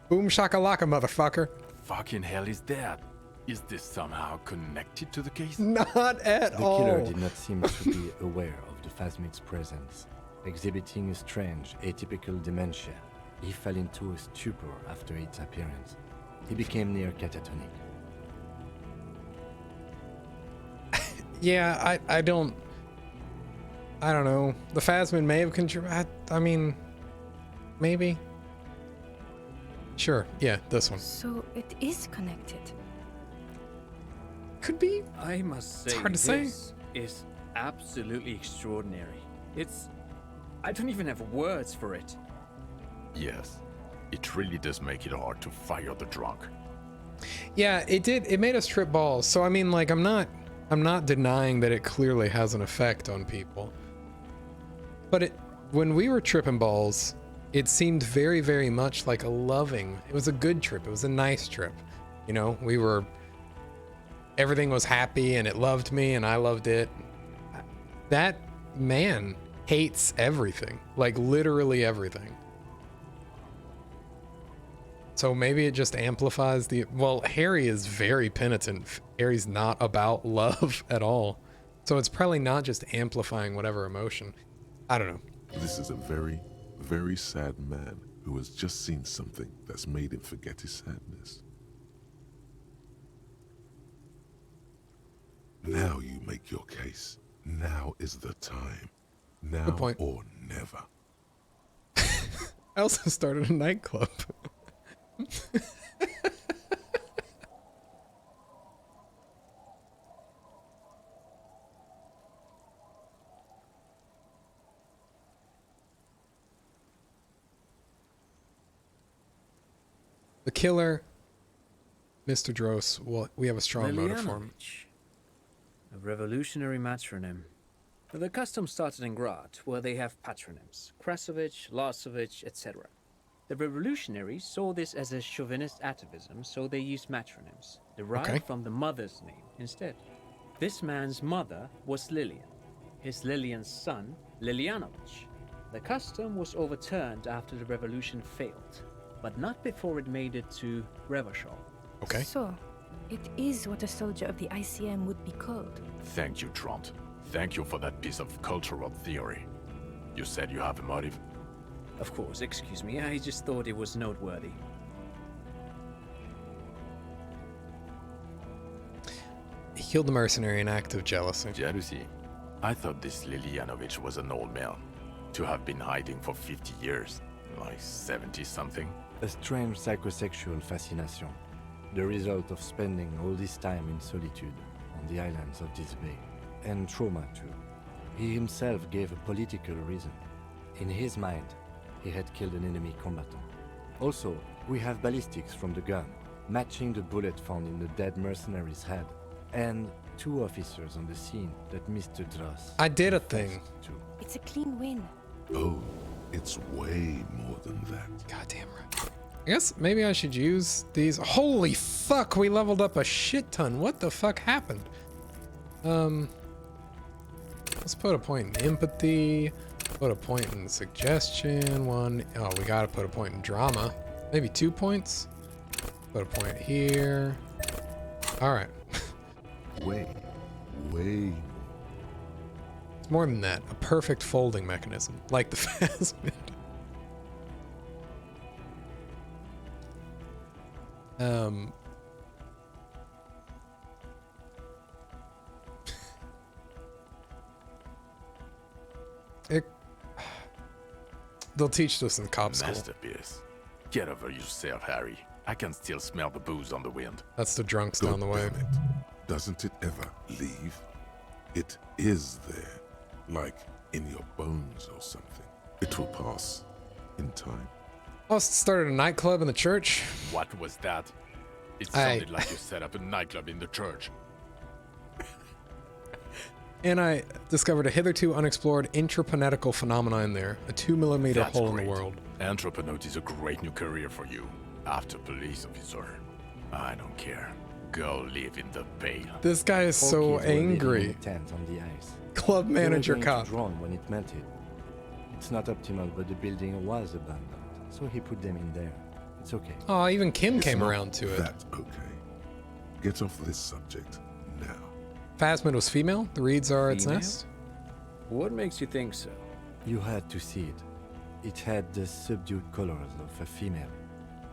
Boom shakalaka, motherfucker. Fucking hell is that? Is this somehow connected to the case? Not at The all. killer did not seem to be aware of the phasmid's presence. Exhibiting a strange, atypical dementia, he fell into a stupor after its appearance. He became near catatonic. Yeah, I don't know. The phasmid may have contributed. I mean, maybe. Sure, yeah, this one. So it is connected. Could be. I must say, It's hard to say. this is absolutely extraordinary. I don't even have words for it. Yes, it really does make it hard to fire the drunk. Yeah, it did. It made us trip balls. So I mean, like, I'm not denying that it clearly has an effect on people. But when we were tripping balls, it seemed very, very much like a loving. It was a good trip. It was a nice trip. You know, everything was happy and it loved me and I loved it. That man hates everything, like literally everything. So maybe it just amplifies well, Harry is very penitent. Harry's not about love at all. So it's probably not just amplifying whatever emotion. I don't know. This is a very, very sad man who has just seen something that's made him forget his sadness. Now you make your case. Now is the time. Now Good point. or never. I also started a nightclub. The killer, Mr. Dross, we have a strong motive for him. A revolutionary matronym. The custom started in Grad, where they have patronyms. Krasovich, Lasovich, etc. The revolutionaries saw this as a chauvinist atavism, so they used matronyms, derived from the mother's name instead. This man's mother was Lillian. His Lillian's son, Lilianovich. The custom was overturned after the revolution failed, but not before it made it to Revachol. Okay. So, It is what a soldier of the ICM would be called. Thank you, Trant. Thank you for that piece of cultural theory. You said you have a motive? Of course, excuse me, I just thought it was noteworthy. He killed the mercenary in act of jealousy. Jealousy? I thought this Lilianovich was an old man. To have been hiding for 50 years. Like 70-something. A strange psychosexual fascination. The result of spending all this time in solitude on the islands of this bay. And trauma too. He himself gave a political reason. In his mind, he had killed an enemy combatant. Also, we have ballistics from the gun, matching the bullet found in the dead mercenary's head. And 2 officers on the scene that Mr. Dross... I did a thing. It's a clean win. Oh, it's way more than that. Goddamn right. I guess maybe I should use these. Holy fuck, we leveled up a shit ton. What the fuck happened? Let's put a point in empathy. Put a point in suggestion. 1. Oh, we gotta put a point in drama. Maybe 2 points. Put a point here. All right. Way. It's more than that. A perfect folding mechanism, like the Phasmid. They'll teach this in cop school. Masterpiece. Get over yourself, Harry. I can still smell the booze on the wind. That's the drunks down the way. Damn it. Doesn't it ever leave? It is there, like in your bones or something. It will pass in time. Oust started a nightclub in the church. What was that? It sounded like you set up a nightclub in the church. And I discovered a hitherto unexplored intraplanetical phenomenon there. A 2mm That's hole great. in the world. Entrepreneurship is a great new career for you. After police officer. I don't care. Go live in the Bay. This guy is so angry. Tent on the ice. Club manager cop. Drawn when it melted. It's not optimal, but the building was abandoned, so he put them in there. It's okay. Oh, even Kim It's came not around to it. That's okay. Get off this subject now. Phasmid was female. The reeds are its Female? nest. What makes you think so? You had to see it. It had the subdued colors of a female,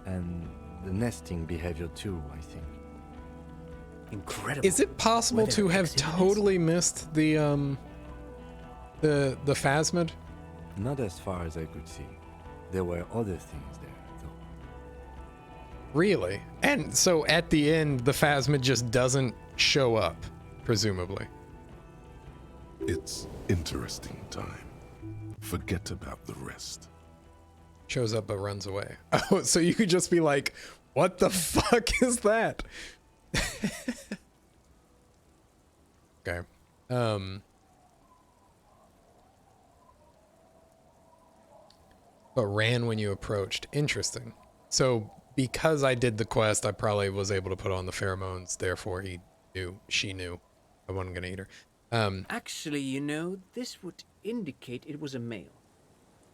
and the nesting behavior too, I think. Incredible. Is it possible to have totally missed the Phasmid? Not as far as I could see. There were other things there, though. Really? And so at the end, the Phasmid just doesn't show up, presumably. It's interesting time. Forget about the rest. Shows up but runs away. Oh, so you could just be like, what the fuck is that? Okay. But ran when you approached. Interesting. So because I did the quest, I probably was able to put on the pheromones. Therefore, she knew I wasn't gonna eat her. Actually, you know, this would indicate it was a male.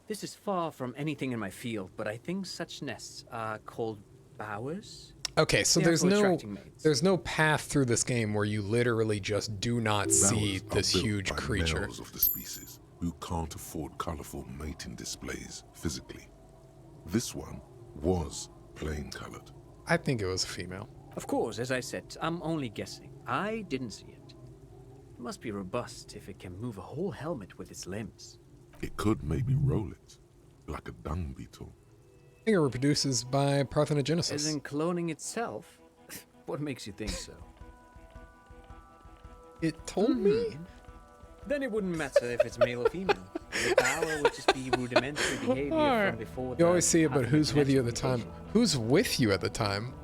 This is far from anything in my field, but I think such nests are called bowers. Okay, so They are for attracting mates. there's no path through this game where you literally just do not see Bowers are this built huge by creature. males of the species who can't afford colorful mating displays physically. This one was plain colored. I think it was a female. Of course, as I said, I'm only guessing. I didn't see it. It must be robust if it can move a whole helmet with its limbs. It could maybe roll it, like a dung beetle. I think it reproduces by parthenogenesis. As in cloning itself? What makes you think so? It told me. Then it wouldn't matter if it's male or female. The power would just be rudimentary behavior from before. You always see it, but having who's with you at the genetic time? Who's with you at the time?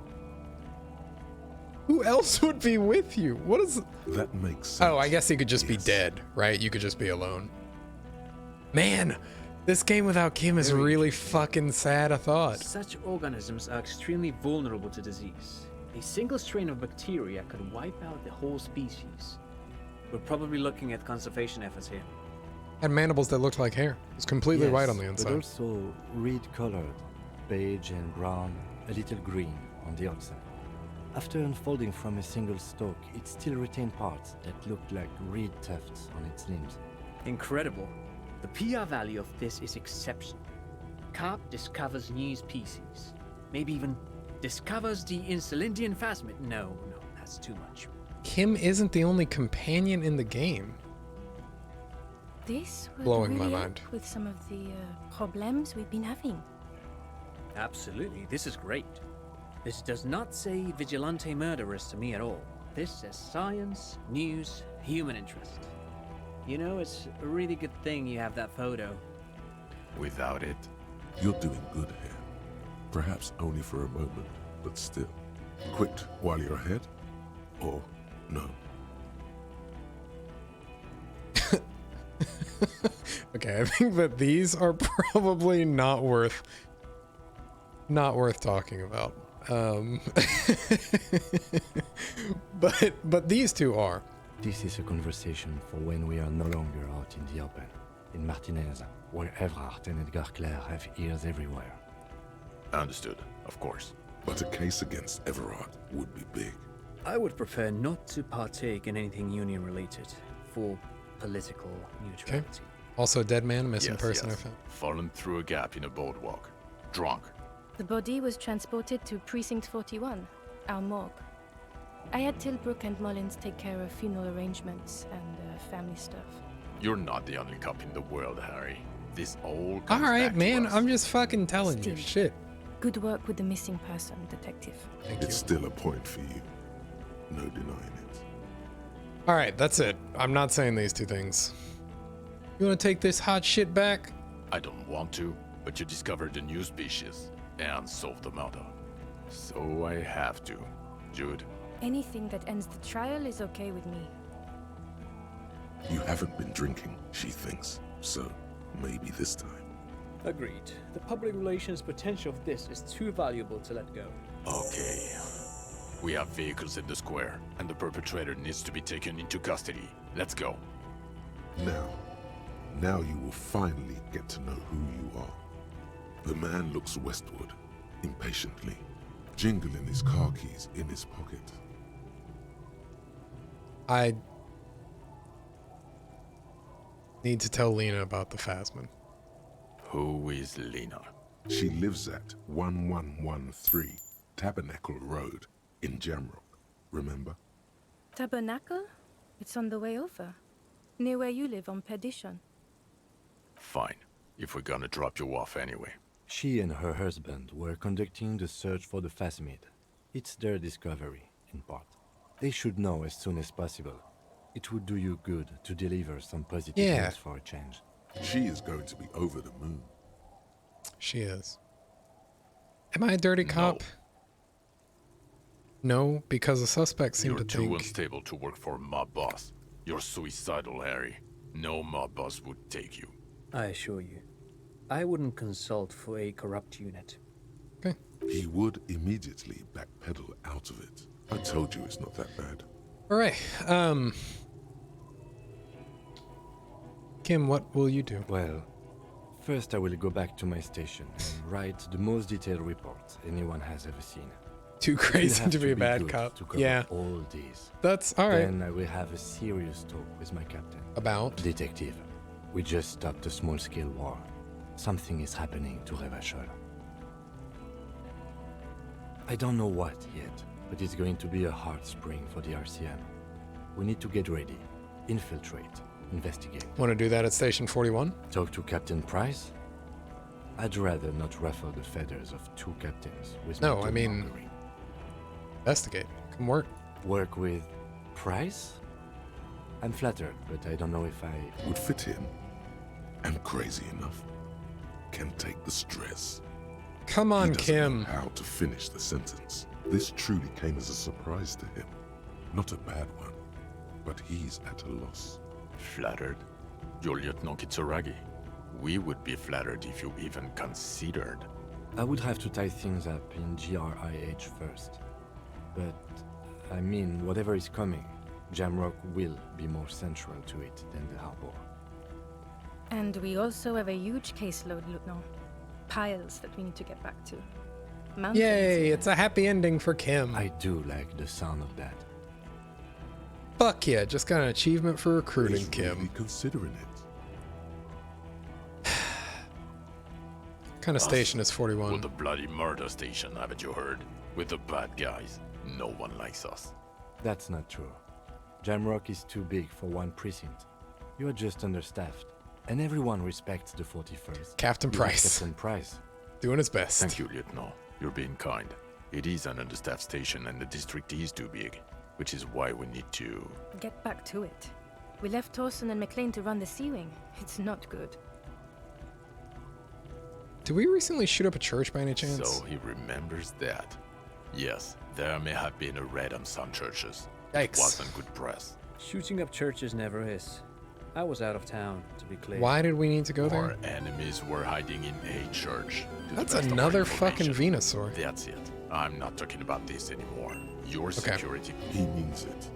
Who else would be with you? What is... That makes sense. Oh, I guess he could just be dead, right? You could just be alone. Man, this game without Kim is really fucking sad, I thought. Such organisms are extremely vulnerable to disease. A single strain of bacteria could wipe out the whole species. We're probably looking at conservation efforts here. Had mandibles that looked like hair. It was completely Yes, white on the but inside. also reed colored, beige and brown, a little green on the outside. After unfolding from a single stalk, it still retained parts that looked like reed tufts on its limbs. Incredible. The PR value of this is exceptional. Carp discovers new species. Maybe even discovers the Insulindian phasmid. No, that's too much. Kim isn't the only companion in the game. This would Blowing really my help mind. with some of the problems we've been having. Absolutely, this is great. This does not say vigilante murderers to me at all. This says science, news, human interest. You know, it's a really good thing you have that photo. Without it, You're doing good here. Perhaps only for a moment, but still. Quit while you're ahead? Or no? Okay, I think that these are probably not worth talking about. But these two are. This is a conversation for when we are no longer out in the open. In Martinez, where Everard and Edgar Clare have ears everywhere. Understood, of course. But a case against Everard would be big. I would prefer not to partake in anything union-related, for political neutrality. Okay. Also, dead man, missing Yes, person. yes. I found. Fallen through a gap in a boardwalk. Drunk. The body was transported to Precinct 41, our morgue. I had Tilbrook and Mullins take care of funeral arrangements and family stuff. You're not the only cop in the world, Harry. This all All comes right, back to man. us. I'm just fucking telling you. Still. Shit. Good work with the missing person, detective. Thank It's you. still a point for you. No denying it. All right, that's it. I'm not saying these two things. You want to take this hot shit back? I don't want to, but you discovered a new species and solved the murder. So I have to. Jude, Anything that ends the trial is okay with me. You haven't been drinking, she thinks. So, maybe this time. Agreed. The public relations potential of this is too valuable to let go. okay. We have vehicles in the square, and the perpetrator needs to be taken into custody. Let's go. Now you will finally get to know who you are. The man looks westward, impatiently, jingling his car keys in his pocket. I need to tell Lena about the Phasmin. Who is Lena? She lives at 1113 Tabernacle Road in Jamrock. Remember? Tabernacle? It's on the way over. Near where you live on Perdition. Fine, if we're gonna drop you off anyway. She and her husband were conducting the search for the phasmid. It's their discovery, in part. They should know as soon as possible. It would do you good to deliver some positive news for a change. She is going to be over the moon. She is. Am I a dirty cop? No, because the suspects seem You're to too think... unstable to work for a mob boss. You're suicidal, Harry. No mob boss would take you. I assure you, I wouldn't consult for a corrupt unit. He would immediately backpedal out of it. I told you it's not that bad. All right. Kim, what will you do? Well, first I will go back to my station and write the most detailed report anyone has ever seen. Too It will crazy have to be a bad good cop. to cover Yeah. all these. That's all right. Then I will have a serious talk with my captain. About? Detective. We just stopped a small-scale war. Something is happening to Revachol. I don't know what yet, but it's going to be a hard spring for the RCM. We need to get ready, infiltrate, investigate. Want to do that at Station 41? Talk to Captain Price? I'd rather not ruffle the feathers of two captains with No, my I mean... dogmongery. Investigate. Come work. Work with Price? I'm flattered, but I don't know if I... Would fit in. And crazy enough. Can take the stress. Come on, He doesn't Kim. know how to finish the sentence. This truly came as a surprise to him. Not a bad one, but he's at a loss. Flattered? You're Lieutenant Kitsuragi. We would be flattered if you even considered. I would have to tie things up in GRIH first. But, I mean, whatever is coming, Jamrock will be more central to it than the harbor. And we also have a huge caseload, Lieutenant. Piles that we need to get back to. mountains. Yay, it's a happy ending for Kim. I do like the sound of that. Fuck yeah, just got an achievement for recruiting Kim. Really considering it. What kind of station is 41? With the bloody murder station, haven't you heard? With the bad guys. No one likes us. That's not true. Jamrock is too big for one precinct. You are just understaffed. And everyone respects the 41st. Captain Price. Captain Price. Doing his best. Thank you, Lieutenant. You're being kind. It is an understaffed station and the district is too big, which is why we need to... Get back to it. We left Torson and McLean to run the Sea Wing. It's not good. Did we recently shoot up a church by any chance? So he remembers that. Yes, there may have been a raid on some churches. Yikes. It wasn't good press. Shooting up churches never is. I was out of town, to be clear. Why did we need to go there? Our enemies were hiding in a church. That's another fucking Venusaur. That's it. I'm not talking about this anymore. Your security. He means it.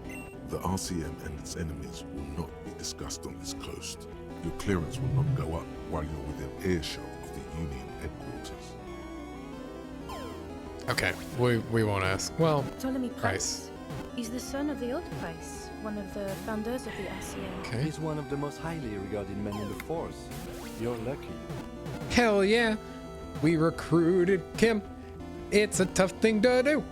The RCM and its enemies will not be discussed on this coast. Your clearance will not go up while you're within earshot of the Union headquarters. Okay, we won't ask. Well, Ptolemy Price. He's the son of the old Price, one of the founders of the RCM. Okay. He's one of the most highly regarded men in the force. You're lucky. Hell yeah. We recruited Kim. It's a tough thing to do.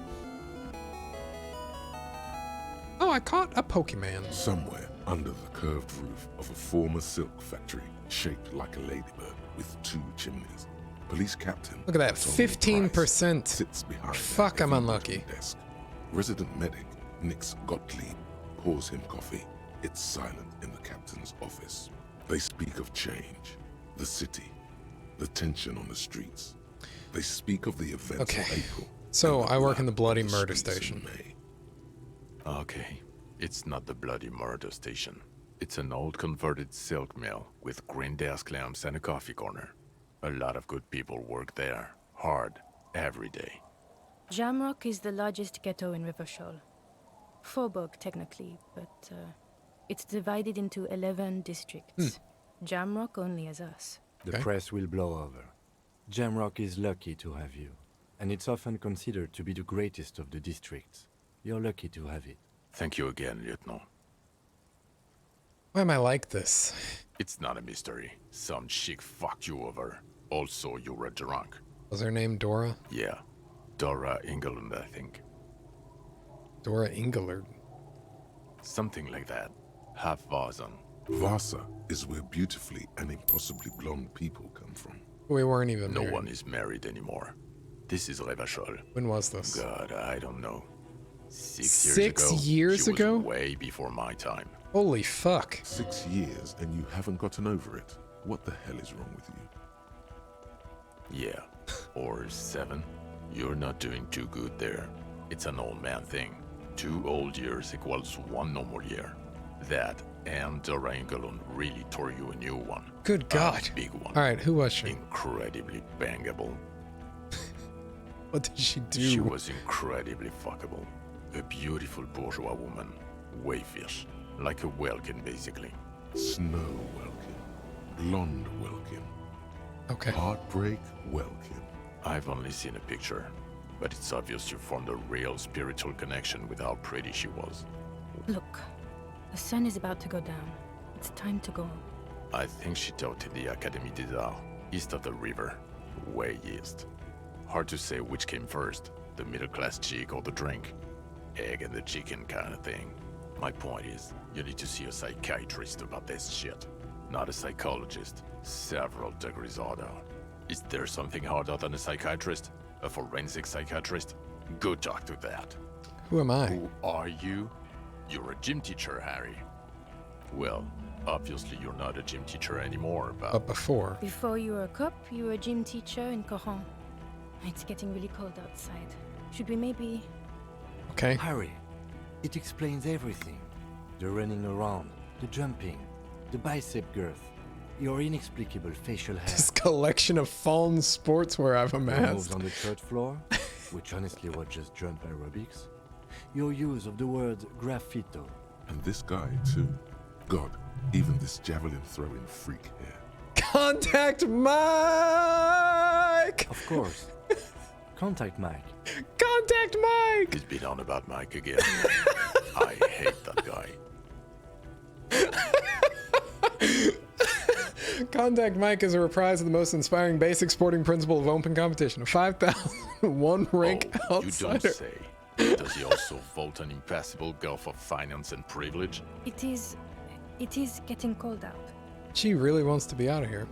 Oh, I caught a Pokemon. Somewhere under the curved roof of a former silk factory shaped like a ladybird with 2 chimneys. Police captain. Look at that, Ptolemy 15%. sits behind Fuck, I'm unlucky. desk. Resident medic Nix Gottlieb pours him coffee. It's silent in the captain's office. They speak of change, the city, the tension on the streets. They speak of the events of April. So I work in the bloody murder station. Okay, it's not the bloody murder station. It's an old converted silk mill with green desk lamps and a coffee corner. A lot of good people work there, hard, every day. Jamrock is the largest ghetto in Rivershoal. Faubourg, technically, but it's divided into 11 districts. Jamrock only has us. The press will blow over. Jamrock is lucky to have you, and it's often considered to be the greatest of the districts. You're lucky to have it. Thank you again, Lieutenant. Why am I like this? It's not a mystery. Some chick fucked you over. Also, you were drunk. Was her name Dora? Yeah. Dora Engelund, I think. Dora Engelard. Something like that. Half Vazan. Vasa is where beautifully and impossibly blonde people come from. We weren't even No married. one is married anymore. This is Revachol. When was this? God, I don't know. 6 years 6 ago. years she ago? Was way before my time. Holy fuck. 6 years and you haven't gotten over it. What the hell is wrong with you? Yeah. Or 7. You're not doing too good there. It's an old man thing. 2 old years equals 1 normal year. That and Dora Engelund really tore you a new one. Good God. A big one. Alright, who was she? Incredibly bangable. What did she do? She was incredibly fuckable. A beautiful bourgeois woman. Wayfish. Like a Welkin, basically. Snow Welkin. Blonde Welkin. Okay. Heartbreak Welkin. I've only seen a picture, but it's obvious you formed a real spiritual connection with how pretty she was. Look, the sun is about to go down. It's time to go. I think she taught in the Académie des Arts, east of the river. Way east. Hard to say which came first, the middle-class chick or the drink. Egg and the chicken kind of thing. My point is, you need to see a psychiatrist about this shit. Not a psychologist. Several degrees harder. Is there something harder than a psychiatrist? A forensic psychiatrist? Go talk to that. Who am I? Who are you? You're a gym teacher, Harry. Well, obviously you're not a gym teacher anymore, But before. Before you were a cop, you were a gym teacher in Coron. It's getting really cold outside. Should we maybe... Okay. Harry, it explains everything. The running around, the jumping, the bicep girth, your inexplicable facial hair. This collection of fallen sportswear I've Your moves amassed. on the church floor, which honestly was just jump aerobics. Your use of the word graffito. And this guy, too. God, even this javelin throwing freak here. Contact Mike! Of course. Contact Mike. Contact Mike! He's been on about Mike again. I hate that guy. Contact Mike is a reprise of the most inspiring basic sporting principle of open competition. A 5,001 rank outsider. You don't say. Does he also vault an impassable gulf of finance and privilege? It is getting cold out. She really wants to be out of here.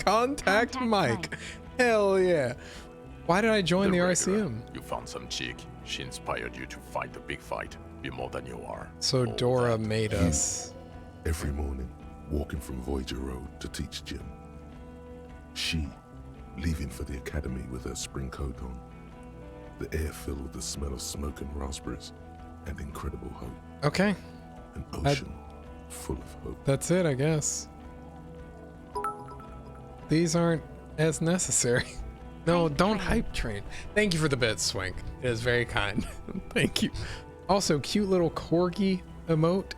Contact Mike. Hell yeah. Why did I join the RCM? You found some chick. She inspired you to fight the big fight. Be more than you are. So Dora made us. Every morning, walking from Voyager Road to teach gym. She, leaving for the academy with her spring coat on. The air filled with the smell of smoke and raspberries and incredible hope. Okay. An ocean full of hope. That's it, I guess. These aren't as necessary. No, don't hype train. Thank you for the bit, Swank. It is very kind. Thank you. Also, cute little corgi emote.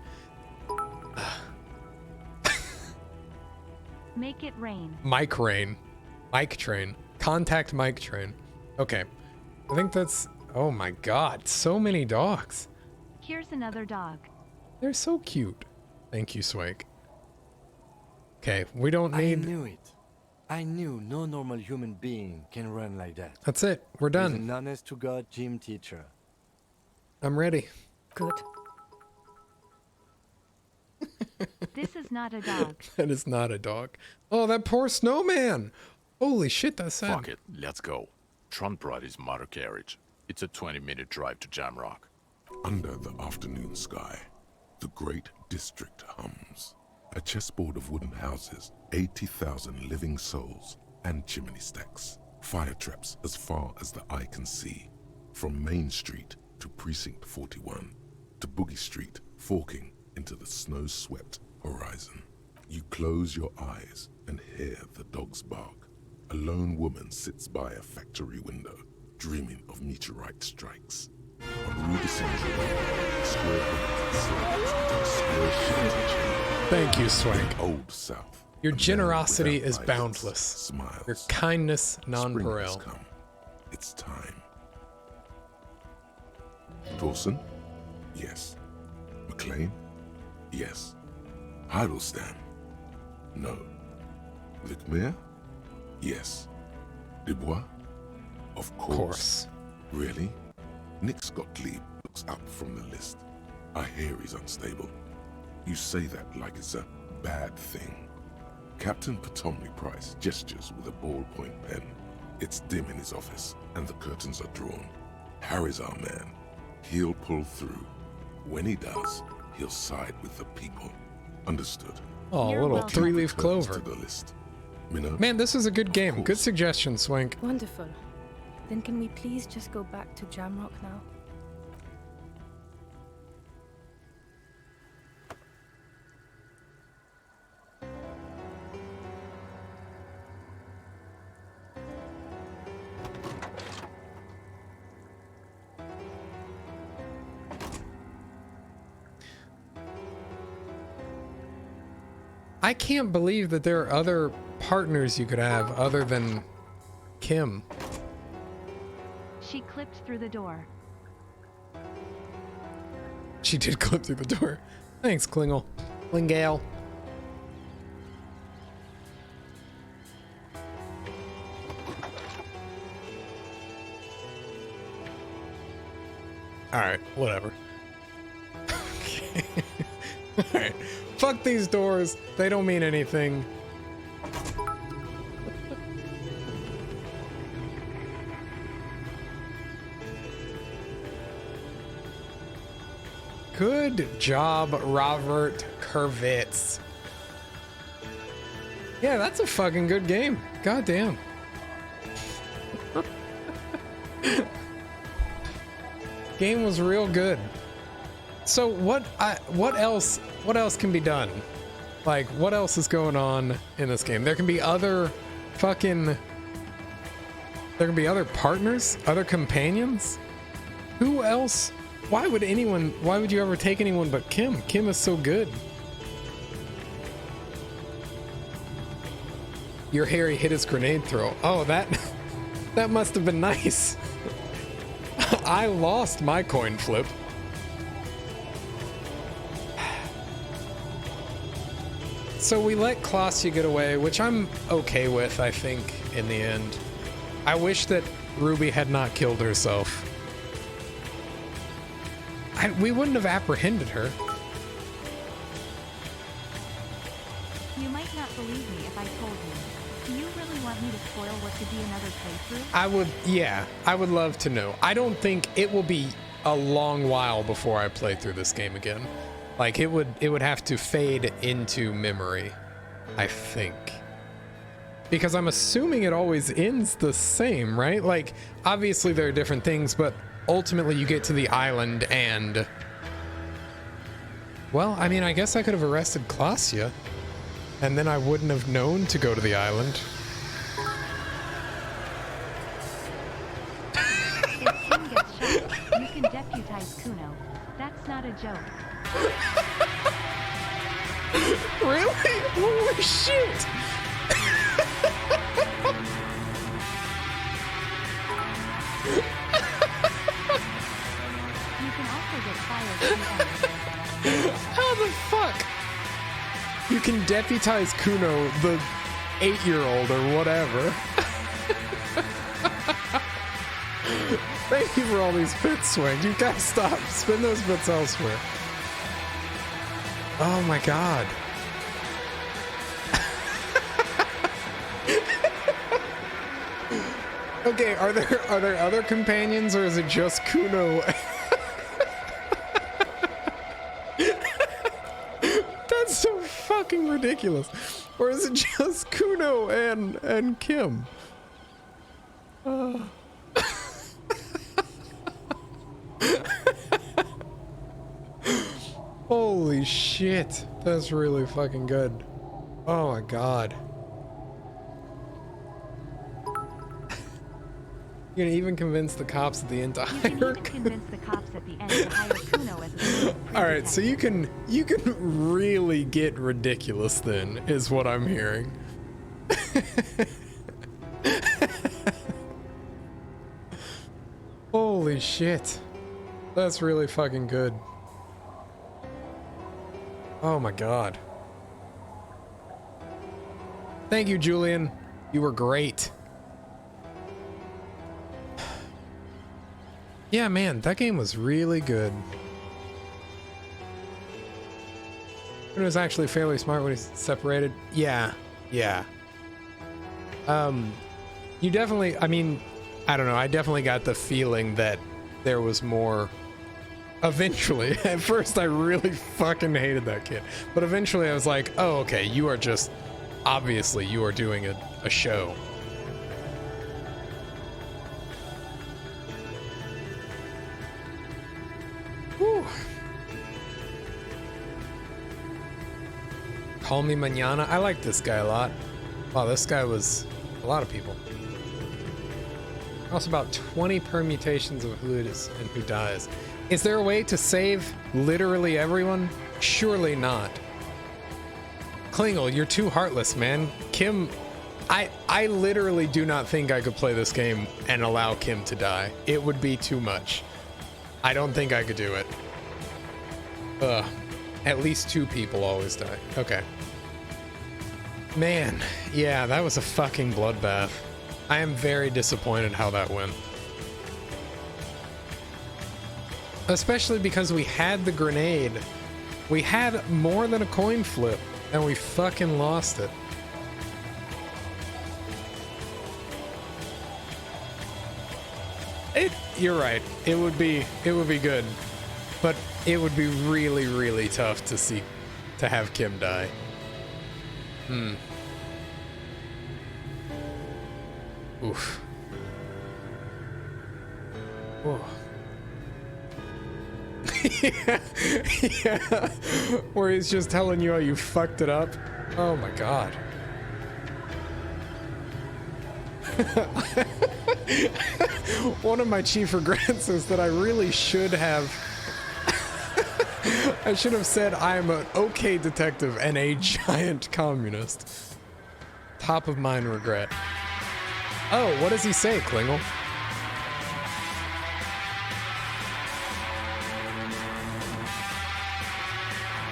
Make it rain. Mike Rain. Mike Train. Contact Mike Train. Okay. I think that's... Oh my god. So many dogs. Here's another dog. They're so cute. Thank you, Swank. Okay, we don't need... I knew it. I knew no normal human being can run like that. That's it. We're done. He's an honest-to-God gym teacher. I'm ready. Good. This is not a dog. That is not a dog. Oh, that poor snowman. Holy shit, that's sad. Fuck it, let's go. Trump brought his motor carriage. It's a 20-minute drive to Jamrock. Under the afternoon sky, the great district hums. A chessboard of wooden houses, 80,000 living souls, and chimney stacks. Fire traps as far as the eye can see. From Main Street to Precinct 41, to Boogie Street, forking into the snow-swept horizon. You close your eyes and hear the dogs bark. A lone woman sits by a factory window, dreaming of meteorite strikes. On Rue de Saint-Germain, square buildings, square shanty. Thank you, Swank. Old South. Your generosity is eyelids, boundless. Smiles. Your kindness Spring has nonpareil. come. It's time. Dawson? Yes. McLean? Yes. Heidelstein? No. Vicmere? Yes. Dubois? Of course. Really? Nick Gottlieb looks up from the list. I hear he's unstable. You say that like it's a bad thing. Captain Potomley Price gestures with a ballpoint pen. It's dim in his office, and the curtains are drawn. Harry's our man. He'll pull through. When he does, he'll side with the people. Understood. Oh, a little three-leaf clover. To the list. Minnow? Man, this is a good game. Good suggestion, Swank. Wonderful. Then can we please just go back to Jamrock now? I can't believe that there are other partners you could have other than Kim. She clipped through the door. She did clip through the door. Thanks, Klingel. Klingale. Alright, whatever. Okay. Alright. Fuck these doors. They don't mean anything. Good job, Robert Kurvitz. Yeah, that's a fucking good game. God damn. Game was real good. So what else can be done? Like, what else is going on in this game? There can be other fucking... There can be other partners? Other companions? Who else? Why would you ever take anyone but Kim? Kim is so good. Your Harry hit his grenade throw. Oh, that must have been nice. I lost my coin flip. So we let Klaasje get away, which I'm okay with, I think, in the end. I wish that Ruby had not killed herself. We wouldn't have apprehended her. You might not believe me if I told you. Do you really want me to spoil what could be another playthrough? I would, yeah, I would love to know. I don't think it will be a long while before I play through this game again. Like it would have to fade into memory, I think. Because I'm assuming it always ends the same, right? Like, obviously there are different things, but ultimately you get to the island and... Well, I mean, I guess I could have arrested Klaasje, and then I wouldn't have known to go to the island. If Kim gets shot, you can deputize Kuno. That's not a joke. Really? Holy shit! You can also get fired. How the fuck? You can deputize Kuno, the 8-year-old or whatever. Thank you for all these bits, Swing. You gotta stop. Spend those bits elsewhere. Oh my god. Okay, are there other companions, or is it just Kuno? That's so fucking ridiculous. Or is it just Kuno and Kim? Holy shit. That's really fucking good. Oh my god. You're gonna even convince the cops at the end to hire. You can even convince the cops at the end to hire Kuno as a All right, so you can really get ridiculous then, is what I'm hearing. Holy shit. That's really fucking good. Oh my god. Thank you, Julian. You were great. Yeah, man, that game was really good. It was actually fairly smart when he's separated. Yeah, yeah. You definitely, I mean, I don't know, I definitely got the feeling that there was more. Eventually, at first I really fucking hated that kid. But eventually I was like, oh, okay, you are just, obviously you are doing a show. Whew. Call me mañana. I like this guy a lot. Wow, this guy was a lot of people. Also about 20 permutations of who it is and who dies. Is there a way to save literally everyone? Surely not. Klingle, you're too heartless, man. Kim, I literally do not think I could play this game and allow Kim to die. It would be too much. I don't think I could do it. Ugh. At least 2 people always die. Okay. Man, yeah, that was a fucking bloodbath. I am very disappointed how that went. Especially because we had the grenade. We had more than a coin flip, and we fucking lost it. You're right. It would be good. But it would be really, really tough to have Kim die. Oof. Whoa. Yeah. Where he's just telling you how you fucked it up. Oh my god. One of my chief regrets is that I really should have I should have said I'm an okay detective and a giant communist. top of mind regret. Oh, what does he say, Klingle?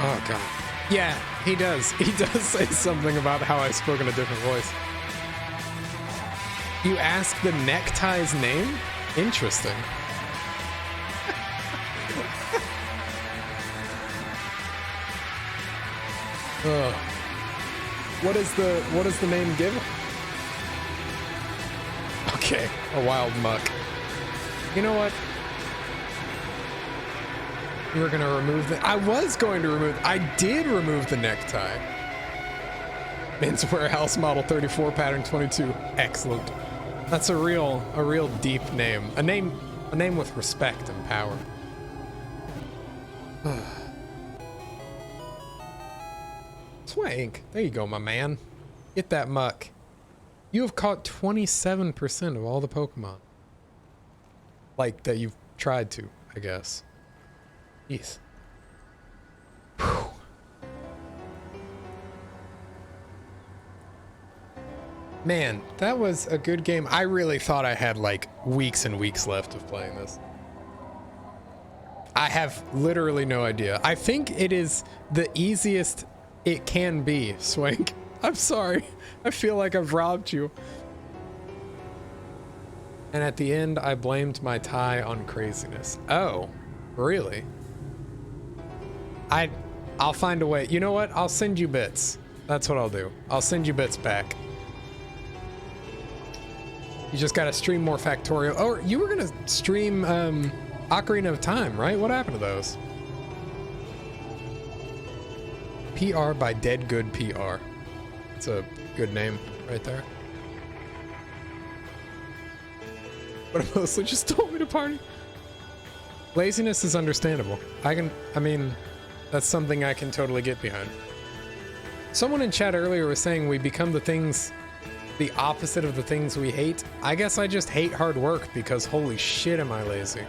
Oh, God. Yeah, he does. He does say something about how I spoke in a different voice. You ask the necktie's name? Interesting. What is the name given? Okay, a wild muck. You know what? You were gonna remove the... I was going to remove... I did remove the necktie. Men's Warehouse Model 34 Pattern 22. Excellent. That's a real deep name. A name with respect and power. Swank. There you go, my man. Get that muck. You have caught 27% of all the Pokemon. Like, that you've tried to, I guess. Jeez. Whew. Man, that was a good game. I really thought I had like weeks and weeks left of playing this. I have literally no idea. I think it is the easiest it can be, Swank. I'm sorry. I feel like I've robbed you. And at the end, I blamed my tie on craziness. Oh, really? I'll find a way. You know what? I'll send you bits. That's what I'll do. I'll send you bits back. You just gotta stream more Factorial. Oh, you were gonna stream Ocarina of Time, right? What happened to those? PR by Dead Good PR. It's a good name right there. But I mostly just told me to party. Laziness is understandable. I mean, that's something I can totally get behind. Someone in chat earlier was saying we become the opposite of the things we hate. I guess I just hate hard work because holy shit am I lazy.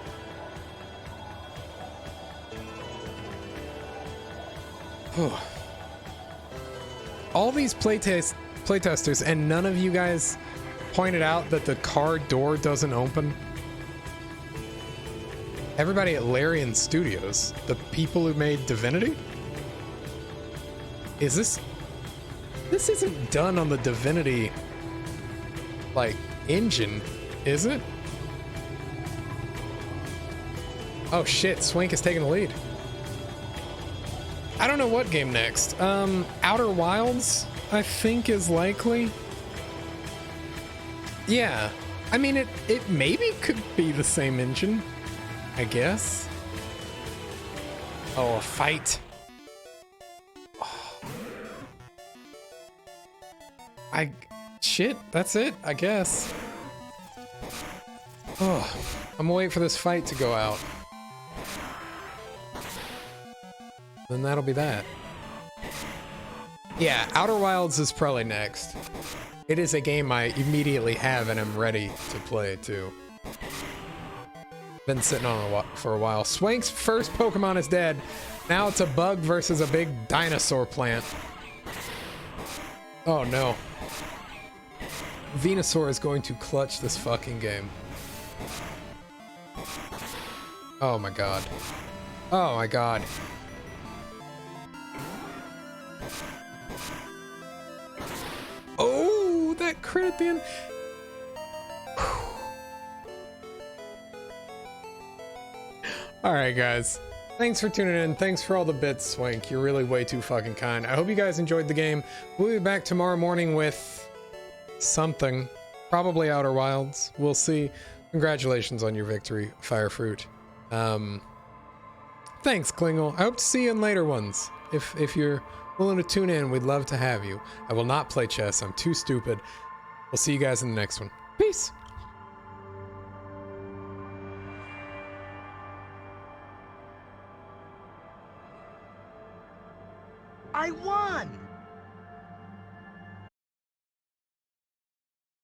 All these playtesters and none of you guys pointed out that the car door doesn't open. Everybody at Larian Studios, the people who made Divinity? Is this isn't done on the Divinity like engine, is it? Oh shit, Swank is taking the lead. I don't know what game next. Outer Wilds, I think, is likely. Yeah. I mean, it maybe could be the same engine, I guess. Oh, a fight. Shit, that's it, I guess. Oh, I'm gonna wait for this fight to go out. Then that'll be that. Yeah, Outer Wilds is probably next. It is a game I immediately have and am ready to play too. Been sitting on it for a while. Swank's first Pokemon is dead. Now it's a bug versus a big dinosaur plant. Oh no. Venusaur is going to clutch this fucking game. Oh my god. Oh my god. Oh, that crit at the end. Alright guys, thanks for tuning in. Thanks for all the bits, Swank. You're really way too fucking kind. I hope you guys enjoyed the game. We'll be back tomorrow morning with something. Probably Outer Wilds. We'll see. Congratulations on your victory, Firefruit. Thanks, Klingle. I hope to see you in later ones. If you're willing to tune in, we'd love to have you. I will not play chess. I'm too stupid. We'll see you guys in the next one. Peace. I won!